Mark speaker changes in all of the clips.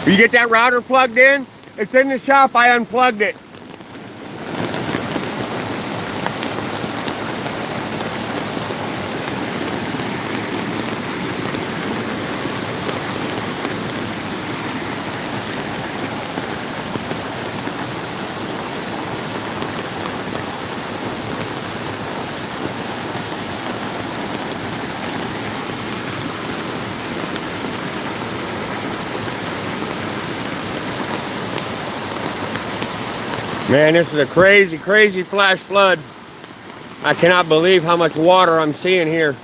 Speaker 1: You get that router plugged in? It's in the shop. I unplugged it. Man, this is a crazy, crazy flash flood. I cannot believe how much water I'm seeing here.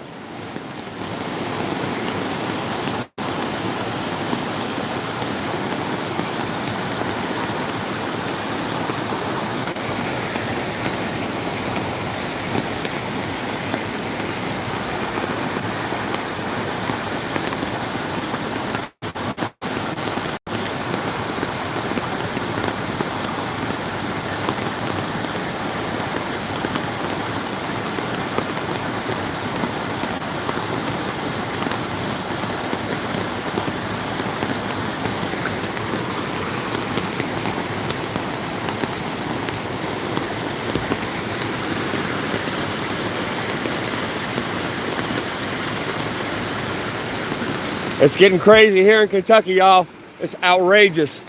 Speaker 1: It's getting crazy here in Kentucky, y'all. It's outrageous.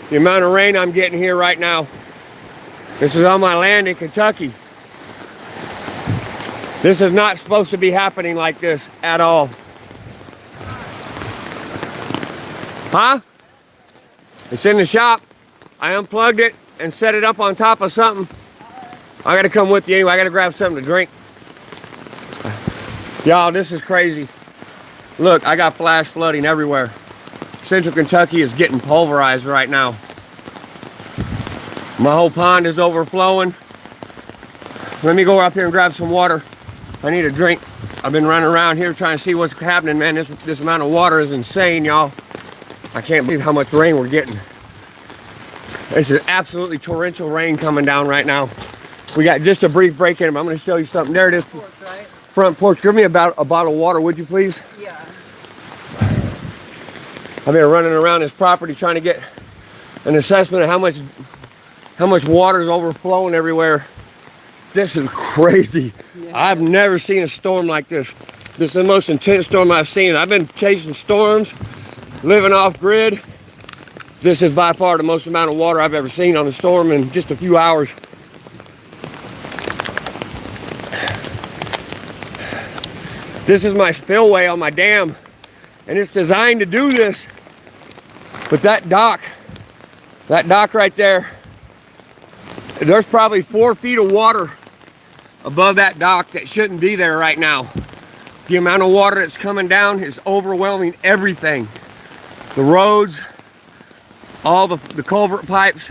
Speaker 1: The amount of rain I'm getting here right now. This is on my land in Kentucky. This is not supposed to be happening like this at all. Huh? It's in the shop. I unplugged it and set it up on top of something. I gotta come with you anyway. I gotta grab something to drink. Y'all, this is crazy. Look, I got flash flooding everywhere. Central Kentucky is getting pulverized right now. My whole pond is overflowing. Let me go up here and grab some water. I need a drink. I've been running around here trying to see what's happening, man. This amount of water is insane, y'all. I can't believe how much rain we're getting. This is absolutely torrential rain coming down right now. We got just a brief break in. I'm going to show you something. There it is. Front porch. Give me about a bottle of water, would you please?
Speaker 2: Yeah.
Speaker 1: I've been running around this property trying to get an assessment of how much water is overflowing everywhere. This is crazy. Yeah. I've never seen a storm like this. This is the most intense storm I've seen. I've been chasing storms, living off grid. This is by far the most amount of water I've ever seen on a storm in just a few hours. This is my spillway on my dam, and it's designed to do this. But that dock right there, there's probably 4 feet of water above that dock that shouldn't be there right now. The amount of water that's coming down is overwhelming everything. The roads, all the culvert pipes.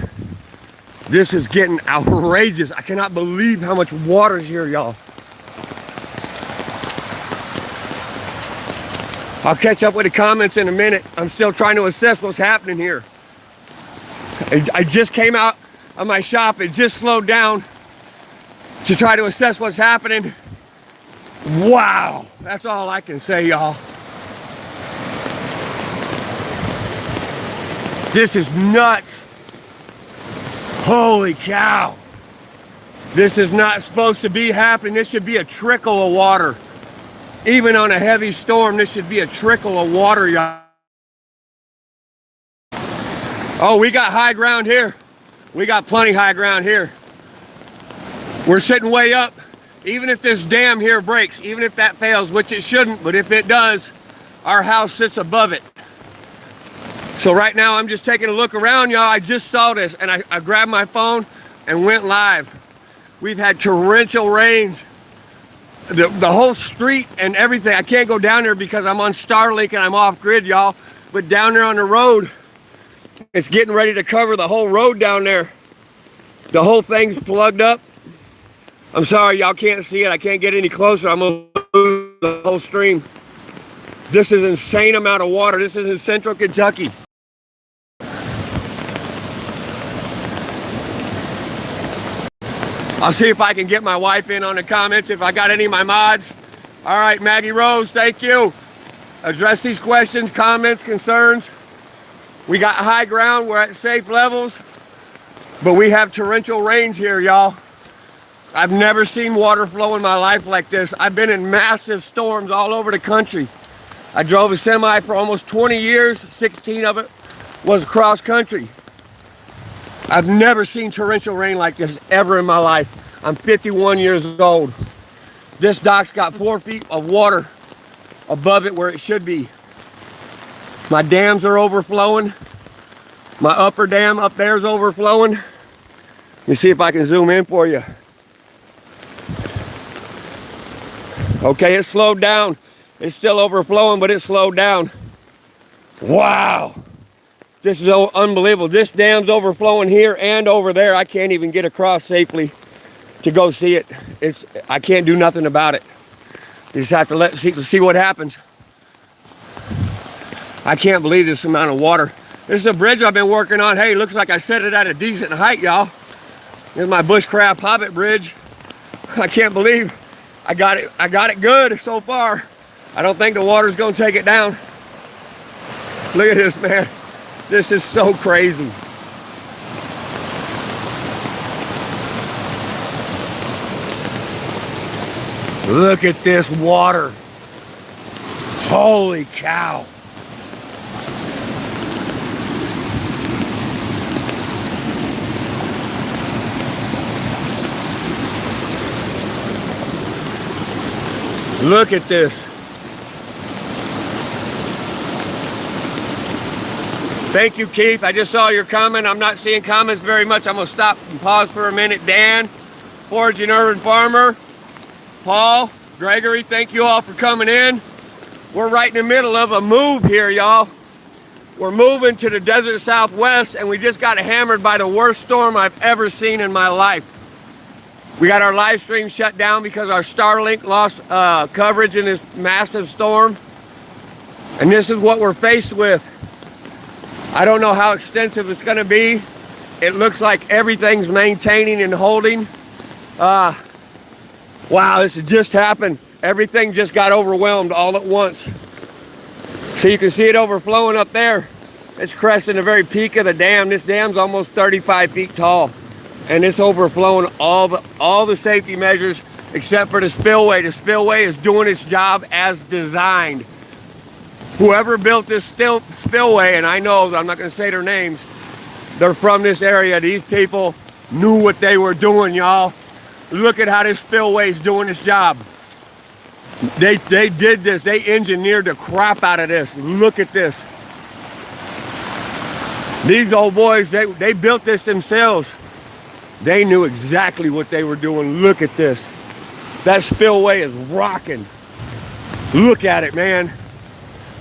Speaker 1: This is getting outrageous. I cannot believe how much water is here, y'all. I'll catch up with the comments in a minute. I'm still trying to assess what's happening here. I just came out of my shop. It just slowed down to try to assess what's happening. Wow, that's all I can say, y'all. This is nuts. Holy cow. This is not supposed to be happening. This should be a trickle of water. Even on a heavy storm, this should be a trickle of water, y'all. Oh, we got high ground here. We got plenty high ground here. We're sitting way up. Even if this dam here breaks, even if that fails, which it shouldn't, but if it does, our house sits above it. So right now, I'm just taking a look around, y'all. I just saw this, and I grabbed my phone and went live. We've had torrential rains. The whole street and everything. I can't go down there because I'm on Starlink and I'm off grid, y'all. But down there on the road, it's getting ready to cover the whole road down there. The whole thing's plugged up. I'm sorry, y'all can't see it. I can't get any closer. I'm gonna lose the whole stream. This is an insane amount of water. This is in Central Kentucky. I'll see if I can get my wife in on the comments, if I got any of my mods. All right, Maggie Rose, thank you. Address these questions, comments, concerns. We got high ground, we're at safe levels, but we have torrential rains here, y'all. I've never seen water flow in my life like this. I've been in massive storms all over the country. I drove a semi for almost 20 years, 16 of it was cross country. I've never seen torrential rain like this ever in my life. I'm 51 years old. This dock's got 4 feet of water above it where it should be. My dams are overflowing. My upper dam up there is overflowing. Let me see if I can zoom in for you. Okay, it slowed down. It's still overflowing, but it slowed down. Wow. This is unbelievable. This dam's overflowing here and over there. I can't even get across safely to go see it. I can't do nothing about it. You just have to see what happens. I can't believe this amount of water. This is a bridge I've been working on. Hey, looks like I set it at a decent height, y'all. This is my Bushcraft Hobbit bridge. I can't believe I got it good so far. I don't think the water's gonna take it down. Look at this, man. This is so crazy. Look at this water. Holy cow. Look at this. Thank you, Keith. I just saw your comment. I'm not seeing comments very much. I'm going to stop and pause for a minute. Dan, Foraging Urban Farmer, Paul, Gregory, thank you all for coming in. We're right in the middle of a move here, y'all. We're moving to the desert Southwest, and we just got hammered by the worst storm I've ever seen in my life. We got our live stream shut down because our Starlink lost coverage in this massive storm. And this is what we're faced with. I don't know how extensive it's going to be. It looks like everything's maintaining and holding. Wow, this has just happened. Everything just got overwhelmed all at once. So you can see it overflowing up there. It's cresting the very peak of the dam. This dam's almost 35 feet tall. And it's overflowing all the safety measures except for the spillway. The spillway is doing its job as designed. Whoever built this spillway, and I know, I'm not going to say their names, they're from this area. These people knew what they were doing, y'all. Look at how this spillway is doing its job. They did this. They engineered the crap out of this. Look at this. These old boys, they built this themselves. They knew exactly what they were doing. Look at this. That spillway is rocking. Look at it, man.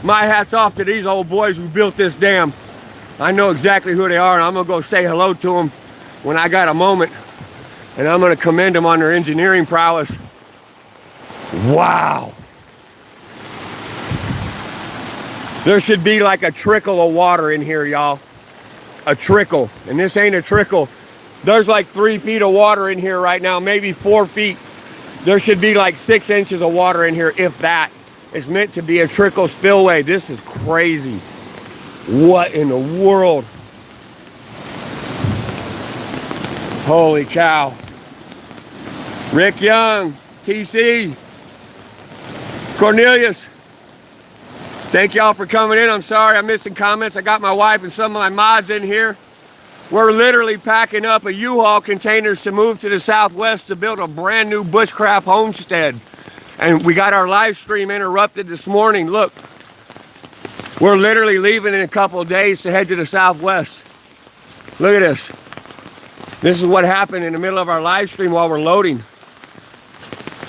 Speaker 1: My hat's off to these old boys who built this dam. I know exactly who they are, and I'm going to go say hello to them when I got a moment. And I'm going to commend them on their engineering prowess. Wow. There should be like a trickle of water in here, y'all. A trickle. And this ain't a trickle. There's like 3 feet of water in here right now, maybe 4 feet. There should be like 6 inches of water in here, if that. It's meant to be a trickle spillway. This is crazy. What in the world? Holy cow. Rick Young, TC, Cornelius, thank y'all for coming in. I'm sorry I'm missing comments. I got my wife and some of my mods in here. We're literally packing up a U-Haul containers to move to the Southwest to build a brand new bushcraft homestead. And we got our live stream interrupted this morning. Look, we're literally leaving in a couple of days to head to the Southwest. Look at this. This is what happened in the middle of our live stream while we're loading.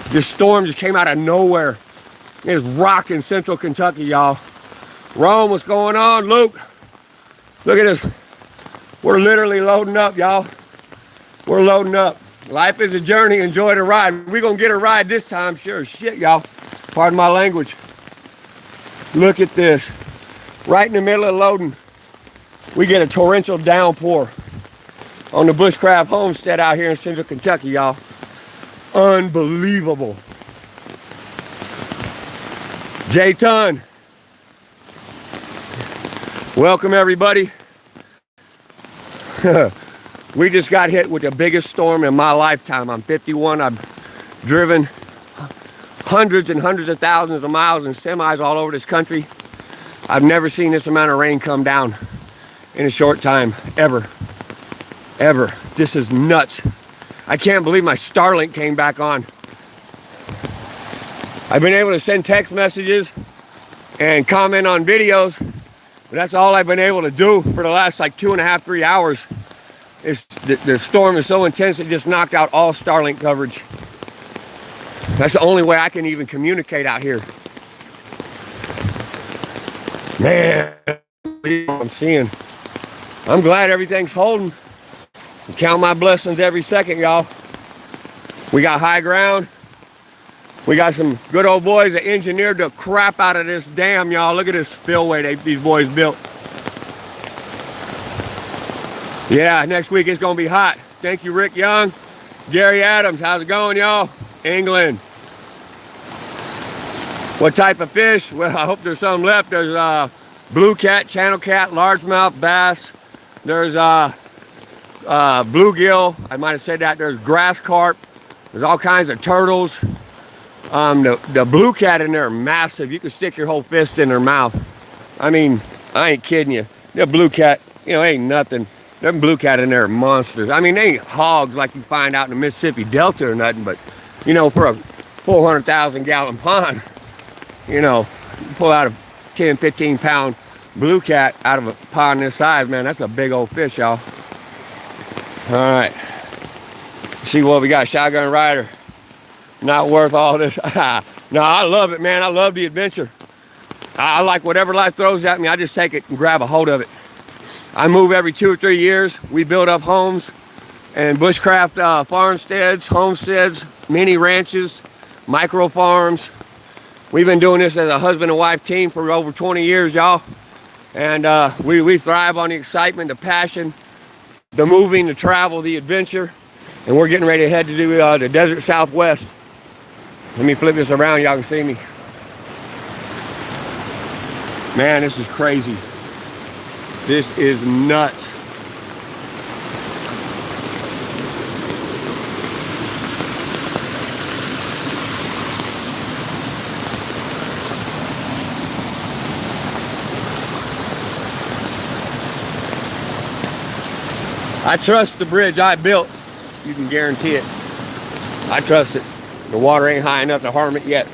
Speaker 1: This storm just came out of nowhere. It's rocking central Kentucky, y'all. Rome, what's going on? Luke, look at this. We're literally loading up, y'all. We're loading up. Life is a journey. Enjoy the ride. We're going to get a ride this time. Sure as shit, y'all. Pardon my language. Look at this. Right in the middle of loading, we get a torrential downpour on the Bushcraft homestead out here in central Kentucky, y'all. Unbelievable. Jay Ton, Welcome everybody. We just got hit with the biggest storm in my lifetime. I'm 51. I've driven hundreds and hundreds of thousands of miles in semis all over this country. I've never seen this amount of rain come down in a short time, ever. This is nuts. I can't believe my Starlink came back on. I've been able to send text messages and comment on videos, but that's all I've been able to do for the last like 2.5, 3 hours. The storm is so intense it just knocked out all Starlink coverage. That's the only way I can even communicate out here. Man, I'm seeing. I'm glad everything's holding. I count my blessings every second, y'all. We got high ground. We got some good old boys that engineered the crap out of this dam, y'all. Look at this spillway these boys built. Yeah, next week it's gonna be hot. Thank you, Rick Young. Gary Adams, how's it going, y'all? England. What type of fish? Well, I hope there's some left. There's blue cat, channel cat, largemouth bass. There's bluegill. I might have said that. There's grass carp. There's all kinds of turtles. The blue cat in there are massive. You can stick your whole fist in their mouth. I mean, I ain't kidding you. The blue cat, you know, ain't nothing. Them blue cat in there are monsters. I mean, they ain't hogs like you find out in the Mississippi Delta or nothing, but, you know, for a 400,000 gallon pond, you know, you pull out a 10, 15 pound blue cat out of a pond this size, man, that's a big old fish, y'all. All right. See what we got. Shotgun rider. Not worth all this. No, I love it, man. I love the adventure. I like whatever life throws at me. I just take it and grab a hold of it. I move every 2 or 3 years. We build up homes and bushcraft farmsteads, homesteads, mini ranches, micro farms. We've been doing this as a husband and wife team for over 20 years, y'all. And we thrive on the excitement, the passion, the moving, the travel, the adventure. And we're getting ready to head to do the desert Southwest. Let me flip this around, y'all can see me. Man, this is crazy. This is nuts. I trust the bridge I built. You can guarantee it. I trust it. The water ain't high enough to harm it yet.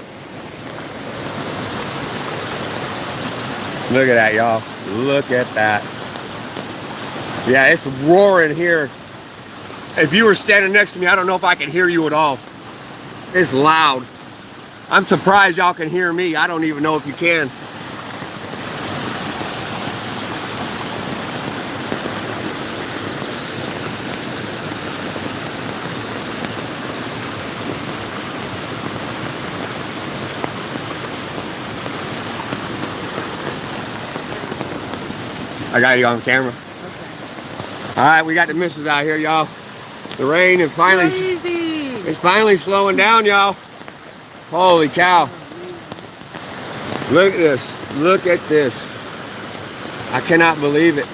Speaker 1: Look at that, y'all. Look at that. Yeah, it's roaring here. If you were standing next to me, I don't know if I could hear you at all. It's loud. I'm surprised y'all can hear me. I don't even know if you can. I got you on camera. Okay. All right, we got the missus out here, y'all. The rain is finally, it's finally slowing down, y'all. Holy cow. Look at this. Look at this. I cannot believe it.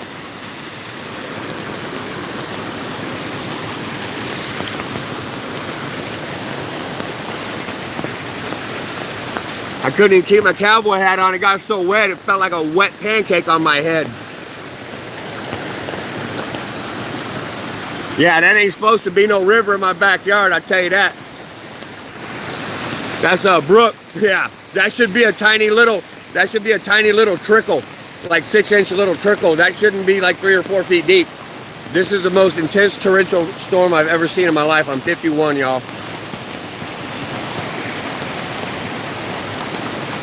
Speaker 1: I couldn't even keep my cowboy hat on. It got so wet, it felt like a wet pancake on my head. Yeah, that ain't supposed to be no river in my backyard, I tell you that. That's a brook. Yeah, that should be a tiny little trickle, like 6-inch little trickle. That shouldn't be like 3 or 4 feet deep. This is the most intense torrential storm I've ever seen in my life. I'm 51, y'all.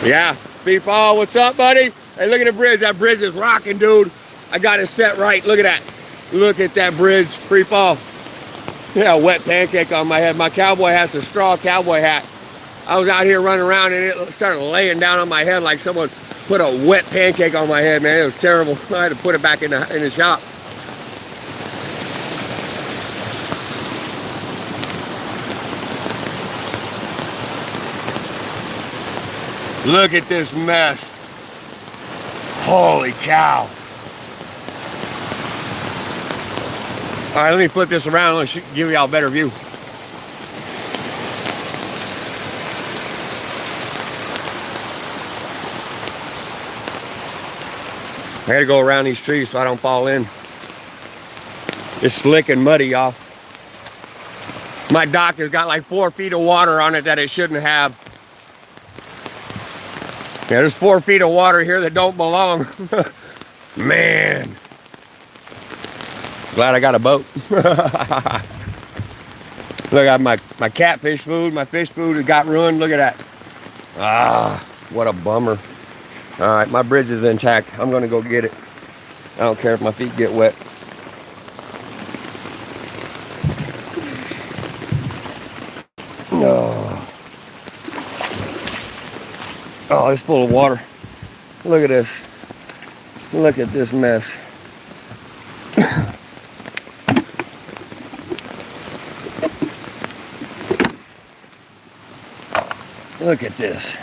Speaker 1: Yeah, P-Fall, what's up, buddy? Hey, look at the bridge. That bridge is rocking, dude. I got it set right. Look at that. Look at that bridge, free fall. Yeah, wet pancake on my head. My cowboy hat's a straw cowboy hat. I was out here running around and it started laying down on my head like someone put a wet pancake on my head, man. It was terrible. I had to put it back in the shop. Look at this mess. Holy cow. All right, let me flip this around. Let's give y'all a better view. I gotta go around these trees so I don't fall in. It's slick and muddy, y'all. My dock has got like 4 feet of water on it that it shouldn't have. Yeah, there's 4 feet of water here that don't belong. Man. Glad I got a boat. Look, I have my catfish food. My fish food got ruined. Look at that. Ah, what a bummer. All right, my bridge is intact. I'm gonna go get it. I don't care if my feet get wet. Oh, oh, it's full of water. Look at this. Look at this mess. Look at this.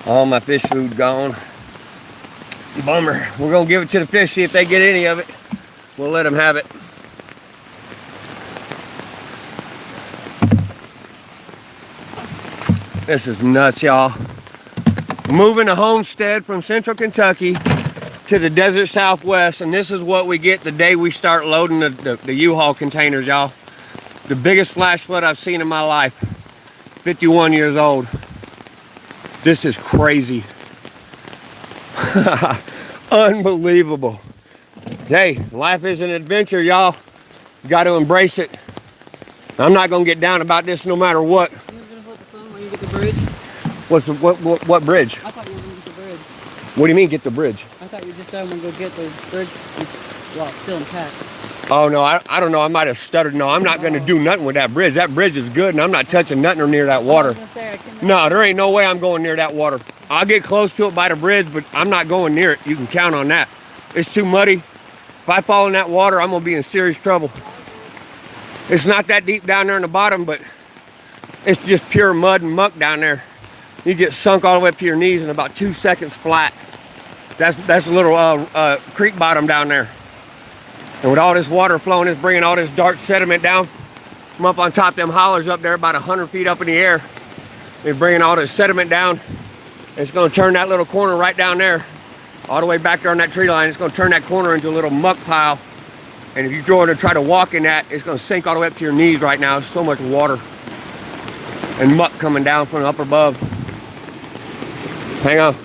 Speaker 1: All my fish food gone. Bummer. We're gonna give it to the fish, see if they get any of it. We'll let them have it. This is nuts, y'all. Moving a homestead from central Kentucky to the desert Southwest, and this is what we get the day we start loading the U-Haul containers, y'all. The biggest flash flood I've seen in my life. 51 years old. This is crazy. Unbelievable. Hey, life is an adventure, y'all. Got to embrace it. I'm not gonna get down about this no matter what.
Speaker 2: You was gonna hold the phone while you get the bridge?
Speaker 1: What bridge?
Speaker 2: I thought you were gonna get the bridge.
Speaker 1: What do you mean get the bridge?
Speaker 2: I thought you just said I'm gonna go get the bridge while it's still intact.
Speaker 1: Oh no, I don't know. I might have stuttered. No, I'm not gonna do nothing with that bridge. That bridge is good, and I'm not touching nothing near that water. No, there ain't no way I'm going near that water. I'll get close to it by the bridge, but I'm not going near it. You can count on that. It's too muddy. If I fall in that water, I'm gonna be in serious trouble. It's not that deep down there in the bottom, but it's just pure mud and muck down there. You get sunk all the way up to your knees in about 2 seconds flat. That's a little creek bottom down there. And with all this water flowing, it's bringing all this dark sediment down from up on top of them hollers up there about 100 feet up in the air. It's bringing all this sediment down. It's gonna turn that little corner right down there, all the way back there on that tree line. It's gonna turn that corner into a little muck pile. And if you go in and try to walk in that, it's gonna sink all the way up to your knees right now. There's so much water and muck coming down from up above. Hang on.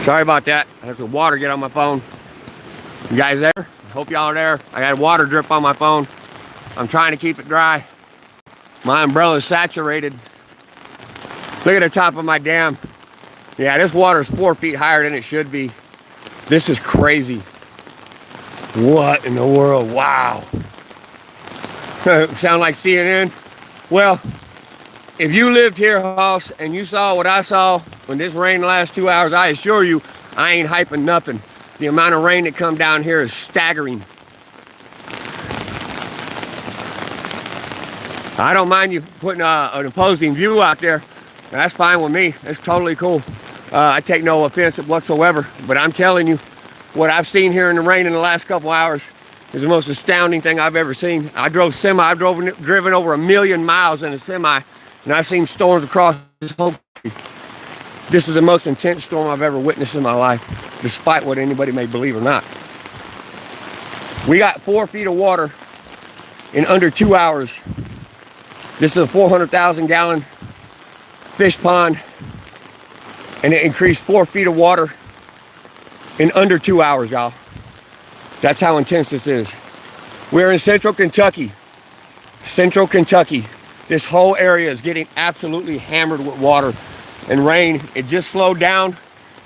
Speaker 1: Sorry about that. I have the water get on my phone. You guys there? Hope y'all are there. I got water drip on my phone. I'm trying to keep it dry. My umbrella's saturated. Look at the top of my dam. Yeah, this water's 4 feet higher than it should be. This is crazy. What in the world? Wow. Sound like CNN? Well, if you lived here, Hoss, and you saw what I saw when this rained the last 2 hours, I assure you, I ain't hyping nothing. The amount of rain that come down here is staggering. I don't mind you putting an opposing view out there. That's fine with me. It's totally cool. I take no offense whatsoever. But I'm telling you, what I've seen here in the rain in the last couple hours is the most astounding thing I've ever seen. I drove semi. I've driven over 1 million miles in a semi, and I've seen storms across this whole country. This is the most intense storm I've ever witnessed in my life, despite what anybody may believe or not. We got 4 feet of water in under 2 hours. This is a 400,000 gallon fish pond, and it increased 4 feet of water in under 2 hours, y'all. That's how intense this is. We're in central Kentucky. Central Kentucky. This whole area is getting absolutely hammered with water and rain. It just slowed down.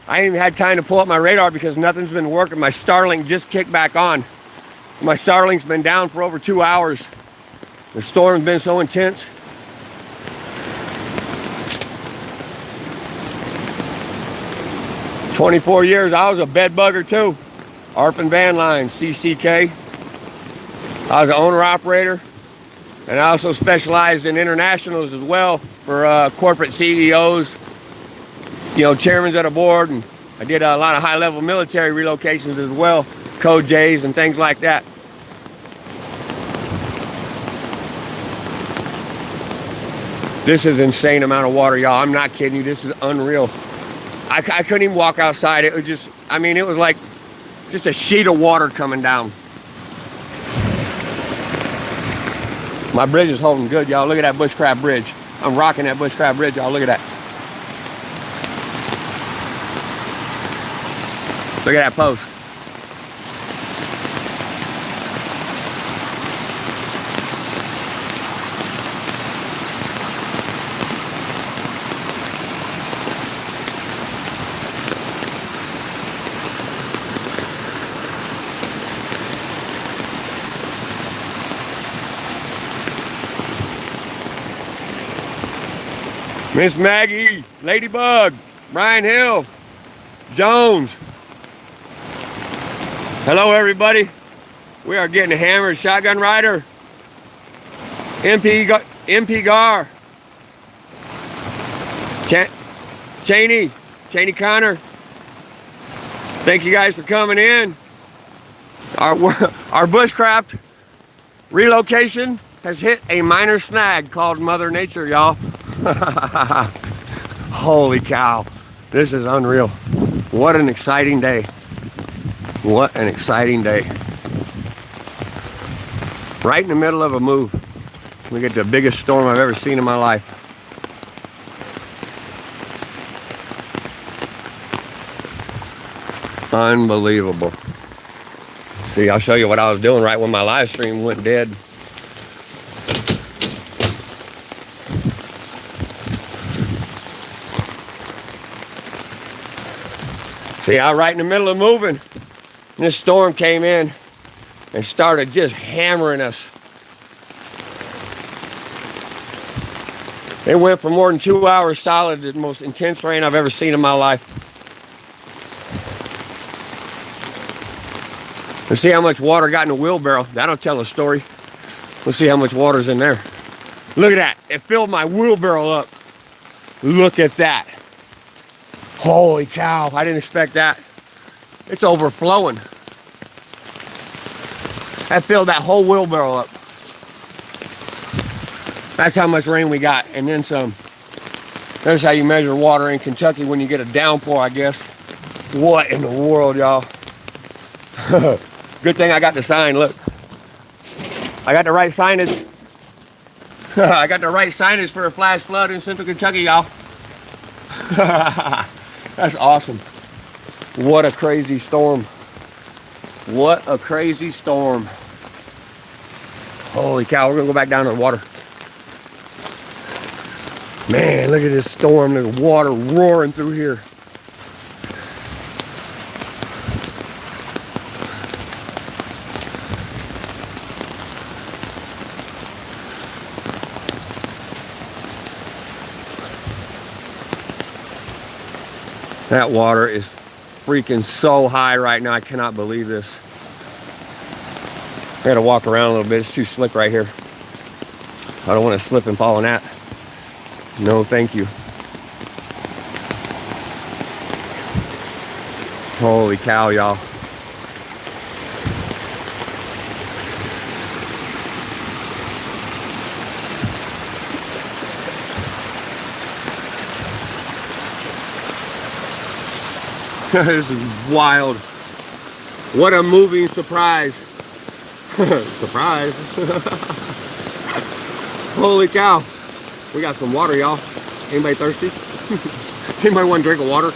Speaker 1: I ain't even had time to pull up my radar because nothing's been working. My Starlink just kicked back on. My Starlink's been down for over 2 hours. The storm's been so intense. "24 years, I was a bed bugger too. Arpin Van Lines, CCK. I was an owner-operator, and I also specialized in internationals as well for corporate CEOs, you know, chairmen of the board, and I did a lot of high-level military relocations as well, code J's and things like that. This is insane amount of water, y'all. I'm not kidding you. This is unreal. I couldn't even walk outside. It was just, I mean, it was like just a sheet of water coming down. My bridge is holding good, y'all. Look at that bushcraft bridge. I'm rocking that bushcraft bridge, y'all. Look at that. Look at that post. Miss Maggie, Ladybug, Brian Hill, Jones. Hello, everybody. We are getting hammered. Shotgun Rider, MP Gar, Cheney Connor. Thank you guys for coming in. Our bushcraft relocation has hit a minor snag called Mother Nature, y'all. Holy cow, this is unreal. What an exciting day. What an exciting day. Right in the middle of a move. We get the biggest storm I've ever seen in my life. Unbelievable. See, I'll show you what I was doing right when my live stream went dead. See, I was right in the middle of moving. And this storm came in and started just hammering us. It went for more than 2 hours solid, the most intense rain I've ever seen in my life. Let's see how much water got in the wheelbarrow. That'll tell a story. Let's see how much water's in there. Look at that. It filled my wheelbarrow up. Look at that. Holy cow, I didn't expect that. It's overflowing. That filled that whole wheelbarrow up. That's how much rain we got, and then some. That's how you measure water in Kentucky when you get a downpour, I guess. What in the world, y'all? Good thing I got the sign, look. I got the right signage. I got the right signage for a flash flood in central Kentucky, y'all. That's awesome. What a crazy storm. What a crazy storm. Holy cow, we're gonna go back down to the water. Man, look at this storm. There's water roaring through here. That water is freaking so high right now. I cannot believe this. I gotta walk around a little bit. It's too slick right here. I don't want to slip and fall in that. No, thank you. Holy cow, y'all. This is wild. What a moving surprise. Surprise. Holy cow. We got some water, y'all. Anybody thirsty? Anybody want a drink of water?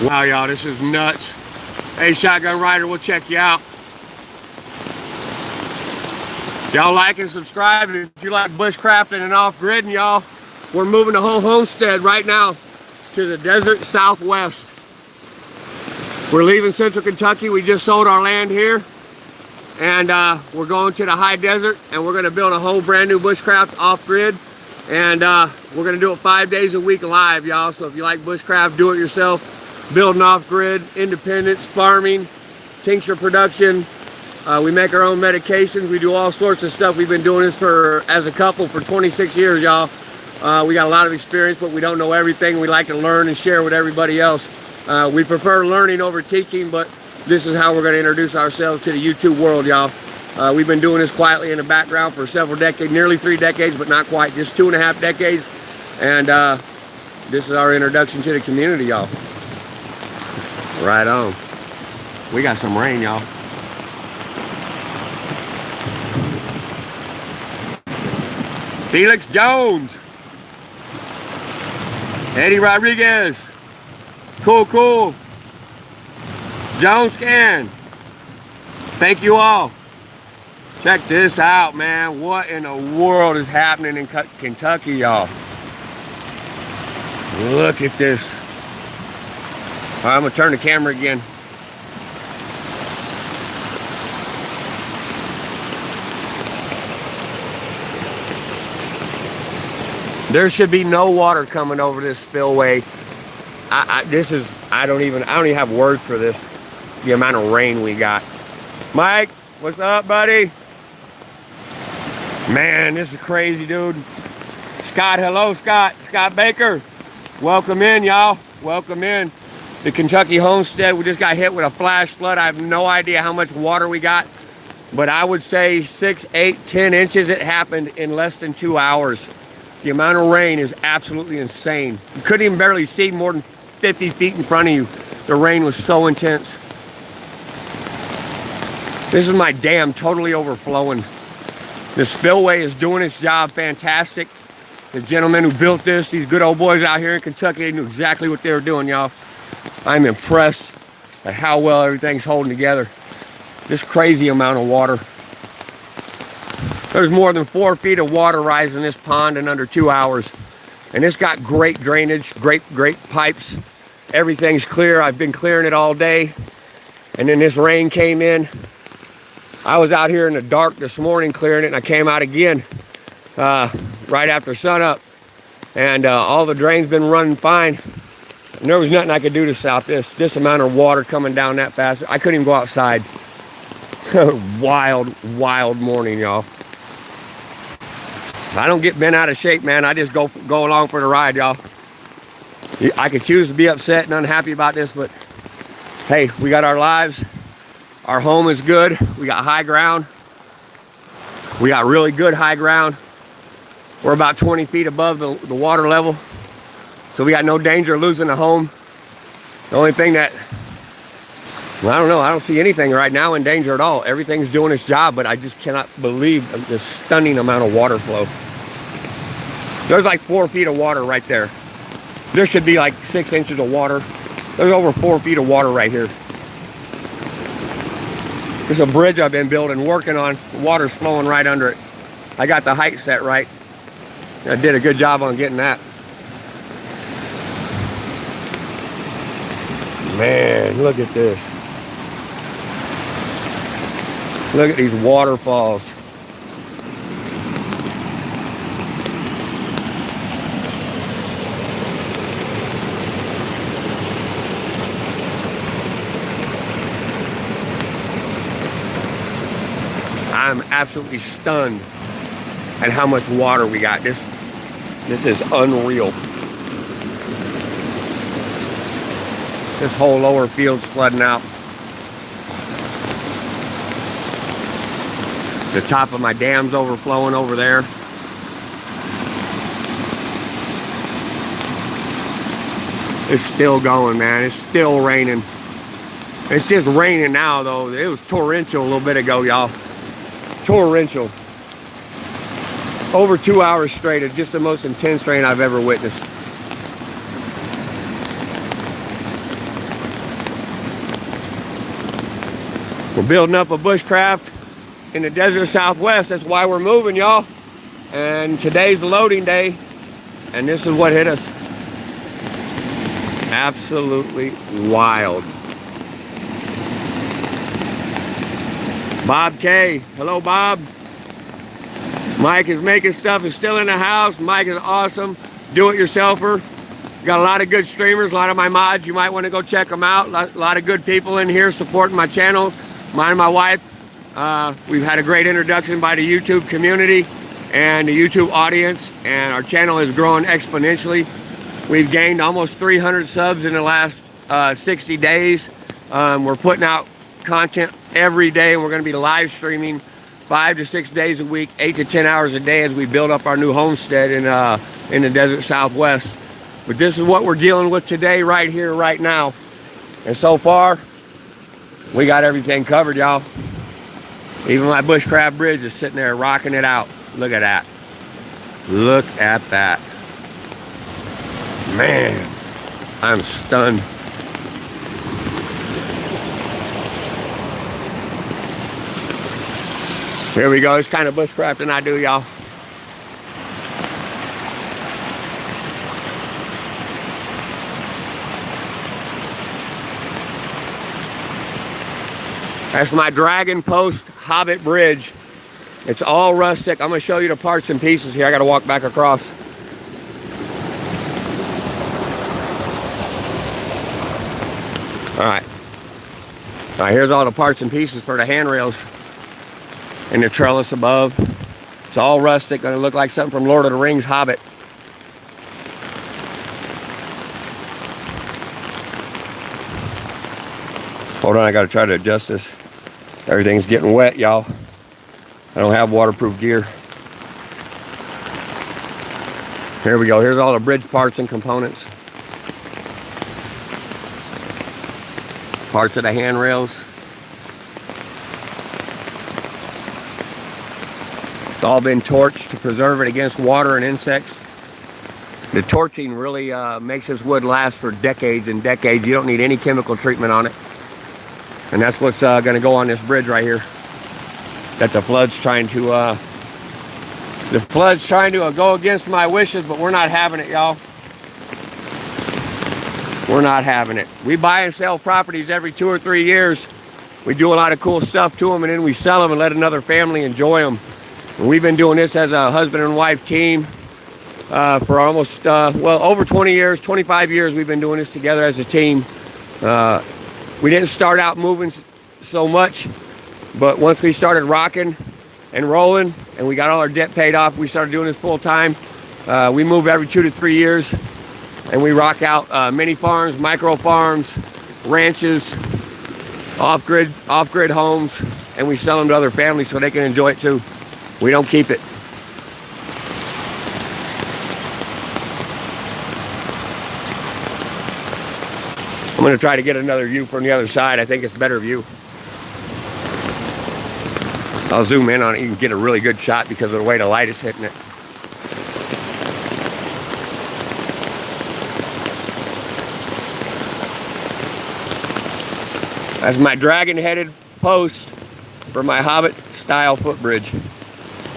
Speaker 1: Wow, y'all, this is nuts. Hey, Shotgun Rider, we'll check you out. Y'all like and subscribe if you like bushcrafting and off-gridding, y'all. We're moving the whole homestead right now to the desert southwest. We're leaving central Kentucky. We just sold our land here. And we're going to the high desert, and we're gonna build a whole brand new bushcraft off-grid. And we're gonna do it 5 days a week live, y'all. So if you like bushcraft, do it yourself. Building off-grid, independence, farming, tincture production, We make our own medications. We do all sorts of stuff. We've been doing this as a couple for 26 years, y'all. We got a lot of experience, but we don't know everything. We like to learn and share with everybody else. We prefer learning over teaching, but this is how we're going to introduce ourselves to the YouTube world, y'all. We've been doing this quietly in the background for several decades, nearly 3 decades, but not quite, just 2.5 decades. And this is our introduction to the community, y'all. Right on. We got some rain, y'all. Felix Jones. Eddie Rodriguez. Cool. Jones Scan. Thank you all. Check this out, man. What in the world is happening in Kentucky, y'all? Look at this. All right, I'm gonna turn the camera again. There should be no water coming over this spillway. I don't even have words for this. The amount of rain we got. Mike, what's up, buddy? Man, this is crazy, dude. Scott, hello, Scott. Scott Baker. Welcome in, y'all. Welcome in. The Kentucky homestead, we just got hit with a flash flood. I have no idea how much water we got, but I would say 6, 8, 10 inches. It happened in less than 2 hours. The amount of rain is absolutely insane. You couldn't even barely see more than 50 feet in front of you. The rain was so intense. This is my dam totally overflowing. The spillway is doing its job fantastic. The gentlemen who built this, these good old boys out here in Kentucky, they knew exactly what they were doing, y'all. I'm impressed at how well everything's holding together. This crazy amount of water. There's more than 4 feet of water rise in this pond in under 2 hours. And it's got great drainage, great pipes. Everything's clear. I've been clearing it all day. And then this rain came in. I was out here in the dark this morning clearing it, and I came out again right after sunup. And all the drain's been running fine. And there was nothing I could do to stop this amount of water coming down that fast. I couldn't even go outside. Wild morning, y'all. I don't get bent out of shape, man. I just go along for the ride, y'all. I could choose to be upset and unhappy about this, but hey, we got our lives. Our home is good. We got high ground. We got really good high ground. We're about 20 feet above the water level. So we got no danger of losing the home. The only thing that, well, I don't know, I don't see anything right now in danger at all. Everything's doing its job, but I just cannot believe the stunning amount of water flow. There's like 4 feet of water right there. There should be like 6 inches of water. There's over 4 feet of water right here. There's a bridge I've been building, working on. The water's flowing right under it. I got the height set right. I did a good job on getting that. Man, look at this. Look at these waterfalls. I'm absolutely stunned at how much water we got. This is unreal. This whole lower field's flooding out. The top of my dam's overflowing over there. It's still going, man. It's still raining. It's just raining now, though. It was torrential a little bit ago, y'all. Torrential. Over 2 hours straight. It's just the most intense rain I've ever witnessed. We're building up a bushcraft in the desert Southwest. That's why we're moving, y'all. And today's the loading day. And this is what hit us. Absolutely wild. Bob K. Hello, Bob. Mike is making stuff, is still in the house. Mike is awesome. Do-it-yourselfer. Got a lot of good streamers, a lot of my mods. You might want to go check them out. A lot of good people in here supporting my channel. Mine and my wife. We've had a great introduction by the YouTube community and the YouTube audience, and our channel is growing exponentially. We've gained almost 300 subs in the last 60 days. We're putting out content every day, and we're going to be live streaming 5 to 6 days a week, 8 to 10 hours a day as we build up our new homestead in the desert Southwest. But this is what we're dealing with today, right here, right now. And so far, we got everything covered, y'all. Even my bushcraft bridge is sitting there rocking it out. Look at that. Look at that. Man, I'm stunned. Here we go. This kind of bushcrafting I do, y'all. That's my Dragon Post Hobbit Bridge. It's all rustic. I'm going to show you the parts and pieces here. I got to walk back across. All right. All right, here's all the parts and pieces for the handrails and the trellis above. It's all rustic. Going to look like something from Lord of the Rings Hobbit. Hold on, I got to try to adjust this. Everything's getting wet, y'all. I don't have waterproof gear. Here we go. Here's all the bridge parts and components. Parts of the handrails. It's all been torched to preserve it against water and insects. The torching really makes this wood last for decades and decades. You don't need any chemical treatment on it. And that's what's going to go on this bridge right here. That the flood's trying to go against my wishes, but we're not having it, y'all. We're not having it. We buy and sell properties every 2 or 3 years. We do a lot of cool stuff to them, and then we sell them and let another family enjoy them. And we've been doing this as a husband and wife team for almost, well, over 20 years, 25 years we've been doing this together as a team. We didn't start out moving so much, but once we started rocking and rolling and we got all our debt paid off, we started doing this full time. We move every 2 to 3 years, and we rock out mini farms, micro farms, ranches, off-grid homes, and we sell them to other families so they can enjoy it too. We don't keep it. I'm going to try to get another view from the other side. I think it's a better view. I'll zoom in on it. You can get a really good shot because of the way the light is hitting it. That's my dragon-headed post for my Hobbit-style footbridge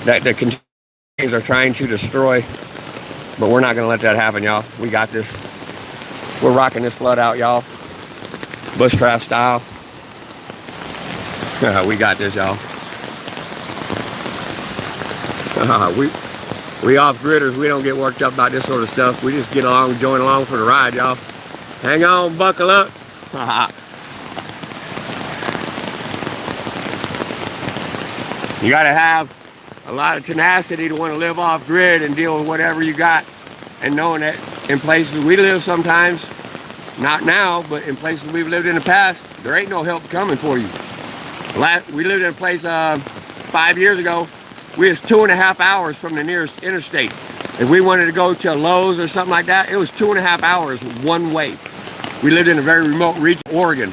Speaker 1: that the containers are trying to destroy. But we're not going to let that happen, y'all. We got this. We're rocking this flood out, y'all. Bushcraft style. We got this, y'all. We off-gridders, we don't get worked up about this sort of stuff. We just get along, join along for the ride, y'all. Hang on, buckle up. You gotta have a lot of tenacity to want to live off-grid and deal with whatever you got, and knowing that in places we live sometimes, not now, but in places we've lived in the past, there ain't no help coming for you. We lived in a place 5 years ago. We was 2.5 hours from the nearest interstate. If we wanted to go to Lowe's or something like that, it was 2.5 hours one way. We lived in a very remote region, Oregon.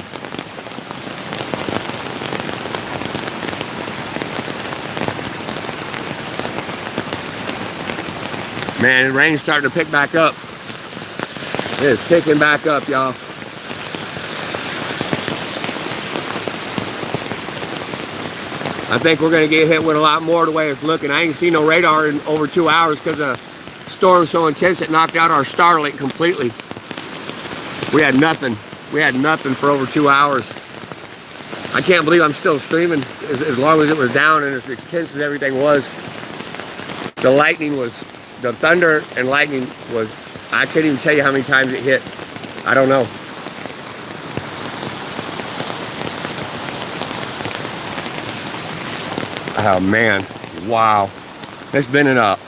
Speaker 1: Man, the rain's starting to pick back up. It's picking back up, y'all. I think we're going to get hit with a lot more the way it's looking. I ain't seen no radar in over 2 hours because the storm's so intense it knocked out our Starlink completely. We had nothing. We had nothing for over 2 hours. I can't believe I'm still streaming as long as it was down and as intense as everything was. The lightning was, the thunder and lightning was, I can't even tell you how many times it hit. I don't know. Oh man, wow. It's been a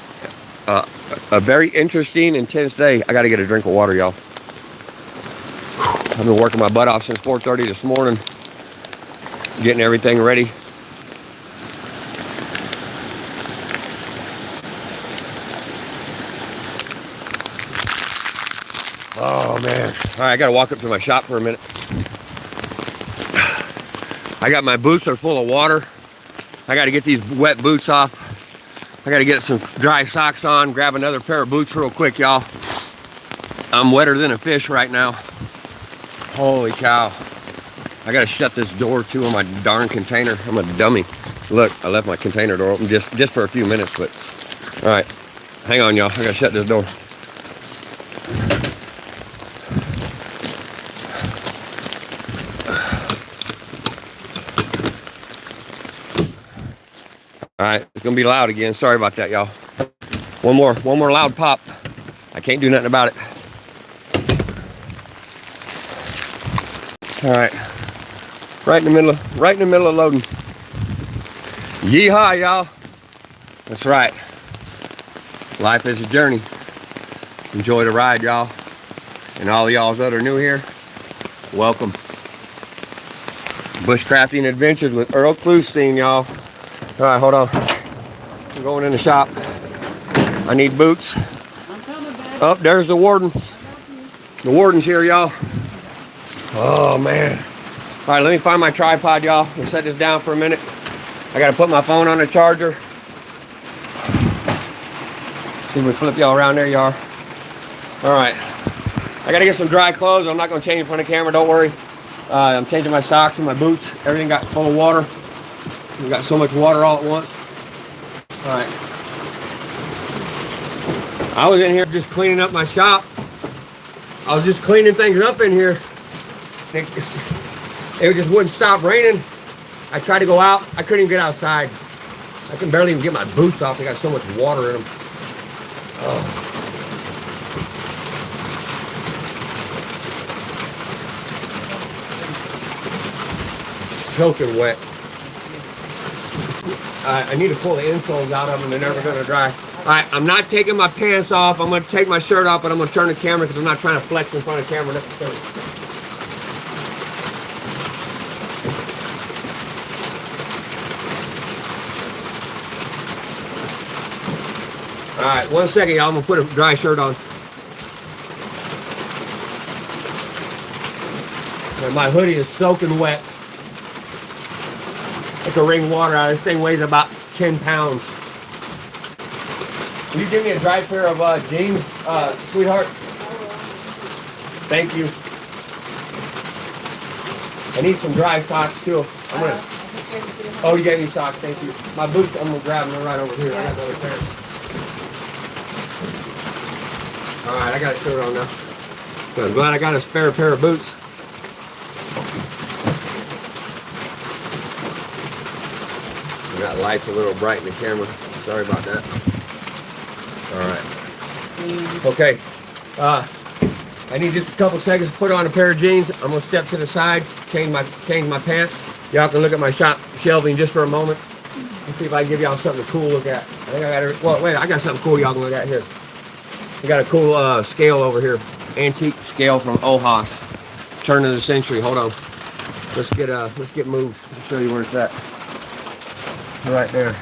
Speaker 1: very interesting, intense day. I gotta get a drink of water, y'all. I've been working my butt off since 4:30 this morning, getting everything ready. Oh man. All right, I gotta walk up to my shop for a minute. I got my boots are full of water. I gotta get these wet boots off. I gotta get some dry socks on, grab another pair of boots real quick, y'all. I'm wetter than a fish right now. Holy cow. I gotta shut this door too on my darn container. I'm a dummy. Look, I left my container door open just for a few minutes, but all right. Hang on, y'all. I gotta shut this door. All right, it's gonna be loud again. Sorry about that, y'all. One more loud pop. I can't do nothing about it. All right, right in the middle of loading. Yeehaw, y'all. That's right. Life is a journey. Enjoy the ride, y'all. And all of y'all that are new here, welcome. Bushcrafting Adventures with Earl Klustein, y'all. All right, hold on. I'm going in the shop. I need boots.
Speaker 2: I'm coming, baby.
Speaker 1: Oh, there's the warden. The warden's here, y'all. Oh, man. All right, let me find my tripod, y'all. We'll set this down for a minute. I got to put my phone on the charger. See if we flip y'all around. There you are. All right. I got to get some dry clothes. I'm not going to change in front of the camera. Don't worry. I'm changing my socks and my boots. Everything got full of water. We got so much water all at once. All right. I was in here just cleaning up my shop. I was just cleaning things up in here. It just wouldn't stop raining. I tried to go out. I couldn't even get outside. I can barely even get my boots off. They got so much water in them. Oh. Soaking wet. I need to pull the insoles out of them. They're never going to dry. All right, I'm not taking my pants off. I'm going to take my shirt off, but I'm going to turn the camera because I'm not trying to flex in front of the camera necessarily. All right, 1 second, y'all. I'm going to put a dry shirt on. And my hoodie is soaking wet. I can wring water out. This thing weighs about 10 pounds. Will you give me a dry pair of jeans, sweetheart? Thank you. I need some dry socks too. I'm gonna. Oh, you gave me socks. Thank you. My boots, I'm gonna grab them right over here. I got another pair. All right, I got a shirt on now. So I'm glad I got a spare pair of boots. That light's a little bright in the camera. Sorry about that. All right. Okay. I need just a couple seconds to put on a pair of jeans. I'm gonna step to the side, change my pants. Y'all can look at my shop shelving just for a moment. Let's see if I can give y'all something cool to look at. I think I got. Well, wait. I got something cool y'all can look at here. I got a cool scale over here. Antique scale from Ojos. Turn of the century. Hold on. Let's get moved. I'll show you where it's at. Right there.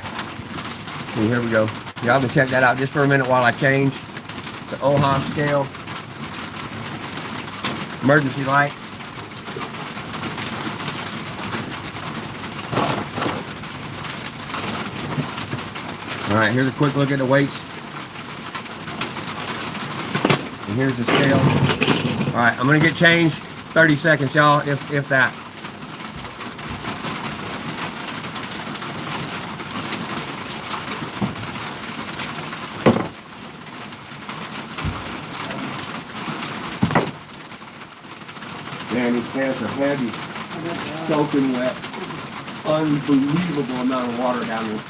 Speaker 1: And here we go. Y'all can check that out just for a minute while I change. The Ojos scale. Emergency light. Alright, here's a quick look at the weights. And here's the scale. Alright, I'm gonna get changed. 30 seconds, y'all, if that. Man, these pants are heavy, soaking wet. Unbelievable amount of water down here.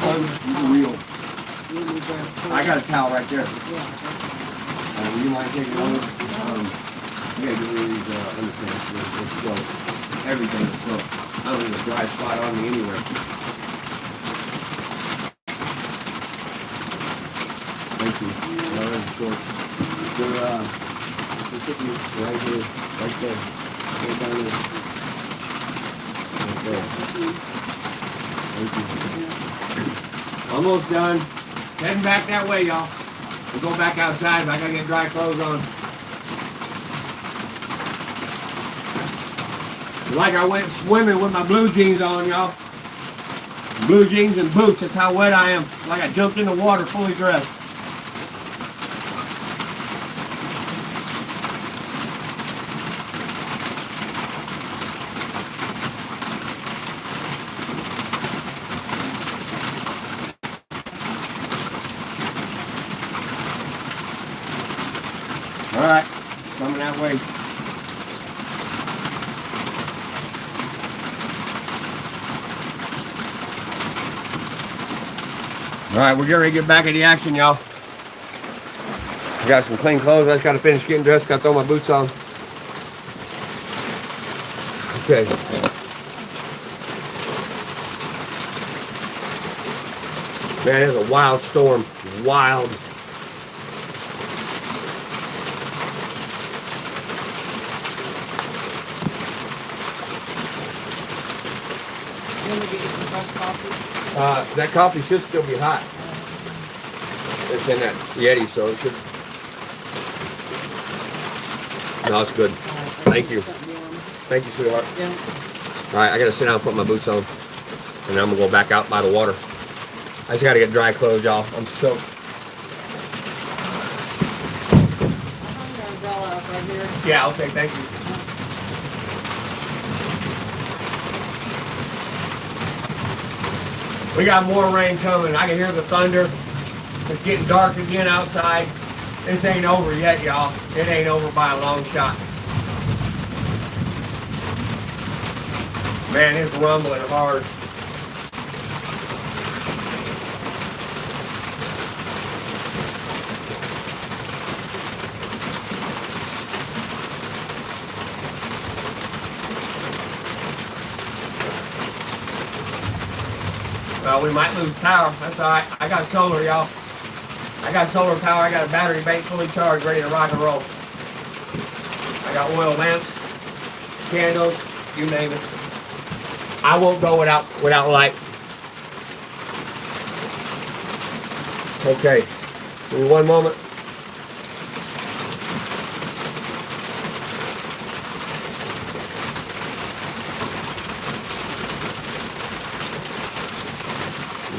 Speaker 1: Unreal. I got a towel right there. You might take it over. Yeah, give me these underpants. Let's go. Everything is slow. I don't need a dry spot on me anywhere. Thank you. Well, that's short. They're sitting right here, right there. Right down there. Right there. Thank you. Almost done. Heading back that way, y'all. We'll go back outside, but I gotta get dry clothes on. Like I went swimming with my blue jeans on, y'all. Blue jeans and boots, that's how wet I am. Like I jumped in the water fully dressed. All right, coming that way. All right, we're getting ready to get back in the action, y'all. I got some clean clothes. I just got to finish getting dressed. Got to throw my boots on. Okay. Man, it's a wild storm. Wild. That coffee should still be hot. It's in that Yeti, so it should. No, it's good. Thank you. Thank you, sweetheart.
Speaker 2: Yeah.
Speaker 1: All right, I gotta sit down and put my boots on, and then I'm gonna go back out by the water. I just gotta get dry clothes, y'all. I'm soaked.
Speaker 2: Umbrella up right here.
Speaker 1: Yeah, okay, thank you. We got more rain coming. I can hear the thunder. It's getting dark again outside. This ain't over yet, y'all. It ain't over by a long shot. Man, it's rumbling hard. Well, we might lose power. That's all right. I got solar, y'all. I got solar power. I got a battery bank fully charged, ready to rock and roll. I got oil lamps, candles, you name it. I won't go without light. Okay. Give me one moment.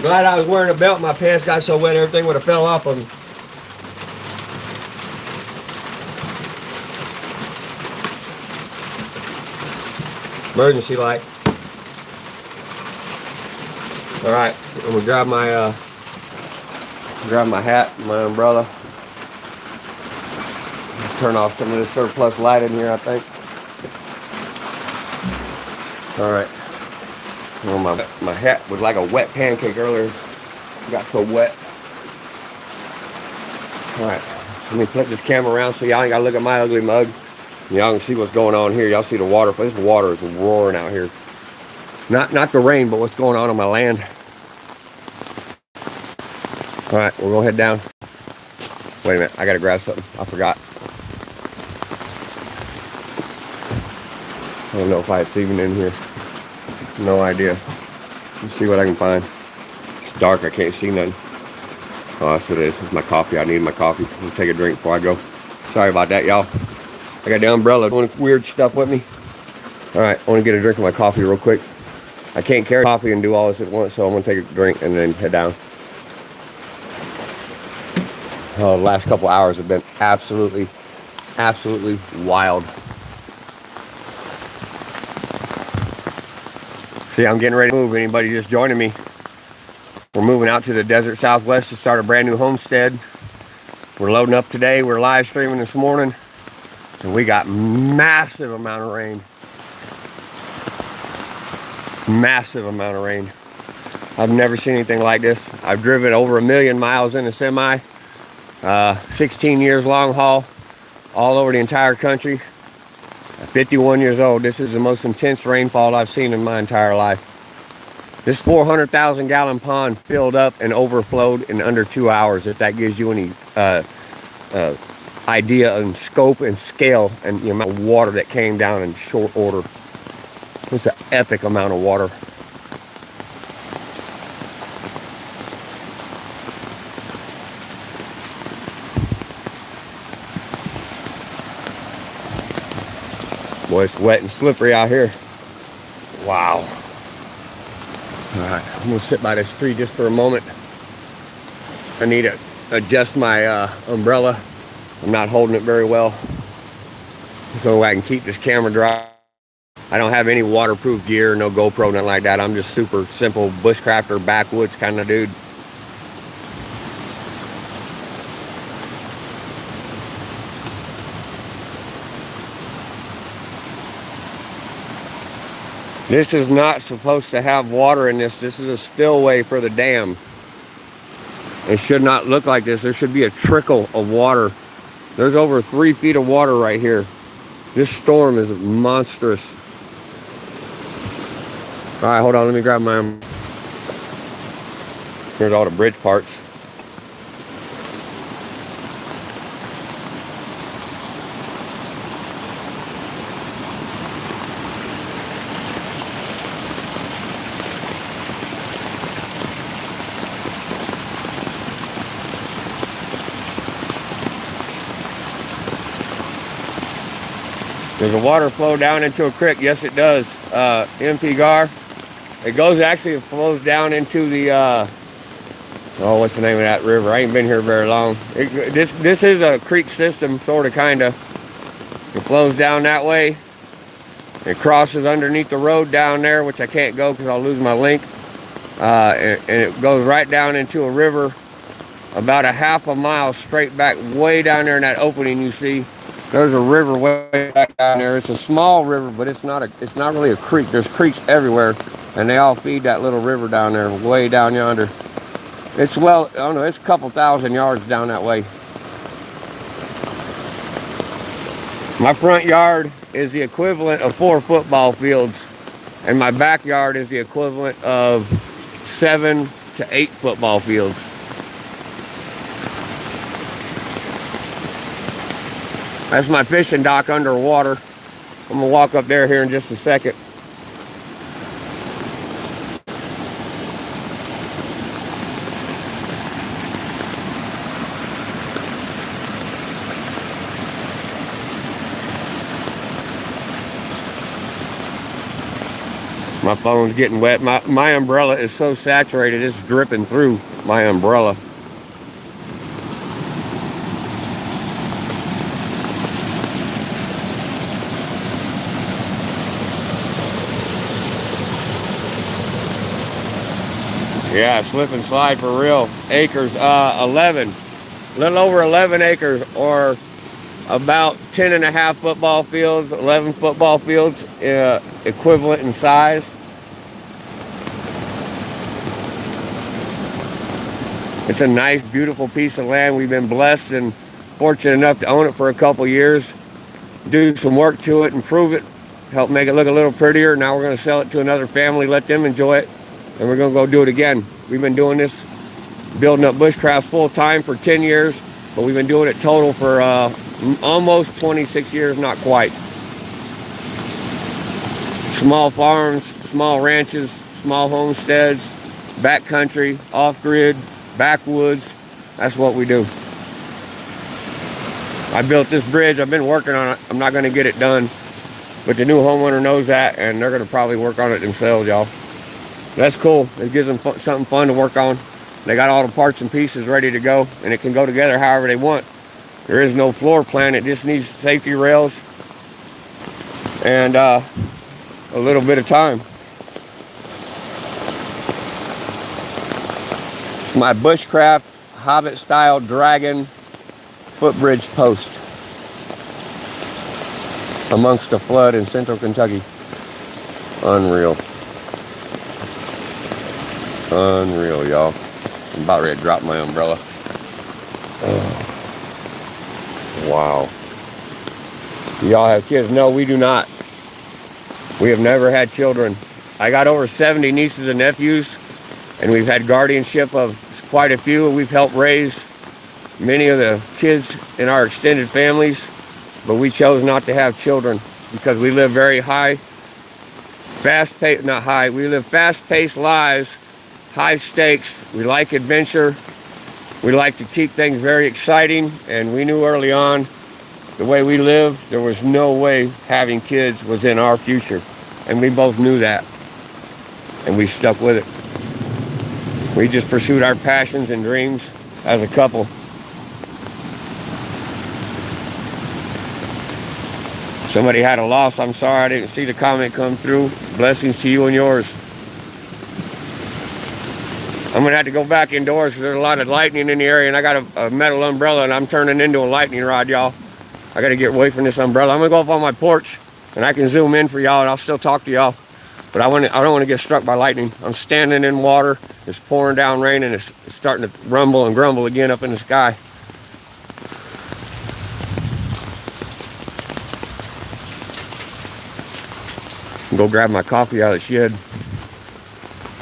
Speaker 1: Glad I was wearing a belt. My pants got so wet everything would have fell off of me. Emergency light. All right, I'm gonna grab my hat, my umbrella. Turn off some of this surplus light in here, I think. All right. Well, my hat was like a wet pancake earlier. It got so wet. All right, let me flip this camera around so y'all ain't gotta look at my ugly mug. Y'all can see what's going on here. Y'all see the water. This water is roaring out here. Not the rain, but what's going on my land. All right, we're gonna head down. Wait a minute, I gotta grab something. I forgot. I don't know if it's even in here. No idea. Let's see what I can find. It's dark, I can't see nothing. Oh, that's what it is. It's my coffee. I need my coffee. I'm gonna take a drink before I go. Sorry about that, y'all. I got the umbrella doing weird stuff with me. All right, I want to get a drink of my coffee real quick. I can't carry coffee and do all this at once, so I'm gonna take a drink and then head down. Oh, the last couple hours have been absolutely wild. See, I'm getting ready to move. Anybody just joining me? We're moving out to the desert Southwest to start a brand new homestead. We're loading up today. We're live streaming this morning. And we got massive amount of rain. Massive amount of rain. I've never seen anything like this. I've driven over 1 million miles in a semi. 16 years long haul. All over the entire country. At 51 years old, this is the most intense rainfall I've seen in my entire life. This 400,000 gallon pond filled up and overflowed in under 2 hours, if that gives you any idea of scope and scale and the amount of water that came down in short order. It's an epic amount of water. Boy, it's wet and slippery out here. Wow. Alright, I'm going to sit by this tree just for a moment. I need to adjust my umbrella. I'm not holding it very well, so I can keep this camera dry. I don't have any waterproof gear, no GoPro, nothing like that. I'm just super simple bushcrafter, backwoods kind of dude. This is not supposed to have water in this. This is a spillway for the dam. It should not look like this. There should be a trickle of water. There's over 3 feet of water right here. This storm is monstrous. All right, hold on. Let me grab my... Here's all the bridge parts. Does the water flow down into a creek? Yes, it does. MP Gar. It goes, actually, it flows down into the, oh, what's the name of that river? I ain't been here very long. This is a creek system, sort of, kind of. It flows down that way. It crosses underneath the road down there, which I can't go because I'll lose my link. And it goes right down into a river, about a half a mile straight back, way down there in that opening you see. There's a river way back down there. It's a small river, but it's not really a creek. There's creeks everywhere, and they all feed that little river down there, way down yonder. It's, well, I don't know, it's a couple thousand yards down that way. My front yard is the equivalent of 4 football fields, and my backyard is the equivalent of 7 to 8 football fields. That's my fishing dock underwater. I'm gonna walk up there here in just a second. My phone's getting wet. My umbrella is so saturated, it's dripping through my umbrella. Yeah, slip and slide for real. Acres, 11. A little over 11 acres, or about 10 and a half football fields, 11 football fields, equivalent in size. It's a nice, beautiful piece of land. We've been blessed and fortunate enough to own it for a couple years, do some work to it, improve it, help make it look a little prettier. Now we're going to sell it to another family, let them enjoy it, and we're going to go do it again. We've been doing this, building up bushcraft full time for 10 years, but we've been doing it total for almost 26 years, not quite. Small farms, small ranches, small homesteads, backcountry, off-grid, backwoods. That's what we do. I built this bridge. I've been working on it. I'm not going to get it done, but the new homeowner knows that, and they're going to probably work on it themselves, y'all. That's cool. It gives them something fun to work on. They got all the parts and pieces ready to go, and it can go together however they want. There is no floor plan. It just needs safety rails and a little bit of time. My bushcraft Hobbit style dragon footbridge post amongst the flood in central Kentucky. Unreal. Unreal, y'all. I'm about ready to drop my umbrella. Oh. Wow. Y'all have kids? No, we do not. We have never had children. I got over 70 nieces and nephews, and we've had guardianship of quite a few. We've helped raise many of the kids in our extended families, but we chose not to have children because we live very high, fast-paced, not high, we live fast-paced lives, high stakes. We like adventure. We like to keep things very exciting, and we knew early on the way we lived, there was no way having kids was in our future. And we both knew that. And we stuck with it. We just pursued our passions and dreams as a couple. Somebody had a loss. I'm sorry I didn't see the comment come through. Blessings to you and yours. I'm going to have to go back indoors because there's a lot of lightning in the area, and I got a metal umbrella, and I'm turning into a lightning rod, y'all. I got to get away from this umbrella. I'm going to go up on my porch, and I can zoom in for y'all, and I'll still talk to y'all. But I don't want to get struck by lightning. I'm standing in water. It's pouring down rain, and it's starting to rumble and grumble again up in the sky. Go grab my coffee out of the shed.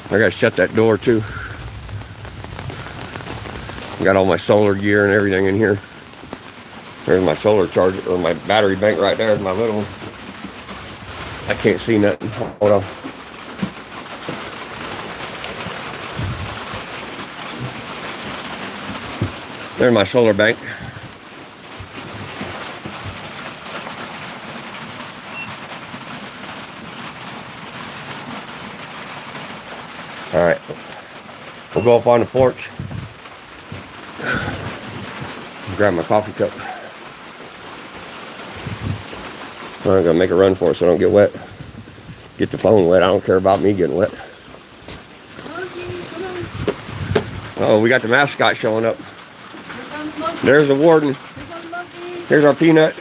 Speaker 1: I got to shut that door, too. Got all my solar gear and everything in here. There's my solar charger, or my battery bank right there, my little one. I can't see nothing. Hold on. There's my solar bank. All right. We'll go up on the porch. Grab my coffee cup. I'm gonna make a run for it so I don't get wet. Get the phone wet. I don't care about me getting wet. Oh, we got the mascot showing up. There's the warden. Here's our Peanut.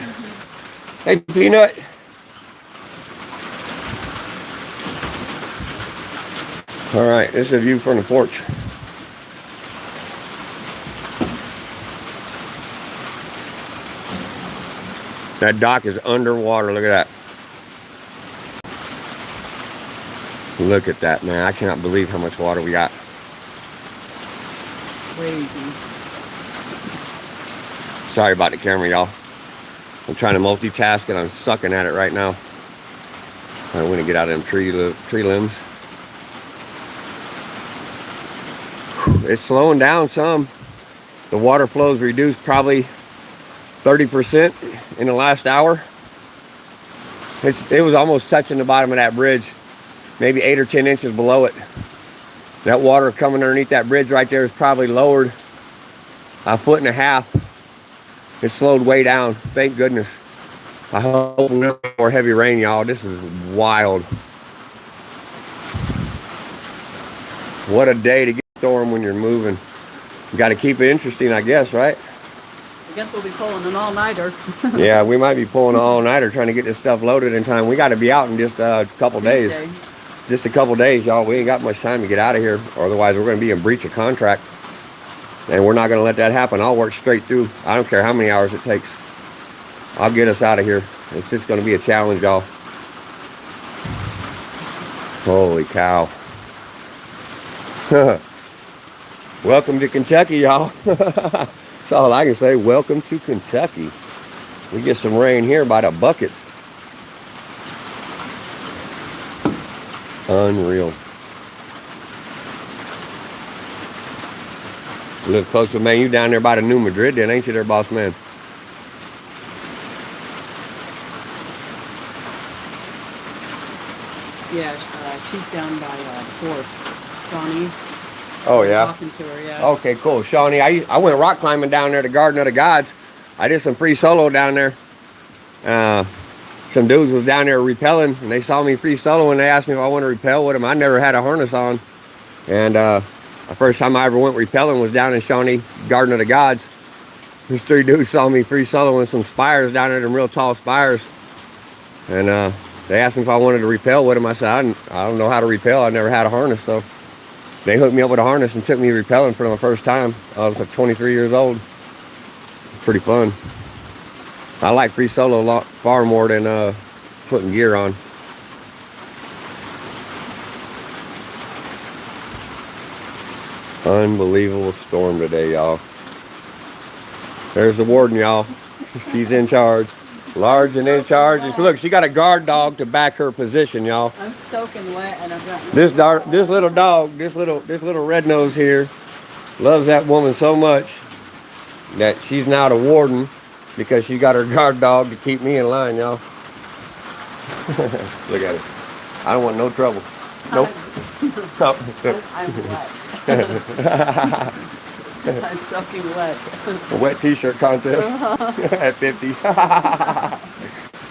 Speaker 1: Hey, Peanut. All right, this is a view from the porch. That dock is underwater. Look at that. Look at that, man. I cannot believe how much water we got.
Speaker 2: Crazy.
Speaker 1: Sorry about the camera, y'all. I'm trying to multitask and I'm sucking at it right now. I want to get out of them tree limbs. It's slowing down some. The water flow's reduced probably 30% in the last hour. It was almost touching the bottom of that bridge, maybe 8 or 10 inches below it. That water coming underneath that bridge right there is probably lowered a 1.5 feet. It slowed way down, thank goodness. I hope no more heavy rain, y'all. This is wild. What a day to get a storm when you're moving. You got to keep it interesting, I guess, right?
Speaker 2: I guess we'll be pulling an all-nighter.
Speaker 1: Yeah, we might be pulling an all-nighter trying to get this stuff loaded in time. We got to be out in just a couple days. Just a couple days, y'all. We ain't got much time to get out of here. Otherwise, we're going to be in breach of contract. And we're not going to let that happen. I'll work straight through. I don't care how many hours it takes. I'll get us out of here. It's just going to be a challenge, y'all. Holy cow. Welcome to Kentucky, y'all. That's all I can say. Welcome to Kentucky. We get some rain here by the buckets. Unreal. You live close to, man. You down there by the New Madrid then, ain't you there, boss man?
Speaker 2: Yeah, she's down by Fort Shawnee.
Speaker 1: Oh, yeah?
Speaker 2: Talking to her, yeah.
Speaker 1: Okay, cool. Shawnee, I went rock climbing down there to Garden of the Gods. I did some free solo down there. Some dudes was down there rappelling, and they saw me free solo, and they asked me if I want to rappel with them. I never had a harness on. And the first time I ever went rappelling was down in Shawnee, Garden of the Gods. These 3 dudes saw me free soloing some spires down there, them real tall spires. And they asked me if I wanted to rappel with them. I said, I don't know how to rappel. I never had a harness, so they hooked me up with a harness and took me rappelling for the first time. I was like 23 years old. Pretty fun. I like free solo a lot far more than putting gear on. Unbelievable storm today, y'all. There's the warden, y'all. She's in charge. Large and in charge. Look, she got a guard dog to back her position, y'all.
Speaker 2: I'm soaking wet and I've got
Speaker 1: This little dog, this little red nose here, loves that woman so much that she's now the warden because she got her guard dog to keep me in line, y'all. Look at it. I don't want no trouble. Nope.
Speaker 2: I'm wet. I'm soaking wet.
Speaker 1: A wet t-shirt contest at 50.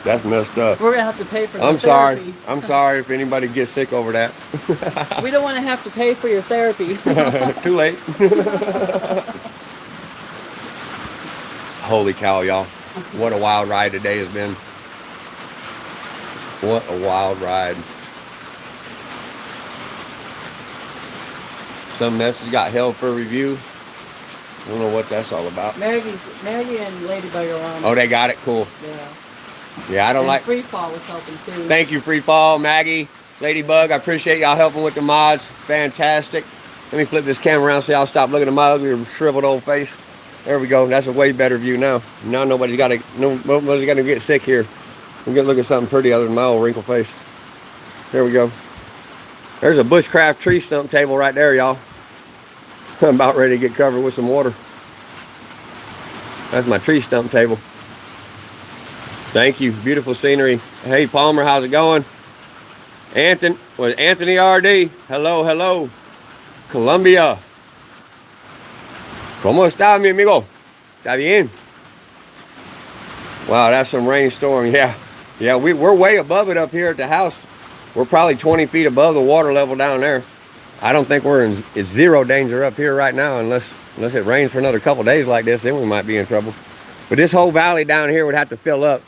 Speaker 1: That's messed up.
Speaker 2: We're gonna have to pay for the
Speaker 1: I'm
Speaker 2: therapy.
Speaker 1: sorry. I'm sorry if anybody gets sick over that.
Speaker 2: We don't want to have to pay for your therapy.
Speaker 1: Too late. Holy cow, y'all. What a wild ride today has been. What a wild ride. Some message got held for review. I don't know what that's all about.
Speaker 2: Maggie and Ladybug are on.
Speaker 1: Oh, they got it? Cool.
Speaker 2: Yeah.
Speaker 1: Yeah, I don't
Speaker 2: And
Speaker 1: like...
Speaker 2: Free Fall was helping too.
Speaker 1: Thank you, Free Fall, Maggie, Ladybug. I appreciate y'all helping with the mods. Fantastic. Let me flip this camera around so y'all stop looking at my ugly, shriveled old face. There we go. That's a way better view now. Now nobody's gonna get sick here. I'm gonna look at something pretty other than my old wrinkled face. There we go. There's a bushcraft tree stump table right there, y'all. I'm about ready to get covered with some water. That's my tree stump table. Thank you. Beautiful scenery. Hey, Palmer, how's it going? Anthony RD. Hello, hello. Colombia. ¿Cómo está, mi amigo? ¿Está bien? Wow, that's some rainstorm. Yeah. Yeah, we're way above it up here at the house. We're probably 20 feet above the water level down there. I don't think we're in zero danger up here right now unless it rains for another couple days like this, then we might be in trouble. But this whole valley down here would have to fill up.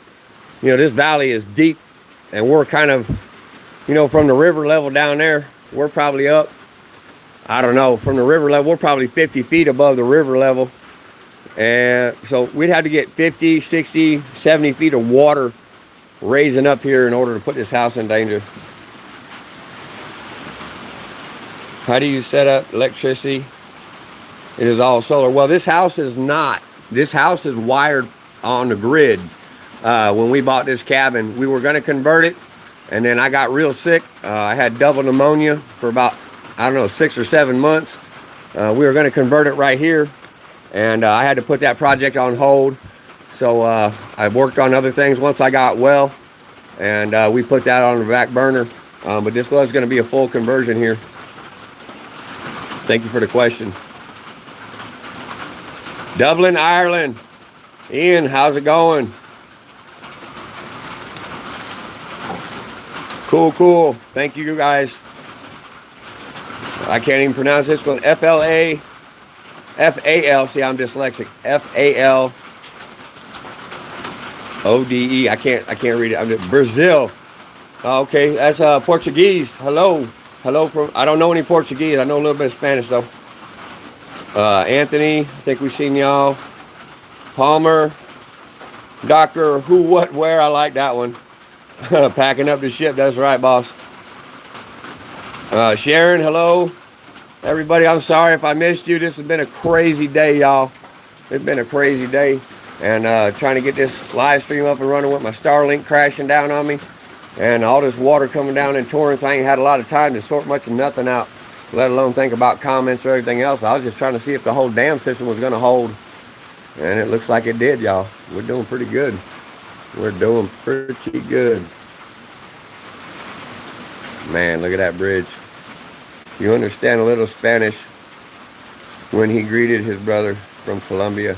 Speaker 1: You know, this valley is deep and we're kind of, you know, from the river level down there, we're probably up, I don't know, from the river level, we're probably 50 feet above the river level. And so we'd have to get 50, 60, 70 feet of water raising up here in order to put this house in danger. How do you set up electricity? It is all solar. Well, this house is not. This house is wired on the grid. When we bought this cabin, we were going to convert it, and then I got real sick. I had double pneumonia for about, I don't know, 6 or 7 months. We were going to convert it right here, and I had to put that project on hold. So I worked on other things once I got well, and we put that on the back burner. But this was going to be a full conversion here. Thank you for the question. Dublin, Ireland. Ian, how's it going? Cool, cool. Thank you guys. I can't even pronounce this one. F-L-A, F-A-L. See, I'm dyslexic. F-A-L-O-D-E. I can't read it. I'm just Brazil. Okay, that's Portuguese. Hello. Hello from, I don't know any Portuguese. I know a little bit of Spanish though. Anthony, I think we've seen y'all. Palmer, Doctor, who, what, where. I like that one. Packing up the ship. That's right, boss. Sharon, hello. Everybody, I'm sorry if I missed you. This has been a crazy day, y'all. It's been a crazy day. And trying to get this live stream up and running with my Starlink crashing down on me. And all this water coming down in torrents. I ain't had a lot of time to sort much of nothing out, let alone think about comments or everything else. I was just trying to see if the whole dam system was going to hold. And it looks like it did, y'all. We're doing pretty good. We're doing pretty good. Man, look at that bridge. You understand a little Spanish when he greeted his brother from Colombia.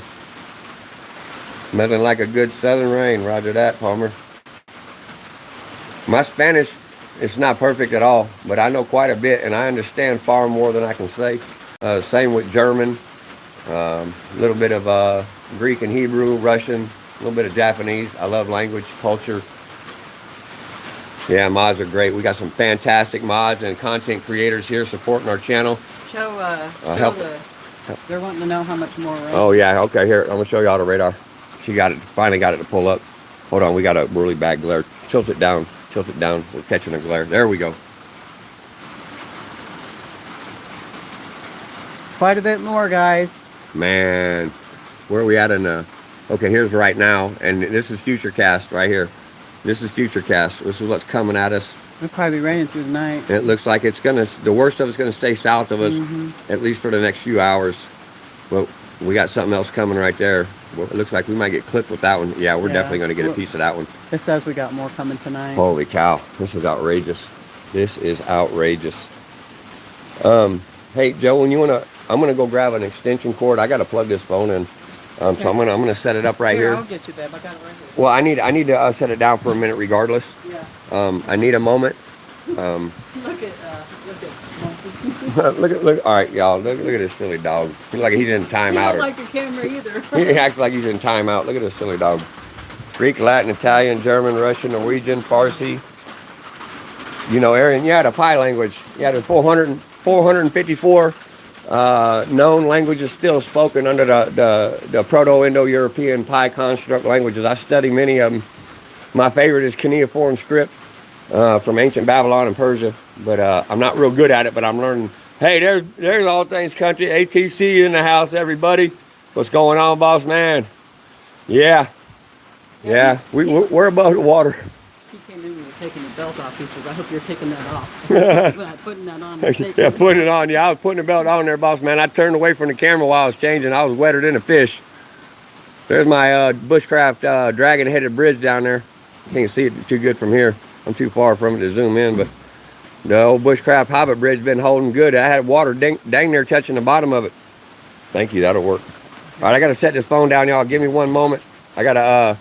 Speaker 1: Nothing like a good southern rain. Roger that, Palmer. My Spanish, it's not perfect at all, but I know quite a bit, and I understand far more than I can say. Same with German, a little bit of Greek and Hebrew, Russian, a little bit of Japanese. I love language, culture. Yeah, mods are great. We got some fantastic mods and content creators here supporting our channel.
Speaker 2: They're wanting to know how much more rain.
Speaker 1: Oh yeah, okay, here, I'm gonna show y'all the radar. She got it. Finally got it to pull up. Hold on, we got a really bad glare. Tilt it down. Tilt it down. We're catching a glare. There we go.
Speaker 2: Quite a bit more, guys.
Speaker 1: Man, where are we at in the? Okay, here's right now, and this is Futurecast right here. This is Futurecast. This is what's coming at us.
Speaker 2: It'll probably be raining through the night.
Speaker 1: And it looks like it's gonna. The worst of it's gonna stay south of us, at least for the next few hours. But we got something else coming right there. Well, it looks like we might get clipped with that one. Yeah, we're definitely gonna get a piece of that one.
Speaker 2: It says we got more coming tonight.
Speaker 1: Holy cow, this is outrageous. This is outrageous. Hey Joe, when you wanna, I'm gonna go grab an extension cord. I gotta plug this phone in. So I'm gonna set it up right here.
Speaker 2: I'll get you, babe. I got it right here.
Speaker 1: Well, I need to set it down for a minute, regardless.
Speaker 2: Yeah.
Speaker 1: I need a moment.
Speaker 2: Look at Monkey.
Speaker 1: Look. All right, y'all. Look at this silly dog. He's like he's in time
Speaker 2: He
Speaker 1: out.
Speaker 2: don't like the camera either.
Speaker 1: He acts like he's in time out. Look at this silly dog. Greek, Latin, Italian, German, Russian, Norwegian, Farsi. You know, Aaron, you had a Pi language. You had 454 known languages still spoken under the Proto-Indo-European Pi construct languages. I study many of them. My favorite is cuneiform script from ancient Babylon and Persia, but I'm not real good at it, but I'm learning. Hey, there's All Things Country, ATC in the house, everybody. What's going on, boss man? Yeah, we're above the water.
Speaker 2: He came in with taking the belt off. He says, I hope you're taking that off. Putting that on.
Speaker 1: Yeah, putting it on. Yeah, I was putting the belt on there, boss man. I turned away from the camera while I was changing. I was wetter than a fish. There's my bushcraft dragon-headed bridge down there. Can't see it too good from here. I'm too far from it to zoom in, but the old bushcraft hobbit bridge been holding good. I had water dang near touching the bottom of it. Thank you, that'll work. All right, I gotta set this phone down, y'all. Give me one moment. I gotta,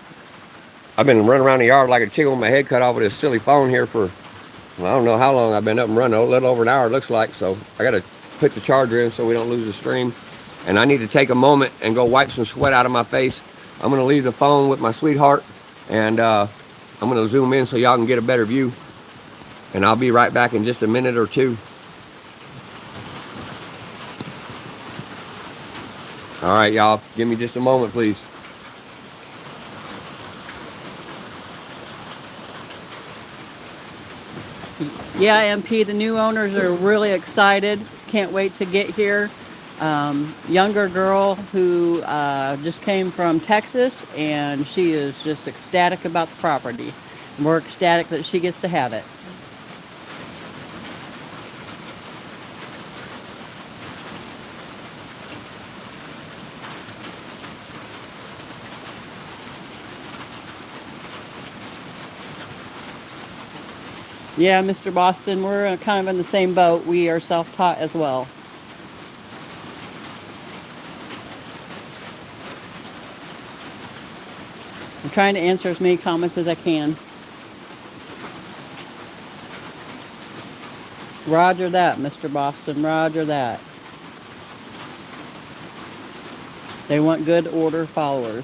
Speaker 1: I've been running around the yard like a chicken with my head cut off with this silly phone here for, well, I don't know how long I've been up and running, a little over an hour it looks like. So I gotta put the charger in so we don't lose the stream. And I need to take a moment and go wipe some sweat out of my face. I'm gonna leave the phone with my sweetheart, and I'm gonna zoom in so y'all can get a better view. And I'll be right back in just a minute or two. All right, y'all, give me just a moment, please.
Speaker 2: Yeah, MP, the new owners are really excited. Can't wait to get here. Younger girl who just came from Texas, and she is just ecstatic about the property. We're ecstatic that she gets to have it. Yeah, Mr. Boston, we're kind of in the same boat. We are self-taught as well. I'm trying to answer as many comments as I can. Roger that, Mr. Boston, roger that. They want good order followers.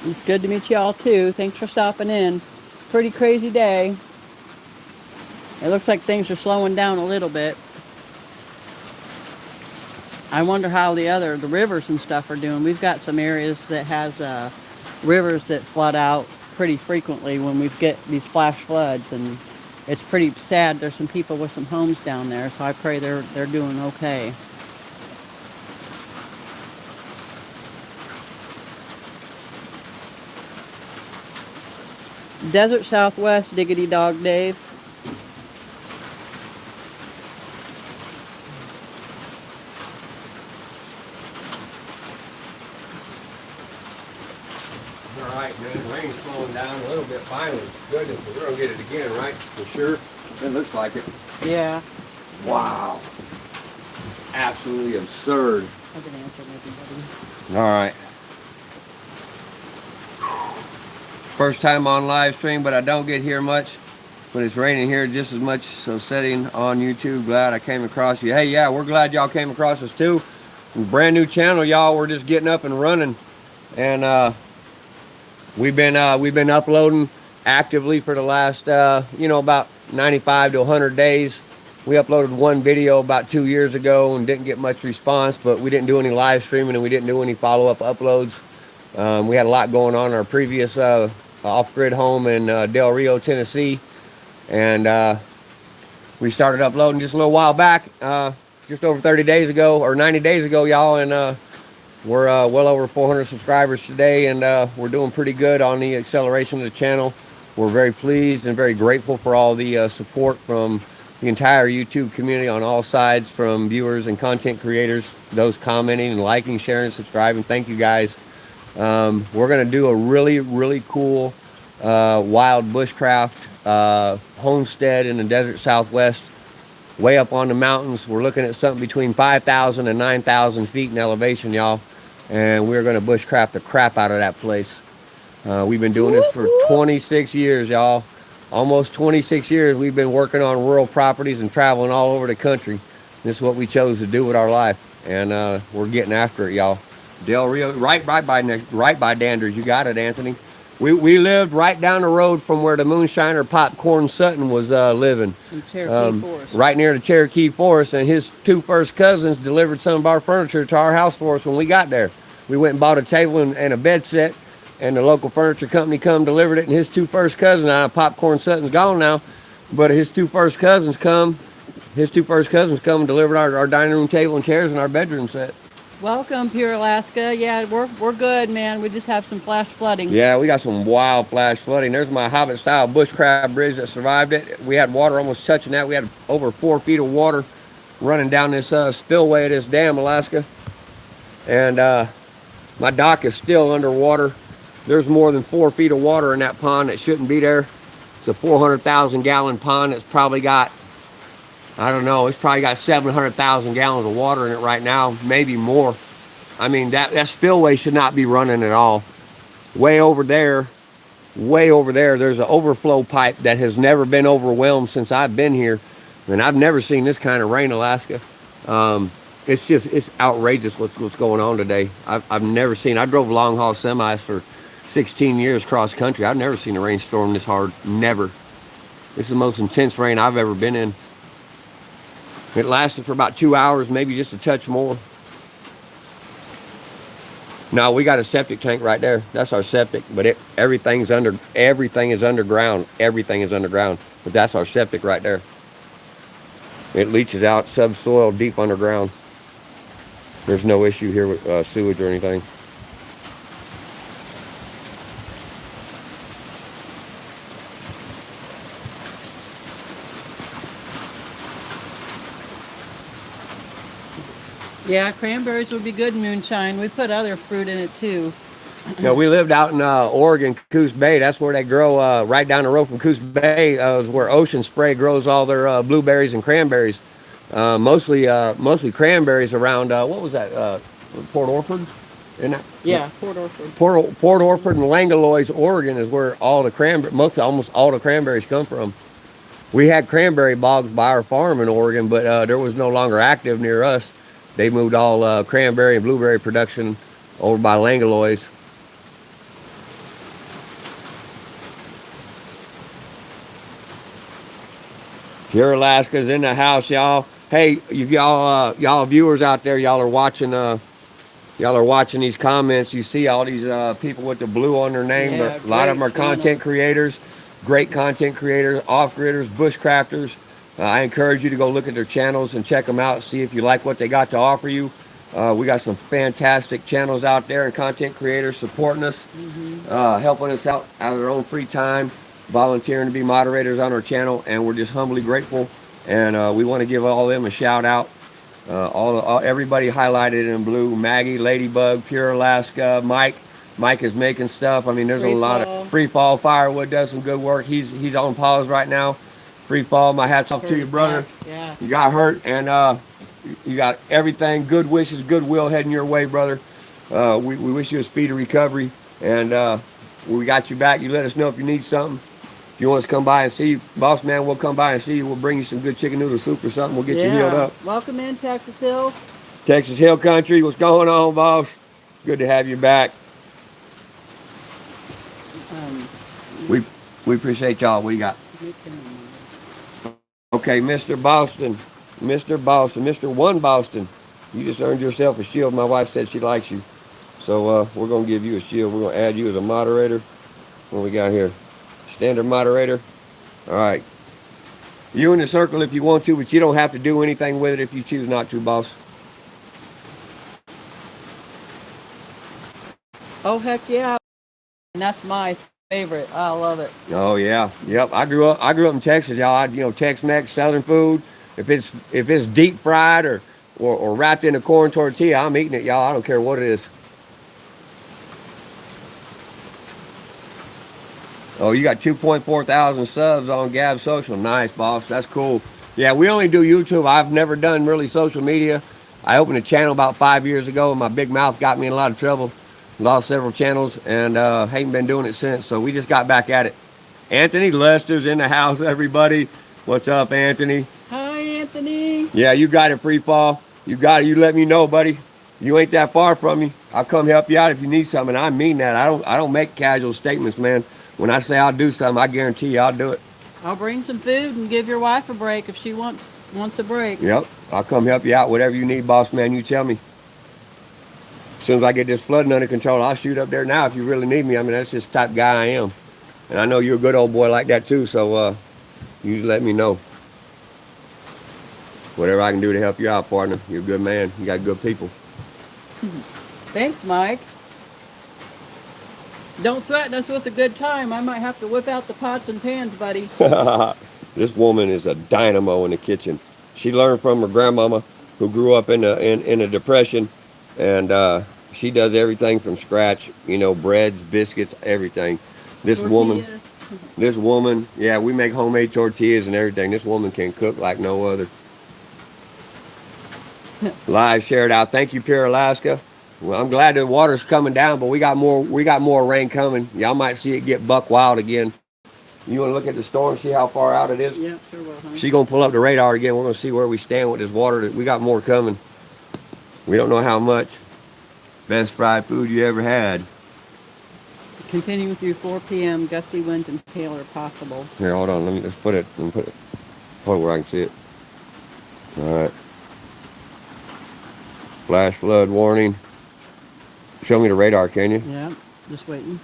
Speaker 2: It's good to meet you all too. Thanks for stopping in. Pretty crazy day. It looks like things are slowing down a little bit. I wonder how the rivers and stuff are doing. We've got some areas that has rivers that flood out pretty frequently when we get these flash floods, and it's pretty sad. There's some people with some homes down there, so I pray they're doing okay. Desert Southwest, Diggity Dog Dave.
Speaker 1: All right, man, the rain's slowing down a little bit finally. Goodness, but we're gonna get it again, right? For sure. It looks like it.
Speaker 2: Yeah.
Speaker 1: Wow. Absolutely absurd.
Speaker 2: I've been answering everybody.
Speaker 1: All right. First time on live stream, but I don't get here much. But it's raining here just as much, so setting on YouTube. Glad I came across you. Hey, yeah, we're glad y'all came across us too. Brand new channel, y'all. We're just getting up and running, and we've been uploading actively for the last about 95 to 100 days. We uploaded one video about 2 years ago and didn't get much response, but we didn't do any live streaming and we didn't do any follow-up uploads. We had a lot going on in our previous off-grid home in Del Rio, Tennessee, and we started uploading just a little while back, just over 30 days ago, or 90 days ago, y'all, and we're well over 400 subscribers today, and we're doing pretty good on the acceleration of the channel. We're very pleased and very grateful for all the support from the entire YouTube community on all sides, from viewers and content creators, those commenting and liking, sharing, subscribing. Thank you guys. We're going to do a really cool wild bushcraft homestead in the desert Southwest, way up on the mountains. We're looking at something between 5,000 and 9,000 feet in elevation, y'all, and we're going to bushcraft the crap out of that place. We've been doing this for 26 years, y'all. Almost 26 years we've been working on rural properties and traveling all over the country. This is what we chose to do with our life, and we're getting after it, y'all. Del Rio, right by Dandridge. You got it, Anthony. We lived right down the road from where the moonshiner Popcorn Sutton was living.
Speaker 2: In Cherokee Forest.
Speaker 1: Right near the Cherokee Forest, and his two first cousins delivered some of our furniture to our house for us when we got there. We went and bought a table and a bed set, and the local furniture company come delivered it, and his two first cousins, now Popcorn Sutton's gone now, but his two first cousins come and delivered our dining room table and chairs and our bedroom set.
Speaker 2: Welcome, Pure Alaska. Yeah, we're good, man. We just have some flash flooding.
Speaker 1: Yeah, we got some wild flash flooding. There's my Hobbit-style bushcraft bridge that survived it. We had water almost touching that. We had over 4 feet of water running down this spillway of this dam, Alaska. And my dock is still underwater. There's more than 4 feet of water in that pond that shouldn't be there. It's a 400,000 gallon pond that's probably got, I don't know, it's probably got 700,000 gallons of water in it right now, maybe more. I mean, that spillway should not be running at all. Way over there, there's an overflow pipe that has never been overwhelmed since I've been here. And I've never seen this kind of rain, Alaska. It's outrageous what's going on today. I've never seen, I drove long haul semis for 16 years cross country. I've never seen a rainstorm this hard, never. This is the most intense rain I've ever been in. It lasted for about 2 hours, maybe just a touch more. No, we got a septic tank right there. That's our septic, but everything is underground. Everything is underground, but that's our septic right there. It leaches out subsoil deep underground. There's no issue here with sewage or anything.
Speaker 2: Yeah, cranberries would be good in moonshine. We put other fruit in it too.
Speaker 1: You know, we lived out in Oregon, Coos Bay. That's where they grow right down the road from Coos Bay, is where Ocean Spray grows all their blueberries and cranberries. Mostly cranberries around, what was that, Port Orford? Isn't that?
Speaker 2: Yeah, Port Orford.
Speaker 1: Port Orford and Langlois, Oregon is where all the almost all the cranberries come from. We had cranberry bogs by our farm in Oregon, but there was no longer active near us. They moved all cranberry and blueberry production over by Langlois. Pure Alaska's in the house, y'all. Hey, y'all viewers out there, y'all are watching these comments. You see all these people with the blue on their name.
Speaker 2: Yeah,
Speaker 1: A lot of them are content creators, great content creators, off-gridders, bushcrafters. I encourage you to go look at their channels and check them out, see if you like what they got to offer you. We got some fantastic channels out there and content creators supporting us, helping us out of their own free time, volunteering to be moderators on our channel, and we're just humbly grateful. And we want to give all of them a shout out. Everybody highlighted in blue: Maggie, Ladybug, Pure Alaska, Mike. Mike is making stuff. I mean, there's a lot of Free Fall Firewood does some good work. He's on pause right now. Free Fall, my hat's off to you, brother.
Speaker 2: Yeah.
Speaker 1: You got hurt, and you got everything. Good wishes, goodwill heading your way, brother. We wish you a speedy recovery, and We got you back. You let us know if you need something. If you want us to come by and see you, boss man, we'll come by and see you. We'll bring you some good chicken noodle soup or something. We'll get you healed up.
Speaker 2: Welcome in, Texas Hill.
Speaker 1: Texas Hill Country, what's going on, boss? Good to have you back.
Speaker 2: Um,
Speaker 1: We appreciate y'all. What do you got? Okay, Mr. Boston. Mr. Boston. Mr. One Boston. You just earned yourself a shield. My wife said she likes you. So we're going to give you a shield. We're going to add you as a moderator. What we got here? Standard moderator. All right. You in the circle if you want to, but you don't have to do anything with it if you choose not to, boss.
Speaker 2: Oh, heck yeah. And that's my favorite. I love it.
Speaker 1: Oh yeah, yep. I grew up in Texas, y'all. Tex-Mex, Southern food. If it's deep fried or wrapped in a corn tortilla, I'm eating it, y'all. I don't care what it is. Oh, you got 2.4 thousand subs on Gab Social. Nice, boss. That's cool. Yeah, we only do YouTube. I've never done really social media. I opened a channel about 5 years ago, and my big mouth got me in a lot of trouble. Lost several channels, and haven't been doing it since. So we just got back at it. Anthony Lester's in the house, everybody. What's up, Anthony?
Speaker 2: Hi, Anthony.
Speaker 1: Yeah, you got it, free fall. You got it. You let me know, buddy. You ain't that far from me. I'll come help you out if you need something. I mean that. I don't make casual statements, man. When I say I'll do something, I guarantee you I'll do it.
Speaker 2: I'll bring some food and give your wife a break if she wants a break.
Speaker 1: Yep. I'll come help you out. Whatever you need, boss man, you tell me. As soon as I get this flooding under control, I'll shoot up there now if you really need me. I mean, that's just the type of guy I am. And I know you're a good old boy like that too, so you let me know. Whatever I can do to help you out, partner. You're a good man. You got good people.
Speaker 2: Thanks, Mike. Don't threaten us with a good time. I might have to whip out the pots and pans, buddy.
Speaker 1: This woman is a dynamo in the kitchen. She learned from her grandmama, who grew up in a depression, and she does everything from scratch. You know, breads, biscuits, everything. This woman, yeah, we make homemade tortillas and everything. This woman can cook like no other. Live shared out. Thank you, Pure Alaska. Well, I'm glad the water's coming down, but we got more rain coming. Y'all might see it get buck wild again. You want to look at the storm, see how far out it is?
Speaker 2: Yeah, sure will, honey.
Speaker 1: She's going to pull up the radar again. We're going to see where we stand with this water. We got more coming. We don't know how much. Best fried food you ever had.
Speaker 2: Continuing through 4 p.m., gusty winds and hail are possible.
Speaker 1: Here, hold on. Let me put it where I can see it. All right. Flash flood warning. Show me the radar, can you?
Speaker 2: Yeah, just waiting.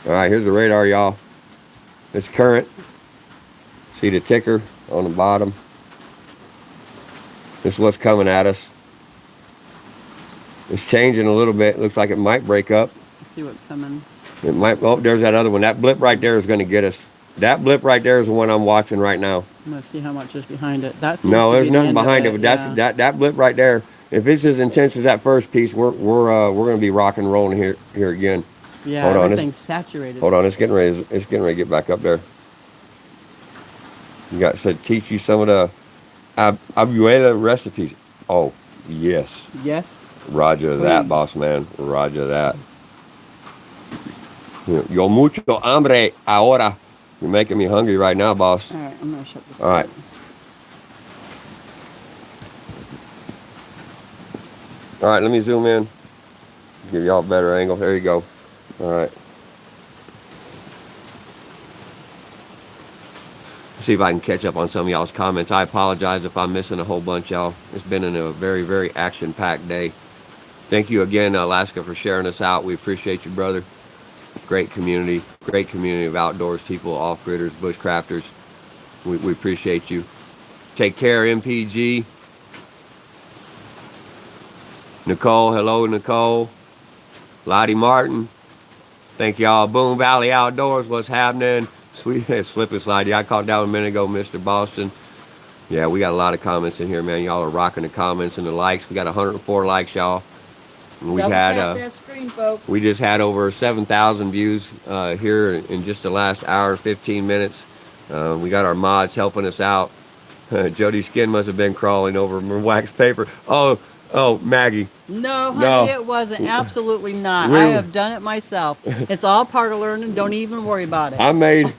Speaker 1: All right, here's the radar, y'all. It's current. See the ticker on the bottom. This is what's coming at us. It's changing a little bit. Looks like it might break up.
Speaker 2: Let's see what's coming.
Speaker 1: It might. Oh, there's that other one. That blip right there is going to get us. That blip right there is the one I'm watching right now.
Speaker 2: I'm going to see how much is behind it. That
Speaker 1: no, there's nothing behind it, but
Speaker 2: yeah.
Speaker 1: that blip right there. If it's as intense as that first piece, we're going to be rock and rolling here again.
Speaker 2: Yeah,
Speaker 1: hold on,
Speaker 2: everything's saturated.
Speaker 1: Hold on, it's getting ready to get back up there. You got said teach you some of the abuela recipes. Oh, yes.
Speaker 2: Yes.
Speaker 1: Roger
Speaker 2: Please.
Speaker 1: That, boss man. Roger that. Yo mucho hambre ahora. You're making me hungry right now, boss.
Speaker 2: All right, I'm going to shut this
Speaker 1: All right. All right, let me zoom in. Give y'all a better angle. There you go. All right. See if I can catch up on some of y'all's comments. I apologize if I'm missing a whole bunch, y'all. It's been a very, very action-packed day. Thank you again, Alaska, for sharing us out. We appreciate you, brother. Great community of outdoors people, off-gridders, bushcrafters. We appreciate you. Take care, MPG. Nicole, hello, Nicole. Lottie Martin. Thank y'all. Boom Valley Outdoors, what's happening? Sweet slip and slide. Yeah, I caught that a minute ago, Mr. Boston. Yeah, we got a lot of comments in here, man. Y'all are rocking the comments and the likes. We got 104 likes, y'all. And we had
Speaker 2: that screen, folks.
Speaker 1: We just had over 7,000 views here in just the last hour and 15 minutes. We got our mods helping us out. Jody's skin must have been crawling over wax paper. Oh, Maggie.
Speaker 2: No, honey,
Speaker 1: No.
Speaker 2: it wasn't. Absolutely not. I
Speaker 1: Really?
Speaker 2: have done it myself. It's all part of learning. Don't even worry about it.
Speaker 1: I made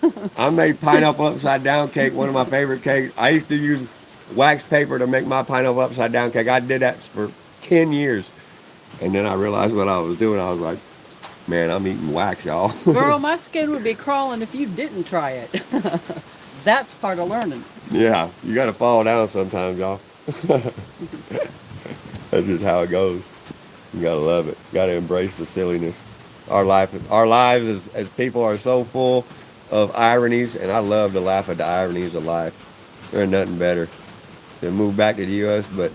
Speaker 1: pineapple upside down cake, one of my favorite cakes. I used to use wax paper to make my pineapple upside down cake. I did that for 10 years. And then I realized what I was doing. I was like, man, I'm eating wax, y'all.
Speaker 2: Girl, my skin would be crawling if you didn't try it. That's part of learning.
Speaker 1: Yeah, you got to fall down sometimes, y'all. That's just how it goes. You got to love it. Got to embrace the silliness. Our lives as people are so full of ironies, and I love to laugh at the ironies of life. There's nothing better than move back to the U.S., but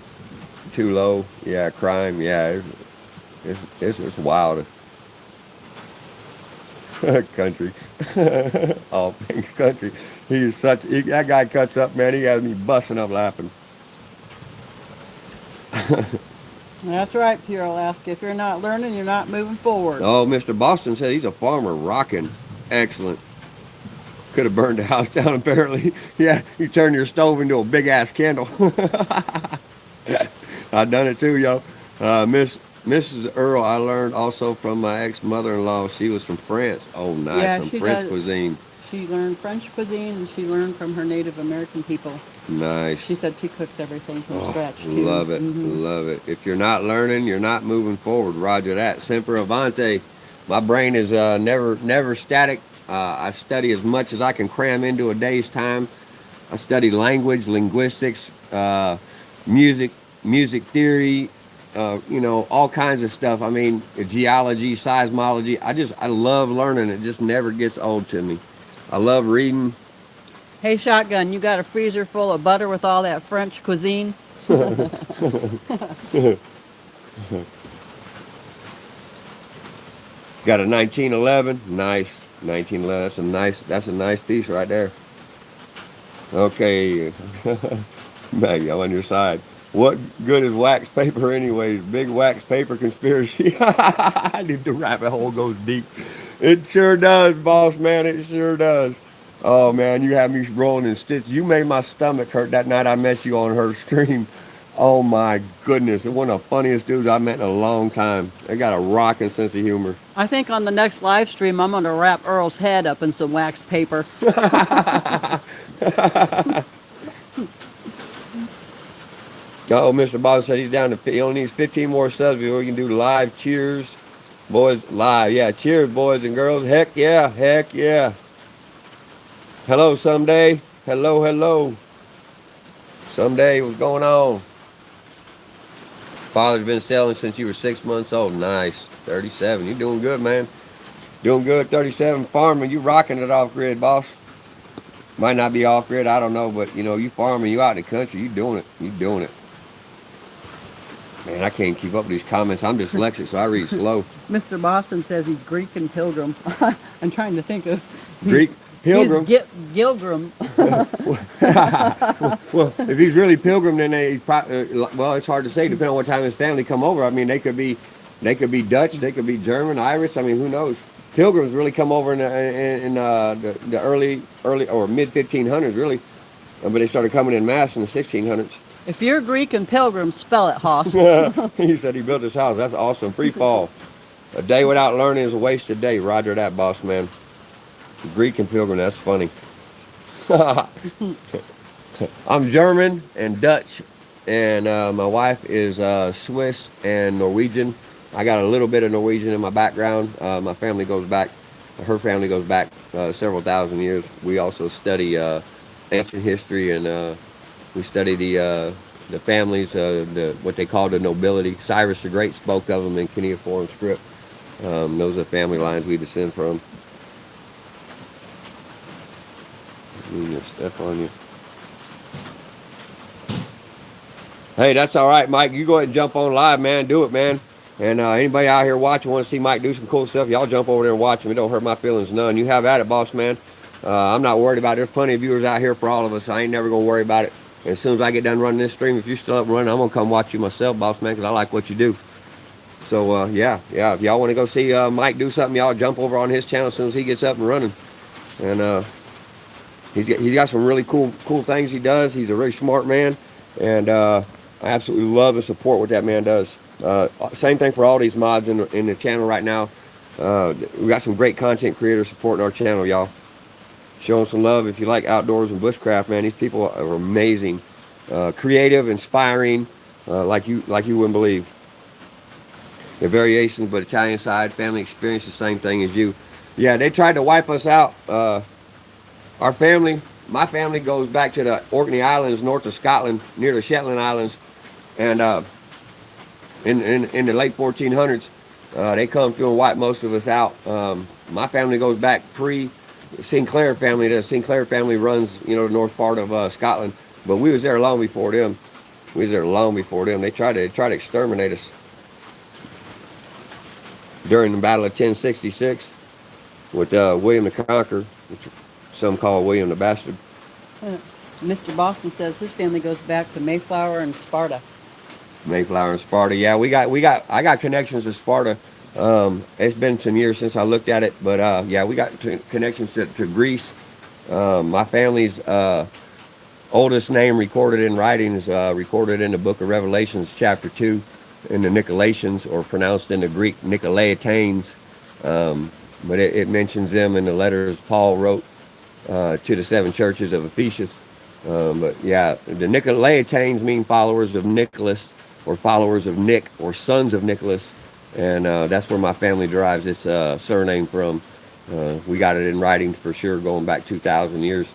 Speaker 1: too low. Yeah, crime. Yeah, it's wild. Country. All things country. That guy cuts up, man. He has me busting up laughing.
Speaker 2: That's right, Pure Alaska. If you're not learning, you're not moving forward.
Speaker 1: Oh, Mr. Boston said he's a farmer. Rocking. Excellent. Could have burned the house down, apparently. Yeah, you turn your stove into a big-ass candle. I done it too, yo. Mrs. Earl, I learned also from my ex-mother-in-law. She was from France. Oh, nice.
Speaker 2: Yeah,
Speaker 1: Some
Speaker 2: she
Speaker 1: French
Speaker 2: does.
Speaker 1: cuisine.
Speaker 2: She learned French cuisine, and she learned from her Native American people.
Speaker 1: Nice.
Speaker 2: She said she cooks everything from
Speaker 1: Oh,
Speaker 2: scratch, too.
Speaker 1: love it. Love it. If you're not learning, you're not moving forward. Roger that. Semper Avante. My brain is never static. I study as much as I can cram into a day's time. I study language, linguistics, music theory, all kinds of stuff. I mean, geology, seismology. I love learning. It just never gets old to me. I love reading.
Speaker 2: Hey, Shotgun, you got a freezer full of butter with all that French cuisine?
Speaker 1: Got a 1911. Nice. 1911. That's a nice piece right there. Okay. Maggie, I'm on your side. What good is wax paper anyways? Big wax paper conspiracy. The rabbit hole goes deep. It sure does, boss man. It sure does. Oh man, you had me rolling in stitches. You made my stomach hurt that night I met you on her stream. Oh my goodness. It's one of the funniest dudes I met in a long time. They got a rocking sense of humor.
Speaker 2: I think on the next live stream, I'm going to wrap Earl's head up in some wax paper.
Speaker 1: Oh, Mr. Bob said he's down to, he only needs 15 more subs before we can do live cheers. Boys, live. Yeah, cheers, boys and girls. Heck yeah, heck yeah. Hello, someday. Hello. Someday, what's going on? Father's been selling since you were 6 months old. Nice. 37. You doing good, man. Doing good. 37. Farming. You rocking it off grid, boss. Might not be off grid. I don't know. But, you farming. You out in the country. You doing it. You doing it. Man, I can't keep up with these comments. I'm dyslexic, so I read slow.
Speaker 2: Mr. Boston says he's Greek and Pilgrim. I'm trying to think of...
Speaker 1: Greek Pilgrim?
Speaker 2: He's Gilgrim.
Speaker 1: Well, if he's really Pilgrim, then well, it's hard to say. Depending on what time his family come over. I mean, they could be Dutch, they could be German, Irish. I mean, who knows? Pilgrims really come over in the early or mid 1500s, really, but they started coming in mass in the 1600s.
Speaker 2: If you're Greek and Pilgrim, spell it, Hoss.
Speaker 1: He said he built his house. That's awesome. Free fall. A day without learning is a wasted day. Roger that, boss man. Greek and Pilgrim, that's funny. I'm German and Dutch, and my wife is Swiss and Norwegian. I got a little bit of Norwegian in my background. My family goes back, her family goes back several thousand years. We also study ancient history, and we study the families, what they call the nobility. Cyrus the Great spoke of them in cuneiform script. Those are family lines we descend from. Step on you. Hey, that's all right, Mike. You go ahead and jump on live, man. Do it, man. And anybody out here watching want to see Mike do some cool stuff, y'all jump over there and watch him. It don't hurt my feelings none. You have at it, boss man. I'm not worried about it. There's plenty of viewers out here for all of us. I ain't never going to worry about it. And as soon as I get done running this stream, if you're still up and running, I'm going to come watch you myself, boss man, because I like what you do. So, yeah. If y'all want to go see Mike do something, y'all jump over on his channel as soon as he gets up and running. And he's got some really cool things he does. He's a really smart man. And I absolutely love and support what that man does. Same thing for all these mods in the channel right now. We got some great content creators supporting our channel, y'all. Showing some love if you like outdoors and bushcraft, man. These people are amazing, creative, inspiring, like you wouldn't believe. The variations, but Italian side family experience the same thing as you. Yeah, they tried to wipe us out. Our family, my family goes back to the Orkney Islands, north of Scotland, near the Shetland Islands, and in the late 1400s, they come through and wipe most of us out. My family goes back pre Sinclair family. The Sinclair family runs, the north part of Scotland, but we was there long before them. We was there long before them. They tried to exterminate us during the Battle of 1066 with William the Conqueror, which some call William the Bastard.
Speaker 2: Mr. Boston says his family goes back to Mayflower and Sparta.
Speaker 1: Mayflower and Sparta. Yeah, I got connections to Sparta. It's been some years since I looked at it, but yeah, we got connections to Greece. My family's oldest name recorded in writing is recorded in the book of Revelations, chapter 2, in the Nicolaitans, or pronounced in the Greek Nicolaitanes. But it mentions them in the letters Paul wrote to the 7 churches of Ephesus. But yeah, the Nicolaitanes mean followers of Nicholas, or followers of Nick, or sons of Nicholas, and that's where my family derives its surname from. We got it in writing for sure, going back 2,000 years,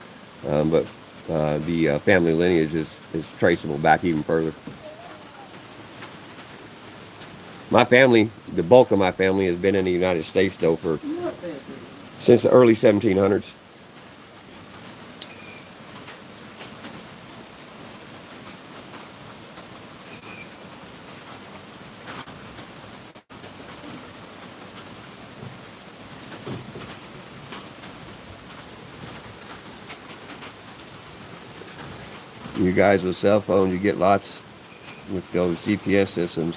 Speaker 1: but the family lineage is traceable back even further. My family, the bulk of my family, has been in the United States though since the early 1700s. You guys with cell phones, you get lots with those GPS systems.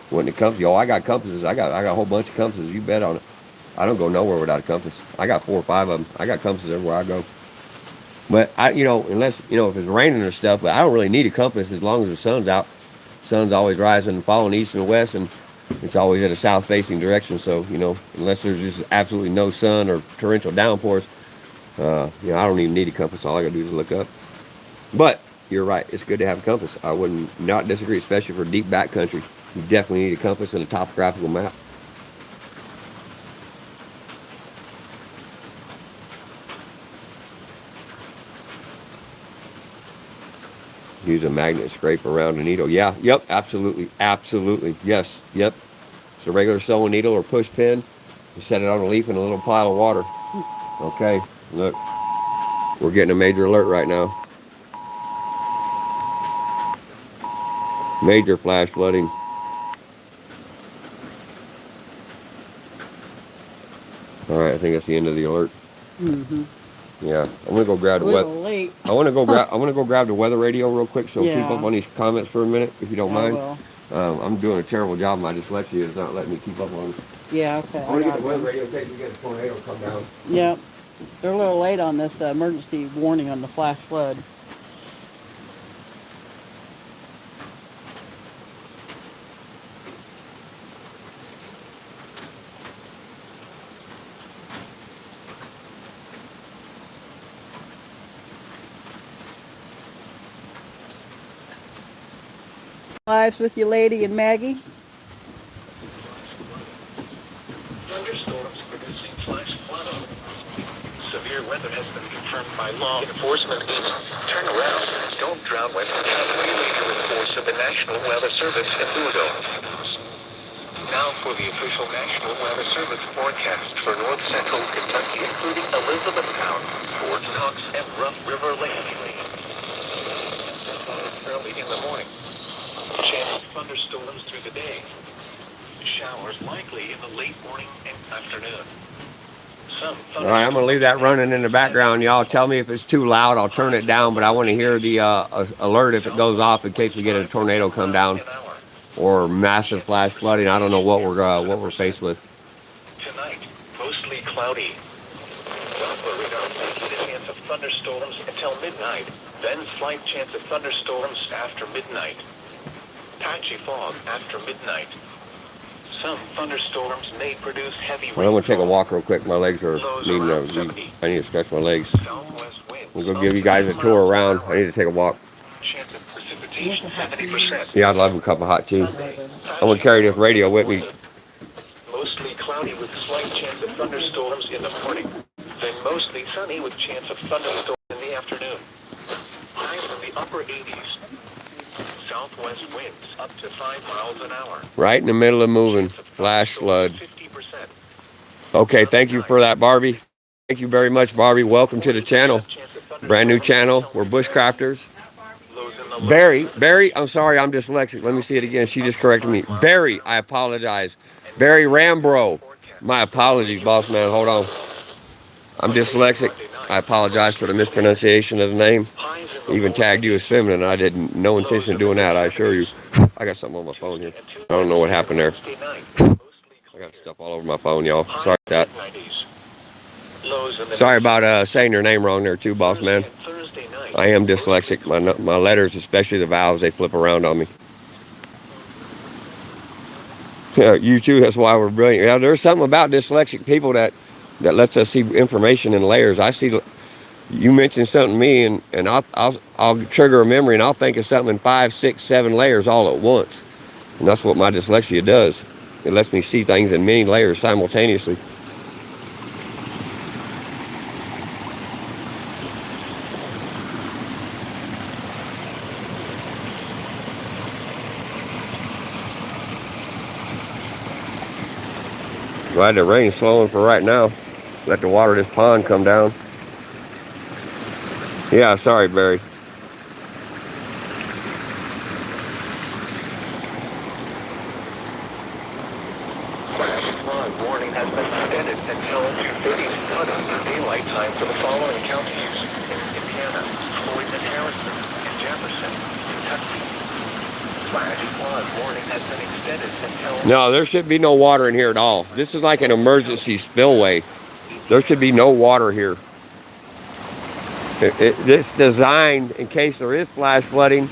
Speaker 1: When it comes, I got compasses. I got a whole bunch of compasses. You bet on it. I don't go nowhere without a compass. I got 4 or 5 of them. I got compasses everywhere I go. But unless if it's raining or stuff, but I don't really need a compass as long as the sun's out. Sun's always rising and falling east and west, and it's always at a south-facing direction. So unless there's just absolutely no sun or torrential downpours, I don't even need a compass. All I gotta do is look up. But you're right. It's good to have a compass. I would not disagree, especially for deep backcountry. You definitely need a compass and a topographical map. Use a magnet, scrape around a needle. Yeah, yep, absolutely, yes, yep. It's a regular sewing needle or push pin. You set it on a leaf in a little pile of water. Okay, look, we're getting a major alert right now. Major flash flooding. All right, I think that's the end of the alert.
Speaker 2: Mm-hmm.
Speaker 1: Yeah, I'm gonna go grab the weather.
Speaker 2: Late.
Speaker 1: I want to go grab the weather radio real quick, so keep up on these comments for a minute, if you don't mind. I'm doing a terrible job. My dyslexia is not letting me keep up on.
Speaker 2: Yeah, okay.
Speaker 1: I want to get the weather radio in case we get a tornado come down.
Speaker 2: Yep, they're a little late on this emergency warning on the flash flood. Lives with you, Lady and Maggie.
Speaker 3: Thunderstorms producing flash flooding. Severe weather has been confirmed by law enforcement. Turn around. Don't drown when halfway later reports of the National Weather Service in Louisville. Now for the official National Weather Service forecast for north central Kentucky, including Elizabethtown, Fort Knox, and Rough River Lake. Early in the morning. Chance of thunderstorms through the day. Showers likely in the late morning and afternoon.
Speaker 1: All right, I'm going to leave that running in the background. Y'all tell me if it's too loud. I'll turn it down, but I want to hear the alert if it goes off in case we get a tornado come down or massive flash flooding. I don't know what we're faced with.
Speaker 3: Tonight, mostly cloudy. Doppler radar indicates a chance of thunderstorms until midnight, then slight chance of thunderstorms after midnight. patchy fog after midnight. Some thunderstorms may produce heavy rainfall.
Speaker 1: Well, I'm gonna take a walk real quick. My legs are
Speaker 3: Lows
Speaker 1: needing
Speaker 3: around
Speaker 1: a,
Speaker 3: 70.
Speaker 1: I need to stretch my legs.
Speaker 3: Southwest winds.
Speaker 1: We'll go
Speaker 3: up
Speaker 1: give you
Speaker 3: to
Speaker 1: guys a
Speaker 3: 10
Speaker 1: tour
Speaker 3: miles an
Speaker 1: around.
Speaker 3: hour.
Speaker 1: I need to take a walk.
Speaker 3: Chance of precipitation 70%.
Speaker 1: Yeah, I'd love a cup of hot tea. I'm gonna carry this radio with me.
Speaker 3: Mostly cloudy with slight chance of thunderstorms in the morning. Then mostly sunny with chance of thunderstorms in the afternoon. Highs in the upper 80s. Southwest winds up to 5 miles an hour.
Speaker 1: Right in the middle of moving. Flash flood.
Speaker 3: 50%.
Speaker 1: Okay, thank you for that, Barbie. Thank you very much, Barbie. Welcome to the channel. Brand new channel. We're bushcrafters.
Speaker 3: Lows in the
Speaker 1: Barry, I'm sorry, I'm dyslexic. Let me see it again. She just corrected me. Barry, I apologize. Barry Rambro. My apologies, boss man. Hold on. I'm dyslexic. I apologize for the mispronunciation of the name. Even tagged you as feminine. I didn't, no intention of doing that, I assure you. I got something on my phone here. I don't know what happened there. I got stuff all over my phone, y'all. Sorry about that. Sorry about saying your name wrong there too, boss man. I am dyslexic. My letters, especially the vowels, they flip around on me. Yeah, you too. That's why we're brilliant. Yeah, there's something about dyslexic people that lets us see information in layers. I see you mention something to me, and I'll trigger a memory, and I'll think of something in 5, 6, 7 layers all at once. And that's what my dyslexia does. It lets me see things in many layers simultaneously. Glad the rain's slowing for right now. Let the water of this pond come down. Yeah, sorry, Barry.
Speaker 3: Flood warning has been extended until 2:30 daylight time for the following counties: Indiana, Floyd and Harrison, and Jefferson, Kentucky. Flash flood warning has been extended until...
Speaker 1: No, there should be no water in here at all. This is like an emergency spillway. There should be no water here. It's designed in case there is flash flooding.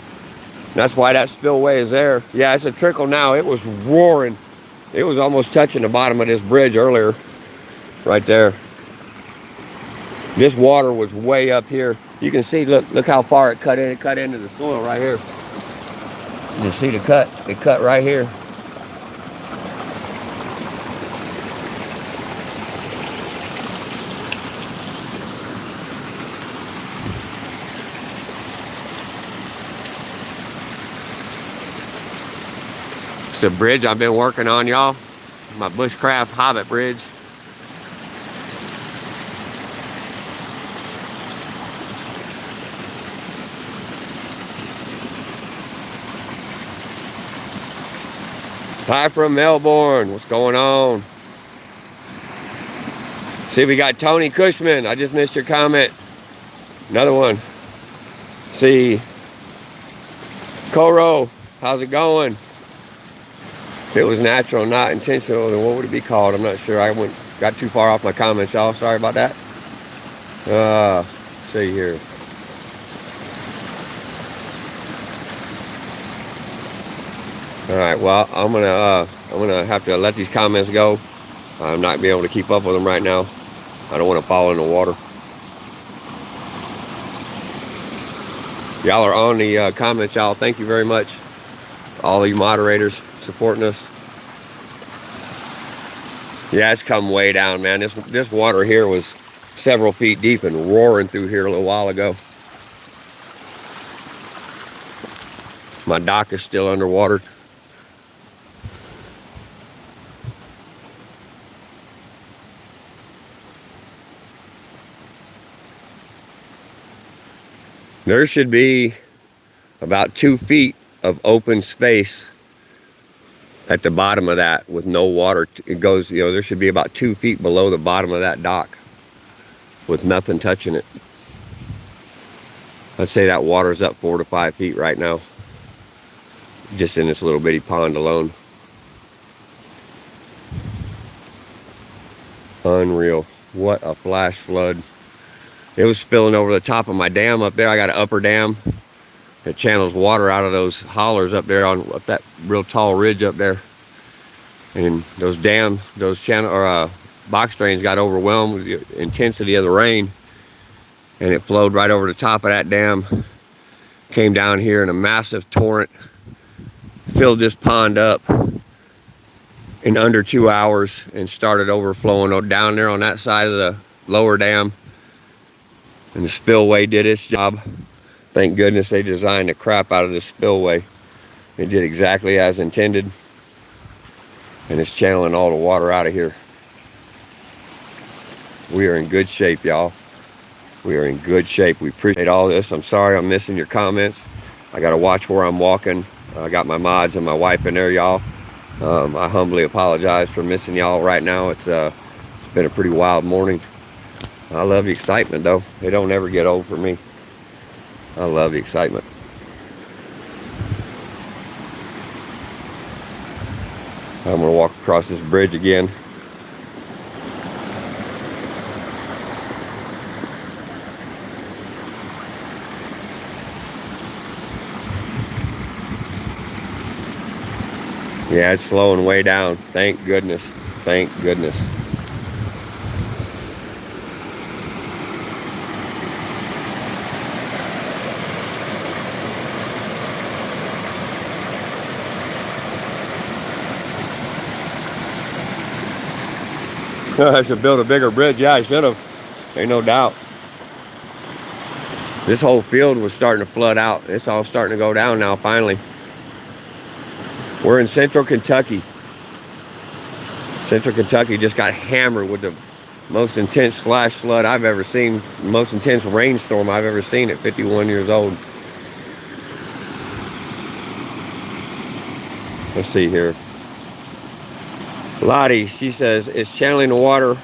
Speaker 1: That's why that spillway is there. Yeah, it's a trickle now. It was roaring. It was almost touching the bottom of this bridge earlier. Right there. This water was way up here. You can see, look how far it cut in. It cut into the soil right here. You see the cut? It cut right here. It's the bridge I've been working on, y'all. My bushcraft hobbit bridge. Hi from Melbourne. What's going on? See, we got Tony Cushman. I just missed your comment. Another one. See, Koro, how's it going? If it was natural, not intentional, then what would it be called? I'm not sure. I got too far off my comments, y'all. Sorry about that. See here. All right. Well, I'm gonna have to let these comments go. I'm not be able to keep up with them right now. I don't want to fall in the water. Y'all are on the comments, y'all. Thank you very much. All you moderators supporting us. Yeah, it's come way down, man. This water here was several feet deep and roaring through here a little while ago. My dock is still underwater. There should be about 2 feet of open space at the bottom of that with no water. It goes, there should be about 2 feet below the bottom of that dock with nothing touching it. Let's say that water's up 4 to 5 feet right now, just in this little bitty pond alone. Unreal. What a flash flood. It was spilling over the top of my dam up there. I got an upper dam It channels water out of those hollers up there on up that real tall ridge up there. And those dams, those channel or box drains got overwhelmed with the intensity of the rain, and it flowed right over the top of that dam, came down here in a massive torrent, filled this pond up in under 2 hours, and started overflowing down there on that side of the lower dam. And the spillway did its job. Thank goodness they designed the crap out of this spillway. It did exactly as intended, and it's channeling all the water out of here. We are in good shape, y'all. We are in good shape. We appreciate all this. I'm sorry I'm missing your comments. I got to watch where I'm walking. I got my mods and my wife in there, y'all. I humbly apologize for missing y'all right now. It's been a pretty wild morning. I love the excitement, though. It don't ever get old for me. I love the excitement. I'm going to walk across this bridge again. Yeah, it's slowing way down. Thank goodness. Thank goodness. I should build a bigger bridge. Yeah, I should have. Ain't no doubt. This whole field was starting to flood out. It's all starting to go down now, finally. We're in central Kentucky. Central Kentucky just got hammered with the most intense flash flood I've ever seen. The most intense rainstorm I've ever seen at 51 years old. Let's see here. Lottie, she says, it's channeling the water,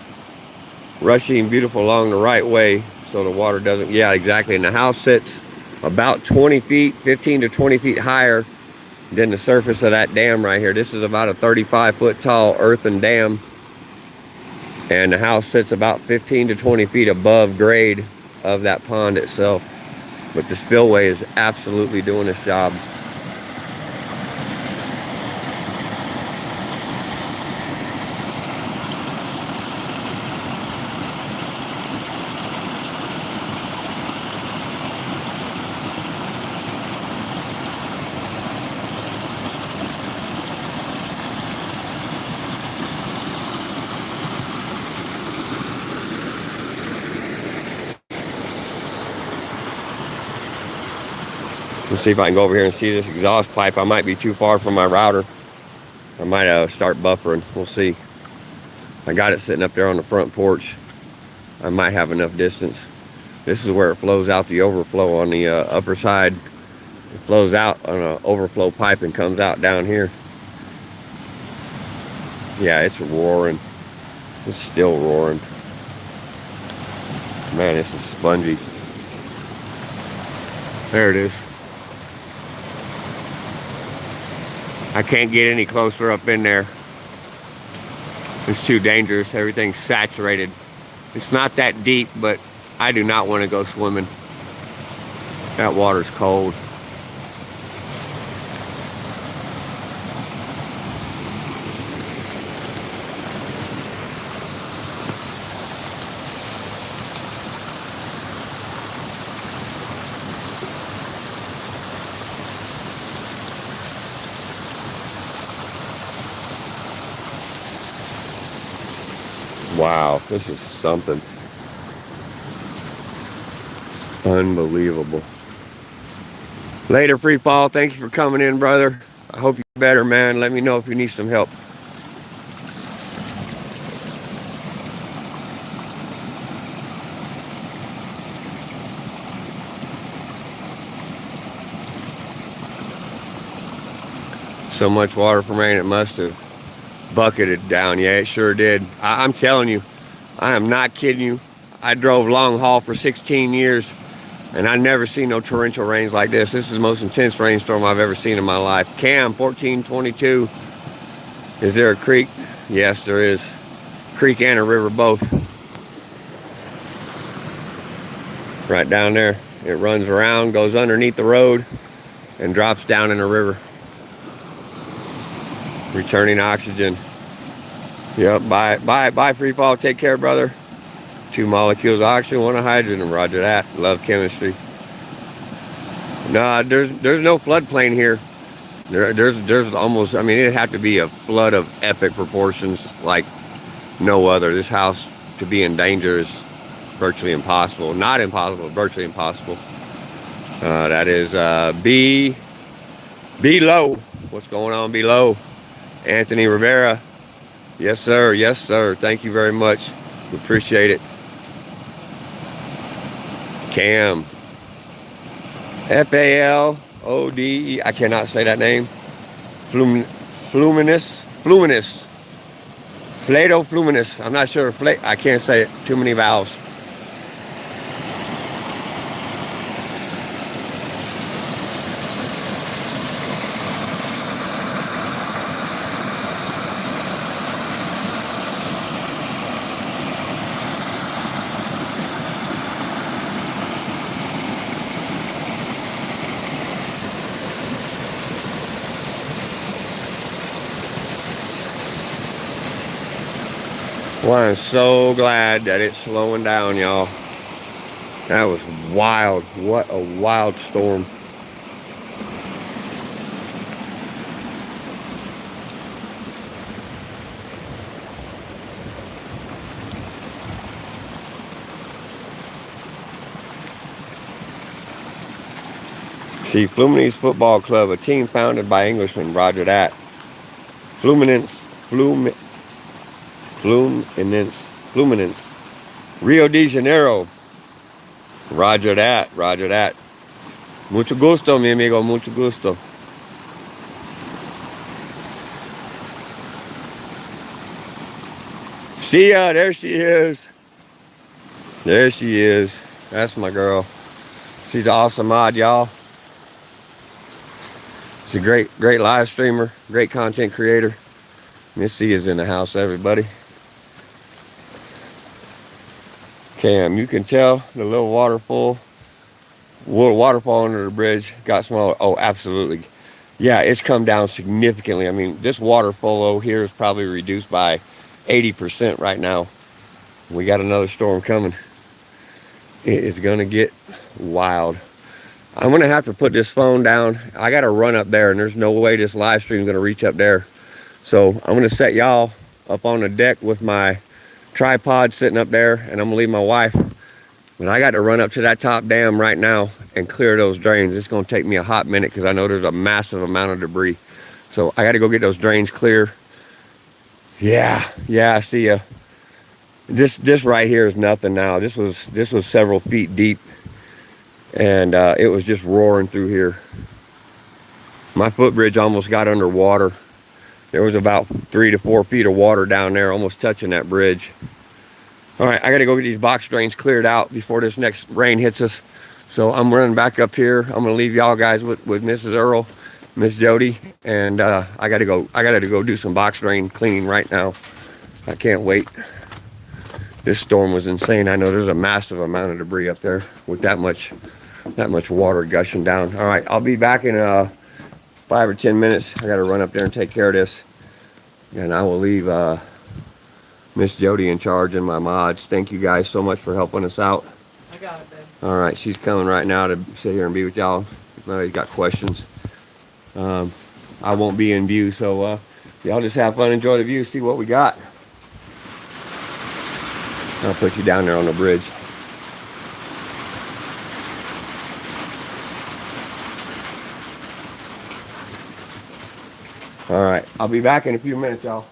Speaker 1: rushing beautiful along the right way so the water doesn't, yeah, exactly. And the house sits about 20 feet, 15 to 20 feet higher than the surface of that dam right here. This is about a 35-foot tall earthen dam, and the house sits about 15 to 20 feet above grade of that pond itself. But the spillway is absolutely doing its job. Let's see if I can go over here and see this exhaust pipe. I might be too far from my router. I might start buffering. We'll see. I got it sitting up there on the front porch. I might have enough distance. This is where it flows out the overflow on the upper side. It flows out on an overflow pipe and comes out down here. Yeah, it's roaring. It's still roaring. Man, this is spongy. There it is. I can't get any closer up in there. It's too dangerous. Everything's saturated. It's not that deep, but I do not want to go swimming. That water's cold. Wow, this is something unbelievable. Later, Free Fall. Thank you for coming in, brother. I hope you're better, man. Let me know if you need some help. So much water from rain, it must have bucketed down. Yeah, it sure did. I'm telling you, I am not kidding you. I drove long haul for 16 years, and I never seen no torrential rains like this. This is the most intense rainstorm I've ever seen in my life. Cam 1422. Is there a creek? Yes, there is. Creek and a river both. Right down there. It runs around, goes underneath the road. and drops down in the river. Returning oxygen. Yep, bye, free fall. Take care, brother. 2 molecules of oxygen, 1 of hydrogen. Roger that. Love chemistry. No, there's no floodplain here. There's almost, I mean, it'd have to be a flood of epic proportions like no other. This house to be in danger is virtually impossible. Not impossible, virtually impossible. That is below. What's going on below? Anthony Rivera. Yes, sir. Yes, sir. Thank you very much. We appreciate it. Cam. F-A-L-O-D-E. I cannot say that name. Fluminous. Flato Fluminous. I'm not sure. I can't say it. Too many vowels. Well, I'm so glad that it's slowing down, y'all. That was wild. What a wild storm. See, Fluminense Football Club, a team founded by Englishmen. Roger that. Fluminense. Rio de Janeiro. Roger that. Roger that. Mucho gusto, mi amigo. Mucho gusto. See ya. There she is. There she is. That's my girl. She's an awesome mod, y'all. She's a great live streamer. Great content creator. Missy is in the house, everybody. Cam, you can tell the little waterfall under the bridge got smaller. Oh, absolutely. Yeah, it's come down significantly. I mean, this water flow here is probably reduced by 80% right now. We got another storm coming. It is going to get wild. I'm going to have to put this phone down. I got to run up there, and there's no way this live stream is going to reach up there. So I'm going to set y'all up on the deck with my tripod sitting up there, and I'm going to leave my wife. But I got to run up to that top dam right now and clear those drains. It's going to take me a hot minute because I know there's a massive amount of debris. So I got to go get those drains clear. Yeah, I see ya. This right here is nothing now. This was several feet deep, and it was just roaring through here. My footbridge almost got underwater. There was about 3 to 4 feet of water down there, almost touching that bridge. All right, I got to go get these box drains cleared out before this next rain hits us. So I'm running back up here. I'm gonna leave y'all guys with Mrs. Earl, Miss Jody, and I got to go do some box drain cleaning right now. I can't wait. This storm was insane. I know there's a massive amount of debris up there with that much water gushing down. All right, I'll be back in 5 or 10 minutes. I got to run up there and take care of this, and I will leave Miss Jody in charge and my mods. Thank you guys so much for helping us out.
Speaker 2: I got it, babe.
Speaker 1: All right, she's coming right now to sit here and be with y'all. If anybody's got questions, I won't be in view, so y'all just have fun, enjoy the view, see what we got. I'll put you down there on the bridge. All right, I'll be back in a few minutes, y'all.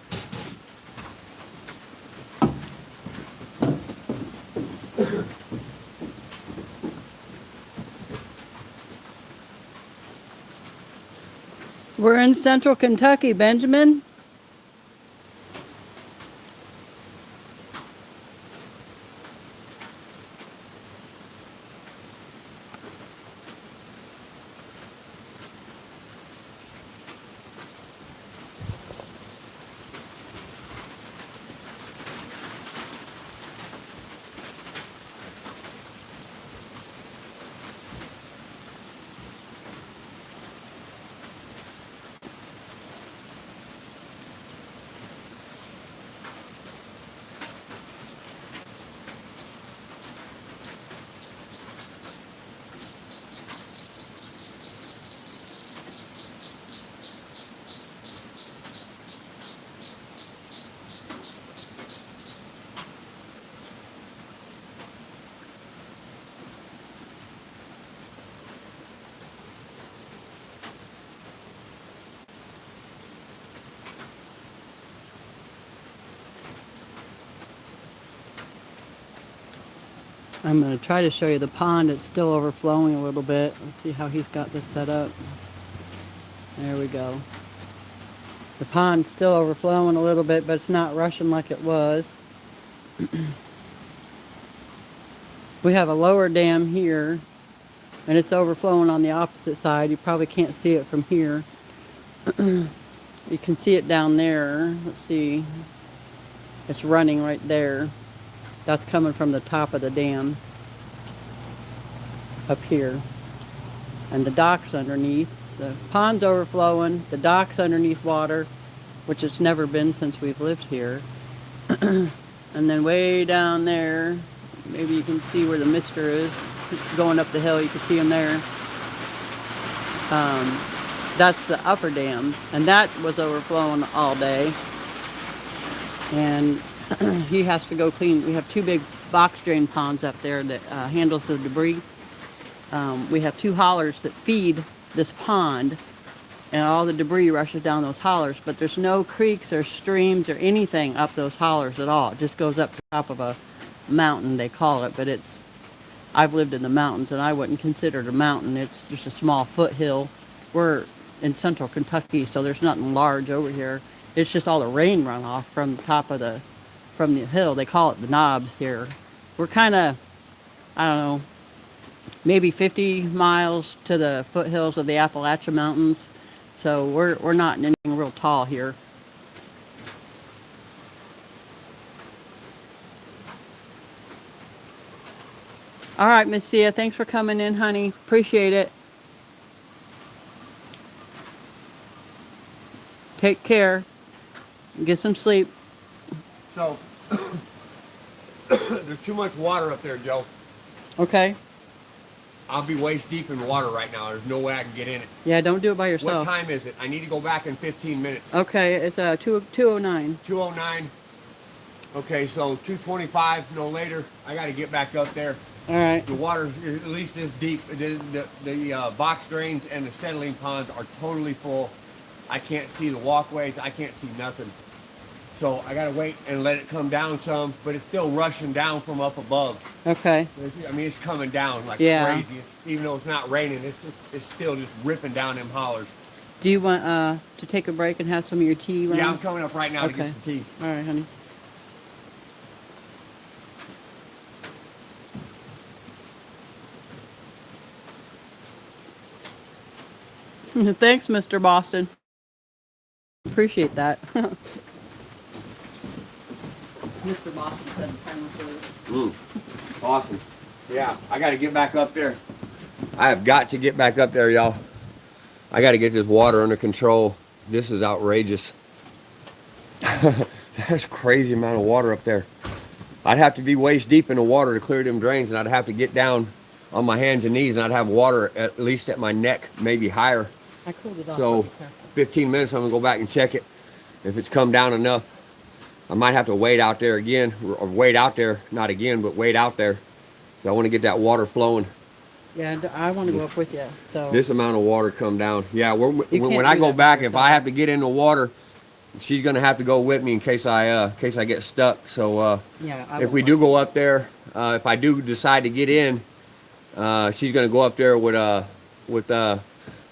Speaker 2: We're in central Kentucky, Benjamin. I'm going to try to show you the pond. It's still overflowing a little bit. Let's see how he's got this set up. There we go. The pond's still overflowing a little bit, but it's not rushing like it was. We have a lower dam here, and it's overflowing on the opposite side. You probably can't see it from here. You can see it down there. Let's see. It's running right there. That's coming from the top of the dam up here. And the dock's underneath. The pond's overflowing. The dock's underneath water, which it's never been since we've lived here. And then way down there, maybe you can see where the mister is. Going up the hill, you can see him there. That's the upper dam. And that was overflowing all day. And he has to go clean. We have two big box drain ponds up there that handles the debris. We have two hollers that feed this pond, and all the debris rushes down those hollers, but there's no creeks or streams or anything up those hollers at all. It just goes up to the top of a mountain, they call it, but I've lived in the mountains, and I wouldn't consider it a mountain. It's just a small foothill. We're in central Kentucky, so there's nothing large over here. It's just all the rain runoff from the top of from the hill. They call it the knobs here. We're kind of, I don't know, maybe 50 miles to the foothills of the Appalachian Mountains. So we're not in anything real tall here. All right, Miss Sia, thanks for coming in, honey. Appreciate it. Take care. Get some sleep.
Speaker 1: So, there's too much water up there, Joe.
Speaker 2: Okay.
Speaker 1: I'll be waist deep in water right now. There's no way I can get in it.
Speaker 2: Yeah, don't do it by
Speaker 1: What
Speaker 2: yourself.
Speaker 1: time is it? I need to go back in 15 minutes.
Speaker 2: Okay, it's 2:09.
Speaker 1: 2:09. Okay, so 2:25, no later. I got to get back up there.
Speaker 2: All right.
Speaker 1: The water's at least this deep. The box drains and the settling ponds are totally full. I can't see the walkways. I can't see nothing. So I got to wait and let it come down some, but it's still rushing down from up above.
Speaker 2: Okay.
Speaker 1: I mean, it's coming down like
Speaker 2: Yeah.
Speaker 1: crazy. Even though it's not raining, it's still just ripping down them hollers.
Speaker 2: Do you want to take a break and have some of your tea, Ron?
Speaker 1: Yeah, I'm coming up right now to
Speaker 2: Okay.
Speaker 1: get some tea.
Speaker 2: All right, honey. Thanks, Mr. Boston. Appreciate that. Mr. Boston said the time was
Speaker 1: Awesome. Yeah, I got to get back up there. I have got to get back up there, y'all. I got to get this water under control. This is outrageous. That's a crazy amount of water up there. I'd have to be waist deep in the water to clear them drains, and I'd have to get down on my hands and knees, and I'd have water at least at my neck, maybe higher.
Speaker 2: I cooled it off.
Speaker 1: So 15 minutes, I'm going to go back and check it. If it's come down enough, I might have to wait out there again, or wait out there, not again, but wait out there. So I want to get that water flowing.
Speaker 2: Yeah, I want to go up with you. So
Speaker 1: This amount of water come down. Yeah,
Speaker 2: You
Speaker 1: when
Speaker 2: can't
Speaker 1: I
Speaker 2: do
Speaker 1: go
Speaker 2: that by
Speaker 1: back, if
Speaker 2: yourself.
Speaker 1: I have to get in the water, she's going to have to go with me in case I get stuck. So
Speaker 2: yeah, I
Speaker 1: if
Speaker 2: won't
Speaker 1: we
Speaker 2: let
Speaker 1: do
Speaker 2: you.
Speaker 1: go up there, if I do decide to get in, she's going to go up there with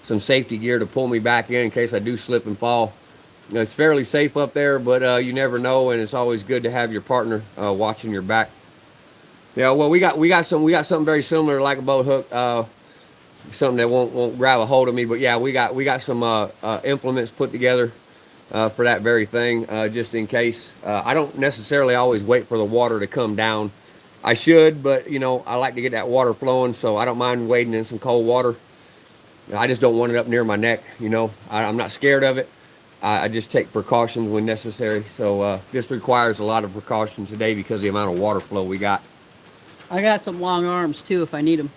Speaker 1: some safety gear to pull me back in case I do slip and fall. You know, it's fairly safe up there, but you never know, and it's always good to have your partner watching your back. Yeah, well, we got something very similar, like a boat hook, something that won't grab a hold of me. But yeah, we got some implements put together for that very thing, just in case. I don't necessarily always wait for the water to come down. I should, but you know, I like to get that water flowing, so I don't mind wading in some cold water. I just don't want it up near my neck. You know, I'm not scared of it. I just take precautions when necessary. So this requires a lot of precaution today because of the amount of water flow we got.
Speaker 2: I got some long arms too if I need them.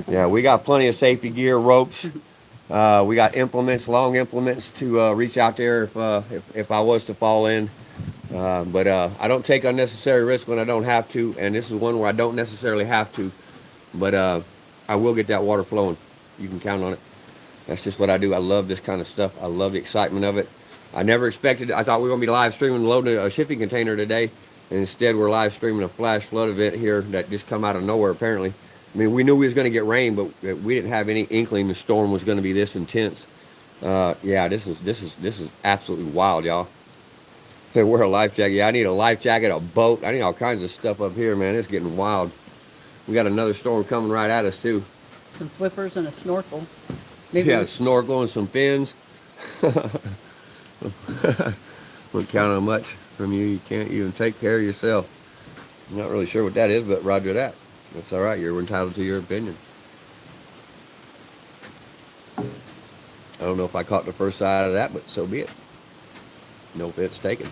Speaker 1: Yeah, we got plenty of safety gear, ropes. We got implements, long implements to reach out there if I was to fall in. But I don't take unnecessary risk when I don't have to, and this is one where I don't necessarily have to. But I will get that water flowing. You can count on it. That's just what I do. I love this kind of stuff. I love the excitement of it. I never expected it. I thought we were going to be live streaming loading a shipping container today, And instead, we're live streaming a flash flood event here that just come out of nowhere, apparently. I mean, we knew we was going to get rain, but we didn't have any inkling the storm was going to be this intense. Yeah, this is absolutely wild, y'all. Hey, wear a life jacket. Yeah, I need a life jacket, a boat. I need all kinds of stuff up here, man. It's getting wild. We got another storm coming right at us, too.
Speaker 2: Some flippers and a snorkel. Maybe
Speaker 1: Yeah, a snorkel and some fins. Wouldn't count on much from you. You can't even take care of yourself. I'm not really sure what that is, but roger that. That's all right. You're entitled to your opinion. I don't know if I caught the first side of that, but so be it. No offense taken.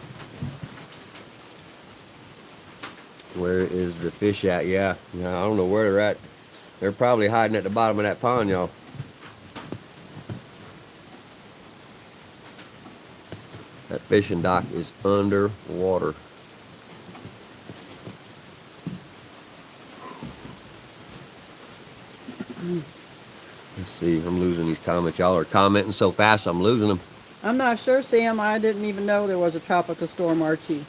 Speaker 1: Where is the fish at? Yeah, I don't know where they're at. They're probably hiding at the bottom of that pond, y'all. That fishing dock is underwater. Let's see, I'm losing these comments. Y'all are commenting so fast, I'm losing them.
Speaker 2: I'm not sure, Sam. I didn't even know there was a tropical storm, Archie.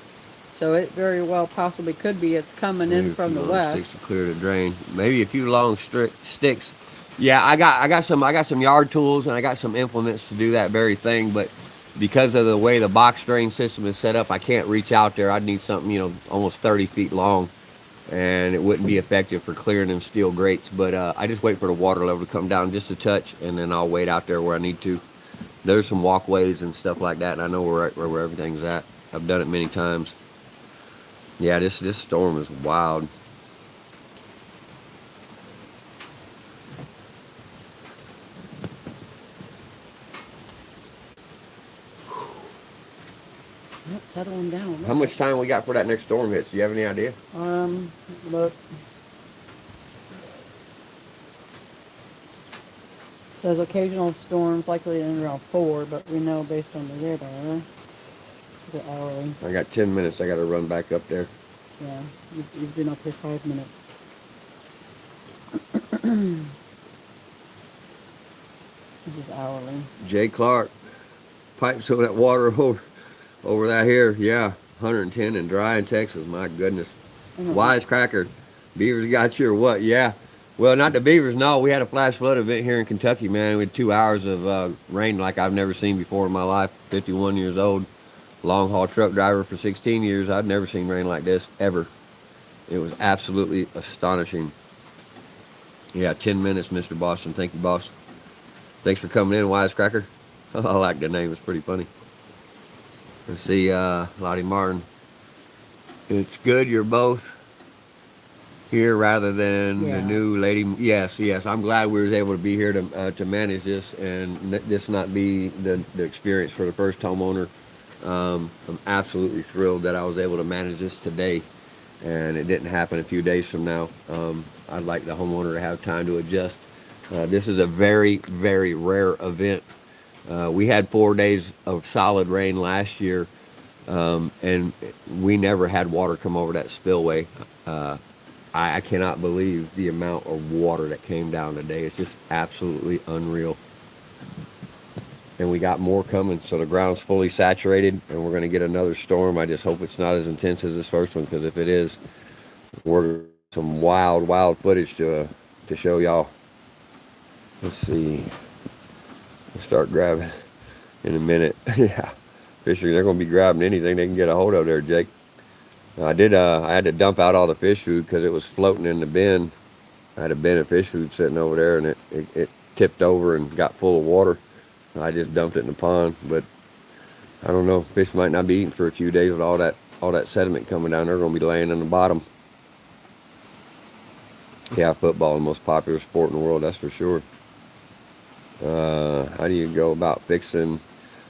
Speaker 2: So it very well possibly could be. It's coming in from the west.
Speaker 1: Sticks to clear the drain. Maybe a few long sticks. Yeah, I got some yard tools and I got some implements to do that very thing, but because of the way the box drain system is set up, I can't reach out there. I'd need something, you know, almost 30 feet long, and it wouldn't be effective for clearing them steel grates. But I just wait for the water level to come down just a touch, and then I'll wait out there where I need to. There's some walkways and stuff like that, and I know where everything's at. I've done it many times. Yeah, this storm is wild.
Speaker 2: Yep, settling down.
Speaker 1: How much time we got for that next storm hits? Do you have any idea?
Speaker 2: Look. Says occasional storms likely in around 4, but we know based on the radar, the hourly.
Speaker 1: I got 10 minutes. I got to run back up there.
Speaker 2: Yeah, you've been up here 5 minutes. This is hourly.
Speaker 1: Jay Clark pipes some of that water over that here. Yeah, 110 and dry in Texas. My goodness. Wisecracker. Beavers got you or what? Yeah. Well, not the Beavers. No, we had a flash flood event here in Kentucky, man. We had 2 hours of rain like I've never seen before in my life. 51 years old. Long haul truck driver for 16 years. I've never seen rain like this, ever. It was absolutely astonishing. Yeah, 10 minutes, Mr. Boston. Thank you, boss. Thanks for coming in, Wisecracker. I like the name. It's pretty funny. Let's see, Lottie Martin. It's good you're both here rather than the new lady. Yes, I'm glad we was able to be here to manage this and this not be the experience for the first homeowner. I'm absolutely thrilled that I was able to manage this today and it didn't happen a few days from now. I'd like the homeowner to have time to adjust. This is a very, very rare event. We had 4 days of solid rain last year, and we never had water come over that spillway. I cannot believe the amount of water that came down today. It's just absolutely unreal. And we got more coming, so the ground's fully saturated, and we're going to get another storm. I just hope it's not as intense as this first one, because if it is, we're some wild footage to show y'all. Let's see. We'll start grabbing in a minute. Yeah, fishers, they're going to be grabbing anything they can get a hold of there, Jake. I had to dump out all the fish food because it was floating in the bin. I had a bin of fish food sitting over there, and it tipped over and got full of water. I just dumped it in the pond, but I don't know. Fish might not be eating for a few days with all that sediment coming down. They're going to be laying in the bottom. Yeah, football is the most popular sport in the world, that's for sure. How do you go about fixing?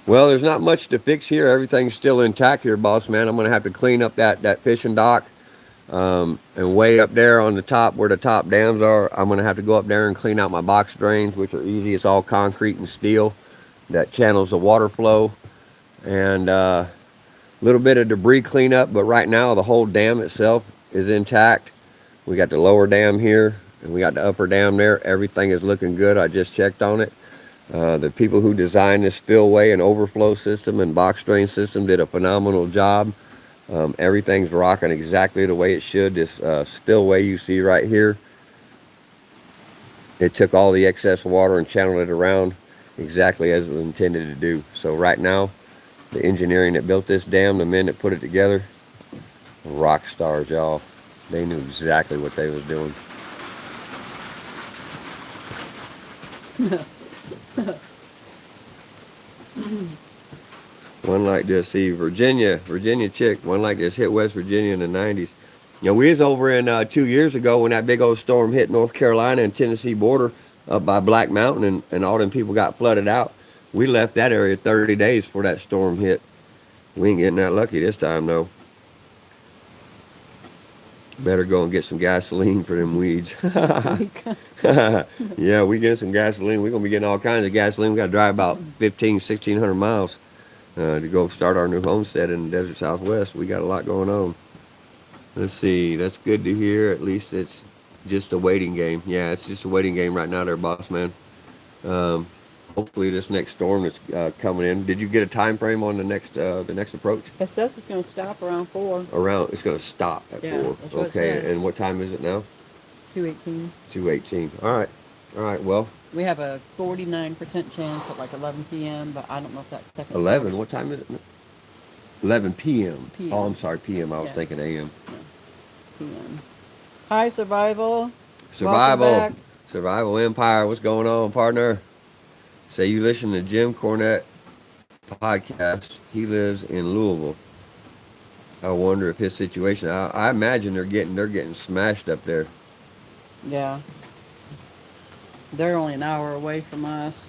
Speaker 1: Well, there's not much to fix here. Everything's still intact here, boss man. I'm going to have to clean up that fishing dock. And way up there on the top where the top dams are, I'm going to have to go up there and clean out my box drains, which are easy. It's all concrete and steel that channels the water flow. And a little bit of debris cleanup, but right now the whole dam itself is intact. We got the lower dam here, and we got the upper dam there. Everything is looking good. I just checked on it. The people who designed this spillway and overflow system and box drain system did a phenomenal job. Everything's rocking exactly the way it should. This spillway you see right here, it took all the excess water and channeled it around exactly as it was intended to do. So right now, the engineering that built this dam, the men that put it together, rock stars, y'all. They knew exactly what they was doing. One like this, see, Virginia chick, one like this hit West Virginia in the 90s. You know, we was over in 2 years ago when that big old storm hit North Carolina and Tennessee border up by Black Mountain, and all them people got flooded out. We left that area 30 days before that storm hit. We ain't getting that lucky this time, though. Better go and get some gasoline for them weeds. Yeah, we get some gasoline. We're going to be getting all kinds of gasoline. We got to drive about 1,600 miles to go start our new homestead in the desert Southwest. We got a lot going on. Let's see. That's good to hear. At least it's just a waiting game. Yeah, it's just a waiting game right now there, boss man. Hopefully this next storm that's coming in. Did you get a time frame on the next approach?
Speaker 2: It says it's going to stop around 4.
Speaker 1: It's going to stop at
Speaker 2: Yeah,
Speaker 1: 4.
Speaker 2: that's what it
Speaker 1: Okay,
Speaker 2: says.
Speaker 1: and what time is it now?
Speaker 2: 2:18.
Speaker 1: 2:18. All right. Well,
Speaker 2: We have a 49% chance at like 11 p.m., but I don't know if that's second.
Speaker 1: 11. What time is it? 11 p.m.
Speaker 2: PM.
Speaker 1: Oh, I'm sorry, p.m. I was
Speaker 2: Yeah.
Speaker 1: thinking a.m.
Speaker 2: p.m. Hi, Survival.
Speaker 1: Survival.
Speaker 2: Welcome back.
Speaker 1: Survival Empire. What's going on, partner? Say you listen to Jim Cornette podcast. He lives in Louisville. I wonder if his situation. I imagine they're getting smashed up there.
Speaker 2: Yeah. They're only an hour away from us.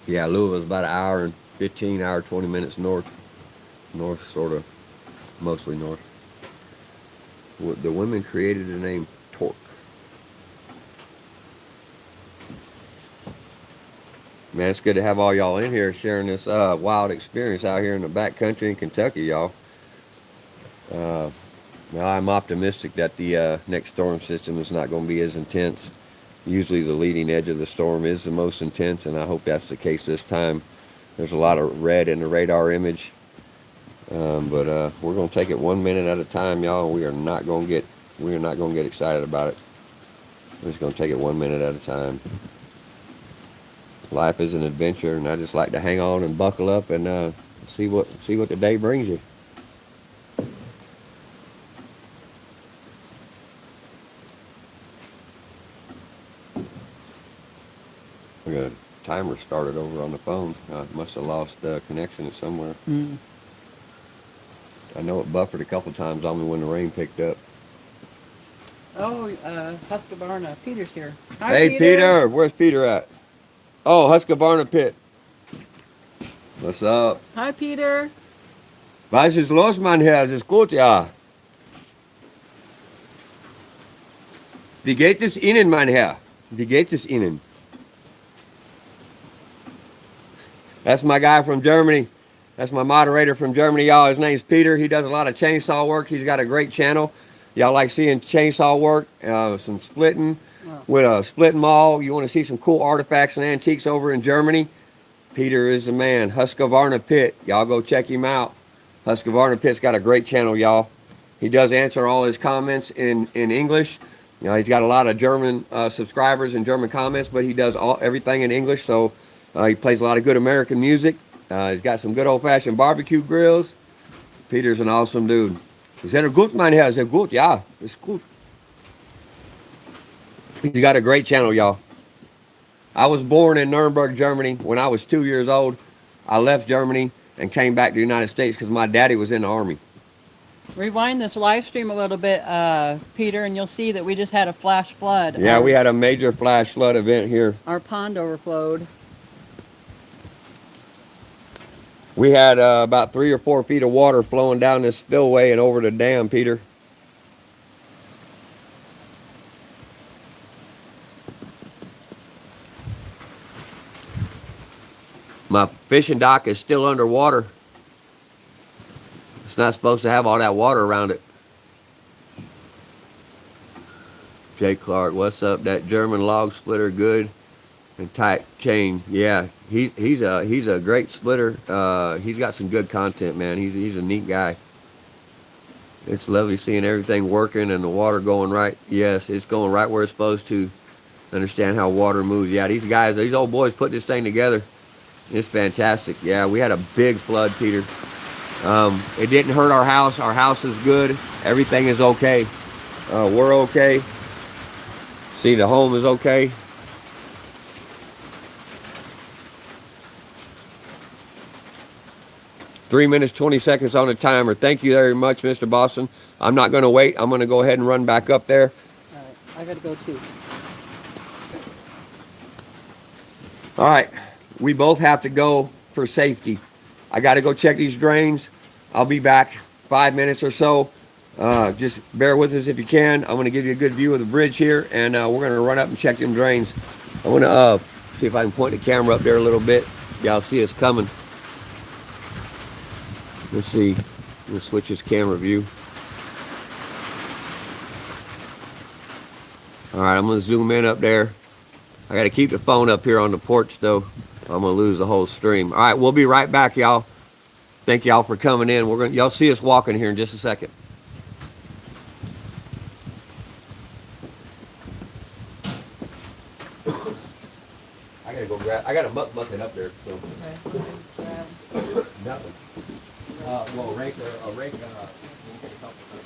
Speaker 1: Yeah, Louisville's about an hour and 15, hour 20 minutes north. North, sort of, mostly north. The women created the name Torque. Man, it's good to have all y'all in here sharing this wild experience out here in the backcountry in Kentucky, y'all. Well, I'm optimistic that the next storm system is not going to be as intense. Usually the leading edge of the storm is the most intense, and I hope that's the case this time. There's a lot of red in the radar image. But we're going to take it 1 minute at a time, y'all. We are not going to get excited about it. We're just going to take it 1 minute at a time. Life is an adventure, and I just like to hang on and buckle up and see what the day brings you. I got a timer started over on the phone. I must have lost connection somewhere.
Speaker 2: Mm.
Speaker 1: I know it buffered a couple times on me when the rain picked up.
Speaker 2: Oh, Husqvarna. Peter's here. Hi,
Speaker 1: Hey, Peter. Where's Peter at? Oh, Husqvarna Pit. What's up?
Speaker 2: Hi, Peter.
Speaker 1: Was ist los, mein Herr? Es ist gut, ja. Wie geht es Ihnen, mein Herr? Wie geht es Ihnen? That's my guy from Germany. That's my moderator from Germany, y'all. His name's Peter. He does a lot of chainsaw work. He's got a great channel. Y'all like seeing chainsaw work, some splitting with a split maul. You want to see some cool artifacts and antiques over in Germany? Peter is the man. Husqvarna Pit. Y'all go check him out. Husqvarna Pit's got a great channel, y'all. He does answer all his comments in English. You know, he's got a lot of German subscribers and German comments, but he does everything in English. So he plays a lot of good American music. He's got some good old-fashioned barbecue grills. Peter's an awesome dude. Is that gut, mein Herr? Is that gut? Ja, it's gut. He's got a great channel, y'all. I was born in Nuremberg, Germany. When I was 2 years old, I left Germany and came back to the United States because my daddy was in the army.
Speaker 2: Rewind this live stream a little bit, Peter, and you'll see that we just had a flash flood.
Speaker 1: Yeah, we had a major flash flood event here.
Speaker 2: Our pond overflowed.
Speaker 1: We had about 3 or 4 feet of water flowing down this spillway and over the dam, Peter. My fishing dock is still underwater. It's not supposed to have all that water around it. Jay Clark, what's up? That German log splitter good? And tight chain. Yeah, he's a great splitter. He's got some good content, man. He's a neat guy. It's lovely seeing everything working and the water going right. Yes, it's going right where it's supposed to. Understand how water moves. Yeah, these guys, these old boys put this thing together. It's fantastic. Yeah, we had a big flood, Peter. It didn't hurt our house. Our house is good. Everything is okay. We're okay. See, the home is okay. Three minutes, 20 seconds on the timer. Thank you very much, Mr. Boston. I'm not going to wait. I'm going to go ahead and run back up there.
Speaker 2: All right, I got to go too.
Speaker 1: All right, we both have to go for safety. I got to go check these drains. I'll be back 5 minutes or so. Just bear with us if you can. I'm going to give you a good view of the bridge here, and we're going to run up and check them drains. I want to see if I can point the camera up there a little bit. Y'all see us coming. Let's see. We'll switch this camera view. All right, I'm going to zoom in up there. I got to keep the phone up here on the porch, though. I'm going to lose the whole stream. All right, we'll be right back, y'all. Thank y'all for coming in. Y'all see us walking here in just a second. I got to go grab. I got a muck bucket up there. So. Okay. Nothing. Well, rake. We'll get a couple things.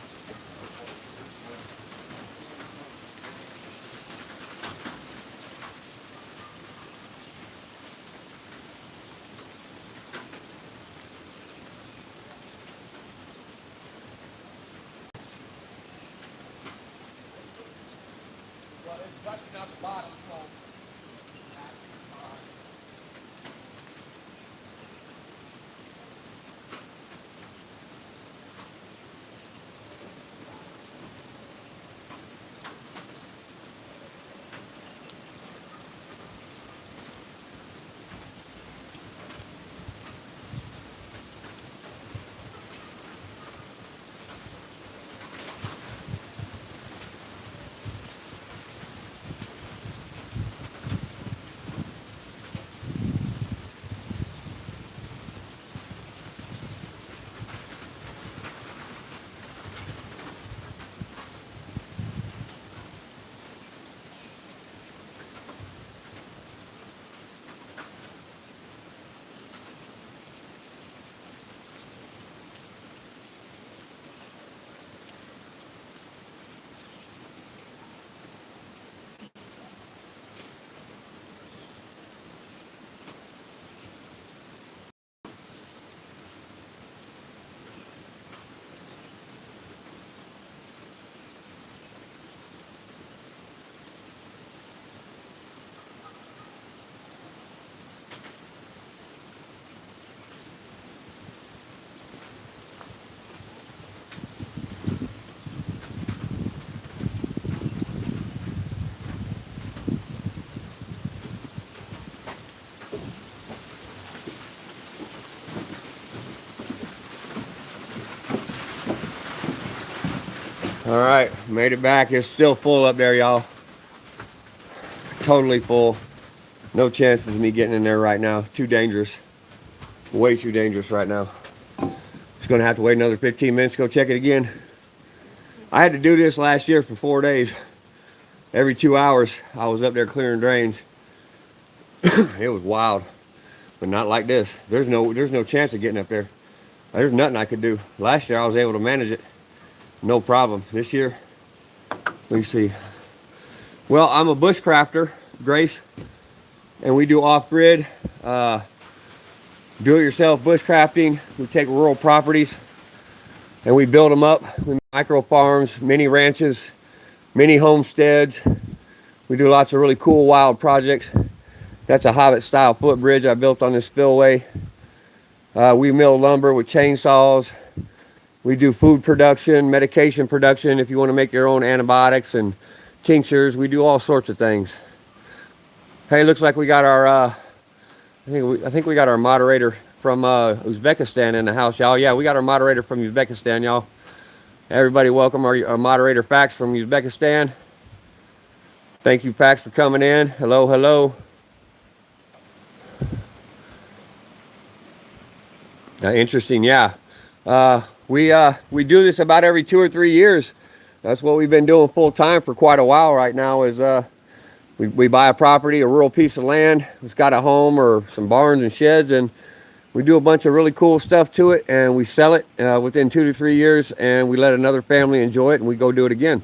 Speaker 1: Well, it's busting out the bottom, so. All right, made it back. It's still full up there, y'all. Totally full. No chances of me getting in there right now. Too dangerous. Way too dangerous right now. Just gonna have to wait another 15 minutes to go check it again. I had to do this last year for 4 days. Every 2 hours, I was up there clearing drains. It was wild, but not like this. There's no chance of getting up there. There's nothing I could do. Last year, I was able to manage it. No problem. This year, let me see. Well, I'm a bushcrafter, Grace, and we do off-grid, do-it-yourself bushcrafting. We take rural properties and we build them up. We micro farms, mini ranches, mini homesteads. We do lots of really cool, wild projects. That's a Hobbit-style footbridge I built on this spillway. We mill lumber with chainsaws. We do food production, medication production. If you want to make your own antibiotics and tinctures, we do all sorts of things. Hey, looks like we got our, I think we got our moderator from Uzbekistan in the house, y'all. Yeah, we got our moderator from Uzbekistan, y'all. Everybody welcome our moderator, Pax, from Uzbekistan. Thank you, Pax, for coming in. Hello, hello. Interesting, yeah. We do this about every 2 or 3 years. That's what we've been doing full time for quite a while right now. Is we buy a property, a rural piece of land. It's got a home or some barns and sheds, and we do a bunch of really cool stuff to it, and we sell it within 2 to 3 years, and we let another family enjoy it, and we go do it again.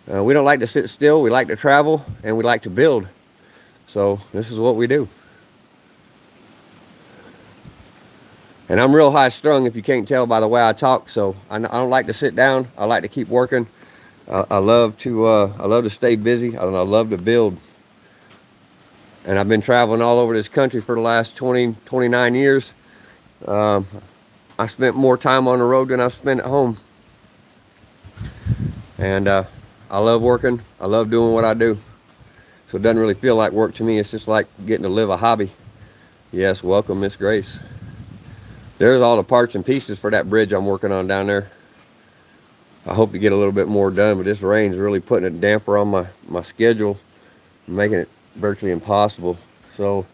Speaker 1: We don't like to sit still. We like to travel, and we like to build. So this is what we do. And I'm real high strung, if you can't tell by the way I talk. So I don't like to sit down. I like to keep working. I love to stay busy. I love to build. And I've been traveling all over this country for the last 29 years. I spent more time on the road than I've spent at home. And I love working. I love doing what I do. So it doesn't really feel like work to me. It's just like getting to live a hobby. Yes, welcome, Miss Grace. There's all the parts and pieces for that bridge I'm working on down there. I hope to get a little bit more done, but this rain's really putting a damper on my schedule, making it virtually impossible. So,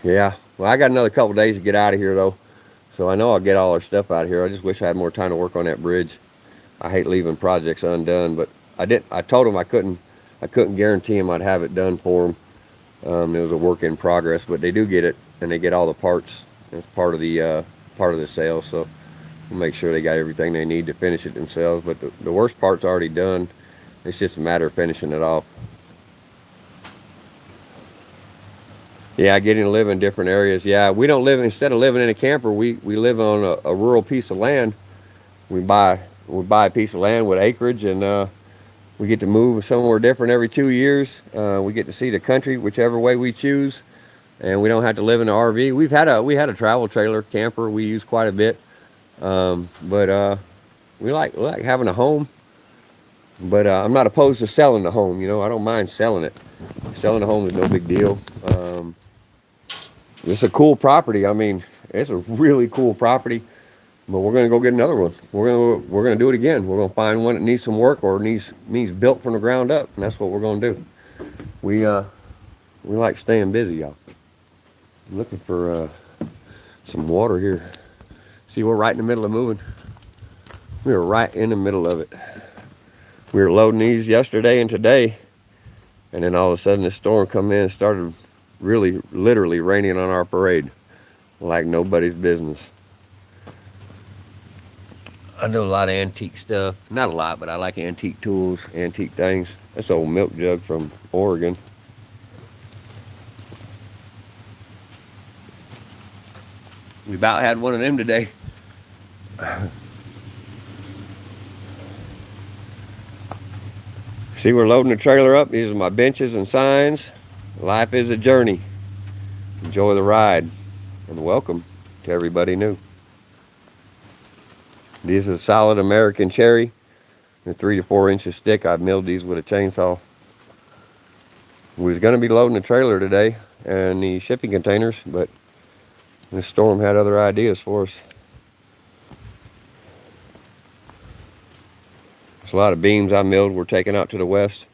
Speaker 1: yeah. Well, I got another couple days to get out of here, though. So I know I'll get all our stuff out of here. I just wish I had more time to work on that bridge. I hate leaving projects undone, but I told them I couldn't guarantee them I'd have it done for them. It was a work in progress, but they do get it, and they get all the parts. It's part of the sale, so we'll make sure they got everything they need to finish it themselves. But the worst part's already done. It's just a matter of finishing it off. Yeah, getting to live in different areas. Yeah, we don't live, instead of living in a camper, we live on a rural piece of land. We buy a piece of land with acreage, and we get to move somewhere different every 2 years. We get to see the country whichever way we choose. And we don't have to live in an RV. We had a travel trailer camper we use quite a bit, but we like having a home. But I'm not opposed to selling the home. You know, I don't mind selling it. Selling the home is no big deal. It's a cool property. I mean, it's a really cool property. But we're gonna go get another one. We're gonna do it again. We're gonna find one that needs some work or needs built from the ground up, and that's what we're gonna do. We like staying busy, y'all. I'm looking for some water here. See, we're right in the middle of moving. We are right in the middle of it. We were loading these yesterday and today, and then all of a sudden this storm come in and started really, literally raining on our parade like nobody's business. I do a lot of antique stuff. Not a lot, but I like antique tools, antique things. That's an old milk jug from Oregon. We about had one of them today. See, we're loading the trailer up. These are my benches and signs. Life is a journey. Enjoy the ride. And welcome to everybody new. These are solid American cherry. They're 3 to 4 inches thick. I milled these with a chainsaw. We was going to be loading the trailer today and the shipping containers, but this storm had other ideas for us. There's a lot of beams I milled we're taking out to the west,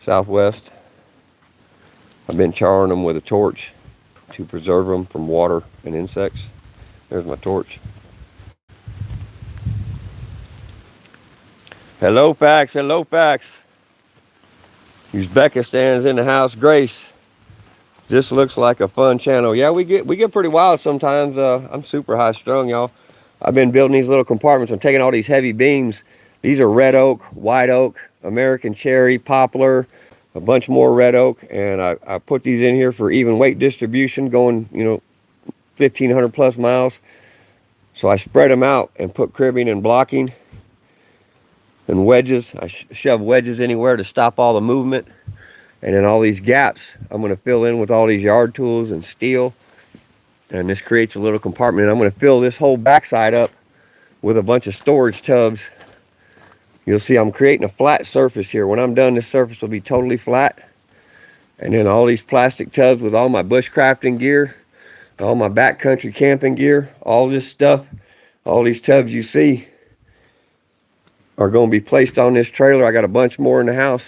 Speaker 1: southwest. I've been charring them with a torch to preserve them from water and insects. There's my torch. Hello, Pax. Hello, Pax. Uzbekistan's in the house. Grace. This looks like a fun channel. Yeah, we get pretty wild sometimes. I'm super high strung, y'all. I've been building these little compartments. I'm taking all these heavy beams. These are red oak, white oak, American cherry, poplar, a bunch more red oak, and I put these in here for even weight distribution, going 1,500 plus miles. So I spread them out and put cribbing and blocking and wedges. I shove wedges anywhere to stop all the movement. And then all these gaps, I'm going to fill in with all these yard tools and steel. And this creates a little compartment. I'm going to fill this whole backside up with a bunch of storage tubs. You'll see I'm creating a flat surface here. When I'm done, this surface will be totally flat. And then all these plastic tubs with all my bushcrafting gear, all my backcountry camping gear, all this stuff, all these tubs you see are going to be placed on this trailer. I got a bunch more in the house.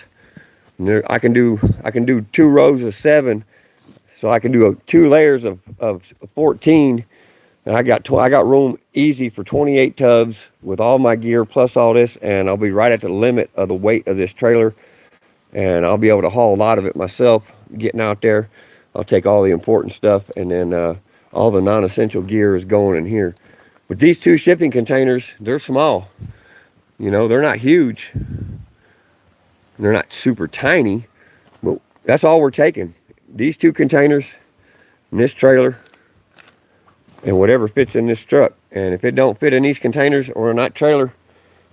Speaker 1: And I can do 2 rows of 7 so I can do 2 layers of 14. And I got room easy for 28 tubs with all my gear plus all this, and I'll be right at the limit of the weight of this trailer, and I'll be able to haul a lot of it myself getting out there. I'll take all the important stuff, and then all the non-essential gear is going in here. But these 2 shipping containers, they're small. You know, they're not huge. They're not super tiny, but that's all we're taking. These 2 containers and this trailer and whatever fits in this truck. And if it don't fit in these containers or in that trailer,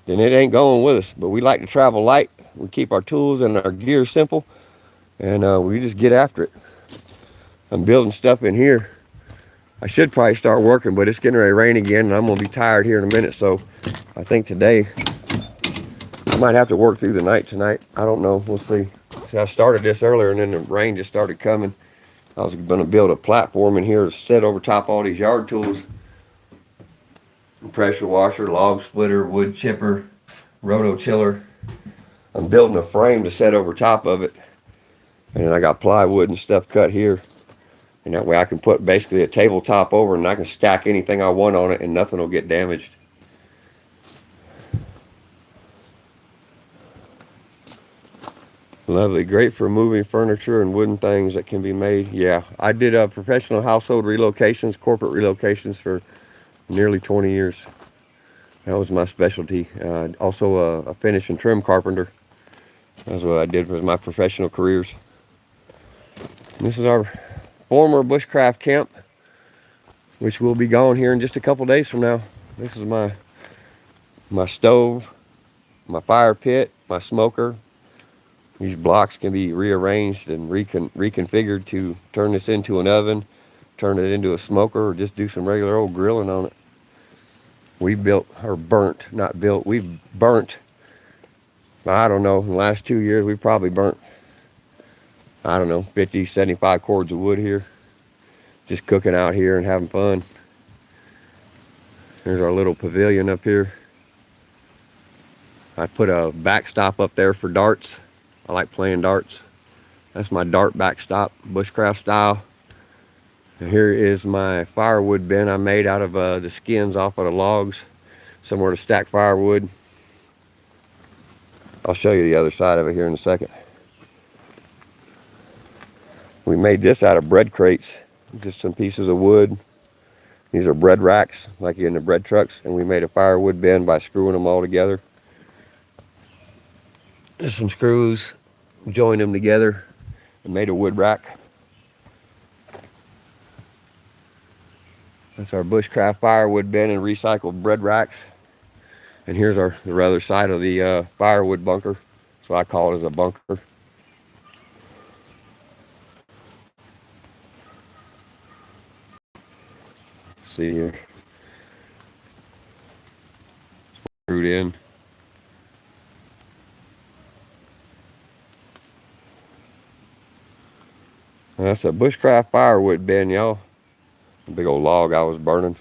Speaker 1: then it ain't going with us. But we like to travel light. We keep our tools and our gear simple, and we just get after it. I'm building stuff in here. I should probably start working, but it's getting ready to rain again, and I'm going to be tired here in a minute. So I think today I might have to work through the night tonight. I don't know. We'll see. See, I started this earlier, and then the rain just started coming. I was going to build a platform in here to set over top all these yard tools. Pressure washer, log splitter, wood chipper, rototiller. I'm building a frame to set over top of it. And then I got plywood and stuff cut here. And that way I can put basically a tabletop over, and I can stack anything I want on it and nothing will get damaged. Lovely. Great for moving furniture and wooden things that can be made. Yeah, I did professional household relocations, corporate relocations for nearly 20 years. That was my specialty. Also a finish and trim carpenter. That's what I did for my professional careers. And this is our former bushcraft camp, which will be gone here in just a couple days from now. This is my stove, my fire pit, my smoker. These blocks can be rearranged and reconfigured to turn this into an oven, turn it into a smoker, or just do some regular old grilling on it. We built, or burnt, not built, we've burnt, I don't know, in the last 2 years, we probably burnt, I don't know, 50, 75 cords of wood here. Just cooking out here and having fun. There's our little pavilion up here. I put a backstop up there for darts. I like playing darts. That's my dart backstop, bushcraft style. And here is my firewood bin I made out of the skins off of the logs. Somewhere to stack firewood. I'll show you the other side of it here in a second. We made this out of bread crates. Just some pieces of wood. These are bread racks, like in the bread trucks. And we made a firewood bin by screwing them all together. Just some screws, joined them together and made a wood rack. That's our bushcraft firewood bin and recycled bread racks. And here's the other side of the firewood bunker. So I call it as a bunker. See here. Screwed in. That's a bushcraft firewood bin, y'all. A big old log I was burning.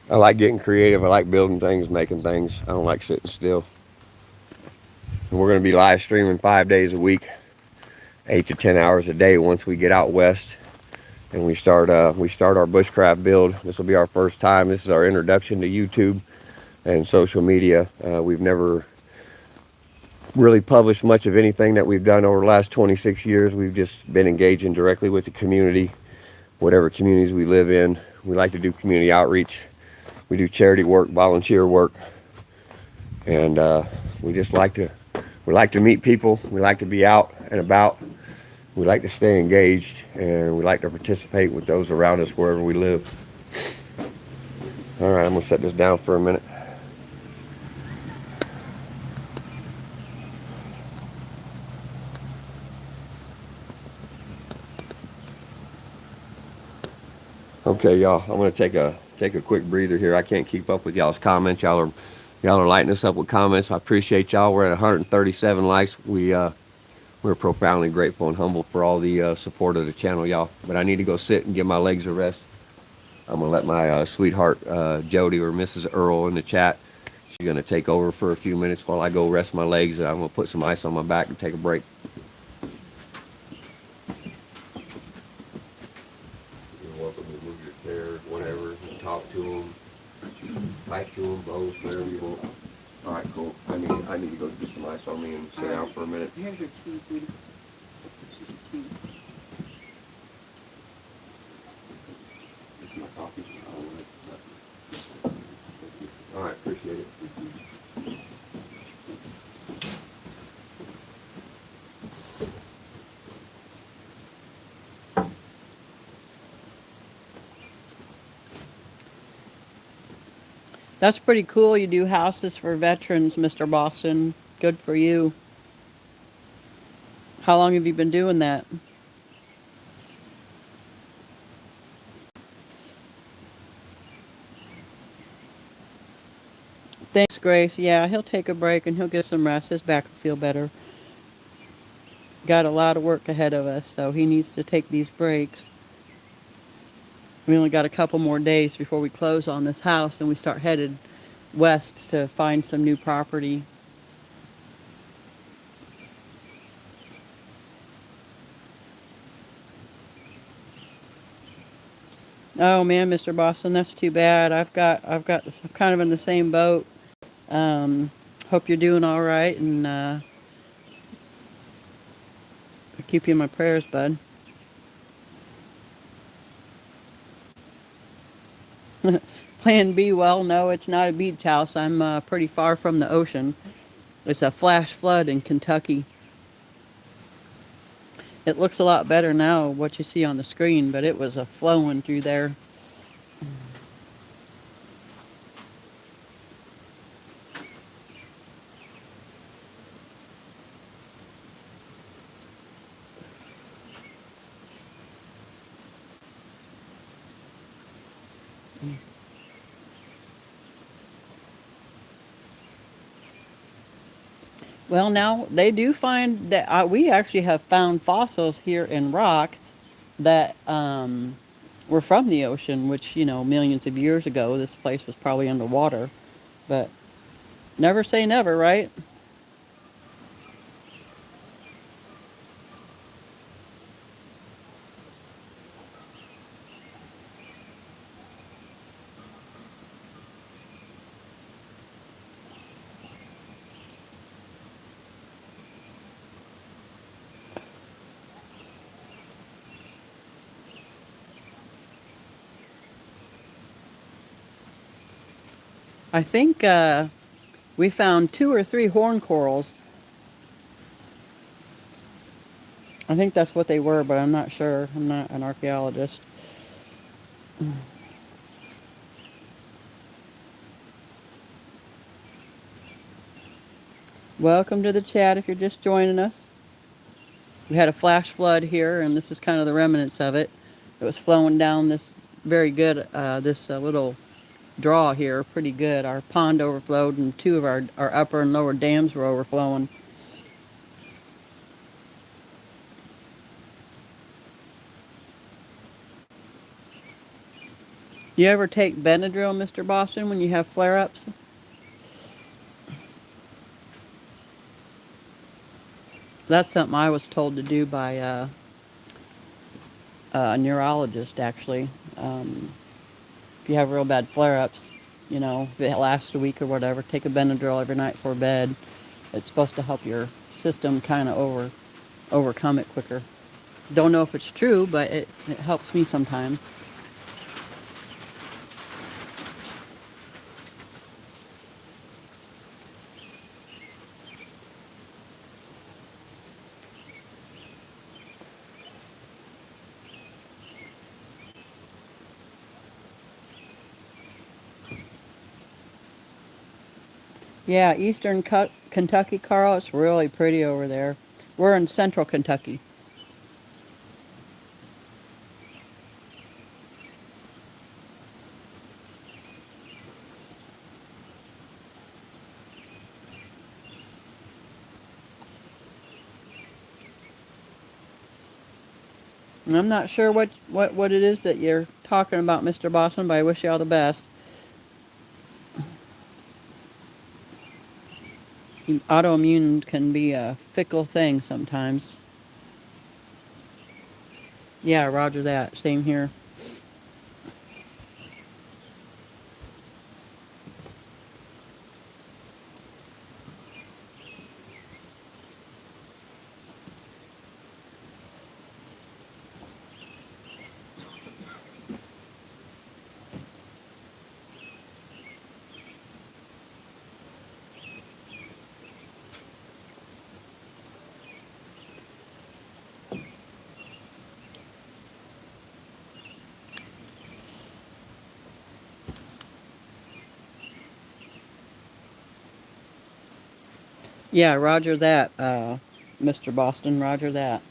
Speaker 1: I like getting creative. I like building things, making things. I don't like sitting still. And we're going to be live streaming 5 days a week, 8 to 10 hours a day once we get out west. And we start our bushcraft build. This will be our first time. This is our introduction to YouTube and social media. We've never really published much of anything that we've done over the last 26 years. We've just been engaging directly with the community, whatever communities we live in. We like to do community outreach. We do charity work, volunteer work, and we like to meet people. We like to be out and about. We like to stay engaged, and we like to participate with those around us wherever we live. All right, I'm gonna set this down for a minute. Okay, y'all, I'm gonna take a quick breather here. I can't keep up with y'all's comments. Y'all are lighting us up with comments. I appreciate y'all. We're at 137 likes. We're profoundly grateful and humble for all the support of the channel, y'all. But I need to go sit and give my legs a rest. I'm gonna let my sweetheart Jody or Mrs. Earl in the chat. She's gonna take over for a few minutes while I go rest my legs, and I'm gonna put some ice on my back and take a break. You're welcome to move your chairs, whatever. Talk to them, type to them, both, whatever you want. All right, cool. I need to go get some ice on me and sit down for a minute.
Speaker 2: Here's your tea, sweetie. Tea.
Speaker 1: This is my coffee. All right, appreciate it.
Speaker 2: That's pretty cool. You do houses for veterans, Mr. Boston. Good for you. How long have you been doing that? Thanks, Grace. Yeah, he'll take a break and he'll get some rest. His back will feel better. Got a lot of work ahead of us, so he needs to take these breaks. We only got a couple more days before we close on this house and we start headed west to find some new property. Oh man, Mr. Boston, that's too bad. I've got this, I'm kind of in the same boat. Hope you're doing all right, and I'll keep you in my prayers, bud. Plan B, well, no, it's not a beach house. I'm pretty far from the ocean. It's a flash flood in Kentucky. It looks a lot better now, what you see on the screen, but it was a flowing through there. Well, now they do find that we actually have found fossils here in rock that were from the ocean, which, you know, millions of years ago, this place was probably underwater. But never say never, right? I think we found 2 or 3 horn corals. I think that's what they were, but I'm not sure. I'm not an archaeologist. Welcome to the chat if you're just joining us. We had a flash flood here, and this is kind of the remnants of it. It was flowing down this very good, this little draw here, pretty good. Our pond overflowed, and 2 of our upper and lower dams were overflowing. You ever take Benadryl, Mr. Boston, when you have flare-ups? That's something I was told to do by a neurologist, actually. If you have real bad flare-ups, you know, if it lasts a week or whatever, take a Benadryl every night before bed. It's supposed to help your system kind of overcome it quicker. Don't know if it's true, but it helps me sometimes. Yeah, eastern Kentucky, Carl, it's really pretty over there. We're in central Kentucky. And I'm not sure what it is that you're talking about Mr. Boston, but I wish you all the best. Autoimmune can be a fickle thing sometimes. Yeah, roger that. Same here. Yeah, roger that, Mr. Boston. Roger that.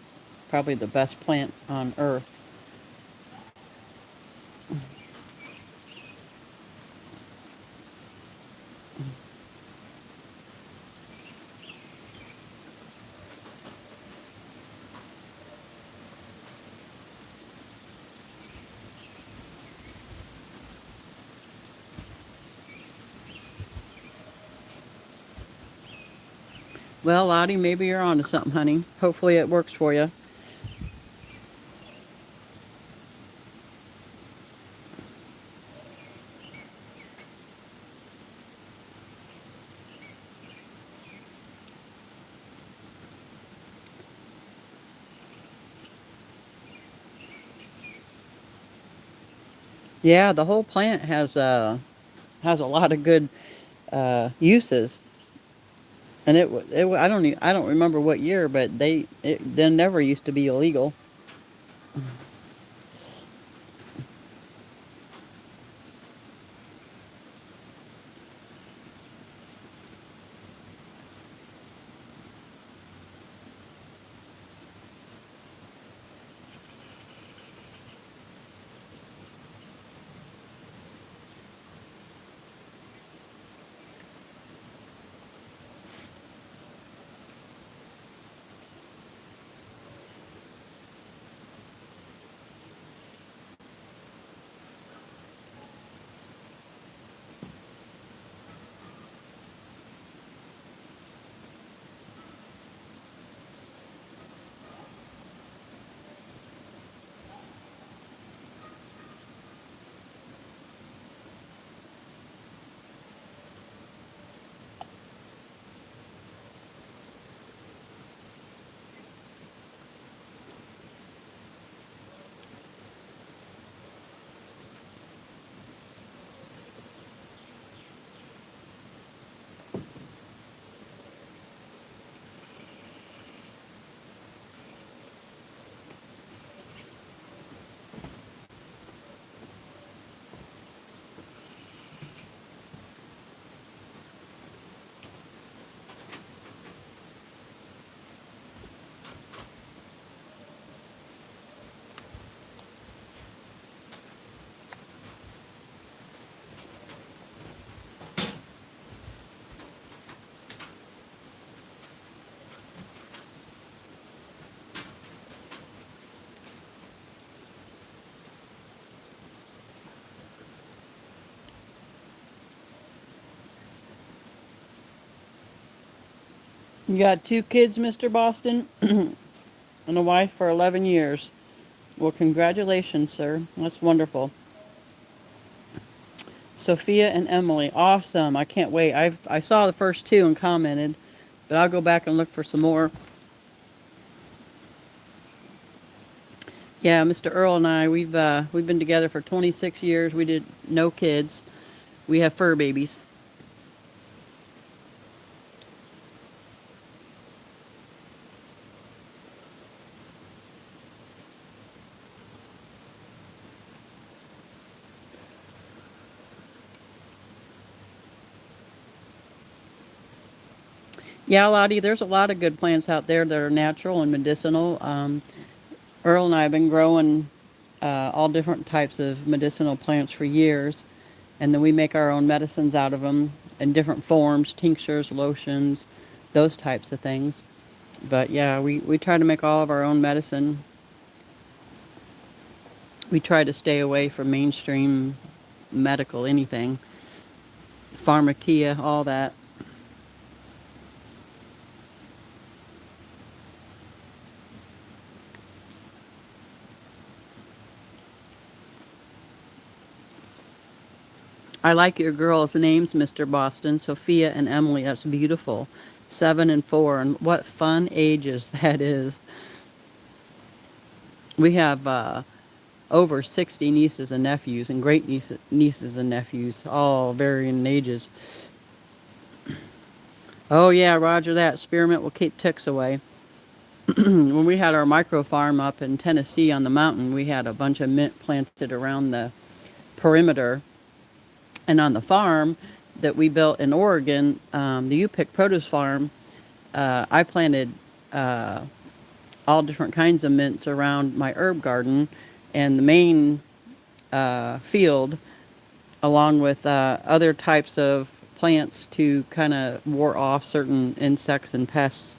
Speaker 2: Probably the best plant on earth. Well, Lottie, maybe you're onto something, honey. Hopefully it works for you. Yeah, the whole plant has a lot of good uses. And I don't remember what year, but they never used to be illegal. You got 2 kids, Mr. Boston, and a wife for 11 years. Well, congratulations, sir. That's wonderful. Sophia and Emily, awesome. I can't wait. I saw the first 2 and commented, but I'll go back and look for some more. Yeah, Mr. Earl and I, we've been together for 26 years. We did no kids. We have fur babies. Yeah, Lottie, there's a lot of good plants out there that are natural and medicinal. Earl and I have been growing all different types of medicinal plants for years, and then we make our own medicines out of them in different forms, tinctures, lotions, those types of things. But yeah, we try to make all of our own medicine. We try to stay away from mainstream medical anything, pharmacia, all that. I like your girls' names, Mr. Boston. Sophia and Emily. That's beautiful. 7 and 4. And what fun ages that is. We have over 60 nieces and nephews, and great nieces and nephews, all varying ages. Oh, yeah, roger that. Spearmint will keep ticks away. When we had our micro farm up in Tennessee on the mountain, we had a bunch of mint planted around the perimeter. And on the farm that we built in Oregon, the U-Pick Produce Farm, I planted all different kinds of mints around my herb garden, and the main field, along with other types of plants to kind of ward off certain insects and pests.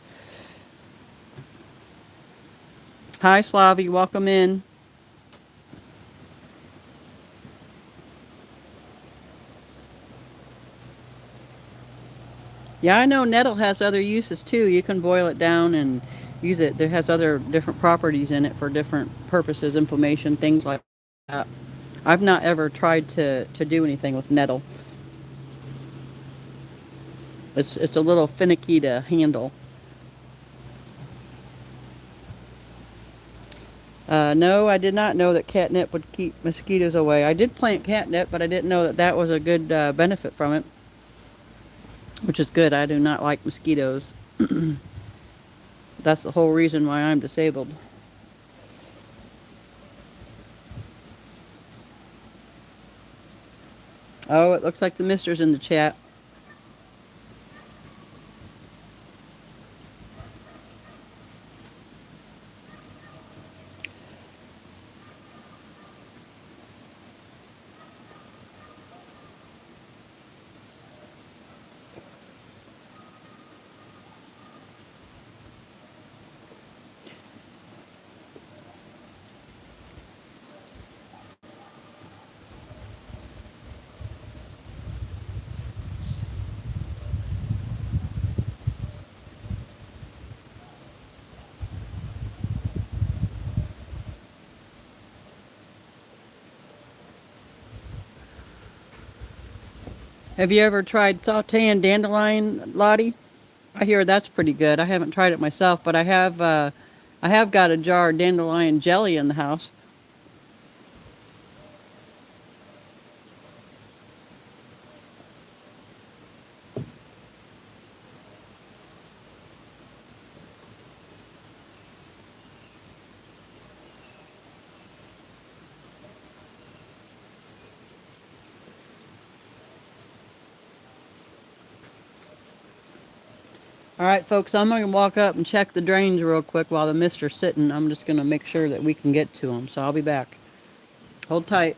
Speaker 2: Hi, Slavi, welcome in. Yeah, I know nettle has other uses too. You can boil it down and use it. There has other different properties in it for different purposes, inflammation, things like that. I've not ever tried to do anything with nettle. It's a little finicky to handle. No, I did not know that catnip would keep mosquitoes away. I did plant catnip, but I didn't know that that was a good benefit from it, which is good. I do not like mosquitoes. That's the whole reason why I'm disabled. Oh, it looks like the mister's in the chat. Have you ever tried sauteing dandelion, Lottie? I hear that's pretty good. I haven't tried it myself, but I have got a jar of dandelion jelly in the house. All right, folks, I'm going to walk up and check the drains real quick while the mister's sitting. I'm just going to make sure that we can get to him, so I'll be back. Hold tight.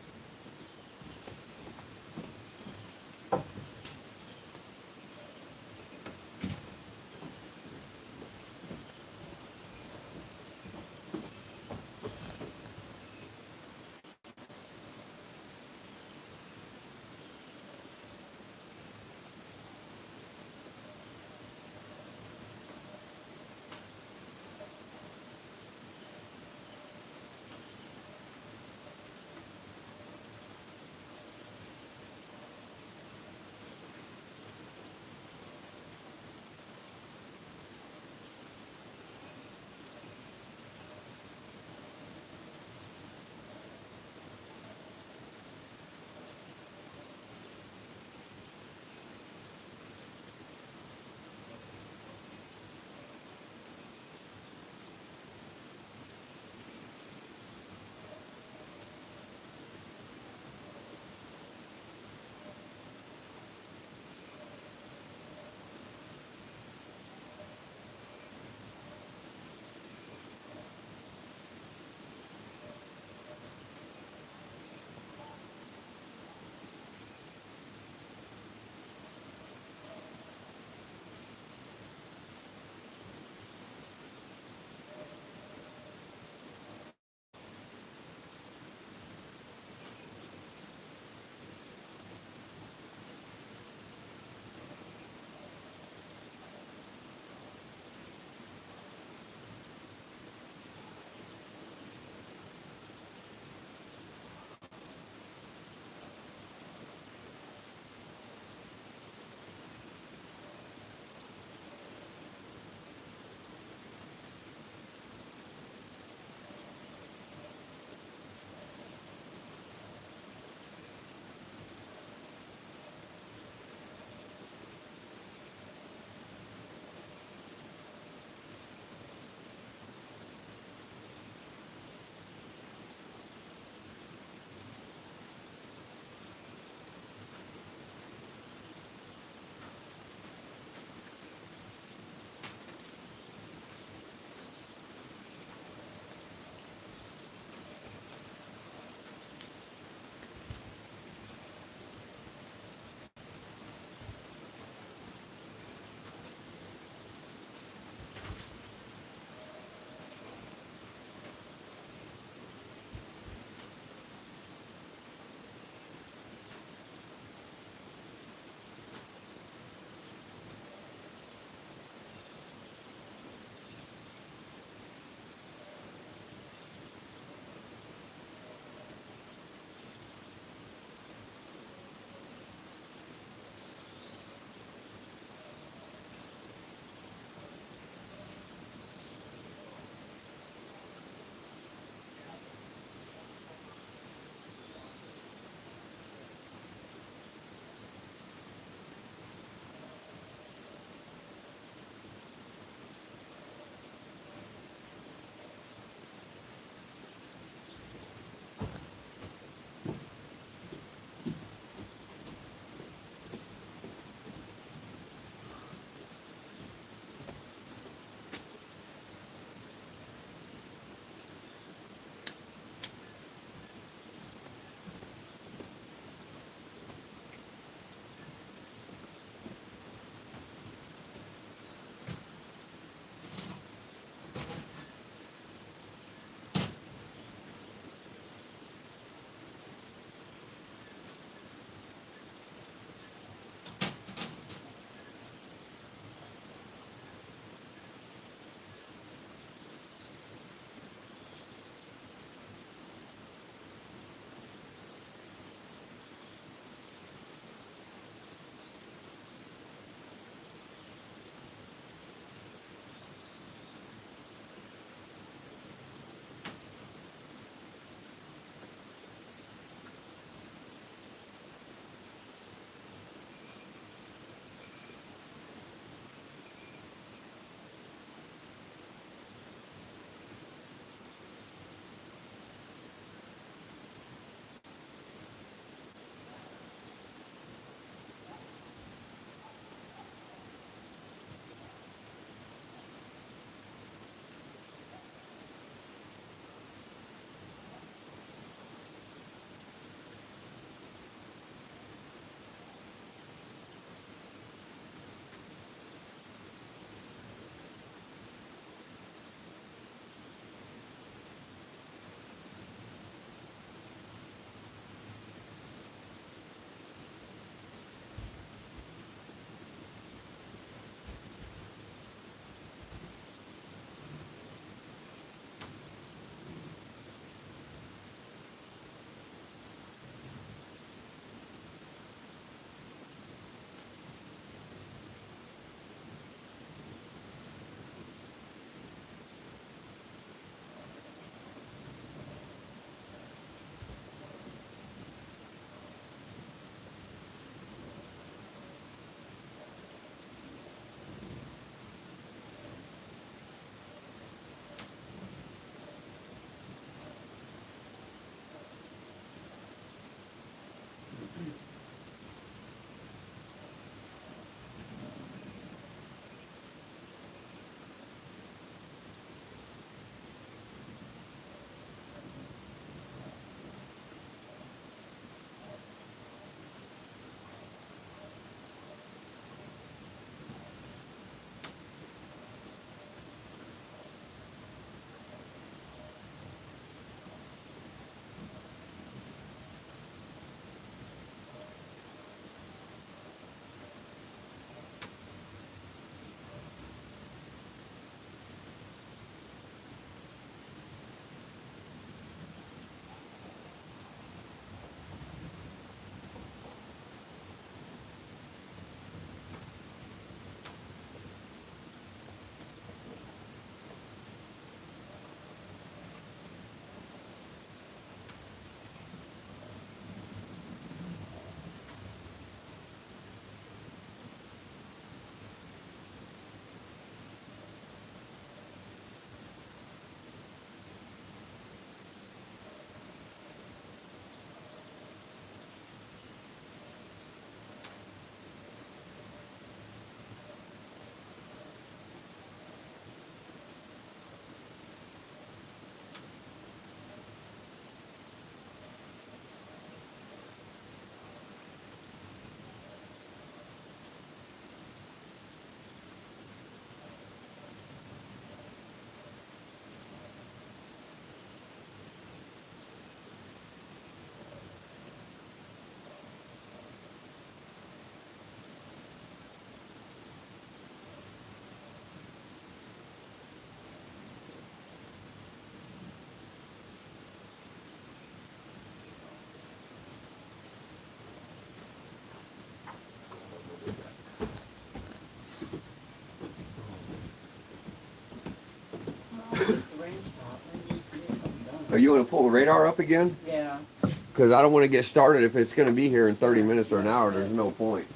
Speaker 1: Are you going to pull the radar up again?
Speaker 2: Yeah.
Speaker 1: Because I don't want to get started if it's going to be here in 30 minutes or an hour. There's no point.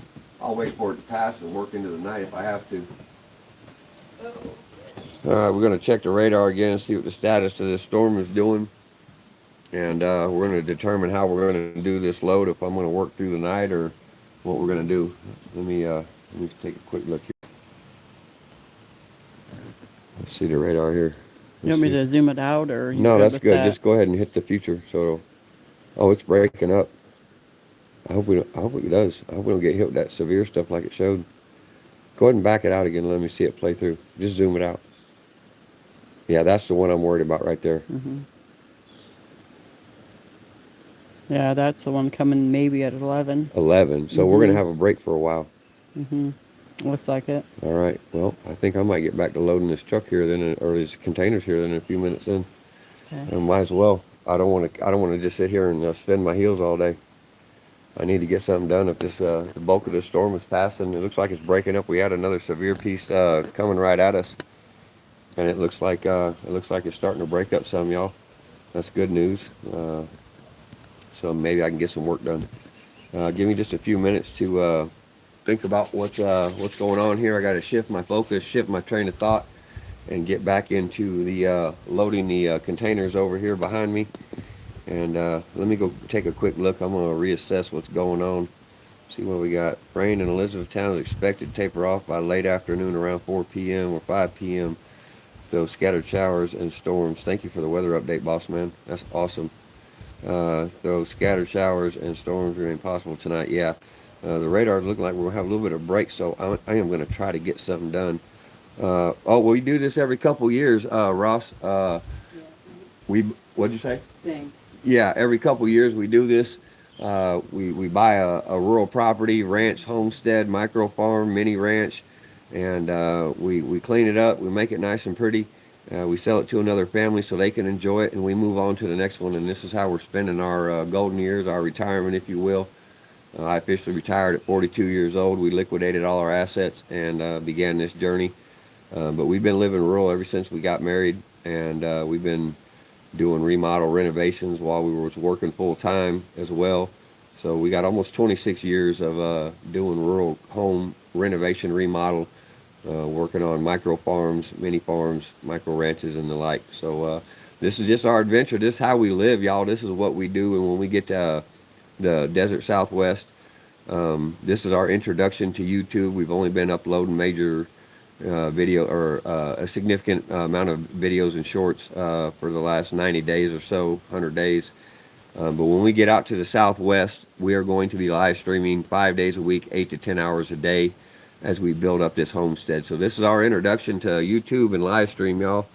Speaker 1: I'll wait for it to pass and work into the night if I have to. All right, we're going to check the radar again, see what the status of this storm is doing. And we're going to determine how we're going to do this load, if I'm going to work through the night or what we're going to do. Let me take a quick look here. Let's see the radar here.
Speaker 2: You want me to zoom it out, or you
Speaker 1: No, that's
Speaker 2: with
Speaker 1: good.
Speaker 2: that?
Speaker 1: Just go ahead and hit the future. So, oh, it's breaking up. I hope it does. I hope we don't get hit with that severe stuff like it showed. Go ahead and back it out again. Let me see it play through. Just zoom it out. Yeah, that's the one I'm worried about right there.
Speaker 2: Mm-hmm. Yeah, that's the one coming maybe at 11.
Speaker 1: 11. So we're going to have a break for a while.
Speaker 2: Mm-hmm. Looks like it.
Speaker 1: All right. Well, I think I might get back to loading this truck here then, or these containers here then in a few minutes then.
Speaker 2: Okay.
Speaker 1: I might as well. I don't want to just sit here and spin my heels all day. I need to get something done. If this the bulk of this storm is passing, it looks like it's breaking up. We had another severe piece coming right at us, and it looks like it's starting to break up some, y'all. That's good news. So maybe I can get some work done. Give me just a few minutes to think about what's going on here. I got to shift my focus, shift my train of thought, and get back into the loading the containers over here behind me. And let me go take a quick look. I'm going to reassess what's going on. See what we got. Rain in Elizabethtown is expected to taper off by late afternoon around 4 p.m. or 5 p.m. Those scattered showers and storms. Thank you for the weather update, boss man. That's awesome. Those scattered showers and storms remain possible tonight. Yeah, the radar looking like we're going to have a little bit of break, so I am going to try to get something done. Oh, we do this every couple years, Ross. What'd you say?
Speaker 2: Thing.
Speaker 1: Yeah, every couple years we do this. We buy a rural property, ranch, homestead, micro farm, mini ranch, and we clean it up. We make it nice and pretty. We sell it to another family so they can enjoy it, and we move on to the next one. And this is how we're spending our golden years, our retirement, if you will. I officially retired at 42 years old. We liquidated all our assets and began this journey. But we've been living rural ever since we got married, and we've been doing remodel renovations while we were working full time as well. So we got almost 26 years of doing rural home renovation, remodel, working on micro farms, mini farms, micro ranches, and the like. So this is just our adventure. This is how we live, y'all. This is what we do. And when we get to the desert Southwest, this is our introduction to YouTube. We've only been uploading major video or a significant amount of videos and shorts for the last 90 days or so, 100 days. But when we get out to the Southwest, we are going to be live streaming 5 days a week, 8 to 10 hours a day as we build up this homestead. So this is our introduction to YouTube and live stream, y'all.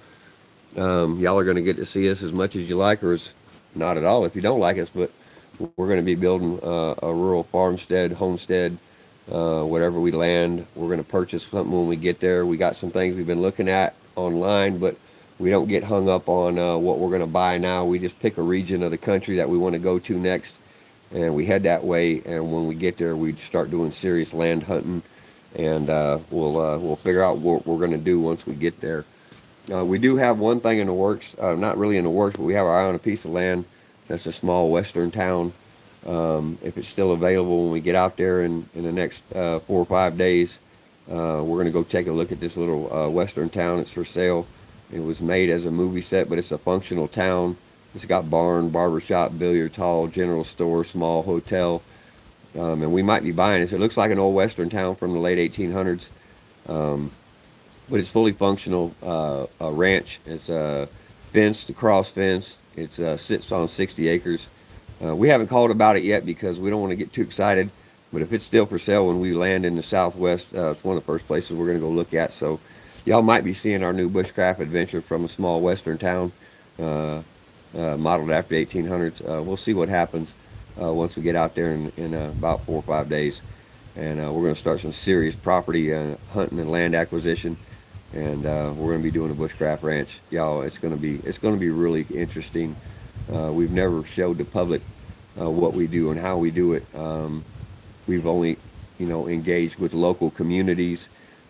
Speaker 1: Y'all are going to get to see us as much as you like, or as not at all if you don't like us, but we're going to be building a rural farmstead, homestead, whatever we land. We're going to purchase something when we get there. We got some things we've been looking at online, but we don't get hung up on what we're going to buy now. We just pick a region of the country that we want to go to next, and we head that way. And when we get there, we start doing serious land hunting, and we'll figure out what we're going to do once we get there. We do have one thing in the works, not really in the works, but we have our eye on a piece of land. That's a small western town. If it's still available when we get out there in the next 4 or 5 days, we're going to go take a look at this little western town. It's for sale. It was made as a movie set, but it's a functional town. It's got barn, barbershop, billiards hall, general store, small hotel, and we might be buying this. It looks like an old western town from the late 1800s, but it's fully functional. A ranch. It's fenced, cross fenced. It sits on 60 acres. We haven't called about it yet because we don't want to get too excited. But if it's still for sale when we land in the Southwest, it's one of the first places we're going to go look at. So y'all might be seeing our new bushcraft adventure from a small western town modeled after the 1800s. We'll see what happens once we get out there in about 4 or 5 days. And we're going to start some serious property hunting and land acquisition. And we're going to be doing a bushcraft ranch. Y'all, it's going to be really interesting. We've never showed the public what we do and how we do it. We've only, engaged with local communities.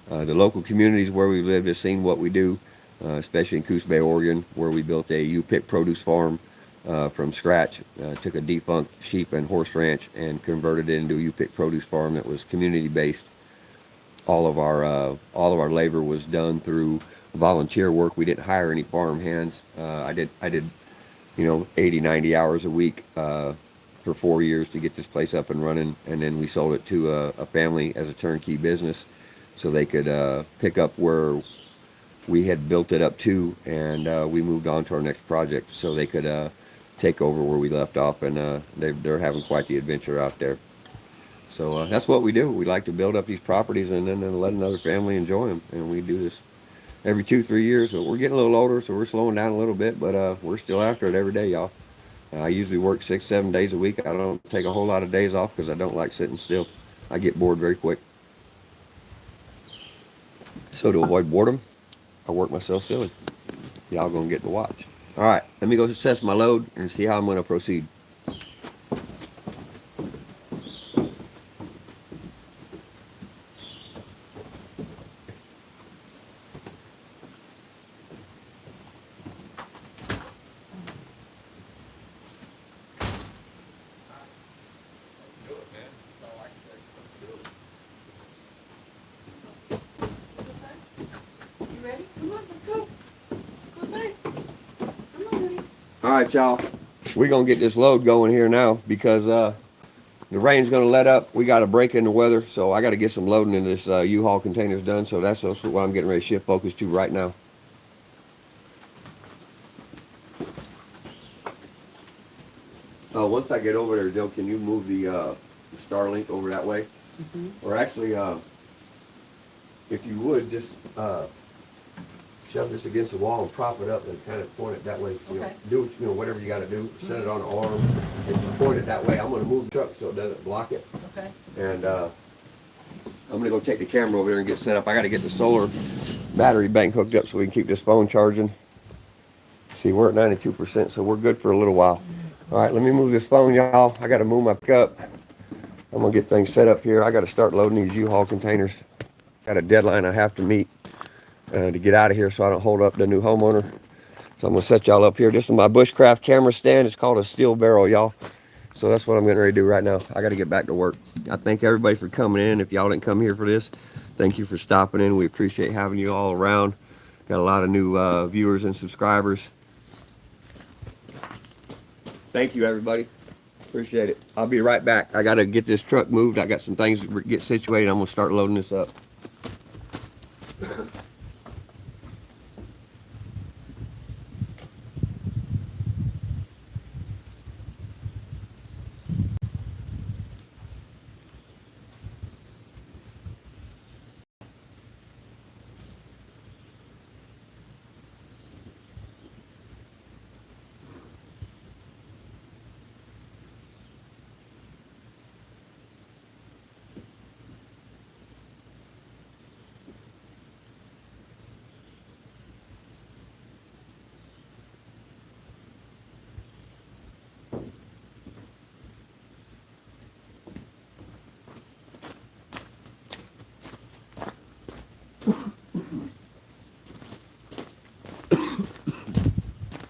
Speaker 1: The local communities where we live have seen what we do. especially in Coos Bay, Oregon, where we built a U-Pick produce farm from scratch. Took a defunct sheep and horse ranch and converted it into a U-Pick produce farm that was community-based. All of our labor was done through volunteer work. We didn't hire any farm hands. I did 80, 90 hours a week for 4 years to get this place up and running, and then we sold it to a family as a turnkey business, so they could pick up where we had built it up to, and we moved on to our next project, so they could take over where we left off, and they're having quite the adventure out there. So that's what we do. We like to build up these properties and then let another family enjoy them, and we do this every 2-3 years. So we're getting a little older, so we're slowing down a little bit, but we're still after it every day, y'all. I usually work 6-7 days a week. I don't take a whole lot of days off because I don't like sitting still. I get bored very quick. So to avoid boredom, I work myself silly. Y'all gonna get to watch. All right, let me go assess my load and see how I'm gonna proceed. All right, y'all. We're going to get this load going here now because the rain's going to let up. We got a break in the weather, so I got to get some loading in this U-Haul containers done. So that's what I'm getting ready to shift focus to right now. Once I get over there, Joe, can you move the Starlink over that way? Mm-hmm. Or actually, if you would, just shove this against the wall and prop it up and kind of point it that way.
Speaker 2: Okay.
Speaker 1: Do whatever you got to do. Set it on an arm and point it that way. I'm going to move the truck so it doesn't block it.
Speaker 2: Okay.
Speaker 1: And I'm going to go take the camera over there and get set up. I got to get the solar battery bank hooked up so we can keep this phone charging. See, we're at 92%, so we're good for a little while. All right, let me move this phone, y'all. I got to move my pickup. I'm going to get things set up here. I got to start loading these U-Haul containers. Got a deadline I have to meet to get out of here so I don't hold up the new homeowner. So I'm going to set y'all up here. This is my Bushcraft camera stand. It's called a steel barrel, y'all. So that's what I'm getting ready to do right now. I got to get back to work. I thank everybody for coming in. If y'all didn't come here for this, thank you for stopping in. We appreciate having you all around. Got a lot of new viewers and subscribers. Thank you, everybody. Appreciate it. I'll be right back. I got to get this truck moved. I got some things to get situated. I'm going to start loading this up.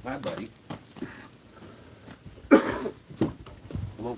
Speaker 1: Hi, buddy. Come on.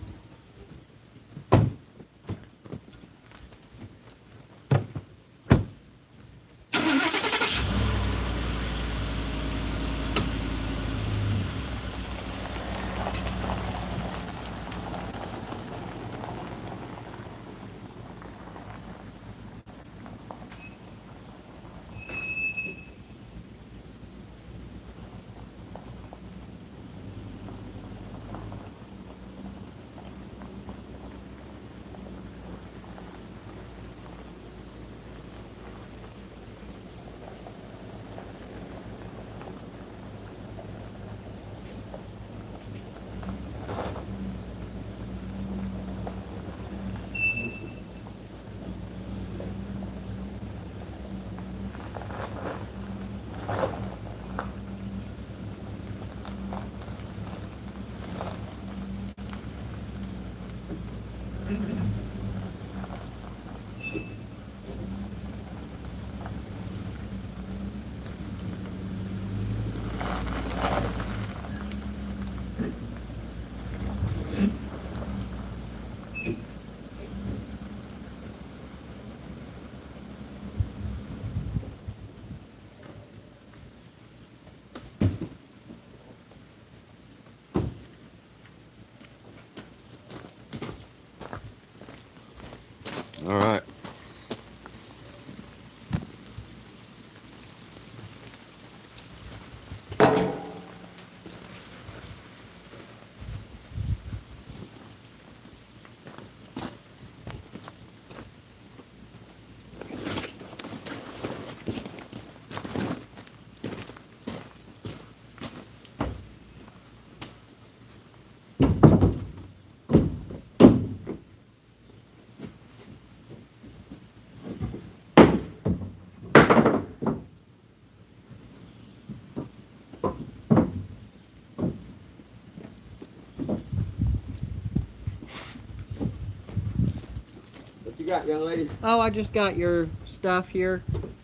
Speaker 1: got, young lady?
Speaker 2: Oh, I just got your stuff here.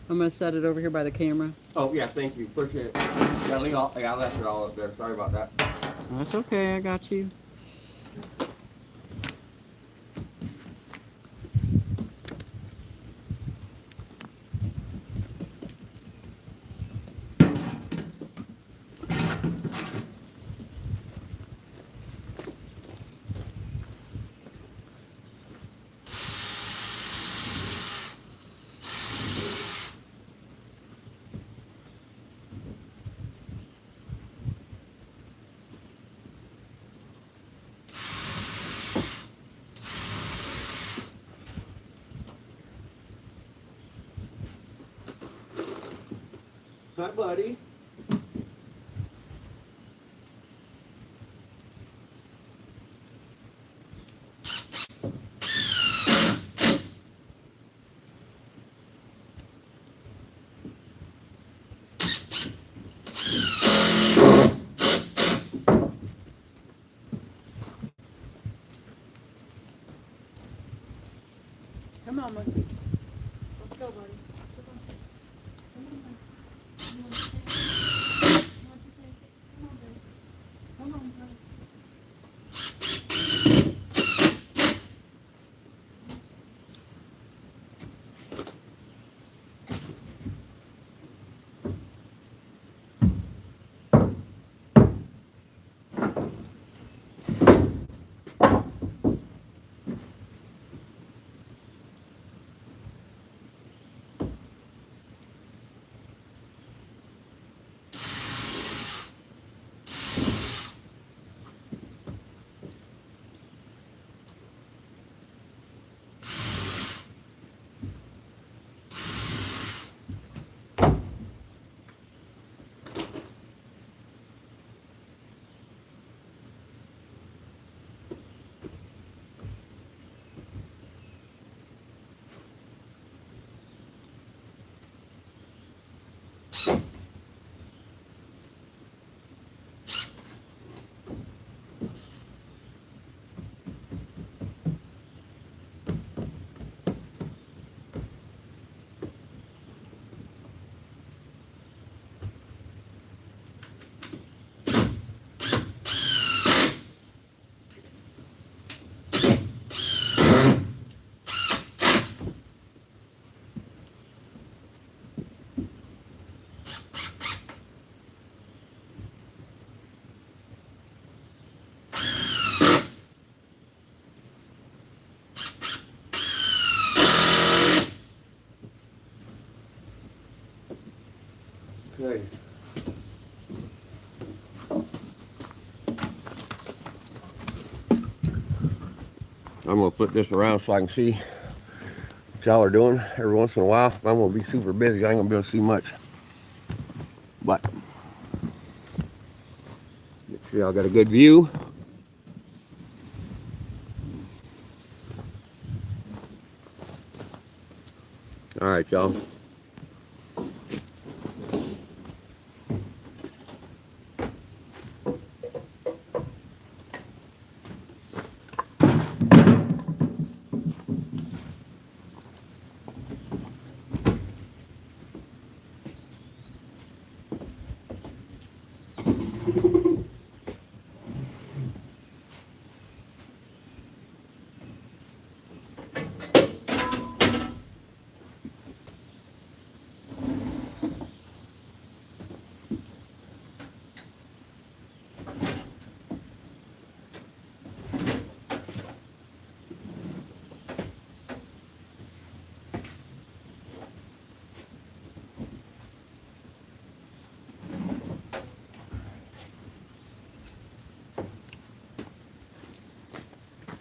Speaker 2: I'm gonna set it over here by the camera.
Speaker 1: Oh, yeah, thank you. Appreciate it. Yeah, I left it all up there. Sorry about that.
Speaker 2: That's okay, I got you.
Speaker 1: Hi, buddy.
Speaker 2: Come on, monkey. Let's go, buddy.
Speaker 1: Okay. I'm gonna flip this around so I can see what y'all are doing every once in a while. I'm gonna be super busy. I ain't gonna be able to see much. But make sure y'all got a good view. All right, y'all.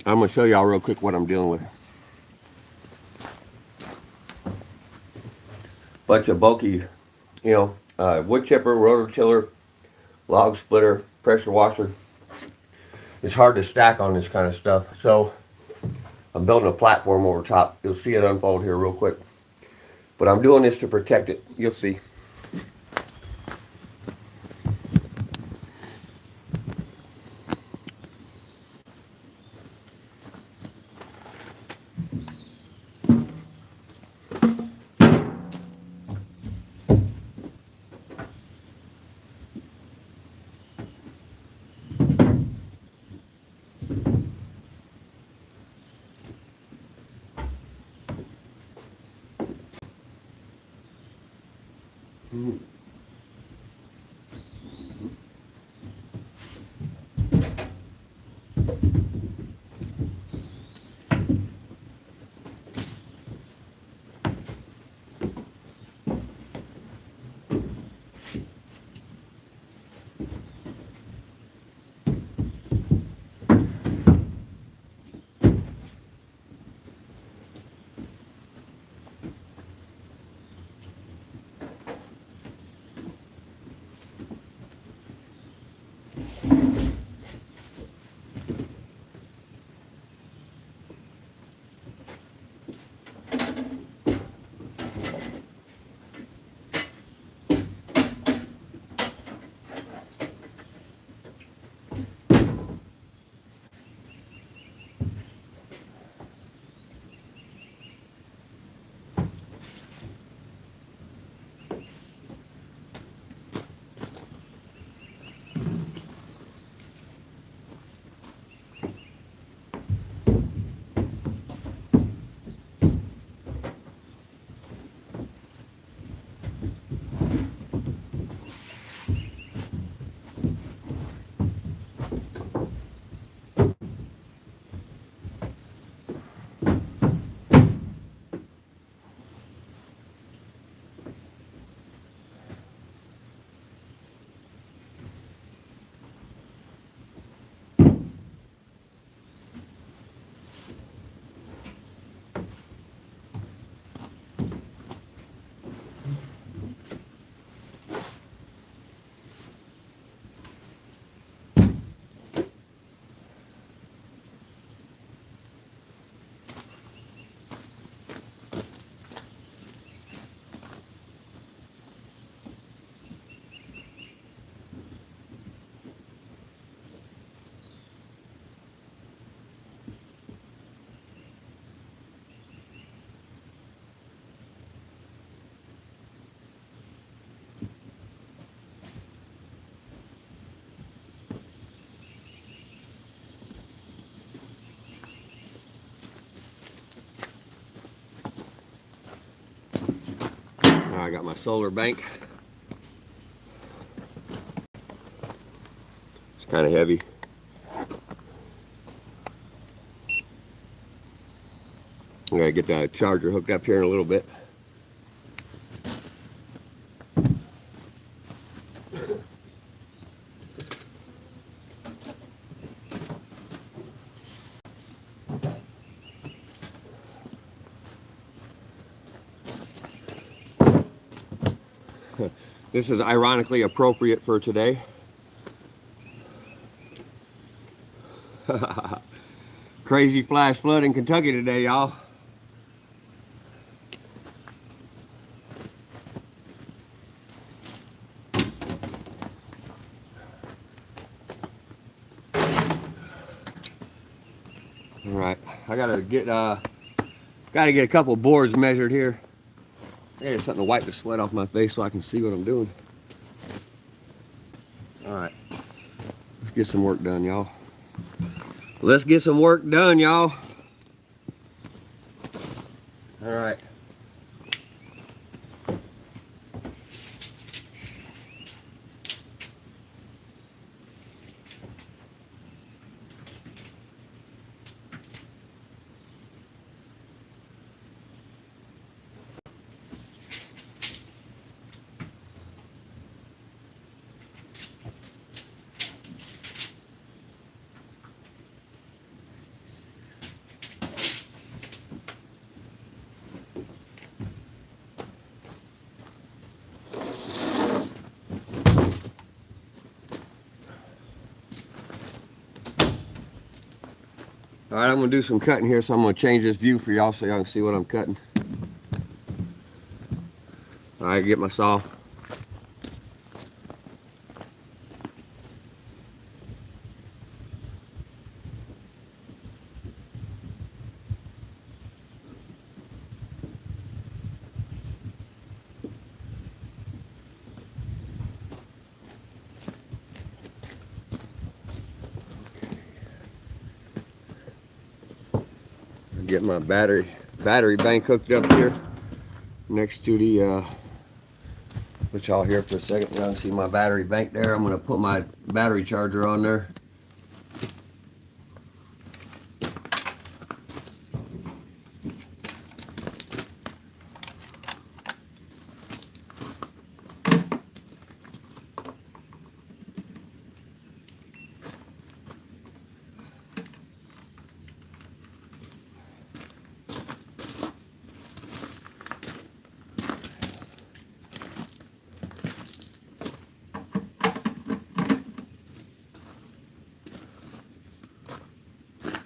Speaker 1: I'm gonna show y'all real quick what I'm dealing with. Bunch of bulky, wood chipper, rototiller, log splitter, pressure washer. It's hard to stack on this kind of stuff. So I'm building a platform over top. You'll see it unfold here real quick. But I'm doing this to protect it. You'll see. Now I got my solar bank. It's kind of heavy. I gotta get that charger hooked up here in a little bit. This is ironically appropriate for today. Crazy flash flood in Kentucky today, y'all. All right, I gotta get a couple boards measured here. I need something to wipe the sweat off my face so I can see what I'm doing. All right, let's get some work done, y'all. Let's get some work done, y'all. All right. All right, I'm gonna do some cutting here, so I'm gonna change this view for y'all so y'all can see what I'm cutting. All right, get my saw. Get my battery bank hooked up here next to the Put y'all here for a second. Y'all see my battery bank there. I'm gonna put my battery charger on there.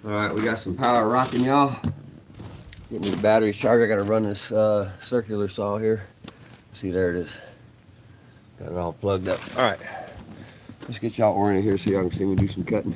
Speaker 1: Alright, we got some power rocking, y'all. Getting these batteries charged. I gotta run this circular saw here. See, there it is. Got it all plugged up. Alright. Let's get y'all oriented here so y'all can see me do some cutting.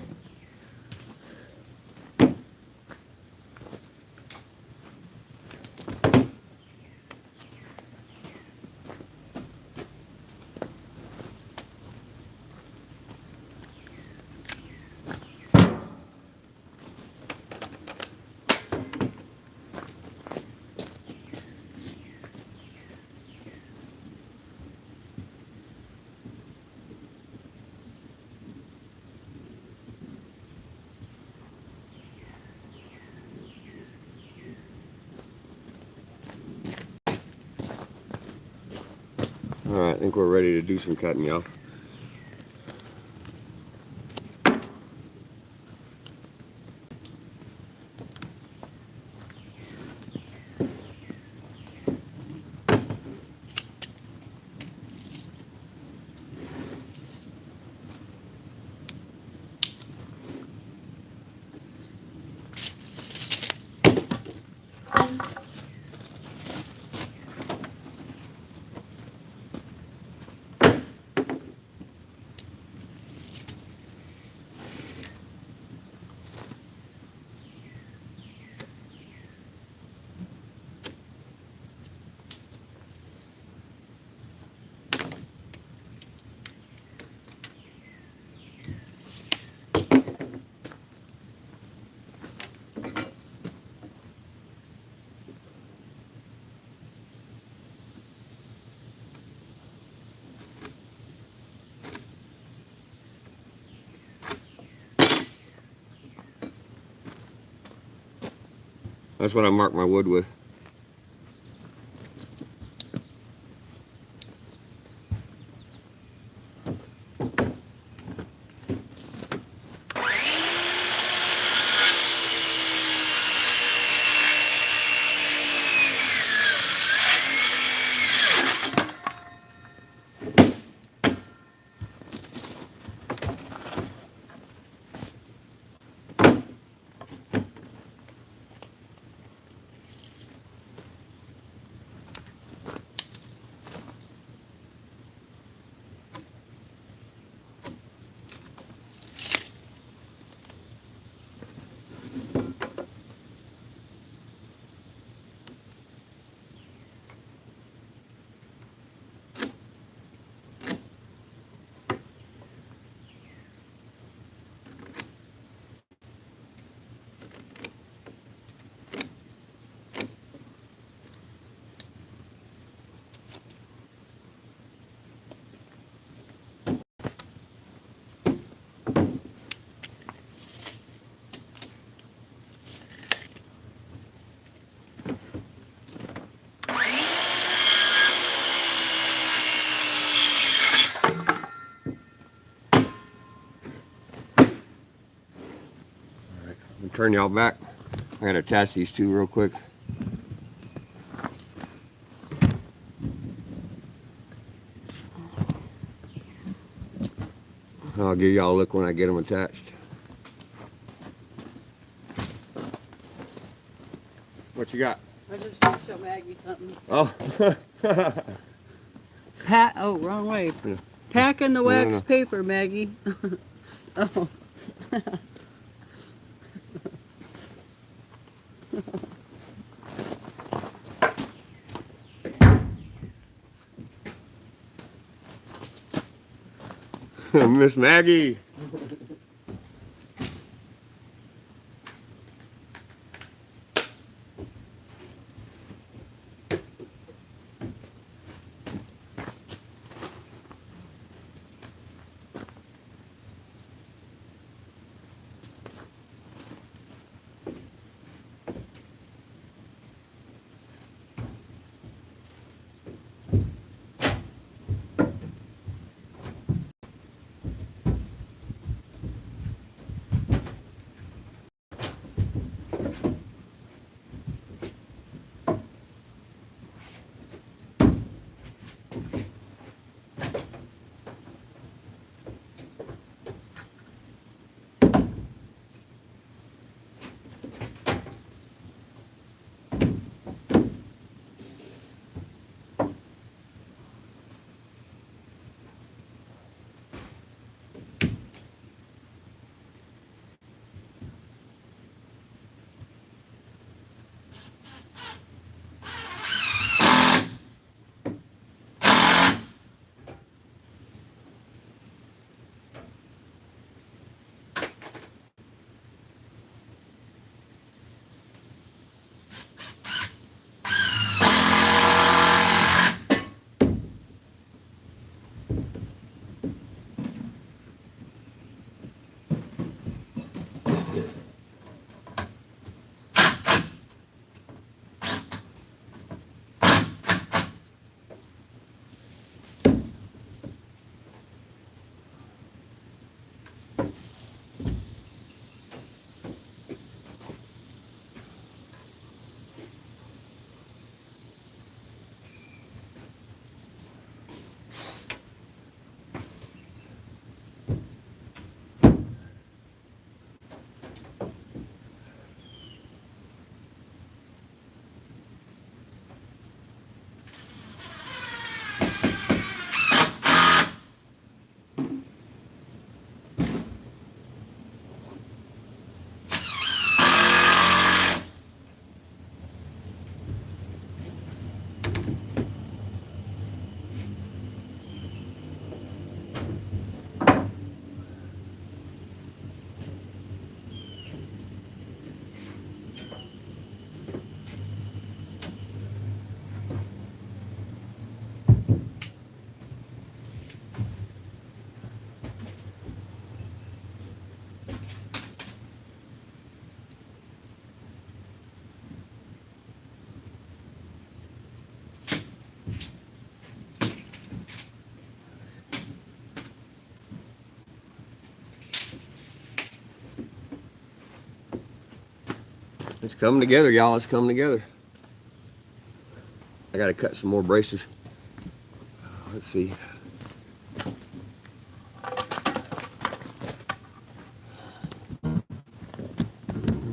Speaker 1: Alright, I think we're ready to do some cutting, y'all. That's what I mark my wood with. Turn y'all back. I gotta attach these two real quick. I'll give y'all a look when I get them attached. What you got?
Speaker 2: I just want to show Maggie something.
Speaker 1: Oh.
Speaker 2: Oh, wrong way.
Speaker 1: Yeah.
Speaker 2: Packing the wax
Speaker 1: no.
Speaker 2: paper, Maggie. Oh.
Speaker 1: Miss Maggie. It's coming together, y'all. It's coming together. I gotta cut some more braces. Let's see.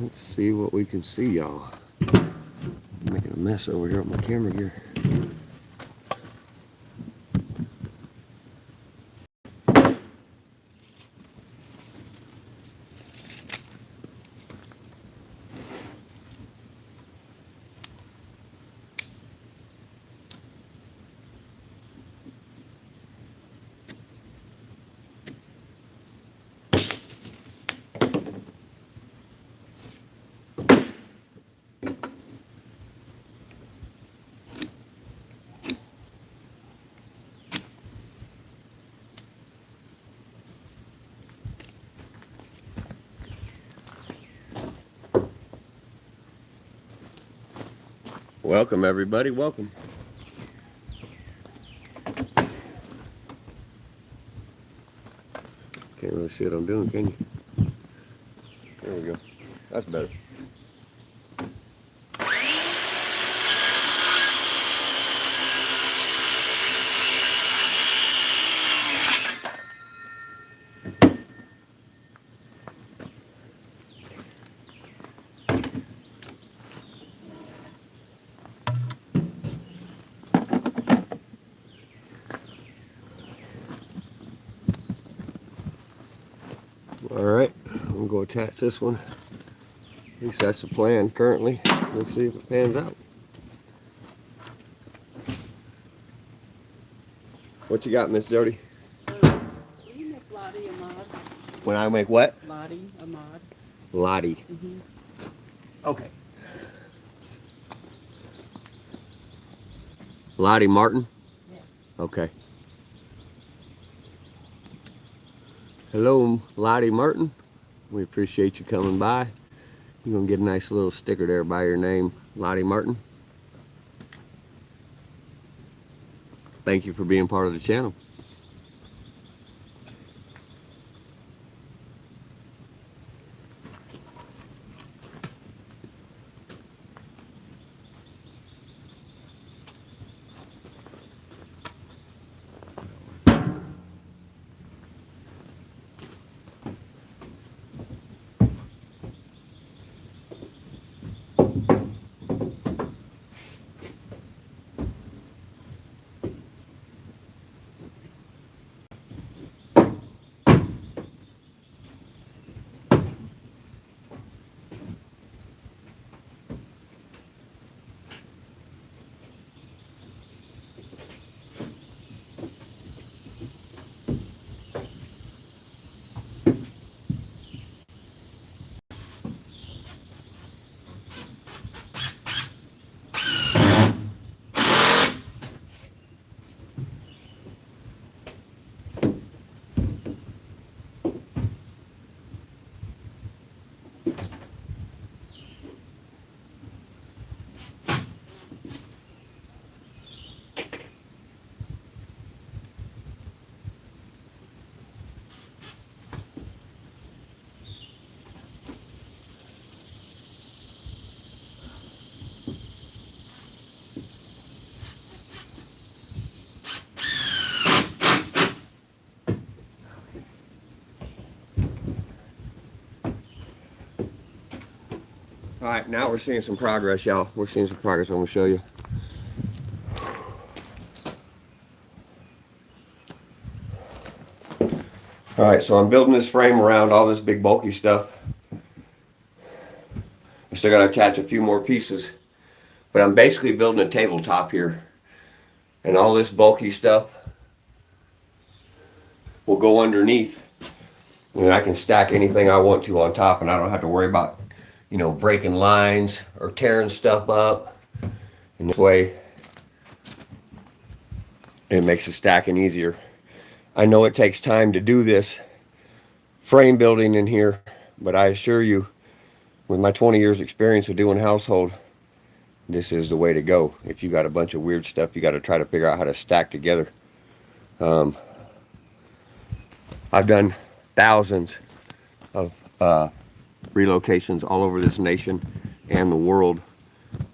Speaker 1: Let's see what we can see, y'all. I'm making a mess over here with my camera gear. Welcome, everybody. Welcome. Can't really see what I'm doing, can you? There we go. That's better. All right, I'm gonna go attach this one. At least that's the plan currently. We'll see if it pans out. What you got, Miss Jody?
Speaker 2: Will you make Lottie a mod?
Speaker 1: When I make what?
Speaker 2: Lottie a mod.
Speaker 1: Lottie.
Speaker 2: Mm-hmm.
Speaker 1: Okay. Lottie Martin?
Speaker 2: Yeah.
Speaker 1: Okay. Hello, Lottie Martin. We appreciate you coming by. You're going to get a nice little sticker there by your name, Lottie Martin. Thank you for being part of the channel. All right, now we're seeing some progress, y'all. We're seeing some progress. I'm gonna show you. All right, so I'm building this frame around all this big bulky stuff. I still gotta attach a few more pieces, but I'm basically building a tabletop here. And all this bulky stuff will go underneath. And I can stack anything I want to on top, and I don't have to worry about, you know, breaking lines or tearing stuff up. And this way, it makes the stacking easier. I know it takes time to do this frame building in here, but I assure you, with my 20 years experience of doing household, this is the way to go. If you got a bunch of weird stuff, you got to try to figure out how to stack together. I've done thousands of relocations all over this nation and the world,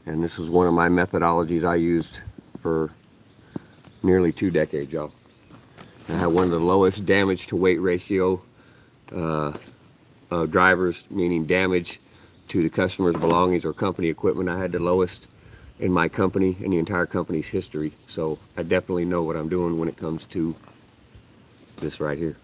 Speaker 1: and this is one of my methodologies I used for nearly 2 decades, y'all. I had one of the lowest damage to weight ratio drivers, meaning damage to the customer's belongings or company equipment. I had the lowest in my company, in the entire company's history. So I definitely know what I'm doing when it comes to this right here.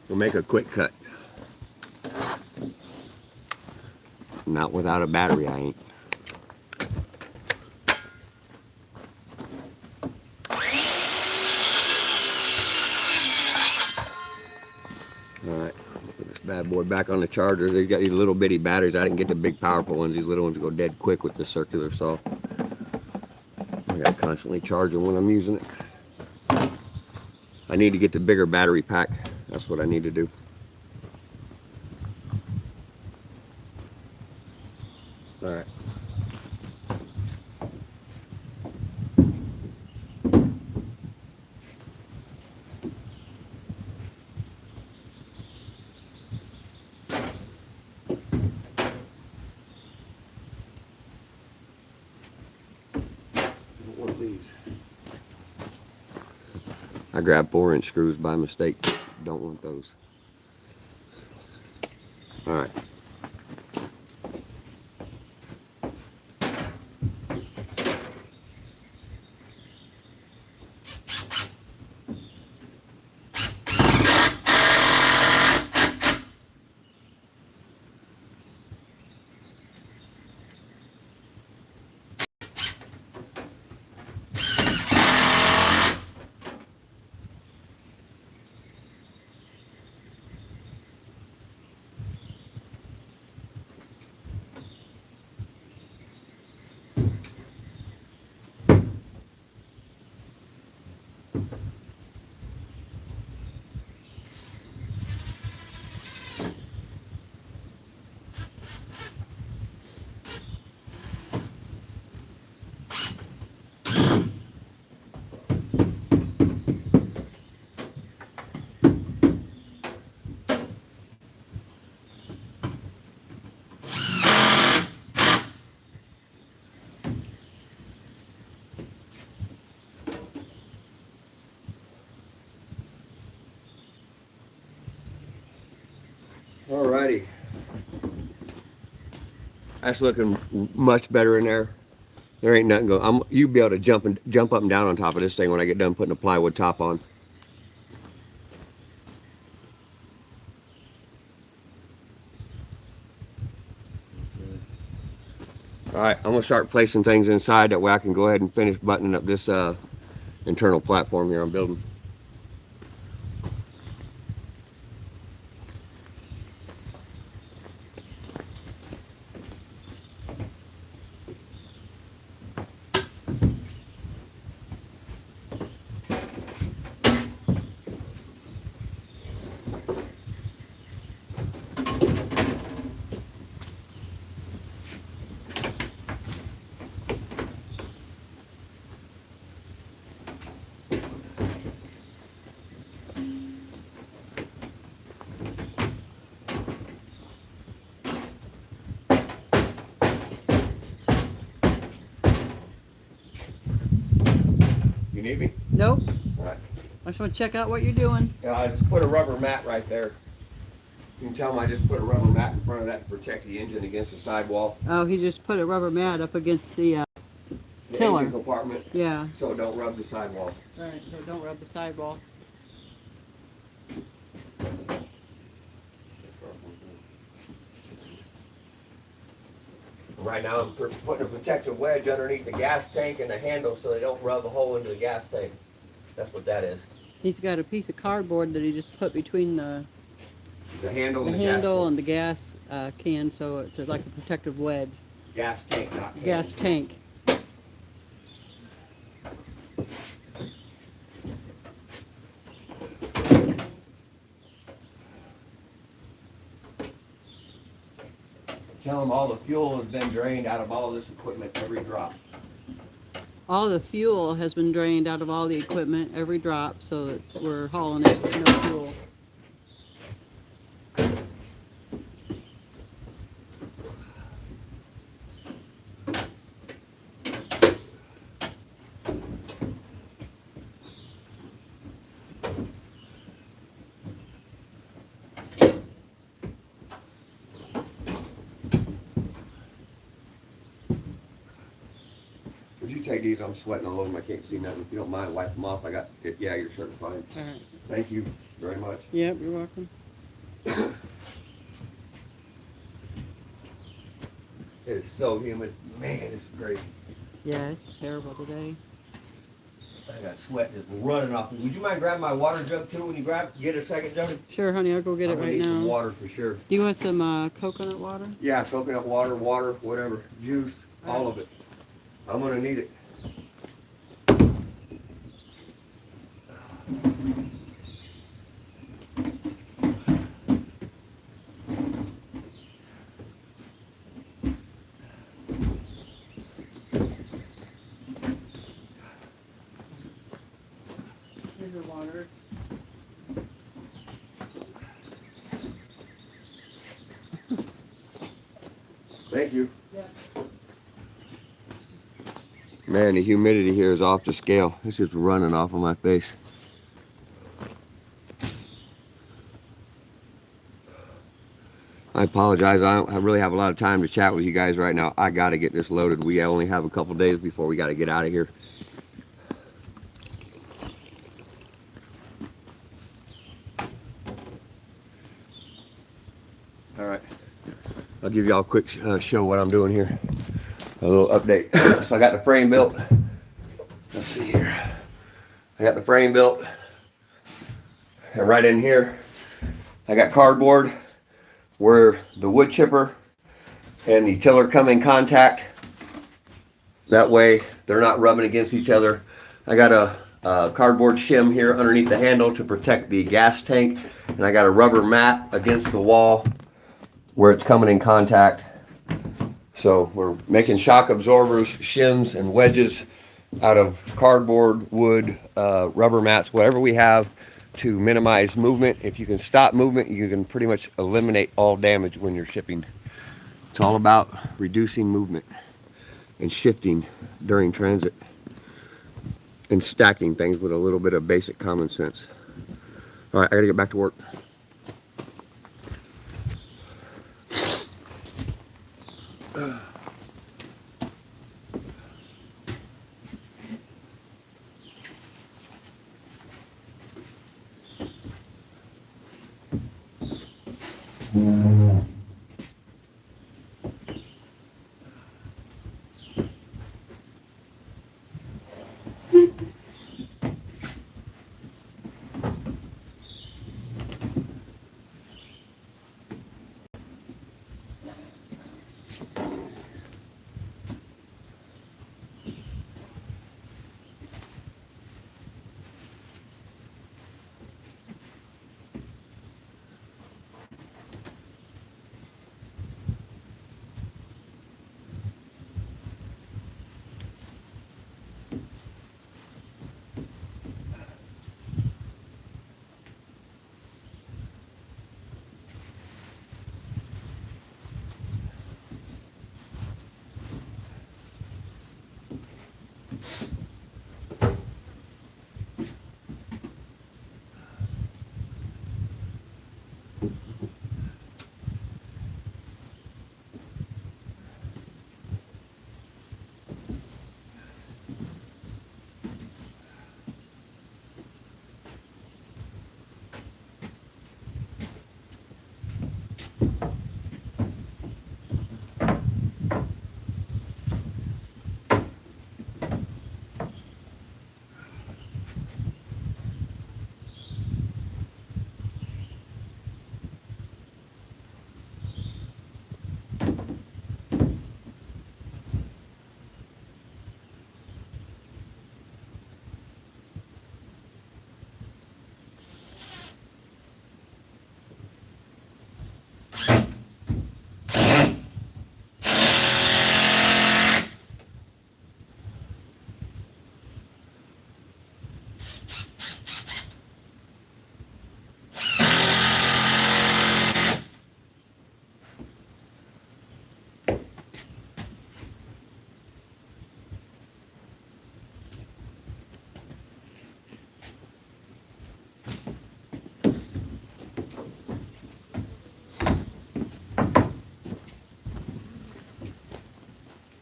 Speaker 1: We'll make a quick cut. Not without a battery, I ain't. Alright, put this bad boy back on the charger. They've got these little bitty batteries. I didn't get the big powerful ones. These little ones go dead quick with the circular saw. I gotta constantly charge them when I'm using it. I need to get the bigger battery pack. That's what I need to do. Alright. One of these. I grabbed 4-inch screws by mistake. Don't want those. Alright. Alrighty. That's looking much better in there. There ain't nothing going. You'll be able to jump up and down on top of this thing when I get done putting the plywood top on. All right, I'm gonna start placing things inside. That way I can go ahead and finish buttoning up this internal platform here I'm building. You need me?
Speaker 2: Nope.
Speaker 1: All right.
Speaker 2: I just want to check out what you're doing.
Speaker 1: Yeah, I just put a rubber mat right there. You can tell them I just put a rubber mat in front of that to protect the engine against the sidewall.
Speaker 2: Oh, he just put a rubber mat up against the
Speaker 1: The
Speaker 2: tiller.
Speaker 1: engine compartment,
Speaker 2: Yeah.
Speaker 1: so it don't rub the sidewall.
Speaker 2: Right, so don't rub the sidewall.
Speaker 1: Right now I'm putting a protective wedge underneath the gas tank and the handle so they don't rub a hole into the gas tank. That's what that is.
Speaker 2: He's got a piece of cardboard that he just put between the
Speaker 1: handle and the
Speaker 2: handle
Speaker 1: gas
Speaker 2: and the gas can, so it's like a protective wedge.
Speaker 1: gas tank, not can.
Speaker 2: Gas tank.
Speaker 1: Tell them all the fuel has been drained out of all this equipment every drop.
Speaker 2: All the fuel has been drained out of all the equipment, every drop, so that we're hauling it with no fuel.
Speaker 1: Would you take these? I'm sweating all over them. I can't see nothing. If you don't mind, wipe them off. I got it. Yeah, you're certified.
Speaker 2: All right.
Speaker 1: Thank you very much.
Speaker 2: Yep, you're welcome.
Speaker 1: It is so humid. Man, it's crazy.
Speaker 2: Yeah, it's terrible today.
Speaker 1: I got sweat just running off. Would you mind grabbing my water jug too when you get a second, Johnny?
Speaker 2: Sure, honey, I'll go get it
Speaker 1: I'm gonna
Speaker 2: right
Speaker 1: need some
Speaker 2: now.
Speaker 1: water for sure.
Speaker 2: Do you want some coconut water?
Speaker 1: Yeah, coconut water, whatever, juice, all of it. I'm gonna need it.
Speaker 2: Here's your water.
Speaker 1: Thank you.
Speaker 2: Yeah.
Speaker 1: Man, the humidity here is off the scale. It's just running off of my face. I apologize. I don't really have a lot of time to chat with you guys right now. I got to get this loaded. We only have a couple days before we got to get out of here. All right. I'll give y'all a quick show what I'm doing here. A little update. So I got the frame built. Let's see here. I got the frame built. And right in here, I got cardboard where the wood chipper and the tiller come in contact. That way they're not rubbing against each other. I got a cardboard shim here underneath the handle to protect the gas tank. And I got a rubber mat against the wall where it's coming in contact. So we're making shock absorbers, shims, and wedges out of cardboard, wood, rubber mats, whatever we have to minimize movement. If you can stop movement, you can pretty much eliminate all damage when you're shipping. It's all about reducing movement and shifting during transit and stacking things with a little bit of basic common sense. All right, I gotta get back to work.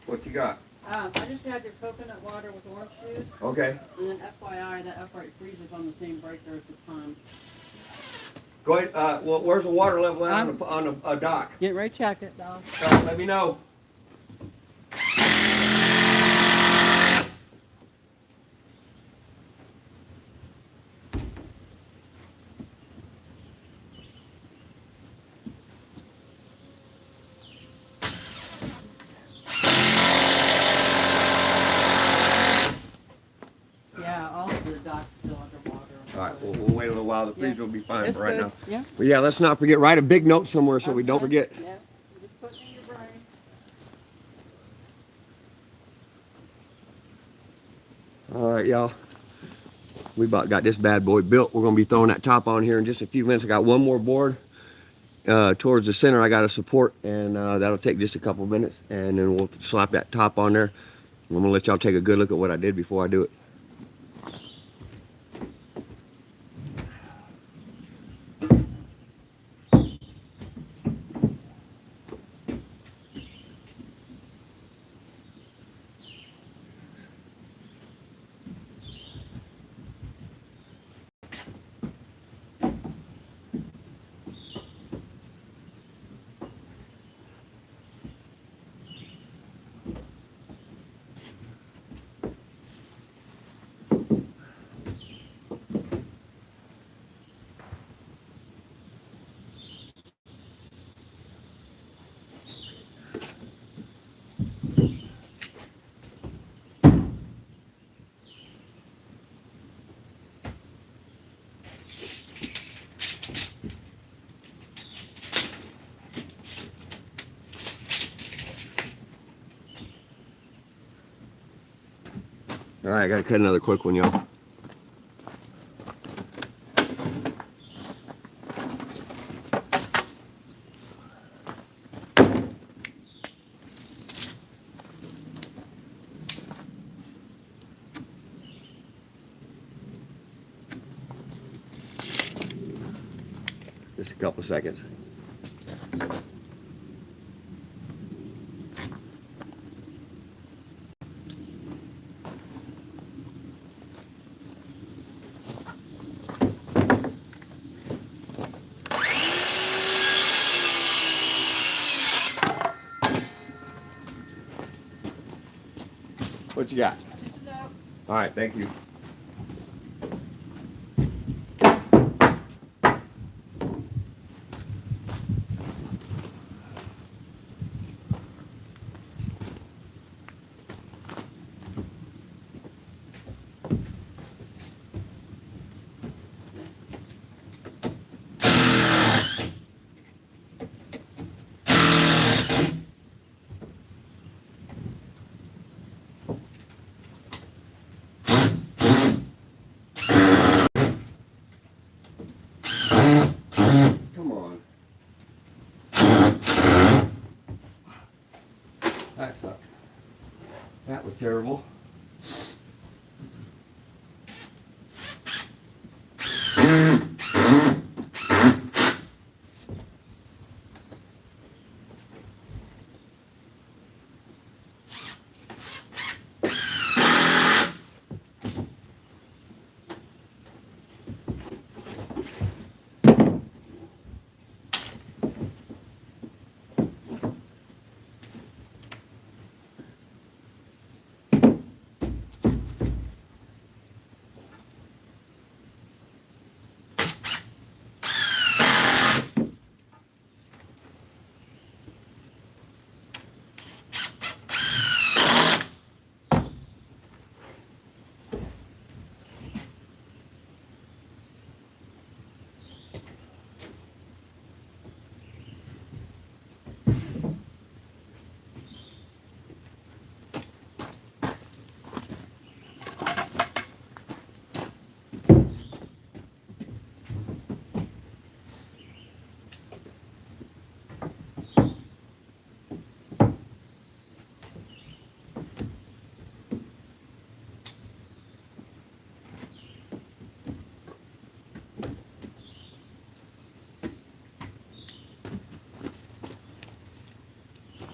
Speaker 1: What you got?
Speaker 2: I just had their coconut water with orange juice,
Speaker 1: Okay.
Speaker 2: and then FYI, that upright freezer's on the same breaker as the pond.
Speaker 1: Go ahead. Well, where's the water level at on the dock?
Speaker 2: Get ready to check it, dog.
Speaker 1: Let me know.
Speaker 2: Yeah, all of the dock's still underwater.
Speaker 1: All right, we'll wait a little while. The freezer will be fine
Speaker 2: It's
Speaker 1: for right
Speaker 2: good.
Speaker 1: now.
Speaker 2: Yeah.
Speaker 1: But yeah, let's not forget. Write a big note somewhere so we don't
Speaker 2: Okay.
Speaker 1: forget.
Speaker 2: Yeah. Just put it in your brain.
Speaker 1: All right, y'all. We about got this bad boy built. We're gonna be throwing that top on here in just a few minutes. I got one more board towards the center. I got to support, and that'll take just a couple minutes, and then we'll slap that top on there. I'm gonna let y'all take a good look at what I did before I do it. All right, I gotta cut another quick one, y'all. Just a couple seconds. What you got? All right, thank you. Come on. That sucked. That was terrible.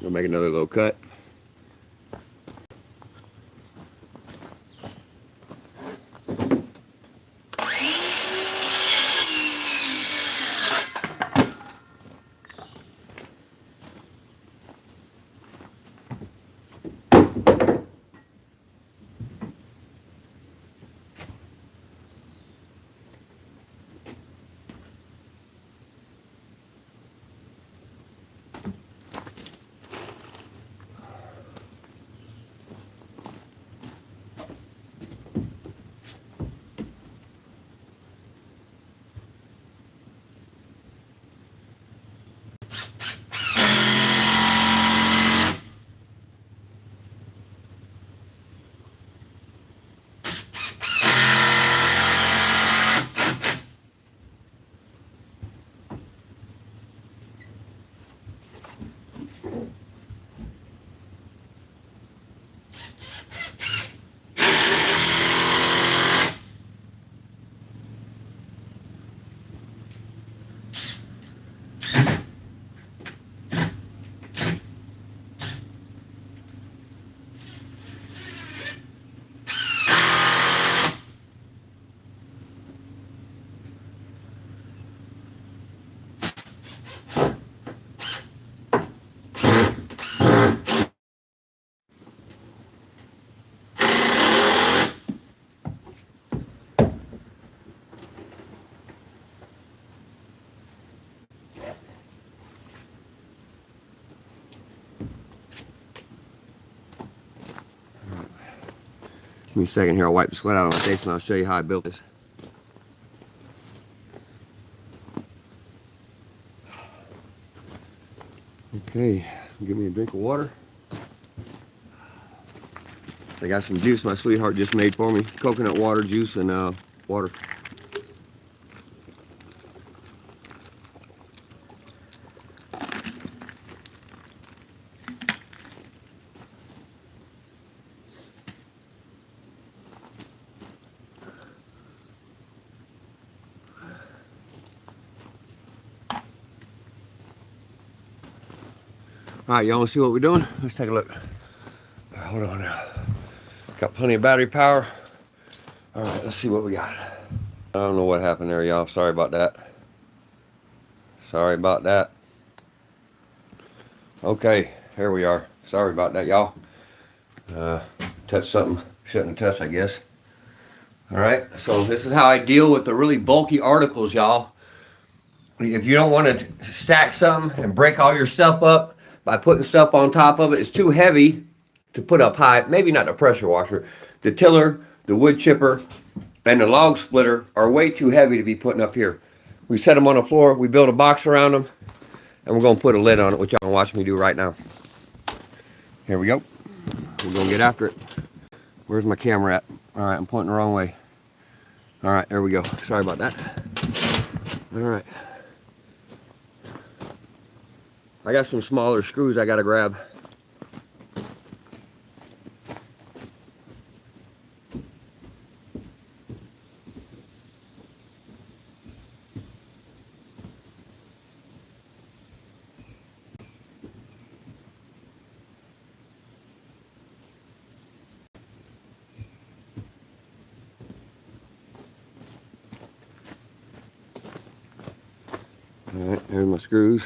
Speaker 1: We'll make another little cut. Give me a second here. I'll wipe the sweat out on my face and I'll show you how I built this. Okay, give me a drink of water. I got some juice my sweetheart just made for me. Coconut water, juice, and water. All right, y'all want to see what we're doing? Let's take a look. Hold on now. Got plenty of battery power. All right, let's see what we got. I don't know what happened there, y'all. Sorry about that. Sorry about that. Okay, here we are. Sorry about that, y'all. touched something shouldn't have touched, I guess. All right, so this is how I deal with the really bulky articles, y'all. If you don't want to stack something and break all your stuff up by putting stuff on top of it, it's too heavy to put up high. Maybe not the pressure washer. The tiller, the wood chipper, and the log splitter are way too heavy to be putting up here. We set them on the floor, we build a box around them, and we're going to put a lid on it, which y'all can watch me do right now. Here we go. We're going to get after it. Where's my camera at? All right, I'm pointing the wrong way. All right, there we go. Sorry about that. All right. I got some smaller screws I got to grab. All right, there's my screws.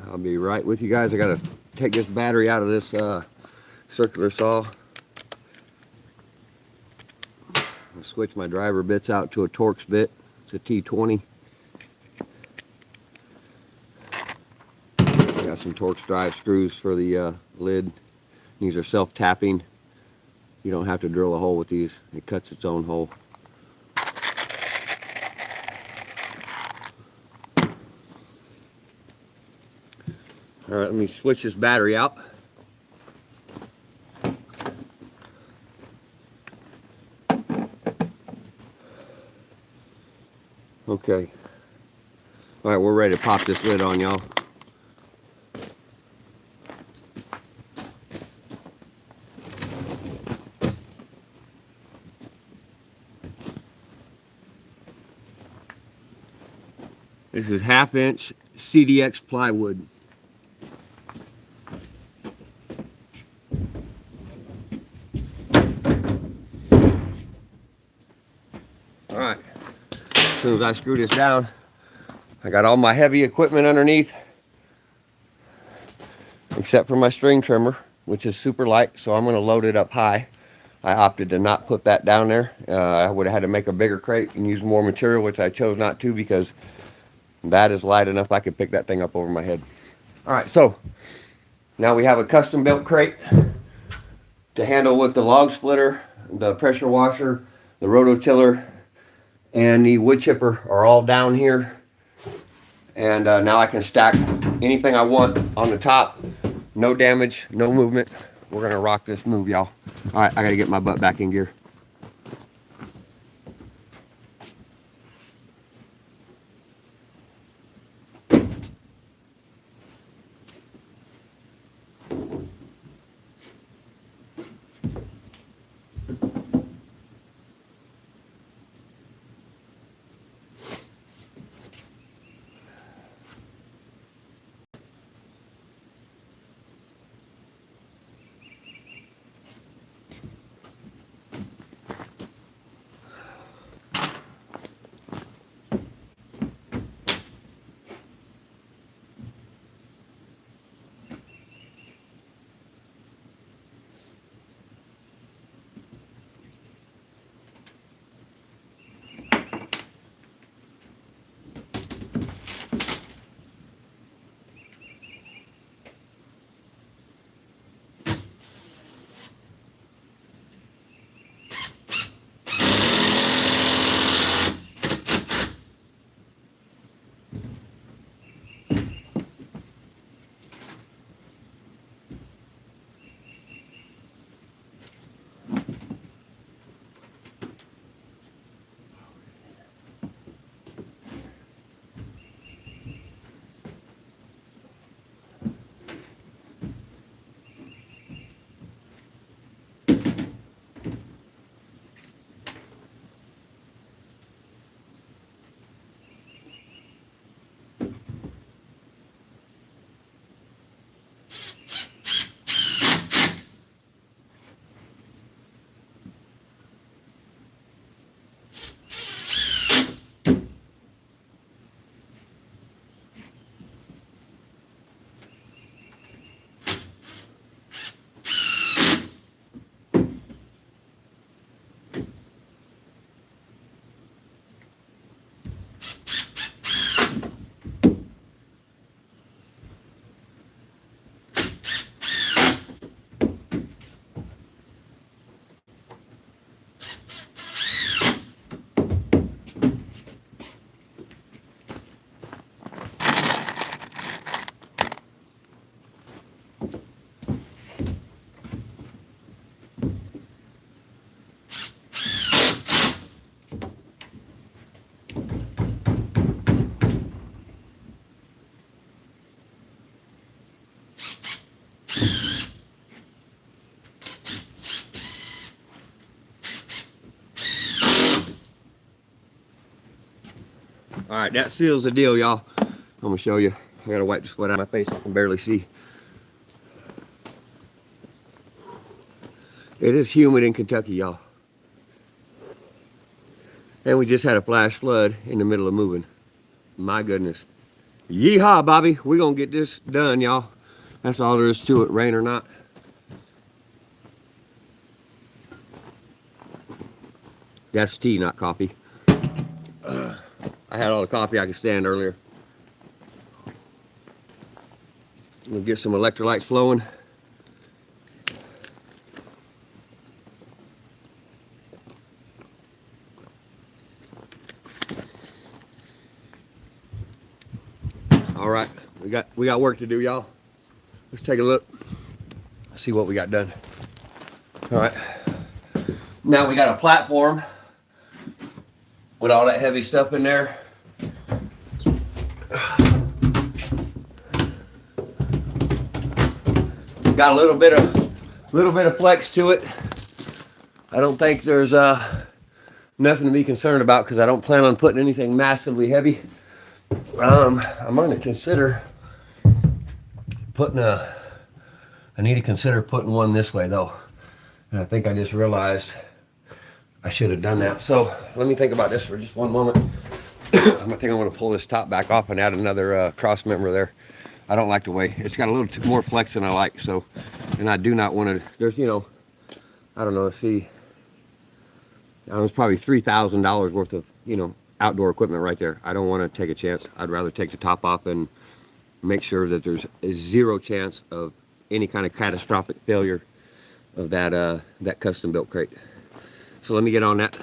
Speaker 1: I'll be right with you guys. I gotta take this battery out of this circular saw. I'll switch my driver bits out to a Torx bit. It's a T20. Got some Torx drive screws for the lid. These are self-tapping. You don't have to drill a hole with these. It cuts its own hole. All right, let me switch this battery out. Okay. All right, we're ready to pop this lid on, y'all. This is 1/2-inch CDX plywood. All right, as soon as I screw this down, I got all my heavy equipment underneath, except for my string trimmer, which is super light, so I'm gonna load it up high. I opted to not put that down there. I would have had to make a bigger crate and use more material, which I chose not to because that is light enough I could pick that thing up over my head. All right, so now we have a custom built crate to handle with the log splitter, the pressure washer, the rototiller, and the wood chipper are all down here. And now I can stack anything I want on the top. No damage, no movement. We're gonna rock this move, y'all. All right, I gotta get my butt back in gear. All right, that seals the deal, y'all. I'm gonna show you. I gotta wipe the sweat out of my face. I can barely see. It is humid in Kentucky, y'all. And we just had a flash flood in the middle of moving. My goodness. Yeehaw, Bobby. We're gonna get this done, y'all. That's all there is to it, rain or not. That's tea, not coffee. I had all the coffee I could stand earlier. We'll get some electrolytes flowing. All right, we got work to do, y'all. Let's take a look. See what we got done. All right. Now we got a platform with all that heavy stuff in there. Got a little bit of flex to it. I don't think there's nothing to be concerned about because I don't plan on putting anything massively heavy. I'm going to consider putting I need to consider putting one this way though. And I think I just realized I should have done that. So let me think about this for just one moment. I think I'm going to pull this top back off and add another cross member there. I don't like the way it's got a little more flex than I like. So, and I do not want to. There's, you know, I don't know. See, it's probably $3,000 worth of, you know, outdoor equipment right there. I don't want to take a chance. I'd rather take the top off and make sure that there's a zero chance of any kind of catastrophic failure of that that custom built crate. So let me get on that.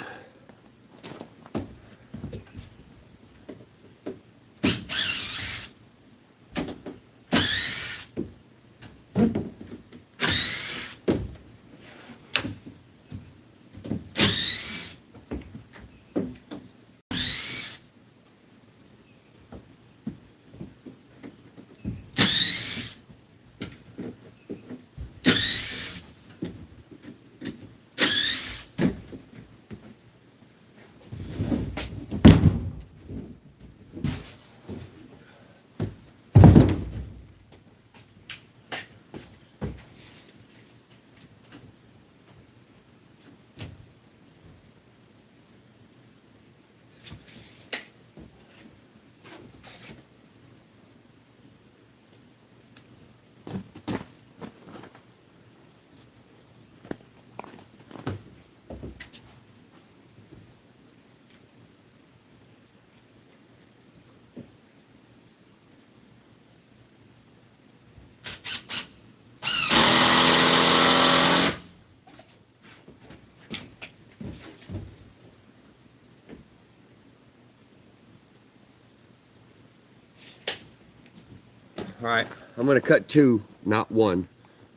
Speaker 1: All right, I'm going to cut two, not one.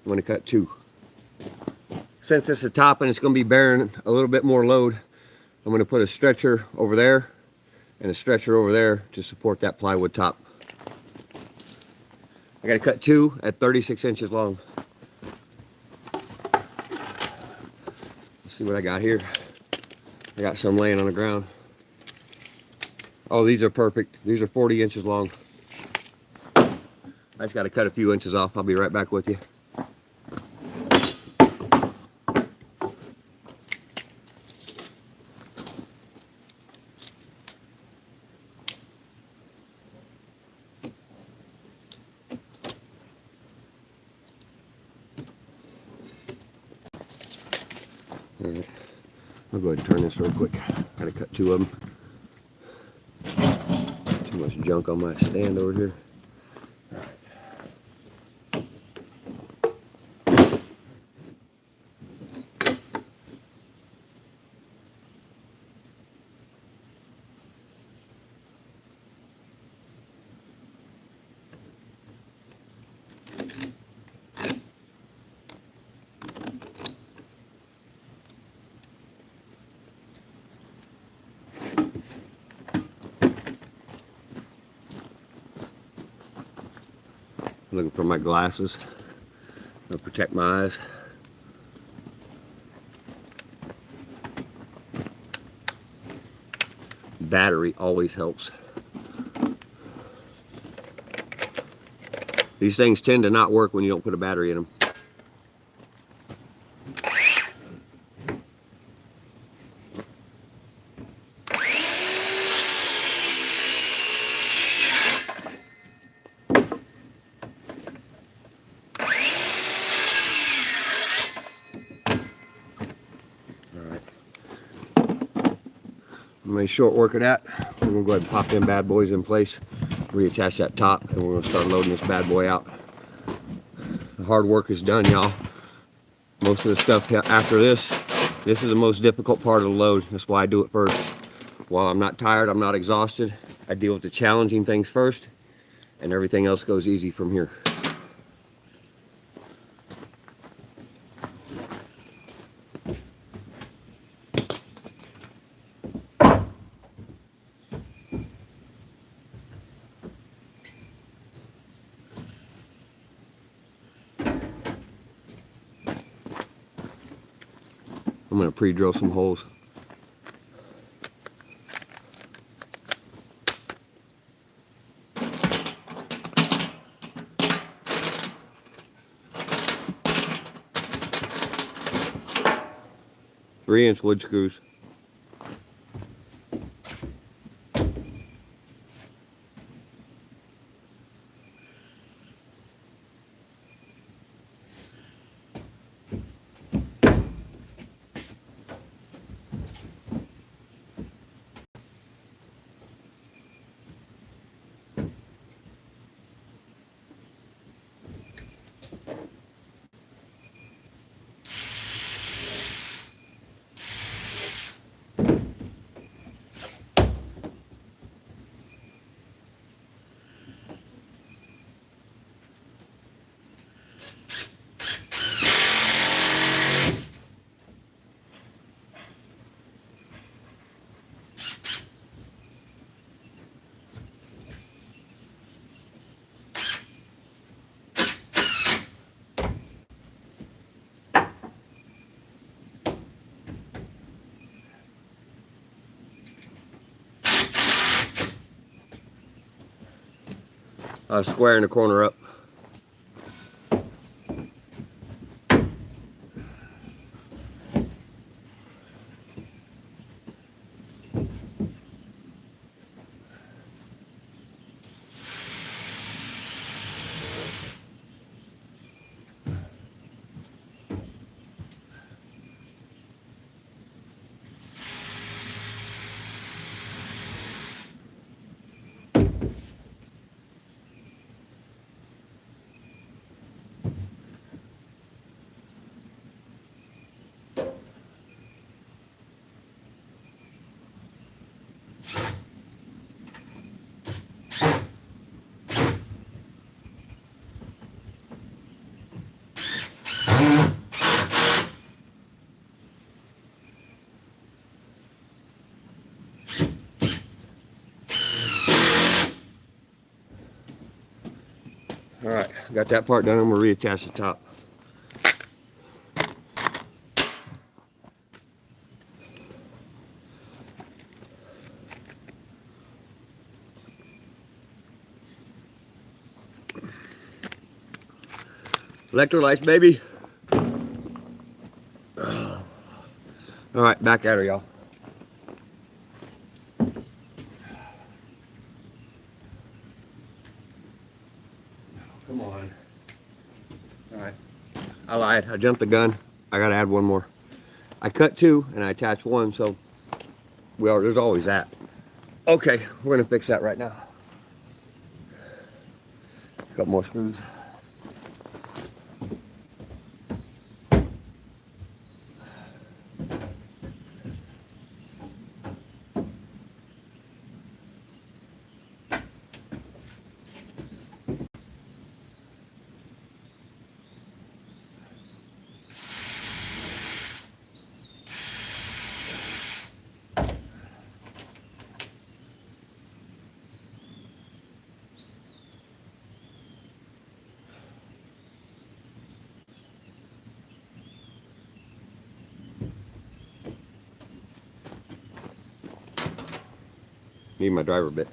Speaker 1: I'm going to cut two. Since it's the top and it's going to be bearing a little bit more load, I'm going to put a stretcher over there and a stretcher over there to support that plywood top. I got to cut two at 36 inches long. Let's see what I got here. I got some laying on the ground. Oh, these are perfect. These are 40 inches long. I just got to cut a few inches off. I'll be right back with you. All right. I'll go ahead and turn this real quick. Got to cut two of them. Too much junk on my stand over here. Looking for my glasses. They'll protect my eyes. Battery always helps. These things tend to not work when you don't put a battery in them. I'm going to short work of that. We're going to go ahead and pop them bad boys in place, reattach that top, and we're going to start loading this bad boy out. The hard work is done, y'all. Most of the stuff after this is the most difficult part of the load. That's why I do it first. While I'm not tired, I'm not exhausted, I deal with the challenging things first, and everything else goes easy from here. I'm going to pre-drill some holes. Three-inch wood screws. Squaring the corner up. All right, got that part done. I'm gonna reattach the top. Electrolytes, baby. All right, back at her, y'all. Come on. All right. I lied. I jumped the gun. I gotta add one more. I cut two and I attached one, so there's always that. Okay, we're gonna fix that right now. A couple more screws. Need my driver bit.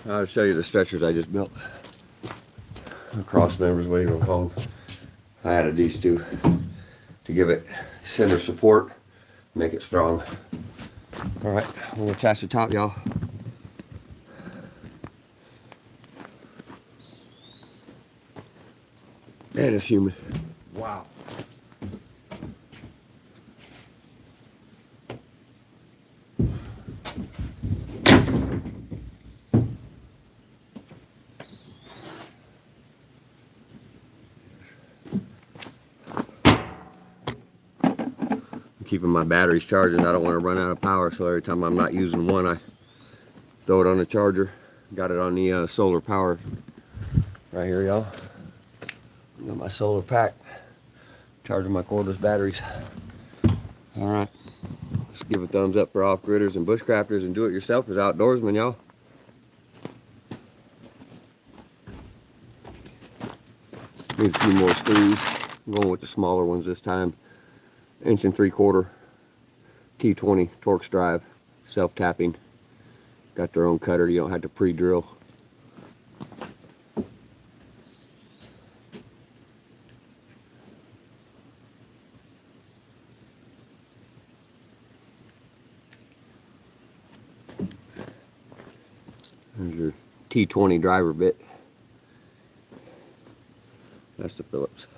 Speaker 1: I'll show you the stretchers I just built. Cross members, whatever you want to call them. I added these two to give it center support, make it strong. All right, we'll attach the top, y'all. Man, it's humid. Wow. I'm keeping my batteries charging. I don't want to run out of power, so every time I'm not using one, I throw it on the charger. Got it on the solar power right here, y'all. Got my solar pack, charging my cordless batteries. All right, let's give a thumbs up for off-gridders and bushcrafters and do-it-yourselfers, outdoorsmen, y'all. Need a few more screws. I'm going with the smaller ones this time. 1 3/4 T20 Torx drive, self-tapping. Got their own cutter, you don't have to pre-drill. There's your T20 driver bit. That's the Phillips.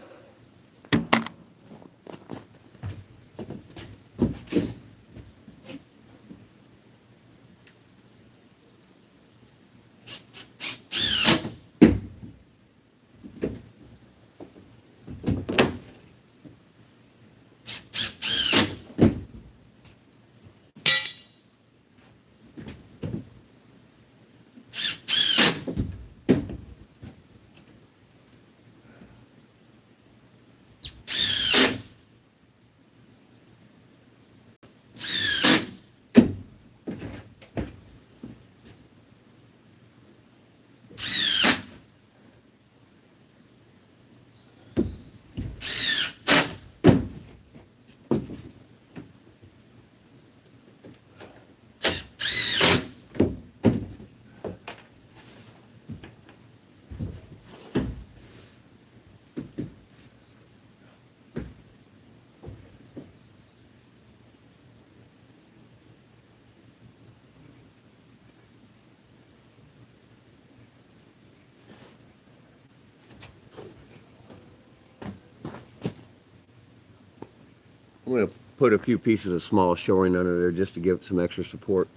Speaker 1: I'm going to put a few pieces of small shoring under there just to give it some extra support.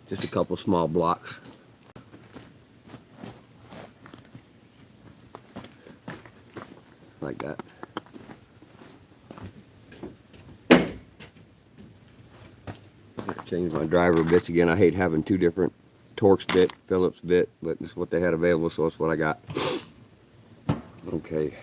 Speaker 1: Just a couple small blocks. Like that. Change my driver bits again. I hate having two different Torx bit, Phillips bit, but this is what they had available, so that's what I got. Okay.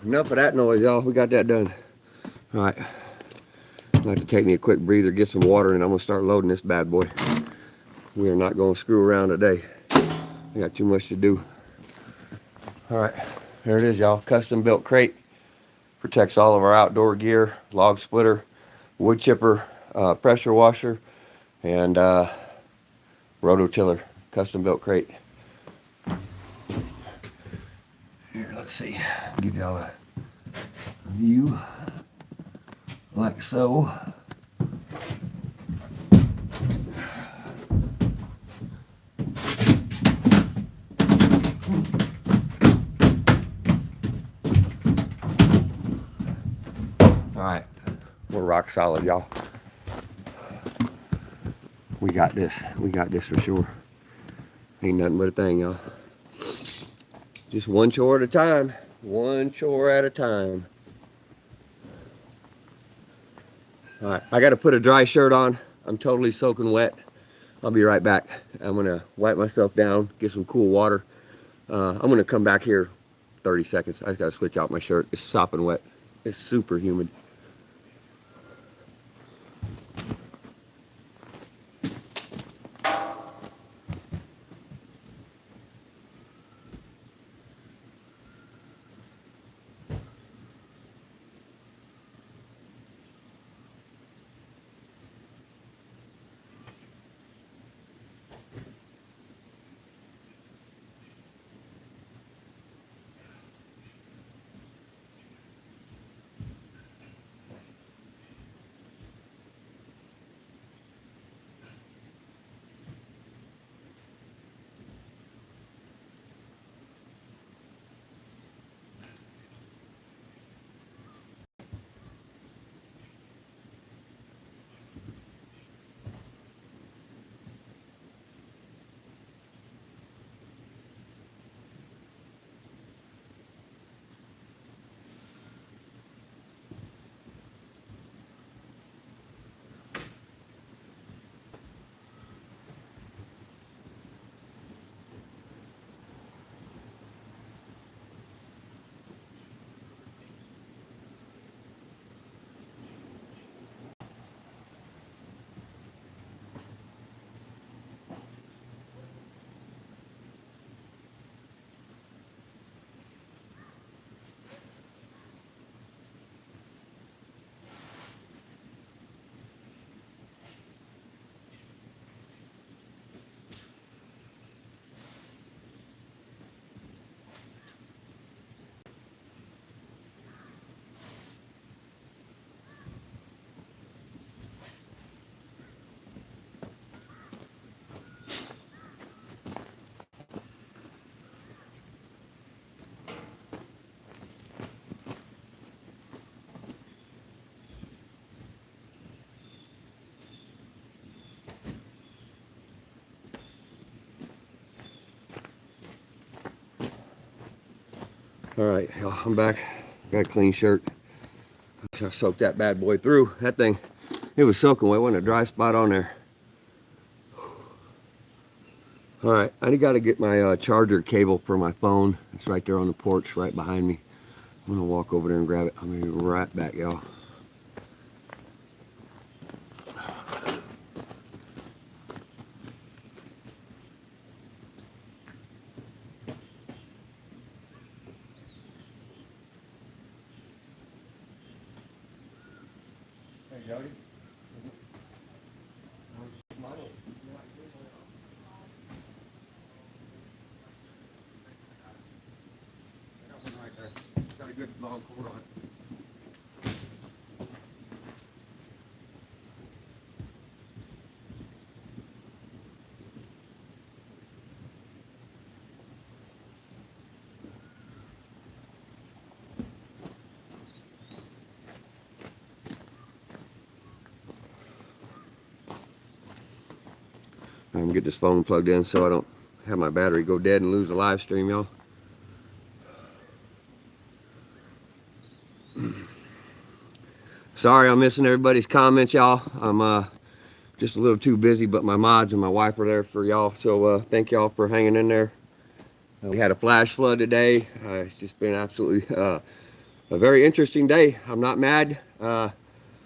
Speaker 1: enough of that noise, y'all. We got that done. All right. I'm going to have to take me a quick breather, get some water, and I'm going to start loading this bad boy. We are not going to screw around today. I got too much to do. All right. There it is, y'all. Custom built crate. Protects all of our outdoor gear. Log splitter, wood chipper, pressure washer, and rototiller. Custom built crate. Here, let's see. Give y'all a view like so. All right, we're rock solid, y'all. We got this. We got this for sure. Ain't nothing but a thing, y'all. Just one chore at a time. One chore at a time. All right, I got to put a dry shirt on. I'm totally soaking wet. I'll be right back. I'm going to wipe myself down, get some cool water. I'm going to come back here 30 seconds. I just got to switch out my shirt. It's sopping wet. It's super humid. All right, y'all, I'm back. Got a clean shirt. I soaked that bad boy through. That thing, it was soaking wet. Wasn't a dry spot on there. All right, I got to get my charger cable for my phone. It's right there on the porch, right behind me. I'm gonna walk over there and grab it. I'm gonna be right back, y'all. Hey, Jody. Right there. Got a good long cord on it. I'm gonna get this phone plugged in so I don't have my battery go dead and lose the live stream, y'all. Sorry I'm missing everybody's comments, y'all. I'm just a little too busy, but my mods and my wife are there for y'all. So thank y'all for hanging in there. We had a flash flood today. It's just been absolutely a very interesting day. I'm not mad. A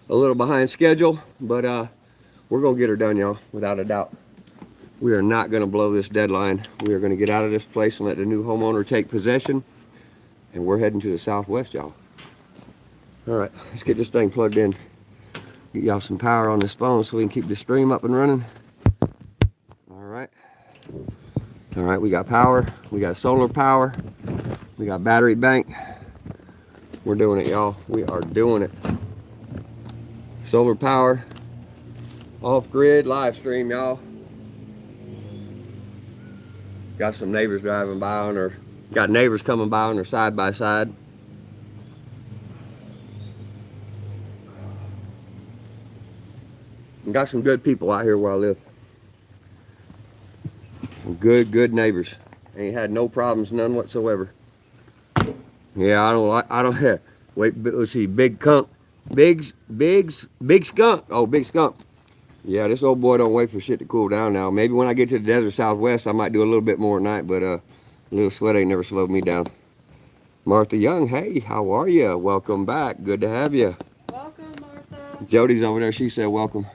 Speaker 1: little behind schedule, but we're gonna get her done, y'all, without a doubt. We are not gonna blow this deadline. We are gonna get out of this place and let the new homeowner take possession. And we're heading to the southwest, y'all. All right, let's get this thing plugged in. Get y'all some power on this phone so we can keep the stream up and running. All right. All right, we got power. We got solar power. We got battery bank. We're doing it, y'all. We are doing it. Solar power. Off-grid live stream, y'all. Got some neighbors driving by on her. Got neighbors coming by on her side by side. And got some good people out here where I live. Some good neighbors. Ain't had no problems, none whatsoever. Yeah, I don't wait, let's see, big skunk. Oh, big skunk. Yeah, this old boy don't wait for shit to cool down now. Maybe when I get to the desert southwest, I might do a little bit more at night, but a little sweat ain't never slowed me down. Martha Young, hey, how are you? Welcome back. Good to have you.
Speaker 2: Welcome, Martha.
Speaker 1: Jody's over there. She said welcome.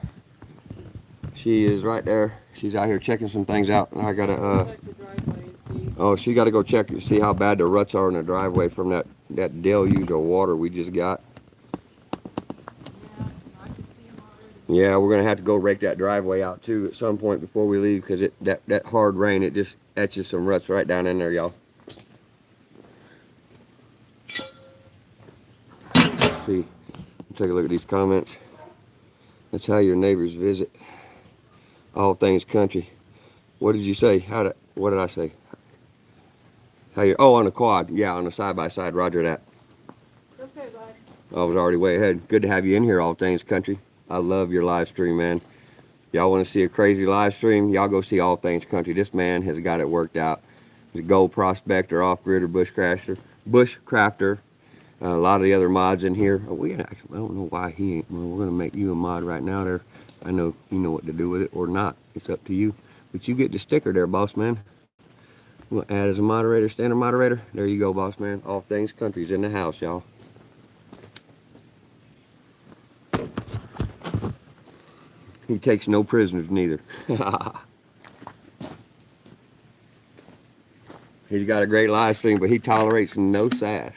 Speaker 1: She is right there. She's out here checking some things out. And I gotta
Speaker 2: Check the driveway and see.
Speaker 1: oh, she gotta go check and see how bad the ruts are in the driveway from that deluge of water we just got.
Speaker 2: Yeah, I can see them already.
Speaker 1: Yeah, we're gonna have to go rake that driveway out too at some point before we leave, because that hard rain, it just etches some ruts right down in there, y'all. Let's see. Take a look at these comments. That's how your neighbors visit. All things country. What did you say? What did I say? Oh, on the quad. Yeah, on the side-by-side. Roger that.
Speaker 2: Okay, bye.
Speaker 1: I was already way ahead. Good to have you in here, All Things Country. I love your live stream, man. Y'all want to see a crazy live stream? Y'all go see All Things Country. This man has got it worked out. He's a gold prospector, off-gridder, bushcrafter. A lot of the other mods in here. I don't know why he ain't. Well, we're going to make you a mod right now there. I know you know what to do with it or not. It's up to you. But you get the sticker there, boss man. We'll add as a moderator, standard moderator. There you go, boss man. All Things Country's in the house, y'all. He takes no prisoners neither. He's got a great live stream, but he tolerates no sass.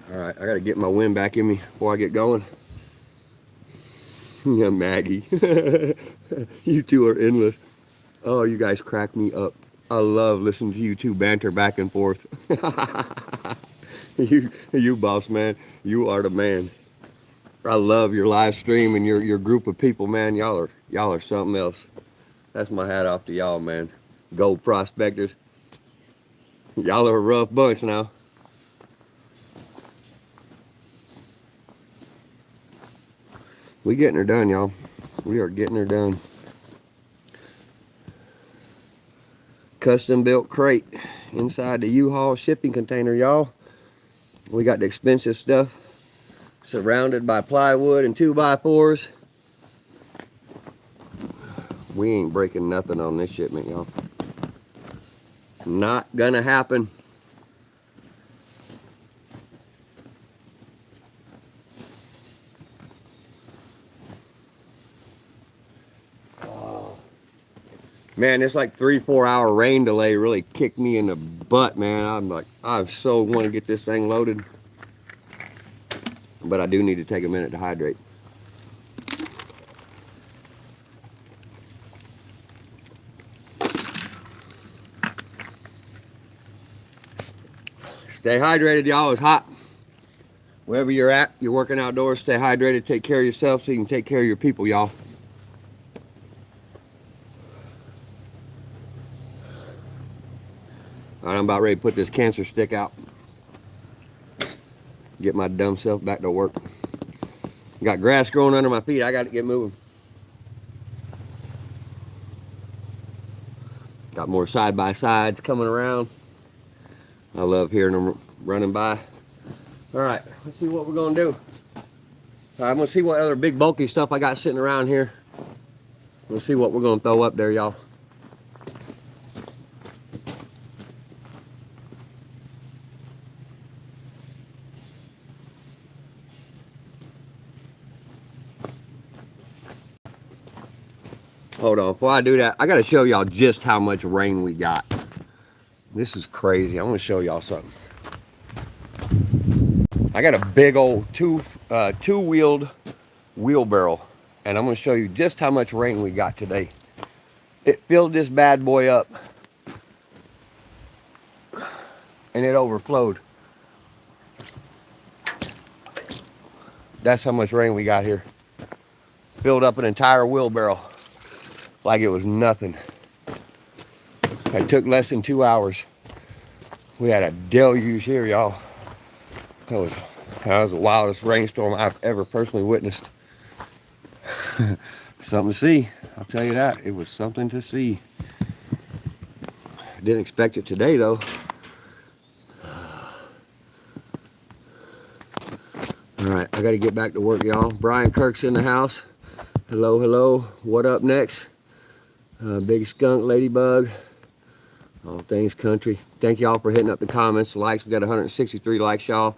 Speaker 1: All right, I gotta get my wind back in me before I get going. Yeah, Maggie. You two are endless. Oh, you guys crack me up. I love listening to you two banter back and forth. You boss man, you are the man. I love your live stream and your group of people, man. Y'all are something else. That's my hat off to y'all, man. Gold prospectors. Y'all are a rough bunch now. We getting her done, y'all. We are getting her done. Custom built crate inside the U-Haul shipping container, y'all. We got the expensive stuff surrounded by plywood and 2x4s. We ain't breaking nothing on this shipment, y'all. Not gonna happen. Man, this like 3-4 hour rain delay really kicked me in the butt, man. I'm like, I so want to get this thing loaded. But I do need to take a minute to hydrate. Stay hydrated, y'all. It's hot. Wherever you're at, you're working outdoors, stay hydrated, take care of yourself so you can take care of your people, y'all. All right, I'm about ready to put this cancer stick out. Get my dumb self back to work. Got grass growing under my feet. I got to get moving. Got more side-by-sides coming around. I love hearing them running by. All right, let's see what we're going to do. All right, I'm going to see what other big bulky stuff I got sitting around here. We'll see what we're going to throw up there, y'all. Hold on, before I do that, I gotta show y'all just how much rain we got. This is crazy. I want to show y'all something. I got a big old two-wheeled wheelbarrow, and I'm gonna show you just how much rain we got today. It filled this bad boy up, and it overflowed. That's how much rain we got here. Filled up an entire wheelbarrow like it was nothing. It took less than 2 hours. We had a deluge here, y'all. That was the wildest rainstorm I've ever personally witnessed. Something to see, I'll tell you that. It was something to see. I didn't expect it today, though. All right, I got to get back to work, y'all. Brian Kirk's in the house. Hello, hello. What up next? Big Skunk, Ladybug, all things country. Thank y'all for hitting up the comments, the likes. We got 163 likes, y'all.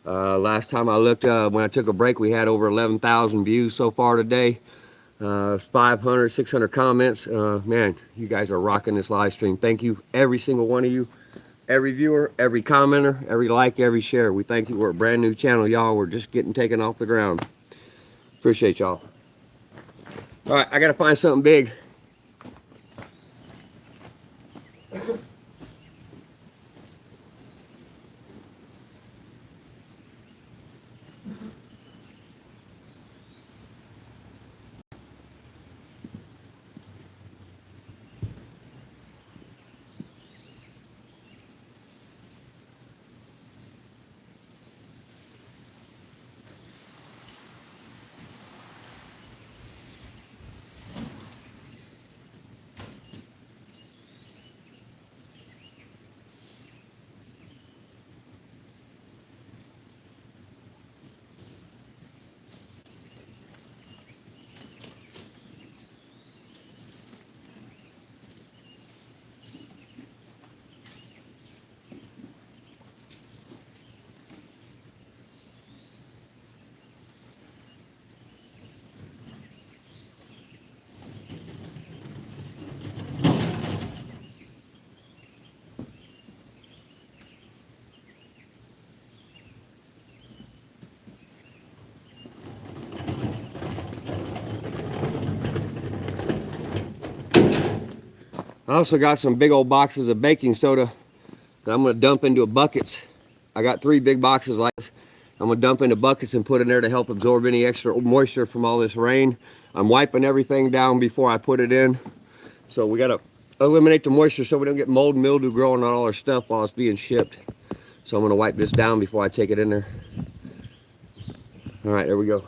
Speaker 1: Last time I looked, when I took a break, we had over 11,000 views so far today. 500, 600 comments. Man, you guys are rocking this live stream. Thank you, every single one of you. Every viewer, every commenter, every like, every share. We thank you. We're a brand new channel, y'all. We're just getting taken off the ground. Appreciate y'all. All right, I got to find something big. I also got some big old boxes of baking soda that I'm going to dump into buckets. I got 3 big boxes like this. I'm going to dump into buckets and put in there to help absorb any extra moisture from all this rain. I'm wiping everything down before I put it in. So we got to eliminate the moisture so we don't get mold and mildew growing on all our stuff while it's being shipped. So I'm going to wipe this down before I take it in there. All right, there we go.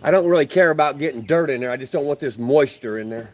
Speaker 1: I don't really care about getting dirt in there. I just don't want this moisture in there.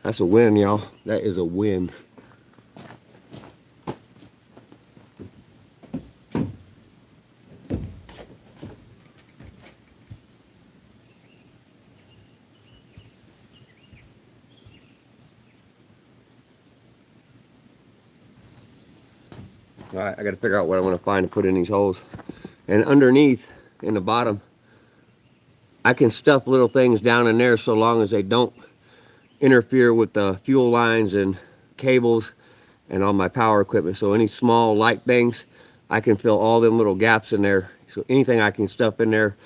Speaker 1: That's a win, y'all. That is a win. All right, I got to figure out what I want to find to put in these holes. And underneath, in the bottom, I can stuff little things down in there so long as they don't interfere with the fuel lines and cables and all my power equipment. So any small light things, I can fill all them little gaps in there. So anything I can stuff in there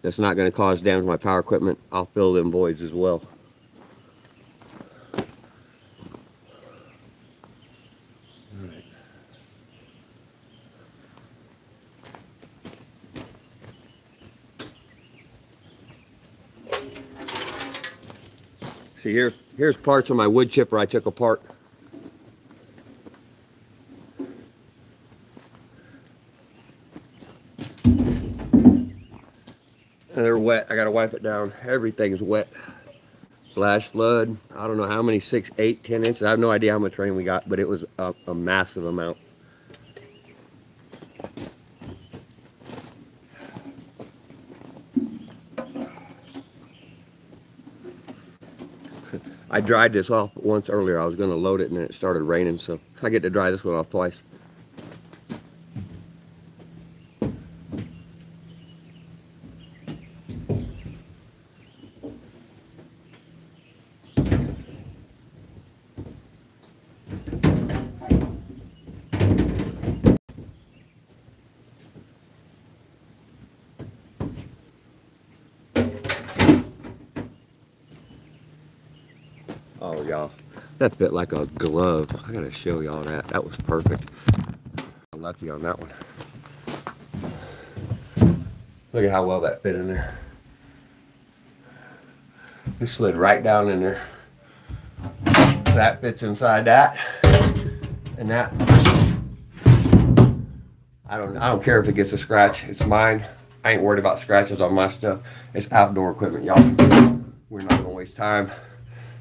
Speaker 1: that's not going to cause damage to my power equipment, I'll fill them voids as well. See, here's parts of my wood chipper I took apart. And they're wet. I gotta wipe it down. Everything's wet. Flash flood. I don't know how many, 6, 8, 10 inches. I have no idea how much rain we got, but it was a massive amount. I dried this off once earlier. I was going to load it and then it started raining, so I get to dry this one off twice. Oh, y'all, that fit like a glove. I gotta show y'all that. That was perfect. I'm lucky on that one. Look at how well that fit in there. It slid right down in there. That fits inside that, and that. I don't care if it gets a scratch. It's mine. I ain't worried about scratches on my stuff. It's outdoor equipment, y'all. We're not gonna waste time.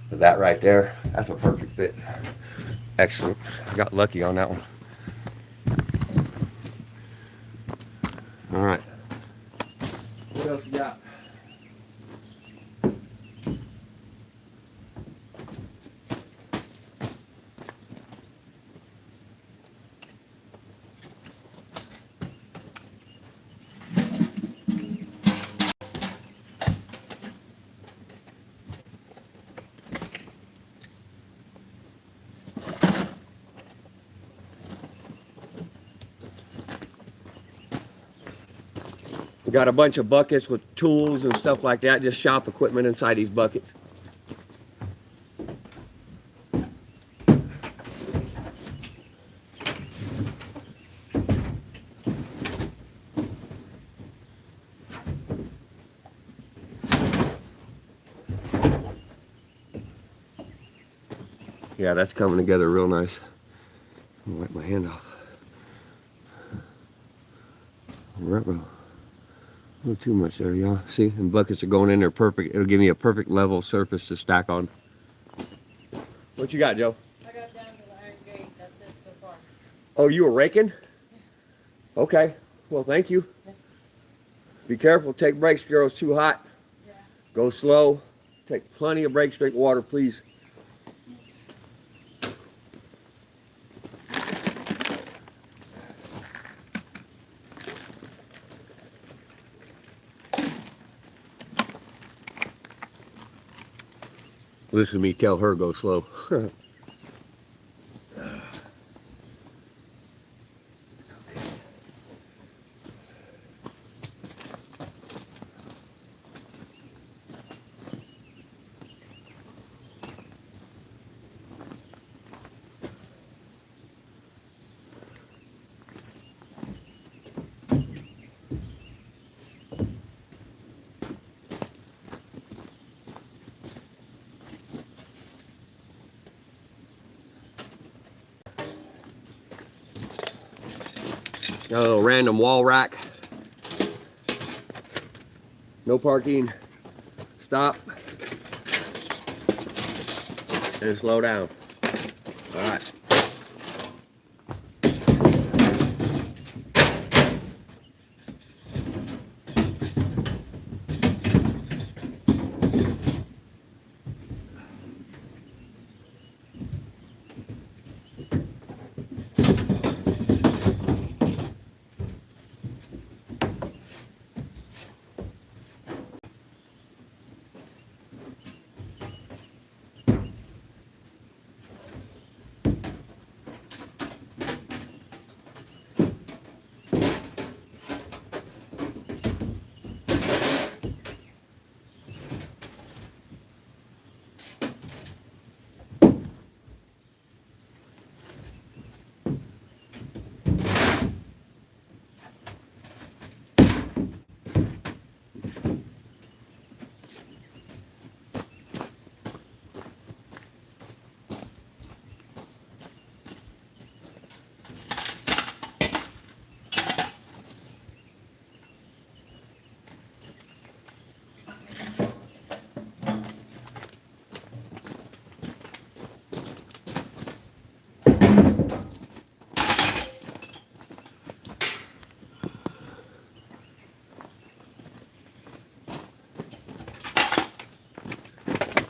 Speaker 1: But that right there, that's a perfect fit. Excellent. I got lucky on that one. All right. What else you got? We got a bunch of buckets with tools and stuff like that, just shop equipment inside these buckets. Yeah, that's coming together real nice. I'm gonna wipe my hand off. Ruh-roh. A little too much there, y'all. See, and buckets are going in there perfect. It'll give me a perfect level surface to stack on. What you got, Joe?
Speaker 2: I got down to the iron gate. That's it so far.
Speaker 1: Oh, you were raking? Okay. Well, thank you. Be careful. Take breaks, girls. Too hot.
Speaker 2: Yeah.
Speaker 1: Go slow. Take plenty of breaks. Drink water, please. Listen to me tell her go slow. Got a little random wall rack. No parking. Stop. and slow down. All right.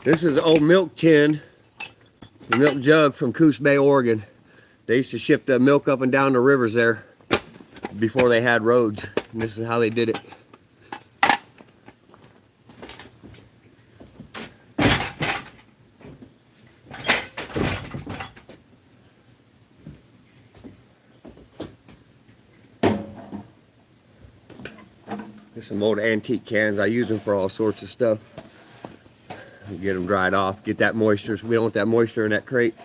Speaker 1: This is an old milk tin, the milk jug from Coos Bay, Oregon. They used to ship the milk up and down the rivers there before they had roads. And this is how they did it. There's some old antique cans. I use them for all sorts of stuff. Get them dried off, get that moisture. So we don't want that moisture in that crate.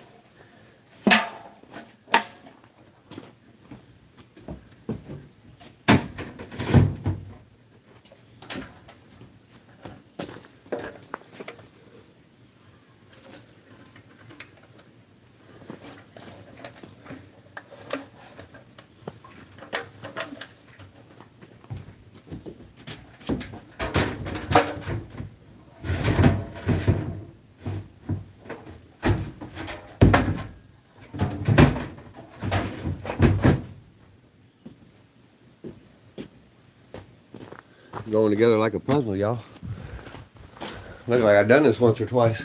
Speaker 1: Going together like a puzzle, y'all. Looks like I've done this once or twice.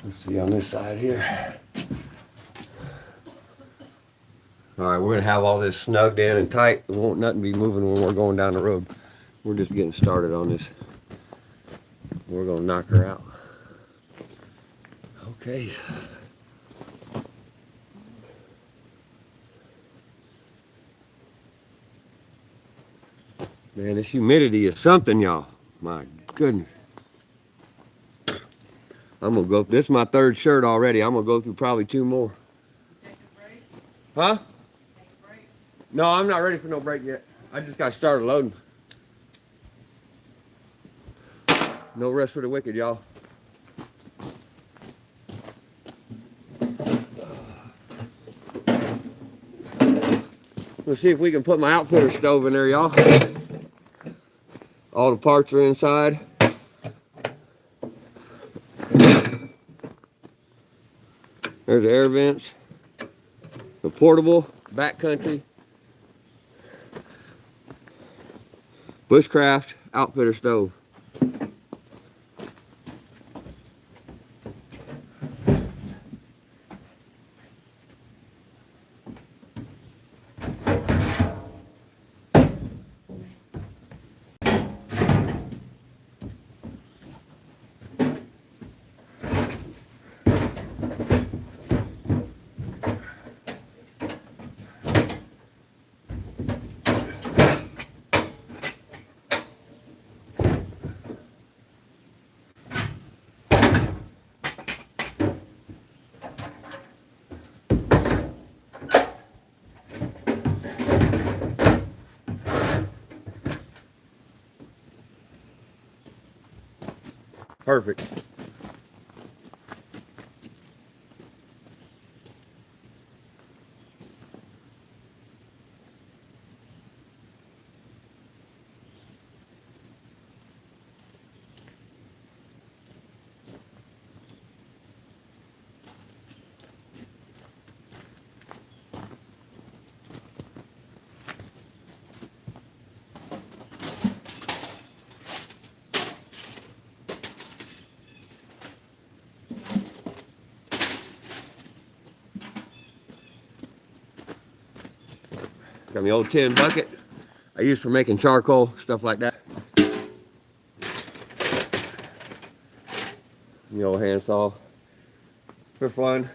Speaker 1: Let's see on this side here. All right, we're gonna have all this snugged in and tight. There won't nothing be moving when we're going down the road. We're just getting started on this. We're gonna knock her out. Okay. Man, this humidity is something, y'all. My goodness. I'm gonna go, this is my third shirt already. I'm gonna go through probably 2 more.
Speaker 2: Take a break?
Speaker 1: Huh?
Speaker 2: Take a break?
Speaker 1: No, I'm not ready for no break yet. I just got started loading. No rest for the wicked, y'all. Let's see if we can put my outfitter stove in there, y'all. All the parts are inside. There's the air vents. The portable backcountry Bushcraft outfitter stove. Perfect. Got my old tin bucket I use for making charcoal, stuff like that. The old handsaw for fun.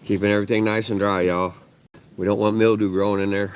Speaker 1: Keeping everything nice and dry, y'all. We don't want mildew growing in there.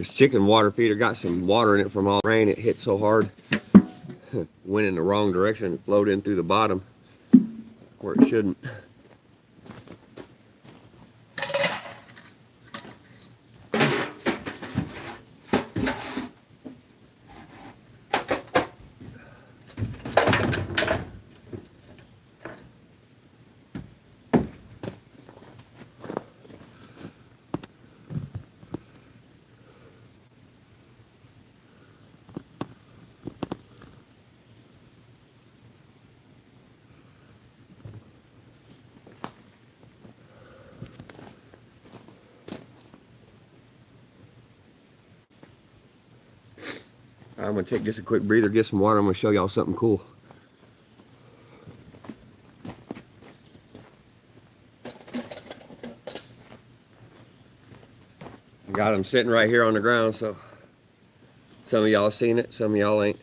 Speaker 1: This chicken water feeder got some water in it from all the rain. It hit so hard. Went in the wrong direction and flowed in through the bottom where it shouldn't. I'm gonna take just a quick breather, get some water. I'm gonna show y'all something cool. Got them sitting right here on the ground, so some of y'all seen it, some of y'all ain't.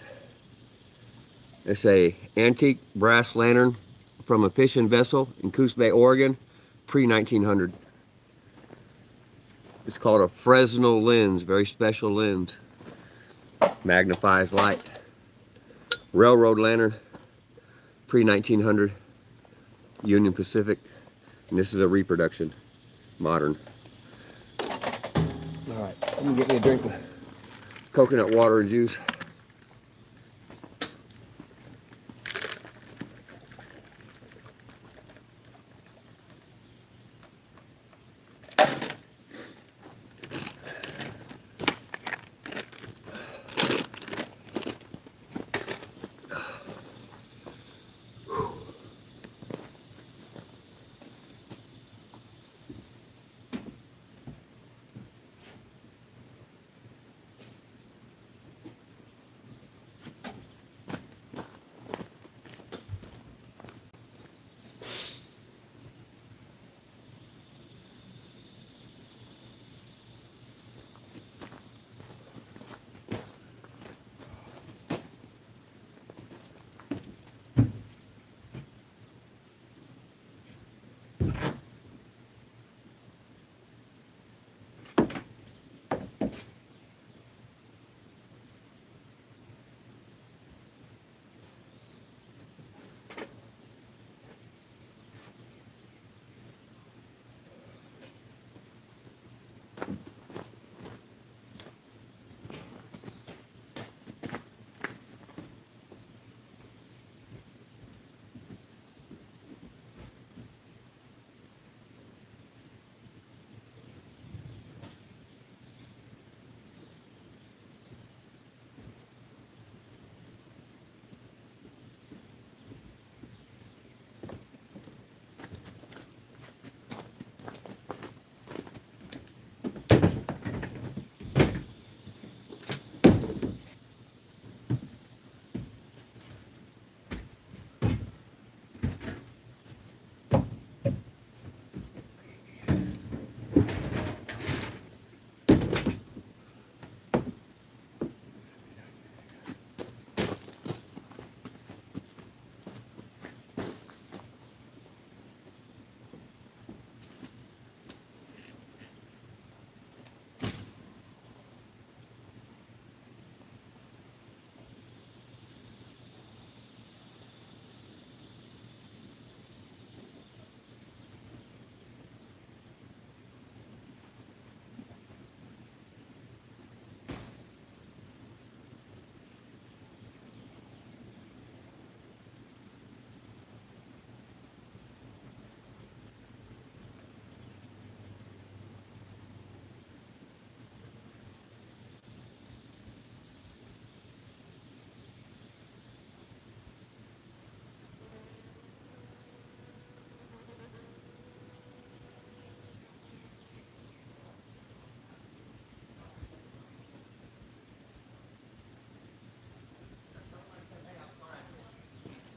Speaker 1: It's a antique brass lantern from a fishing vessel in Coos Bay, Oregon, pre-1900. It's called a Fresnel lens, very special lens. Magnifies light. Railroad lantern, pre-1900, Union Pacific. And this is a reproduction, modern. All right, let me get me a drink of coconut water and juice.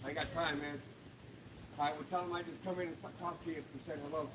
Speaker 1: I ain't got time, man. I would tell them I just come in and talk to you and say hello.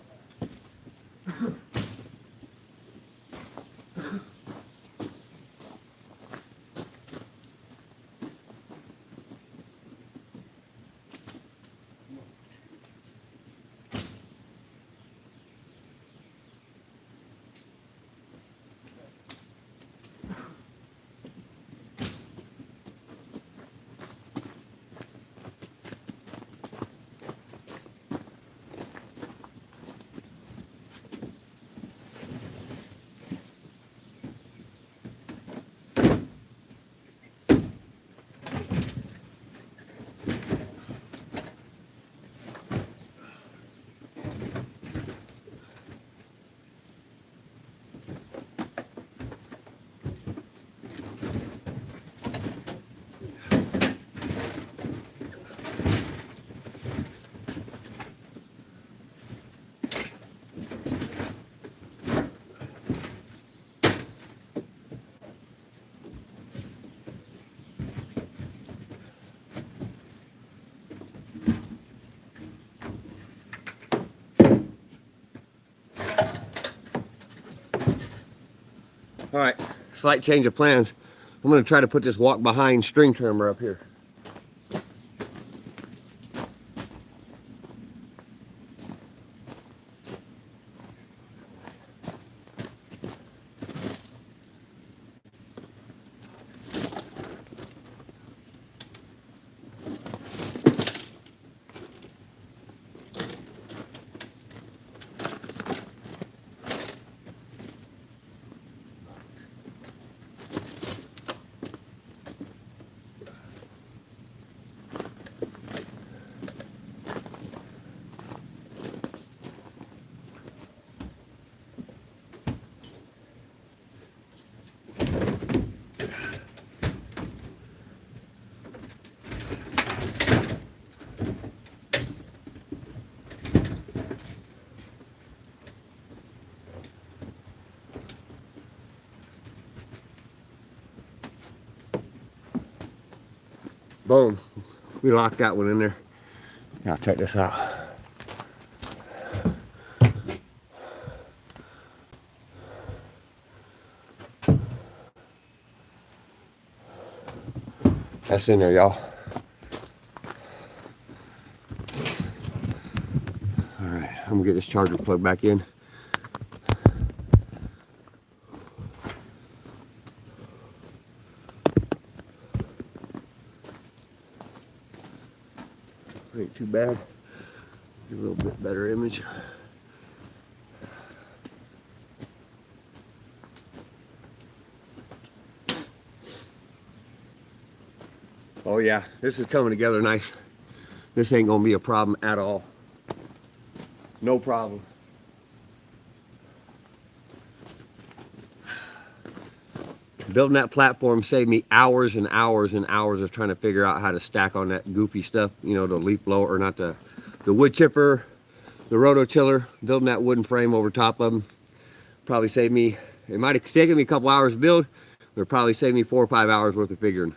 Speaker 1: All right, slight change of plans. I'm gonna try to put this walk behind string trimmer up here. Boom. We locked that one in there. Now check this out. That's in there, y'all. All right, I'm gonna get this charger plugged back in. Ain't too bad. Get a little bit better image. Oh yeah, this is coming together nice. This ain't gonna be a problem at all. No problem. Building that platform saved me hours and hours and hours of trying to figure out how to stack on that goofy stuff, you know, the leaf blower, or not the wood chipper, the rototiller. Building that wooden frame over top of them probably saved me, it might have taken me a couple hours to build, but it probably saved me 4 or 5 hours worth of figuring.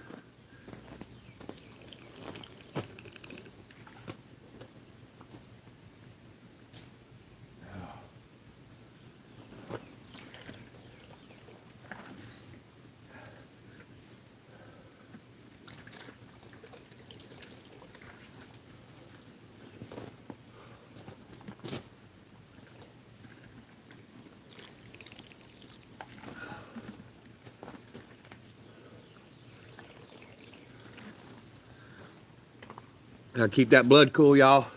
Speaker 1: Now keep that blood cool, y'all.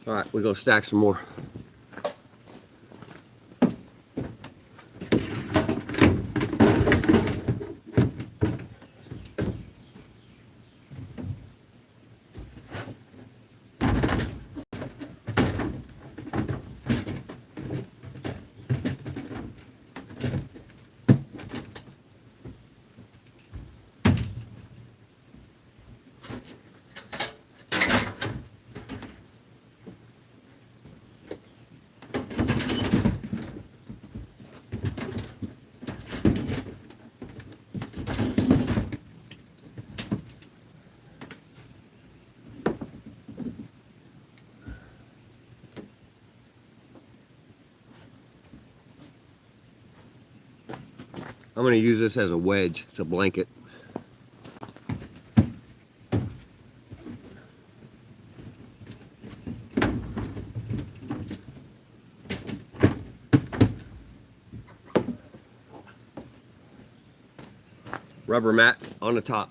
Speaker 1: All right, we're gonna stack some more. I'm going to use this as a wedge. It's a blanket. Rubber mat on the top.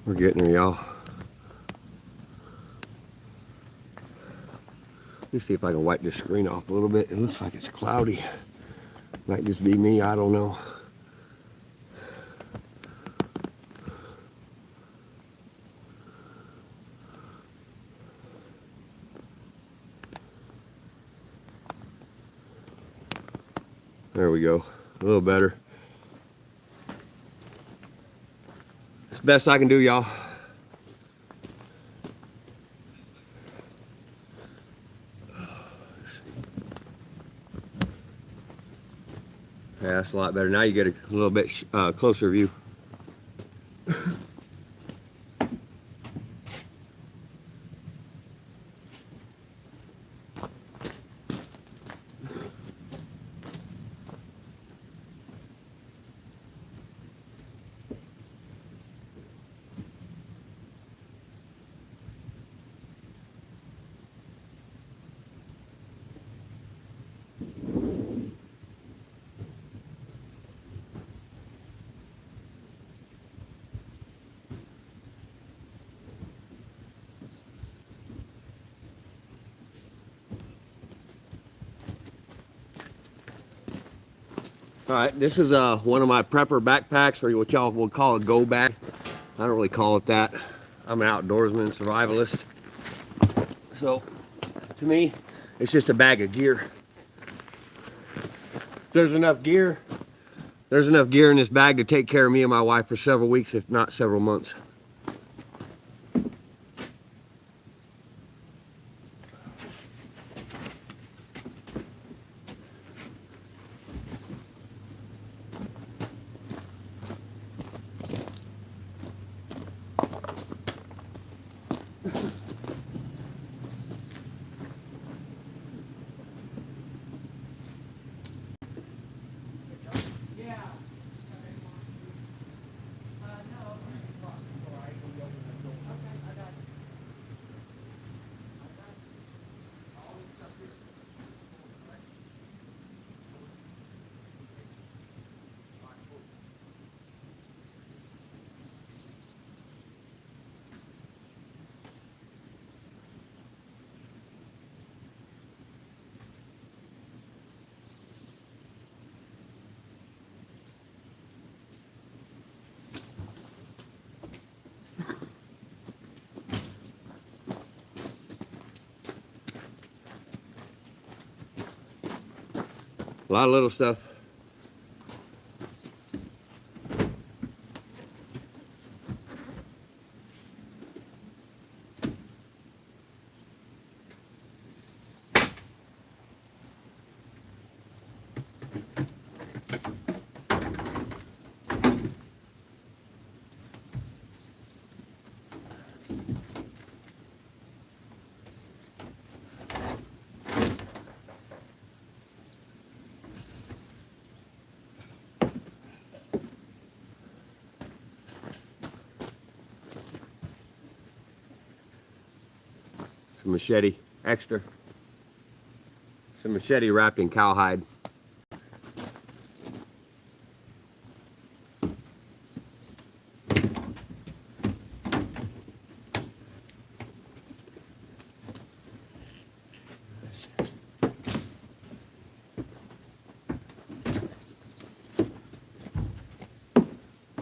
Speaker 1: We're getting there, y'all. Let me see if I can wipe this screen off a little bit. It looks like it's cloudy. Might just be me, I don't know. There we go. A little better. It's the best I can do, y'all. Yeah, that's a lot better. Now you get a little bit closer view. All right, this is one of my prepper backpacks, or what y'all will call a go bag. I don't really call it that. I'm an outdoorsman, survivalist. So, to me, it's just a bag of gear. There's enough gear in this bag to take care of me and my wife for several weeks, if not several months. A lot of little stuff. Some machete extra. Some machete wrapped in cowhide.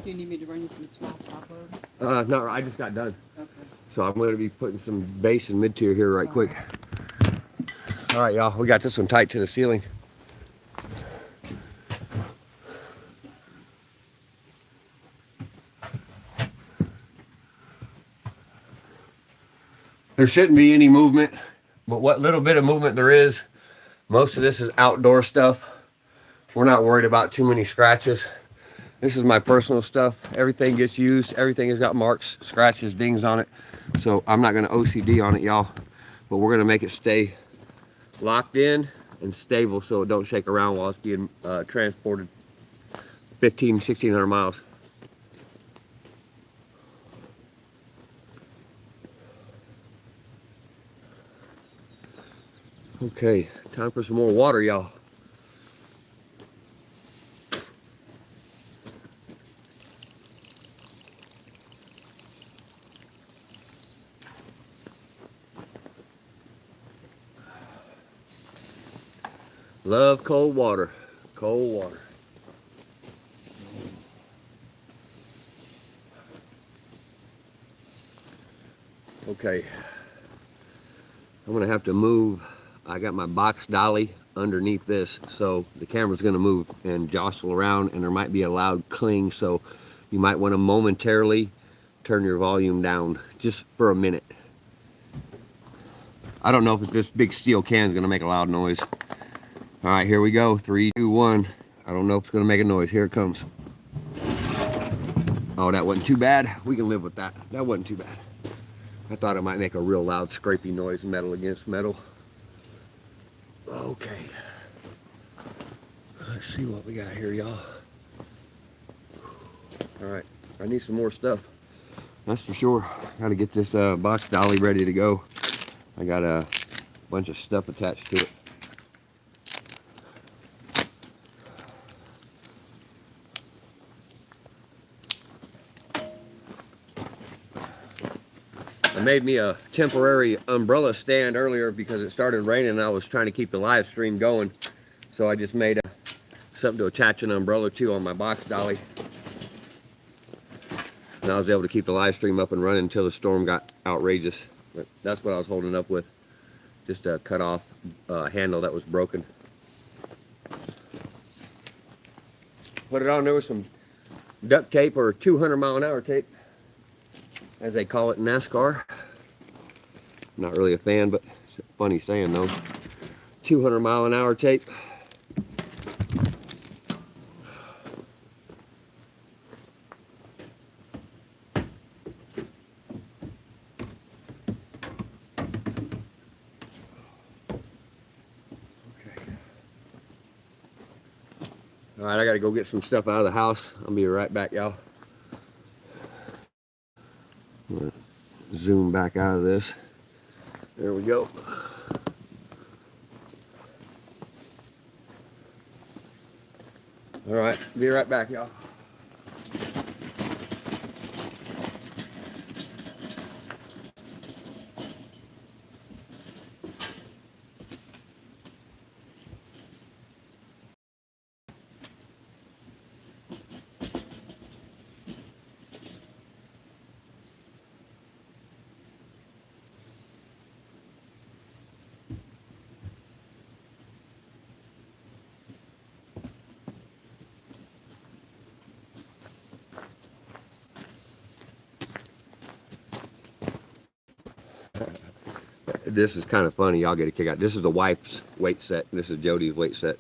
Speaker 2: Do you need me to run you some small top load?
Speaker 1: No, I just got done.
Speaker 2: Okay.
Speaker 1: So I'm going to be putting some base and mid-tier here right quick. All right, y'all, we got this one tight to the ceiling. There shouldn't be any movement, but what little bit of movement there is, most of this is outdoor stuff. We're not worried about too many scratches. This is my personal stuff. Everything gets used. Everything has got marks, scratches, dings on it. So I'm not going to OCD on it, y'all. But we're going to make it stay locked in and stable so it don't shake around while it's being transported 1,600 miles. Okay, time for some more water, y'all. Love cold water. Cold water. Okay. I'm gonna have to move. I got my box dolly underneath this, so the camera's going to move and jostle around, and there might be a loud cling, so you might want to momentarily turn your volume down just for a minute. I don't know if this big steel can is going to make a loud noise. All right, here we go. 3, 2, 1. I don't know if it's going to make a noise. Here it comes. Oh, that wasn't too bad. We can live with that. That wasn't too bad. I thought it might make a real loud scrapey noise, metal against metal. Okay. Let's see what we got here, y'all. All right, I need some more stuff. That's for sure. Got to get this box dolly ready to go. I got a bunch of stuff attached to it. I made me a temporary umbrella stand earlier because it started raining and I was trying to keep the live stream going. So I just made something to attach an umbrella to on my box dolly. And I was able to keep the live stream up and running until the storm got outrageous. But that's what I was holding up with. Just a cut off handle that was broken. Put it on there with some duct tape, or 200-mile-an-hour tape, as they call it in NASCAR. Not really a fan, but it's a funny saying though. 200-mile-an-hour tape. All right, I gotta go get some stuff out of the house. I'll be right back, y'all. Zoom back out of this. There we go. All right, be right back, y'all. This is kind of funny. Y'all get a kick out. This is the wife's weight set. This is Jody's weight set.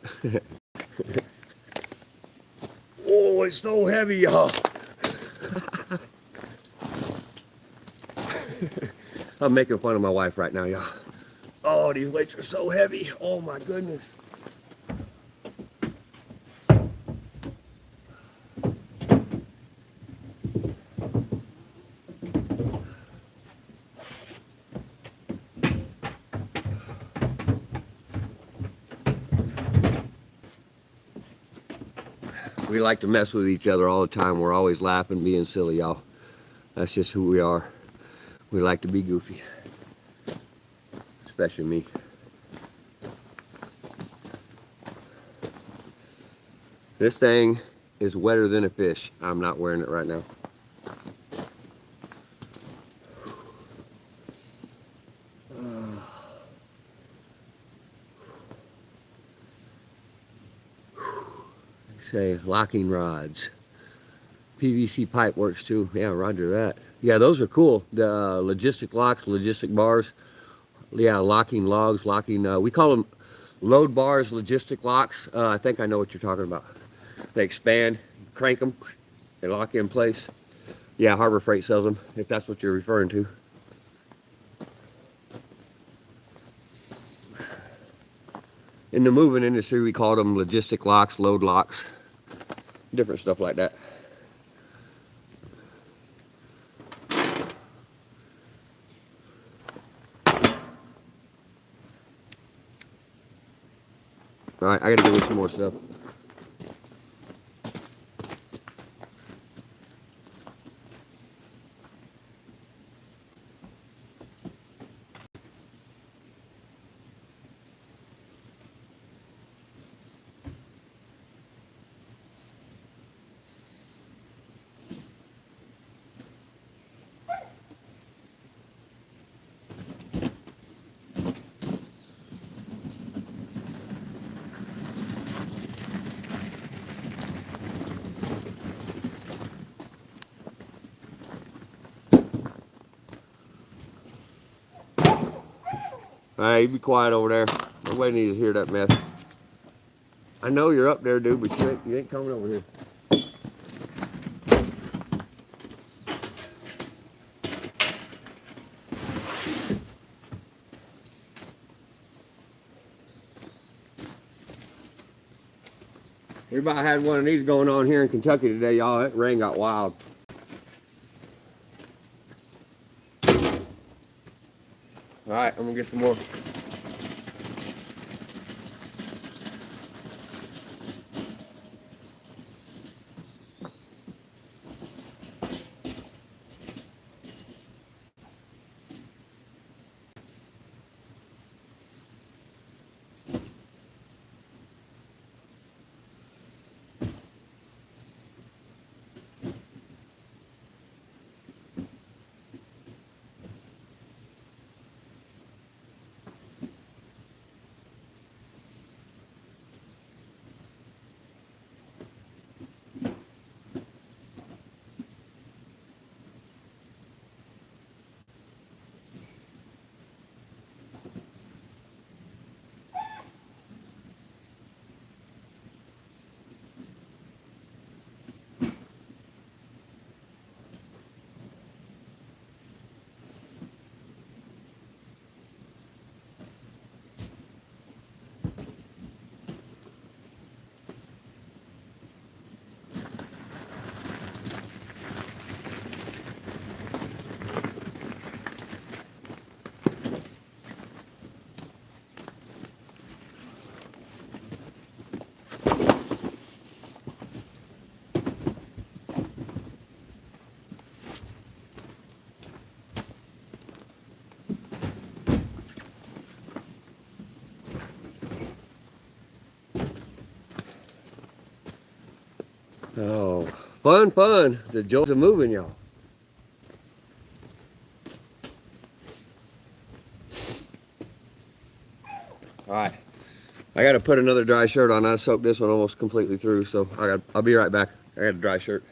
Speaker 1: Oh, it's so heavy, y'all. I'm making fun of my wife right now, y'all. Oh, these weights are so heavy. Oh my goodness. We like to mess with each other all the time. We're always laughing, being silly, y'all. That's just who we are. We like to be goofy. Especially me. This thing is wetter than a fish. I'm not wearing it right now. Say locking rods. PVC pipe works too. Yeah, roger that. Yeah, those are cool. The logistic locks, logistic bars. Yeah, locking logs, locking, we call them load bars, logistic locks. I think I know what you're talking about. They expand, crank them, they lock in place. Yeah, Harbor Freight sells them, if that's what you're referring to. In the moving industry, we call them logistic locks, load locks, different stuff like that. All right, I gotta go get some more stuff. Hey, you be quiet over there. Nobody needs to hear that mess. I know you're up there, dude, but you ain't coming over here. We about had one of these going on here in Kentucky today, y'all. That rain got wild. All right, I'm gonna get some more. Oh, fun. The joys of moving, y'all. All right. I got to put another dry shirt on. I soaked this one almost completely through, so I'll be right back. I got a dry shirt.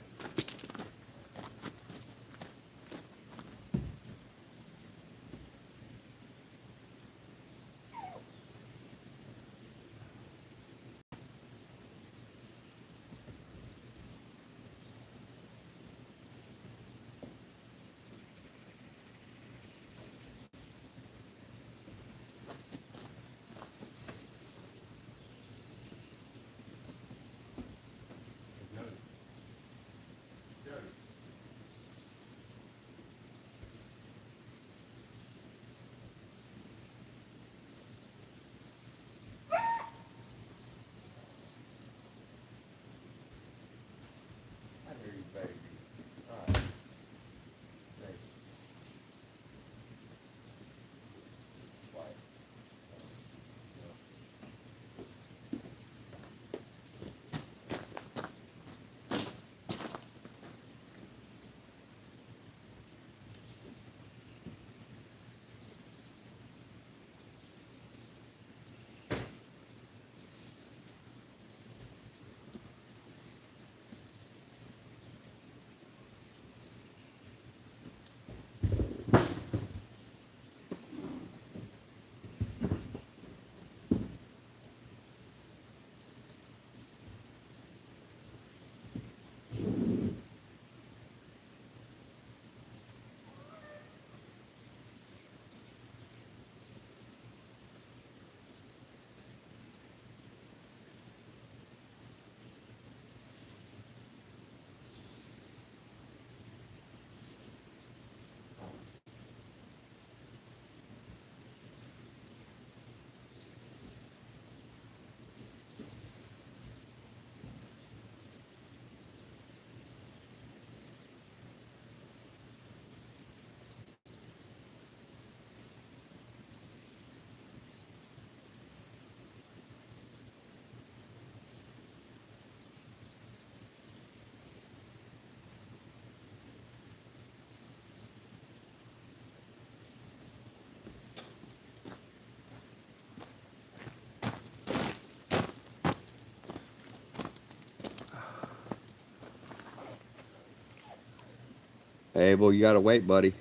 Speaker 1: Hey, well, you gotta wait, buddy.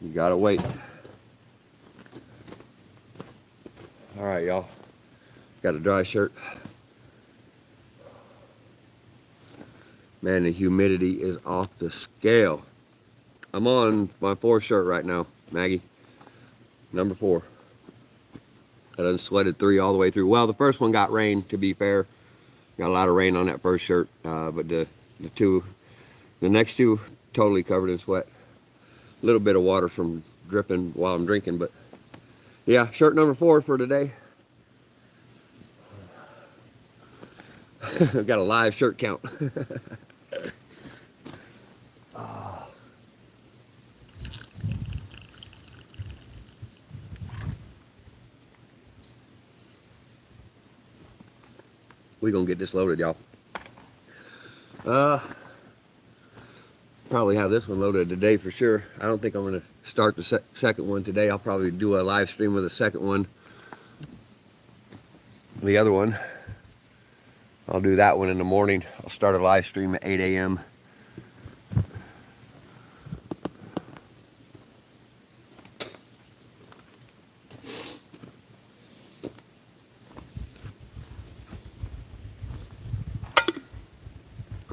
Speaker 1: You gotta wait. Got a dry shirt. Man, the humidity is off the scale. I'm on my 4th shirt right now, Maggie. Number 4. I done sweated 3 all the way through. Well, the first one got rain, to be fair. Got a lot of rain on that first shirt. But the next 2, totally covered in sweat. A little bit of water from dripping while I'm drinking, but yeah, shirt number 4 for today. I've got a live shirt count. We gonna get this loaded, y'all. Probably have this one loaded today for sure. I don't think I'm gonna start the second one today. I'll probably do a live stream with the second one. The other one, I'll do that one in the morning. I'll start a live stream at 8 a.m.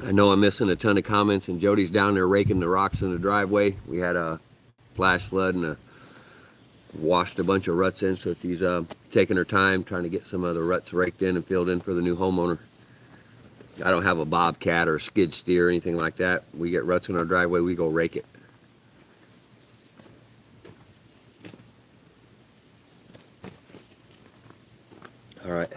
Speaker 1: I know I'm missing a ton of comments, and Jody's down there raking the rocks in the driveway. We had a flash flood and washed a bunch of ruts in, so she's taking her time trying to get some of the ruts raked in and filled in for the new homeowner. I don't have a bobcat or a skid steer or anything like that. We get ruts in our driveway, we go rake it. All right.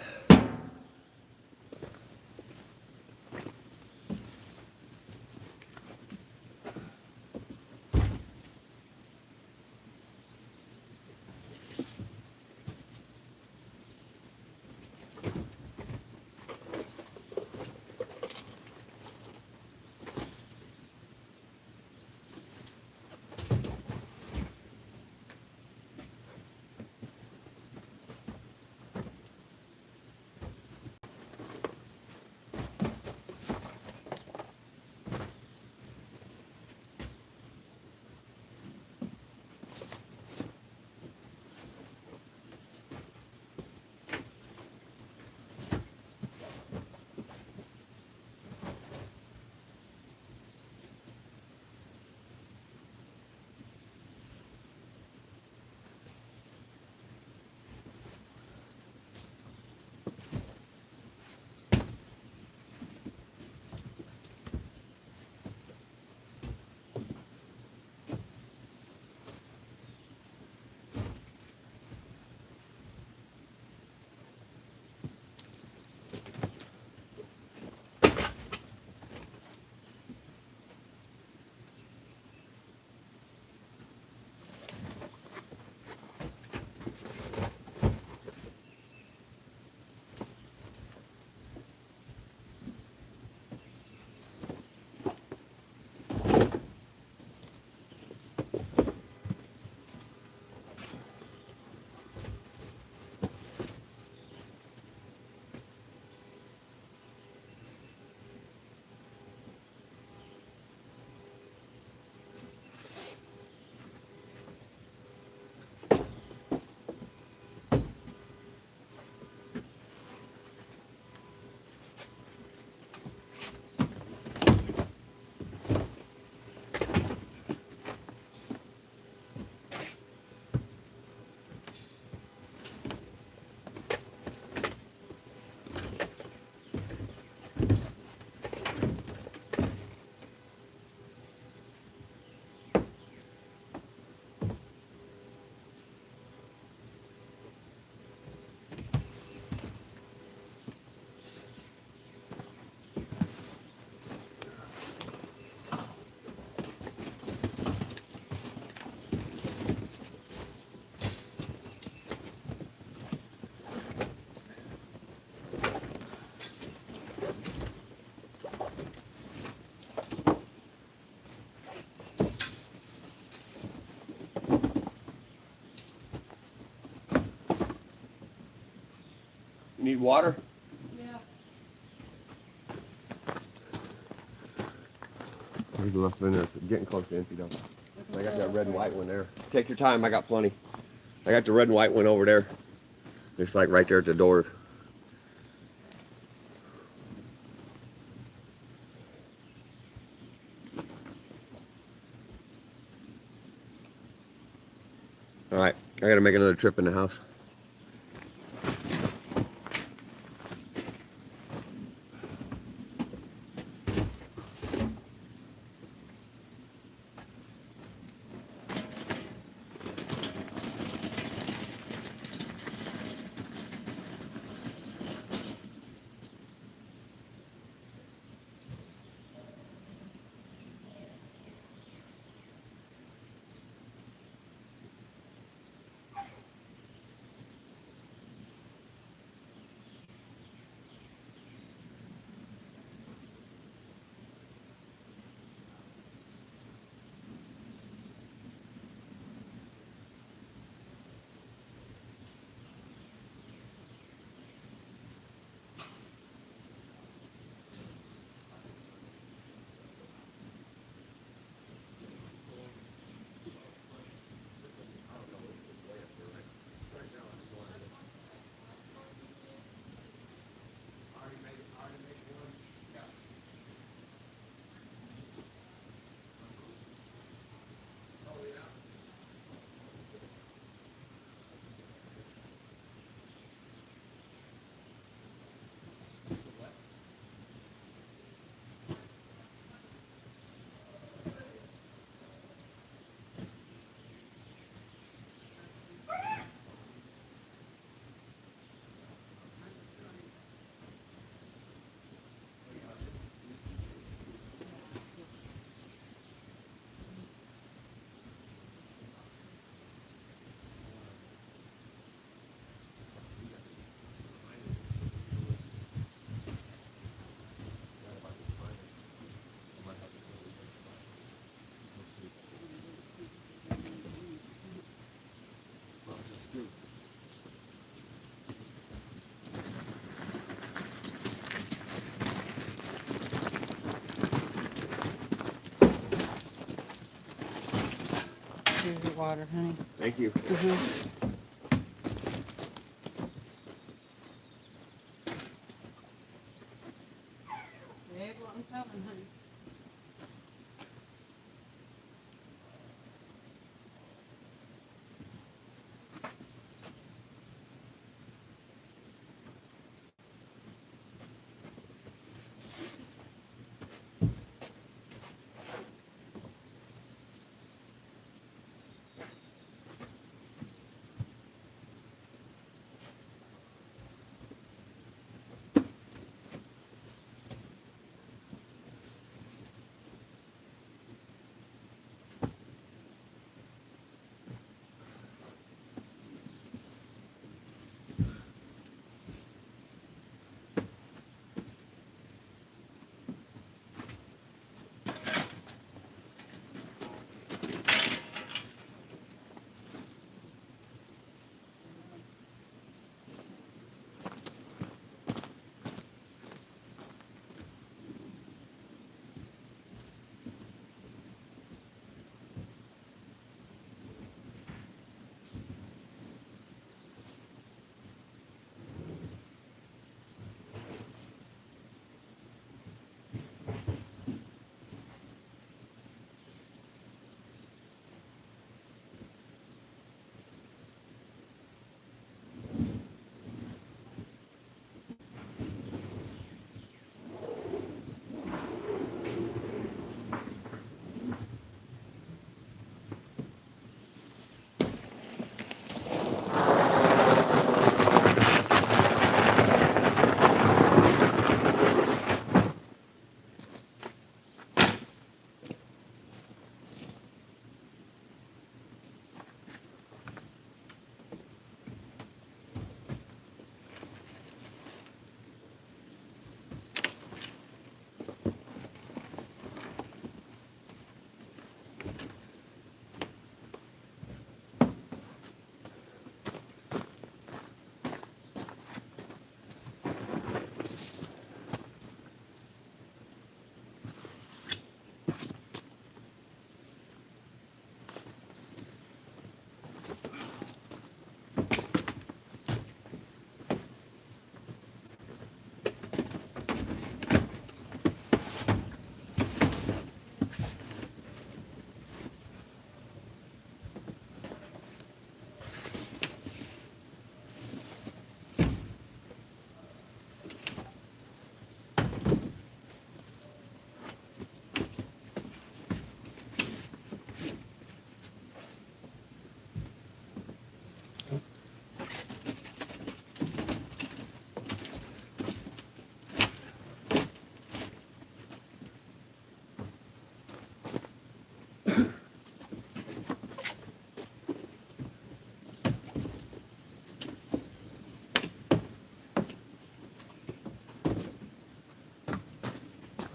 Speaker 1: Need water?
Speaker 2: Yeah.
Speaker 1: There's enough in there. Getting close to empty though. I got that red and white one there. Take your time, I got plenty. I got the red and white one over there. It's like right there at the door. All right, I gotta make another trip in the house.
Speaker 2: Here's your water, honey.
Speaker 1: Thank you.
Speaker 2: I'm coming, honey.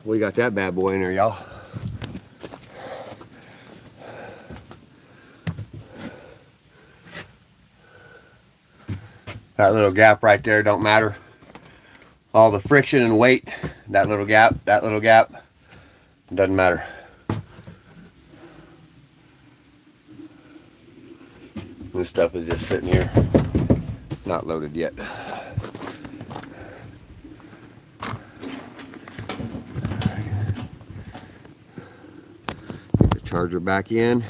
Speaker 1: We got that bad boy in there, y'all. That little gap right there don't matter. All the friction and weight, that little gap, doesn't matter. This stuff is just sitting here, not loaded yet. Get the charger back in.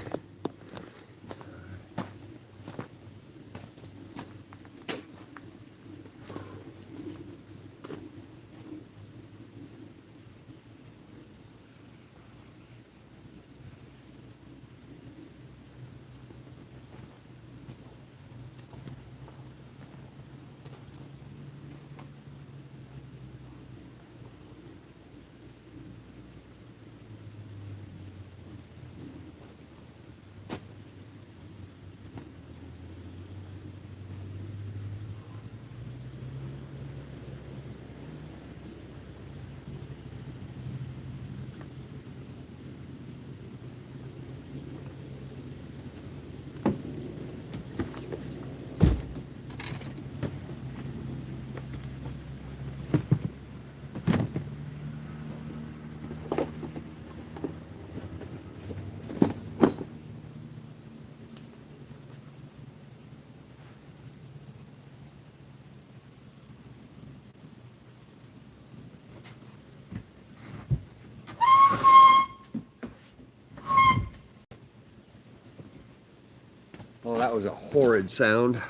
Speaker 1: Oh, that was a horrid sound.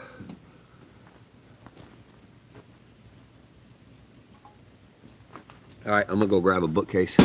Speaker 1: All right, I'm gonna go grab a bookcase.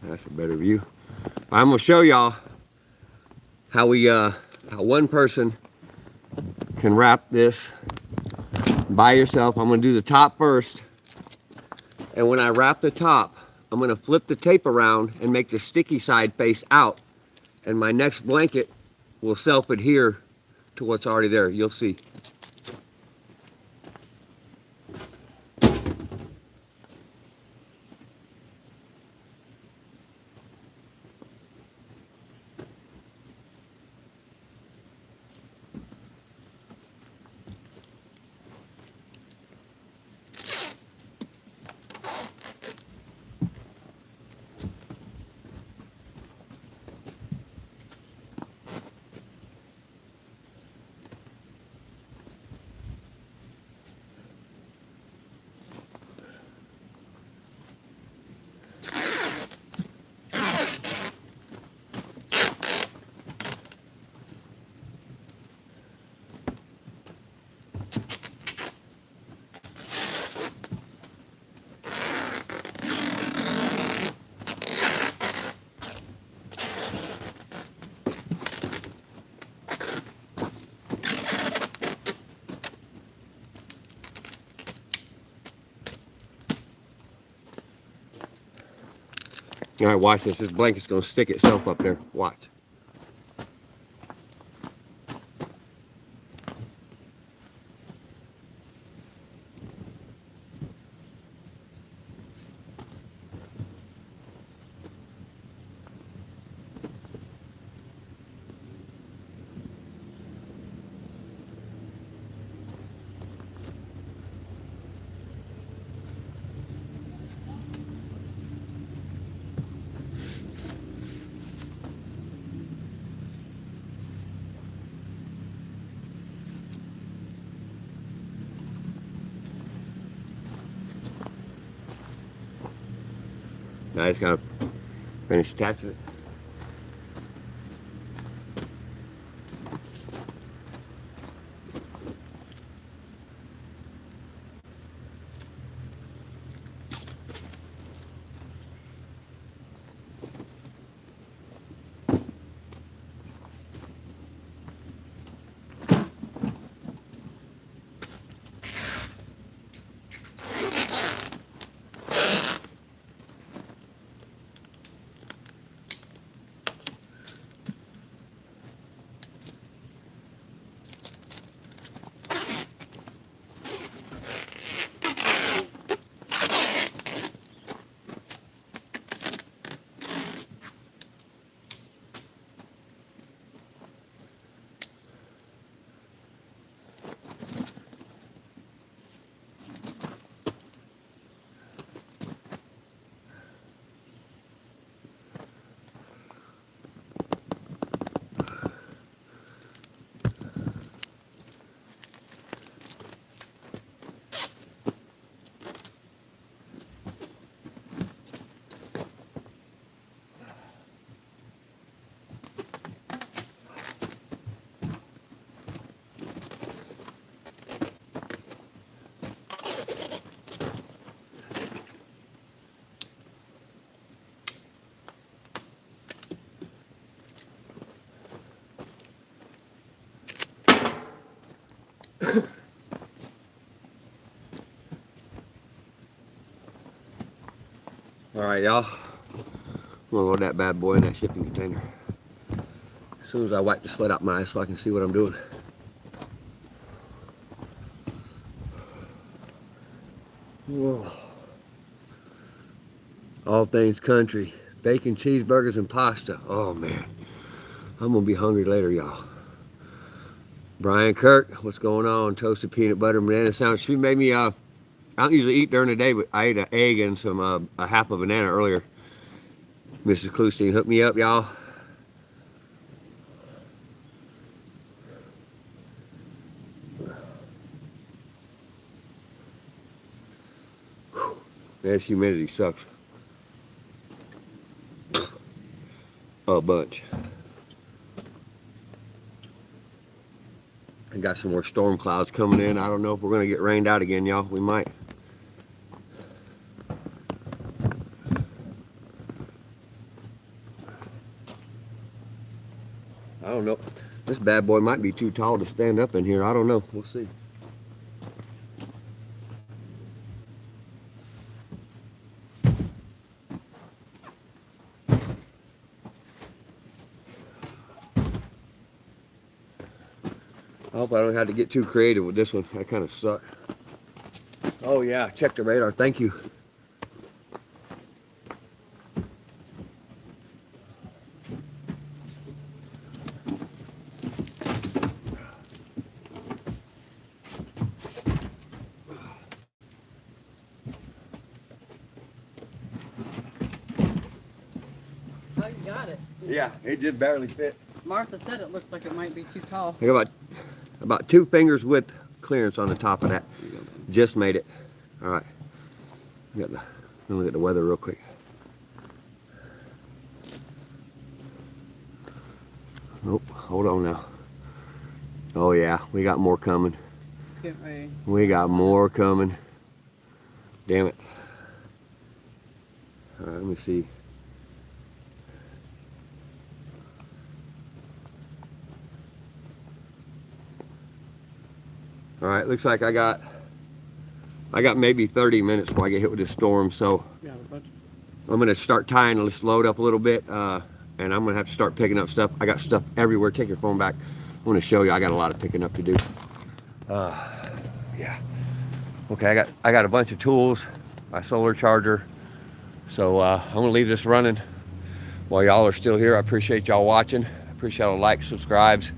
Speaker 1: That's a better view. I'm gonna show y'all how how one person can wrap this by yourself. I'm gonna do the top first, And when I wrap the top, I'm gonna flip the tape around and make the sticky side face out. And my next blanket will self-adhere to what's already there. You'll see. All right, watch this. This blanket's gonna stick itself up there. Watch. Now I just gotta finish attaching it. All right, y'all. I'm gonna load that bad boy in that shipping container. As soon as I wipe the sweat out my eyes so I can see what I'm doing. Whoa. All things country. Bacon, cheeseburgers, and pasta. Oh man. I'm gonna be hungry later, y'all. Brian Kirk, what's going on? Toasted peanut butter banana sandwich. She made me I don't usually eat during the day, but I ate an egg and some a half a banana earlier. Mrs. Klustein hooked me up, y'all. This humidity sucks. A bunch. I got some more storm clouds coming in. I don't know if we're gonna get rained out again, y'all. We might. I don't know. This bad boy might be too tall to stand up in here. I don't know. We'll see. hope I don't have to get too creative with this one. I kind of suck. Oh yeah, check the radar. Thank you.
Speaker 2: Oh, you got it.
Speaker 1: Yeah, it just barely fit.
Speaker 2: Martha said it looked like it might be too tall.
Speaker 1: I got about 2 fingers width clearance on the top of that. Just made it. All right. Let me look at the weather real quick. Oh, hold on now. Oh yeah, we got more coming.
Speaker 2: It's getting ready.
Speaker 1: We got more coming. Damn it. All right, let me see. All right, looks like I got maybe 30 minutes before I get hit with this storm, so I'm gonna start tying this load up a little bit, and I'm gonna have to start picking up stuff. I got stuff everywhere. Take your phone back. I want to show you. I got a lot of picking up to do. Yeah. Okay, I got a bunch of tools, my solar charger. So I'm gonna leave this running while y'all are still here. I appreciate y'all watching. I appreciate all the likes, subscribes,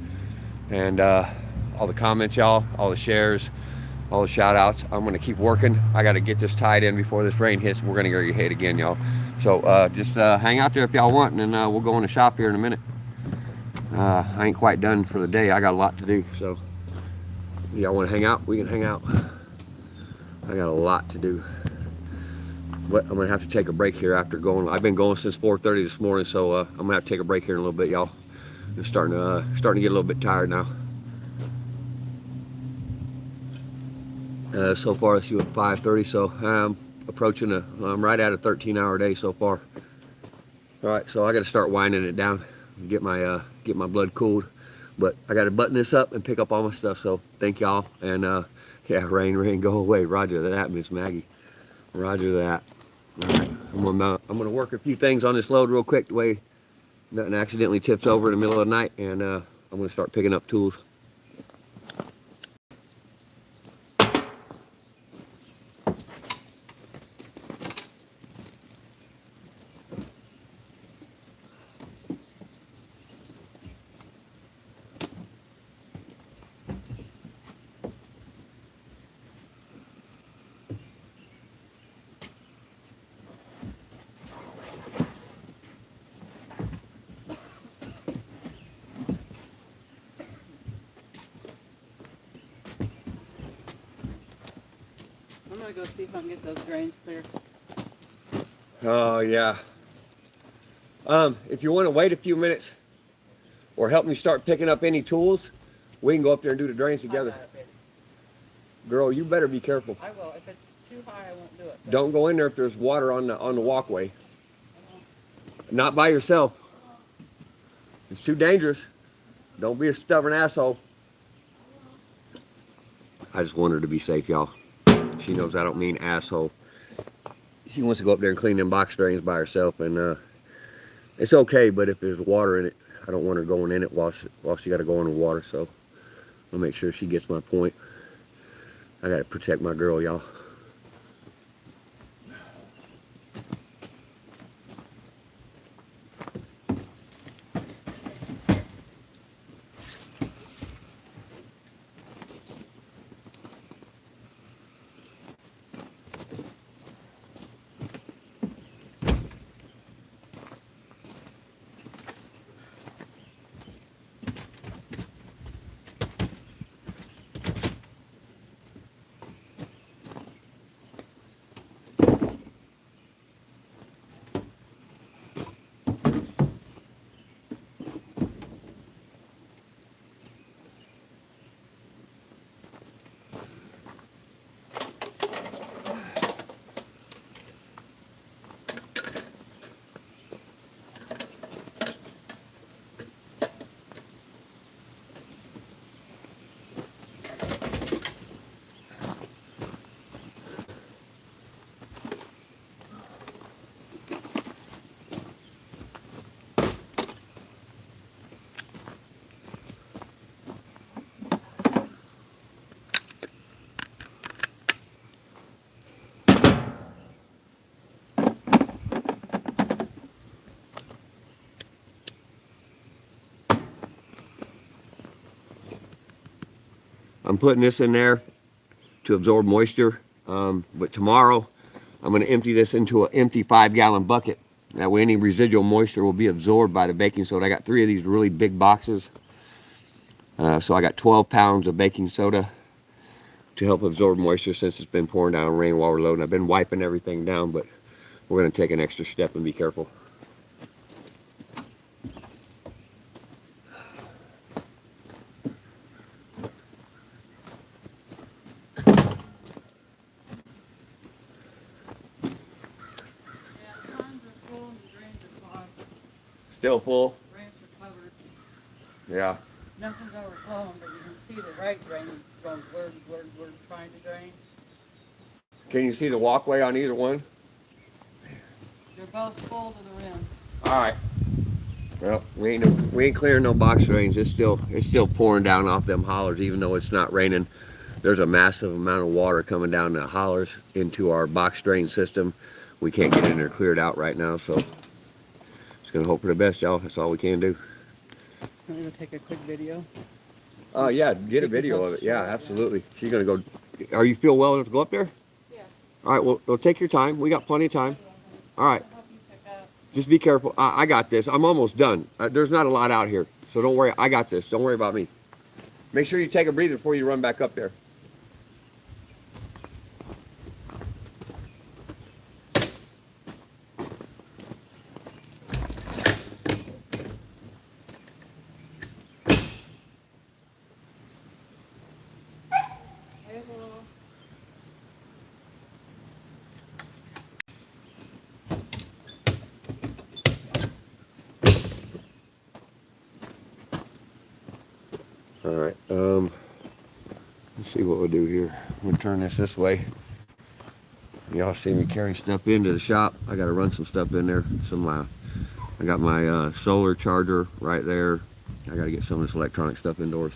Speaker 1: and all the comments, y'all, all the shares, all the shout outs. I'm gonna keep working. I gotta get this tied in before this rain hits. We're gonna get your head again, y'all. So just hang out there if y'all want, and then we'll go in the shop here in a minute. I ain't quite done for the day. I got a lot to do, so if y'all want to hang out, we can hang out. I got a lot to do, but I'm gonna have to take a break here after going. I've been going since 4:30 this morning, so I'm gonna have to take a break here in a little bit, y'all. I'm starting to get a little bit tired now. So far, let's see what 5:30. So I'm approaching I'm right at a 13-hour day so far. All right, so I got to start winding it down, get my blood cooled. But I got to button this up and pick up all my stuff. So thank y'all, and yeah, rain, go away. Roger that, Miss Maggie. Roger that. All right, I'm gonna work a few things on this load real quick, the way nothing accidentally tips over in the middle of the night, and I'm gonna start picking up tools.
Speaker 2: I'm gonna go see if I can get those drains clear.
Speaker 1: Oh yeah. If you want to wait a few minutes or help me start picking up any tools, we can go up there and do the drains together. Girl, you better be careful.
Speaker 2: I will. If it's too high, I won't do it.
Speaker 1: Don't go in there if there's water on the walkway. Not by yourself. It's too dangerous. Don't be a stubborn asshole. I just want her to be safe, y'all. She knows I don't mean asshole. She wants to go up there and clean them box drains by herself, and it's okay, but if there's water in it, I don't want her going in it while she got to go in the water, so I'll make sure she gets my point. I got to protect my girl, y'all. I'm putting this in there to absorb moisture. But tomorrow I'm going to empty this into an empty 5-gallon bucket. That way any residual moisture will be absorbed by the baking soda. I got 3 of these really big boxes. So I got 12 pounds of baking soda to help absorb moisture since it's been pouring down rain while we're loading. I've been wiping everything down, but we're going to take an extra step and be careful. Still full?
Speaker 2: Drains are covered.
Speaker 1: Yeah.
Speaker 2: Nothing's overflowing, but you can see the right drain from where we're trying to drain.
Speaker 1: Can you see the walkway on either one?
Speaker 2: They're both full to the rim.
Speaker 1: All right. Well, we ain't clearing no box drains. It's still pouring down off them hollers, even though it's not raining. There's a massive amount of water coming down the hollers into our box drain system. We can't get in there cleared out right now, so just gonna hope for the best, y'all. That's all we can do.
Speaker 2: I'm gonna take a quick video.
Speaker 1: Yeah, get a video of it. Yeah, absolutely. She's gonna go. Are you feel well enough to go up there?
Speaker 2: Yeah.
Speaker 1: All right. Well, take your time. We got plenty of time. All right.
Speaker 2: Help you pick up.
Speaker 1: Just be careful. I got this. I'm almost done. There's not a lot out here, so don't worry. I got this. Don't worry about me. Make sure you take a breather before you run back up there. All right, let's see what we'll do here. We'll turn this way. Y'all see me carry stuff into the shop. I got to run some stuff in there. I got my solar charger right there. I got to get some of this electronic stuff indoors.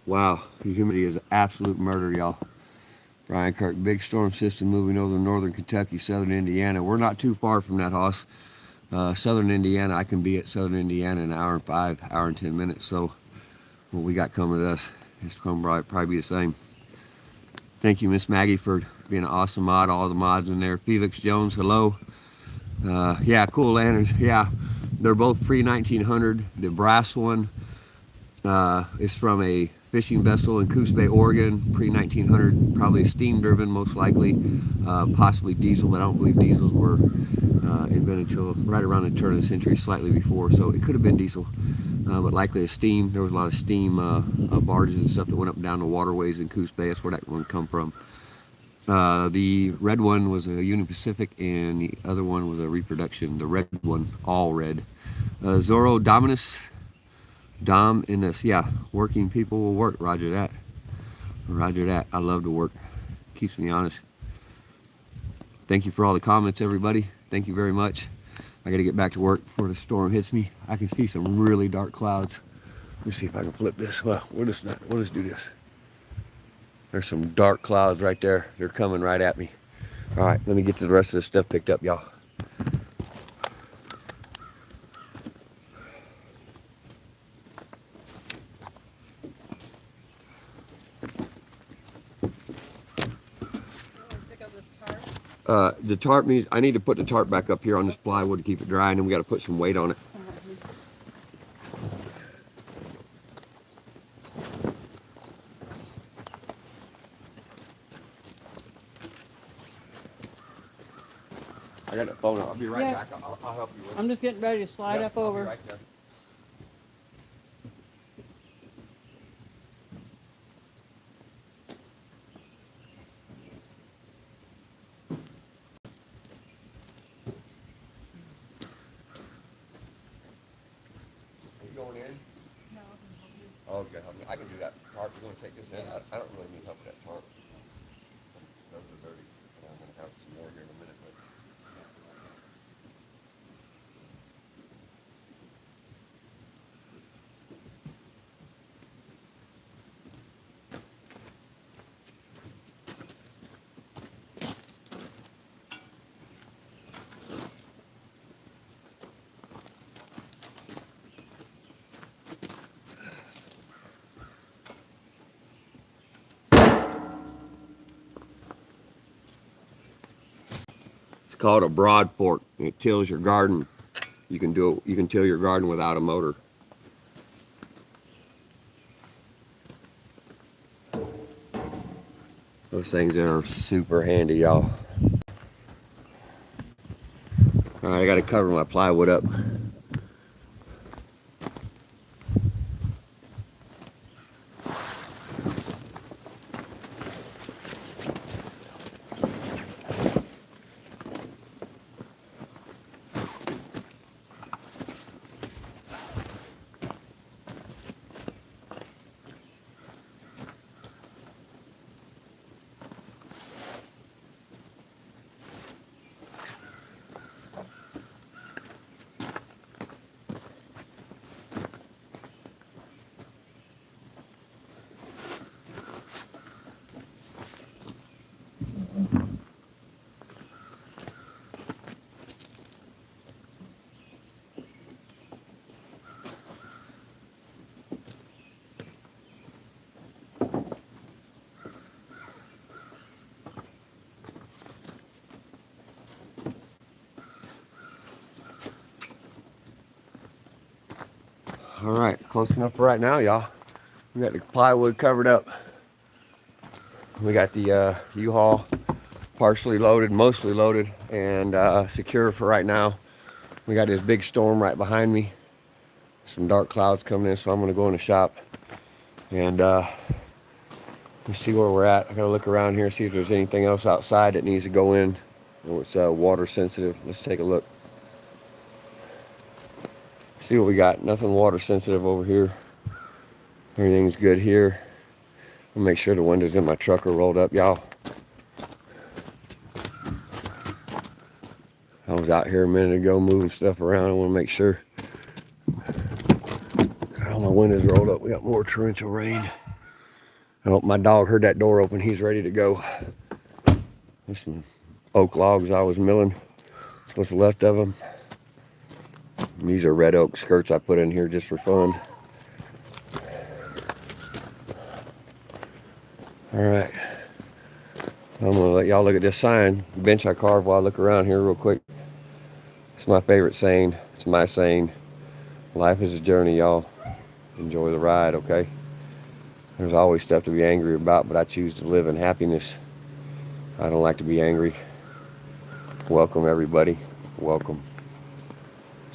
Speaker 1: Wow, the humidity is absolute murder, y'all. Brian Kirk, big storm system moving over northern Kentucky, southern Indiana. We're not too far from that, Hoss. Southern Indiana, I can be at southern Indiana in an hour and 5, hour and 10 minutes. So what we got coming to us, it's going to probably be the same. Thank you, Miss Maggie, for being an awesome mod. All the mods in there. Felix Jones, hello. Yeah, cool lanterns. Yeah, they're both pre-1900. The brass one is from a fishing vessel in Coos Bay, Oregon, pre-1900, probably steam driven most likely, possibly diesel, but I don't believe diesels were invented until right around the turn of the century, slightly before, so it could have been diesel, but likely a steam. There was a lot of steam barges and stuff that went up and down the waterways in Coos Bay. That's where that one come from. The red one was a Union Pacific, and the other one was a reproduction. The red one, all red. Zorro Dominus. Dom in this. Yeah, working people will work. Roger that. Roger that. I love to work. Keeps me honest. Thank you for all the comments, everybody. Thank you very much. I got to get back to work before the storm hits me. I can see some really dark clouds. Let me see if I can flip this. Well, we'll just do this. There's some dark clouds right there. They're coming right at me. All right, let me get to the rest of this stuff picked up, y'all. The tarp means I need to put the tarp back up here on this plywood to keep it dry, and then we got to put some weight on it. I got the phone. I'll be right back. I'll help you with it.
Speaker 2: I'm just getting ready to slide up
Speaker 1: I'll be
Speaker 2: over.
Speaker 1: right there. Are you going in?
Speaker 2: No.
Speaker 1: Oh, okay. I can do that. Tarp, you're going to take this in? I don't really need help with that tarp. Those are dirty. And I'm going to have some more here in a minute. But it's called a broad fork. It tills your garden. You can till your garden without a motor. Those things are super handy, y'all. All right, I got to cover my plywood up. All right, close enough for right now, y'all. We got the plywood covered up. We got the U-Haul partially loaded, mostly loaded, and secure for right now. We got this big storm right behind me. Some dark clouds coming in, so I'm gonna go in the shop and let's see where we're at. I gotta look around here, see if there's anything else outside that needs to go in, or it's water sensitive. Let's take a look. See what we got. Nothing water sensitive over here. Everything's good here. I'll make sure the windows in my truck are rolled up, y'all. I was out here a minute ago moving stuff around. I want to make sure all my windows rolled up. We got more torrential rain. Oh, my dog heard that door open. He's ready to go. There's some oak logs I was milling. That's what's left of them. These are red oak skirts I put in here just for fun. All right. I'm gonna let y'all look at this sign, the bench I carved, while I look around here real quick. It's my favorite saying. It's my saying. Life is a journey, y'all. Enjoy the ride, okay? There's always stuff to be angry about, but I choose to live in happiness. I don't like to be angry. Welcome, everybody. Welcome.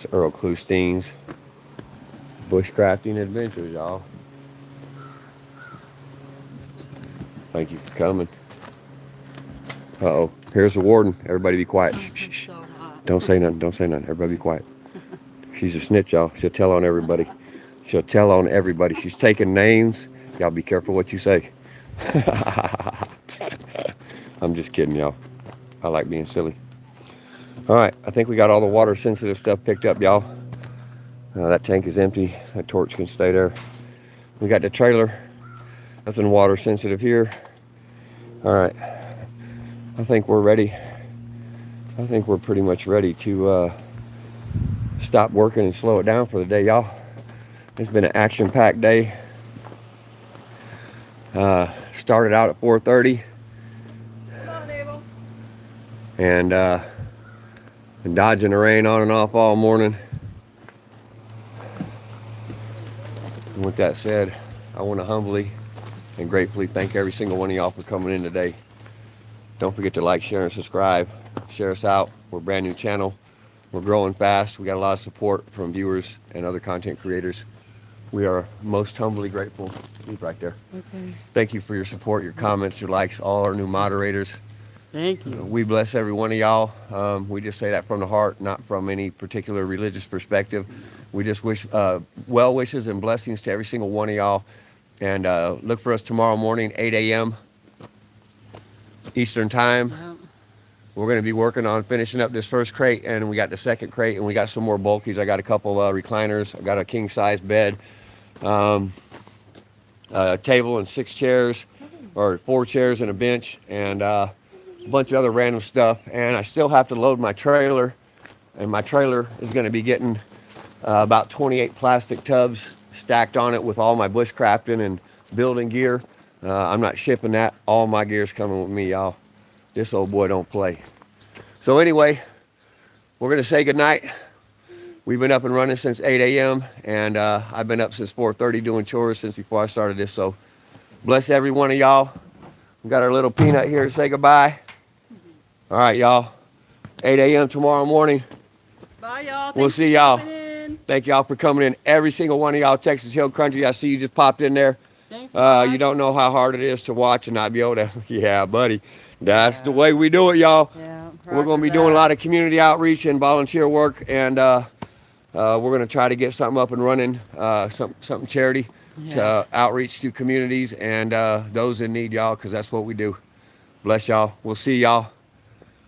Speaker 1: It's Earl Klustein's Bushcrafting Adventures, y'all. Thank you for coming. Uh-oh. Here's the warden. Everybody be quiet. Shh, shh, shh.
Speaker 2: So hot.
Speaker 1: Don't say nothing. Don't say nothing. Everybody be quiet. She's a snitch, y'all. She'll tell on everybody. She'll tell on everybody. She's taking names. Y'all be careful what you say. I'm just kidding, y'all. I like being silly. All right. I think we got all the water sensitive stuff picked up, y'all. That tank is empty. That torch can stay there. We got the trailer. Nothing water sensitive here. All right. I think we're ready. I think we're pretty much ready to stop working and slow it down for the day, y'all. It's been an action-packed day. Started out at 4:30.
Speaker 2: Come on, Abel.
Speaker 1: And been dodging the rain on and off all morning. And with that said, I want to humbly and gratefully thank every single one of y'all for coming in today. Don't forget to like, share, and subscribe. Share us out. We're a brand new channel. We're growing fast. We got a lot of support from viewers and other content creators. We are most humbly grateful. Leave right there.
Speaker 2: Okay.
Speaker 1: Thank you for your support, your comments, your likes, all our new moderators.
Speaker 2: Thank you.
Speaker 1: We bless every one of y'all. We just say that from the heart, not from any particular religious perspective. We just wish well wishes and blessings to every single one of y'all. And look for us tomorrow morning, 8 a.m. Eastern time.
Speaker 2: Yeah.
Speaker 1: We're going to be working on finishing up this first crate, and we got the second crate, and we got some more bulkies. I got a couple recliners. I got a king-size bed, a table and 6 chairs, or 4 chairs and a bench, and a bunch of other random stuff. And I still have to load my trailer, and my trailer is going to be getting about 28 plastic tubs stacked on it with all my bushcrafting and building gear. I'm not shipping that. All my gear's coming with me, y'all. This old boy don't play. So anyway, we're going to say goodnight. We've been up and running since 8 a.m. and I've been up since 4:30 doing chores since before I started this. So bless every one of y'all. We got our little peanut here to say goodbye. All right, y'all. 8 a.m. tomorrow morning.
Speaker 2: Bye, y'all.
Speaker 1: We'll
Speaker 2: Thanks
Speaker 1: see
Speaker 2: for
Speaker 1: y'all.
Speaker 2: coming in.
Speaker 1: Thank y'all for coming in. Every single one of y'all, Texas Hill Country. I see you just popped in there.
Speaker 2: Thanks for watching.
Speaker 1: You don't know how hard it is to watch and not be able to. Yeah, buddy. That's the way we do it, y'all.
Speaker 2: Yeah,
Speaker 1: We're going to be doing a lot of community outreach and volunteer work, and we're going to try to get something up and running, something charity to outreach to communities and those in need, y'all, because that's what we do. Bless y'all. We'll see y'all.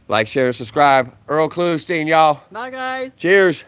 Speaker 1: Like, share, and subscribe. Earl Klustein, y'all.
Speaker 2: Bye, guys.
Speaker 1: Cheers.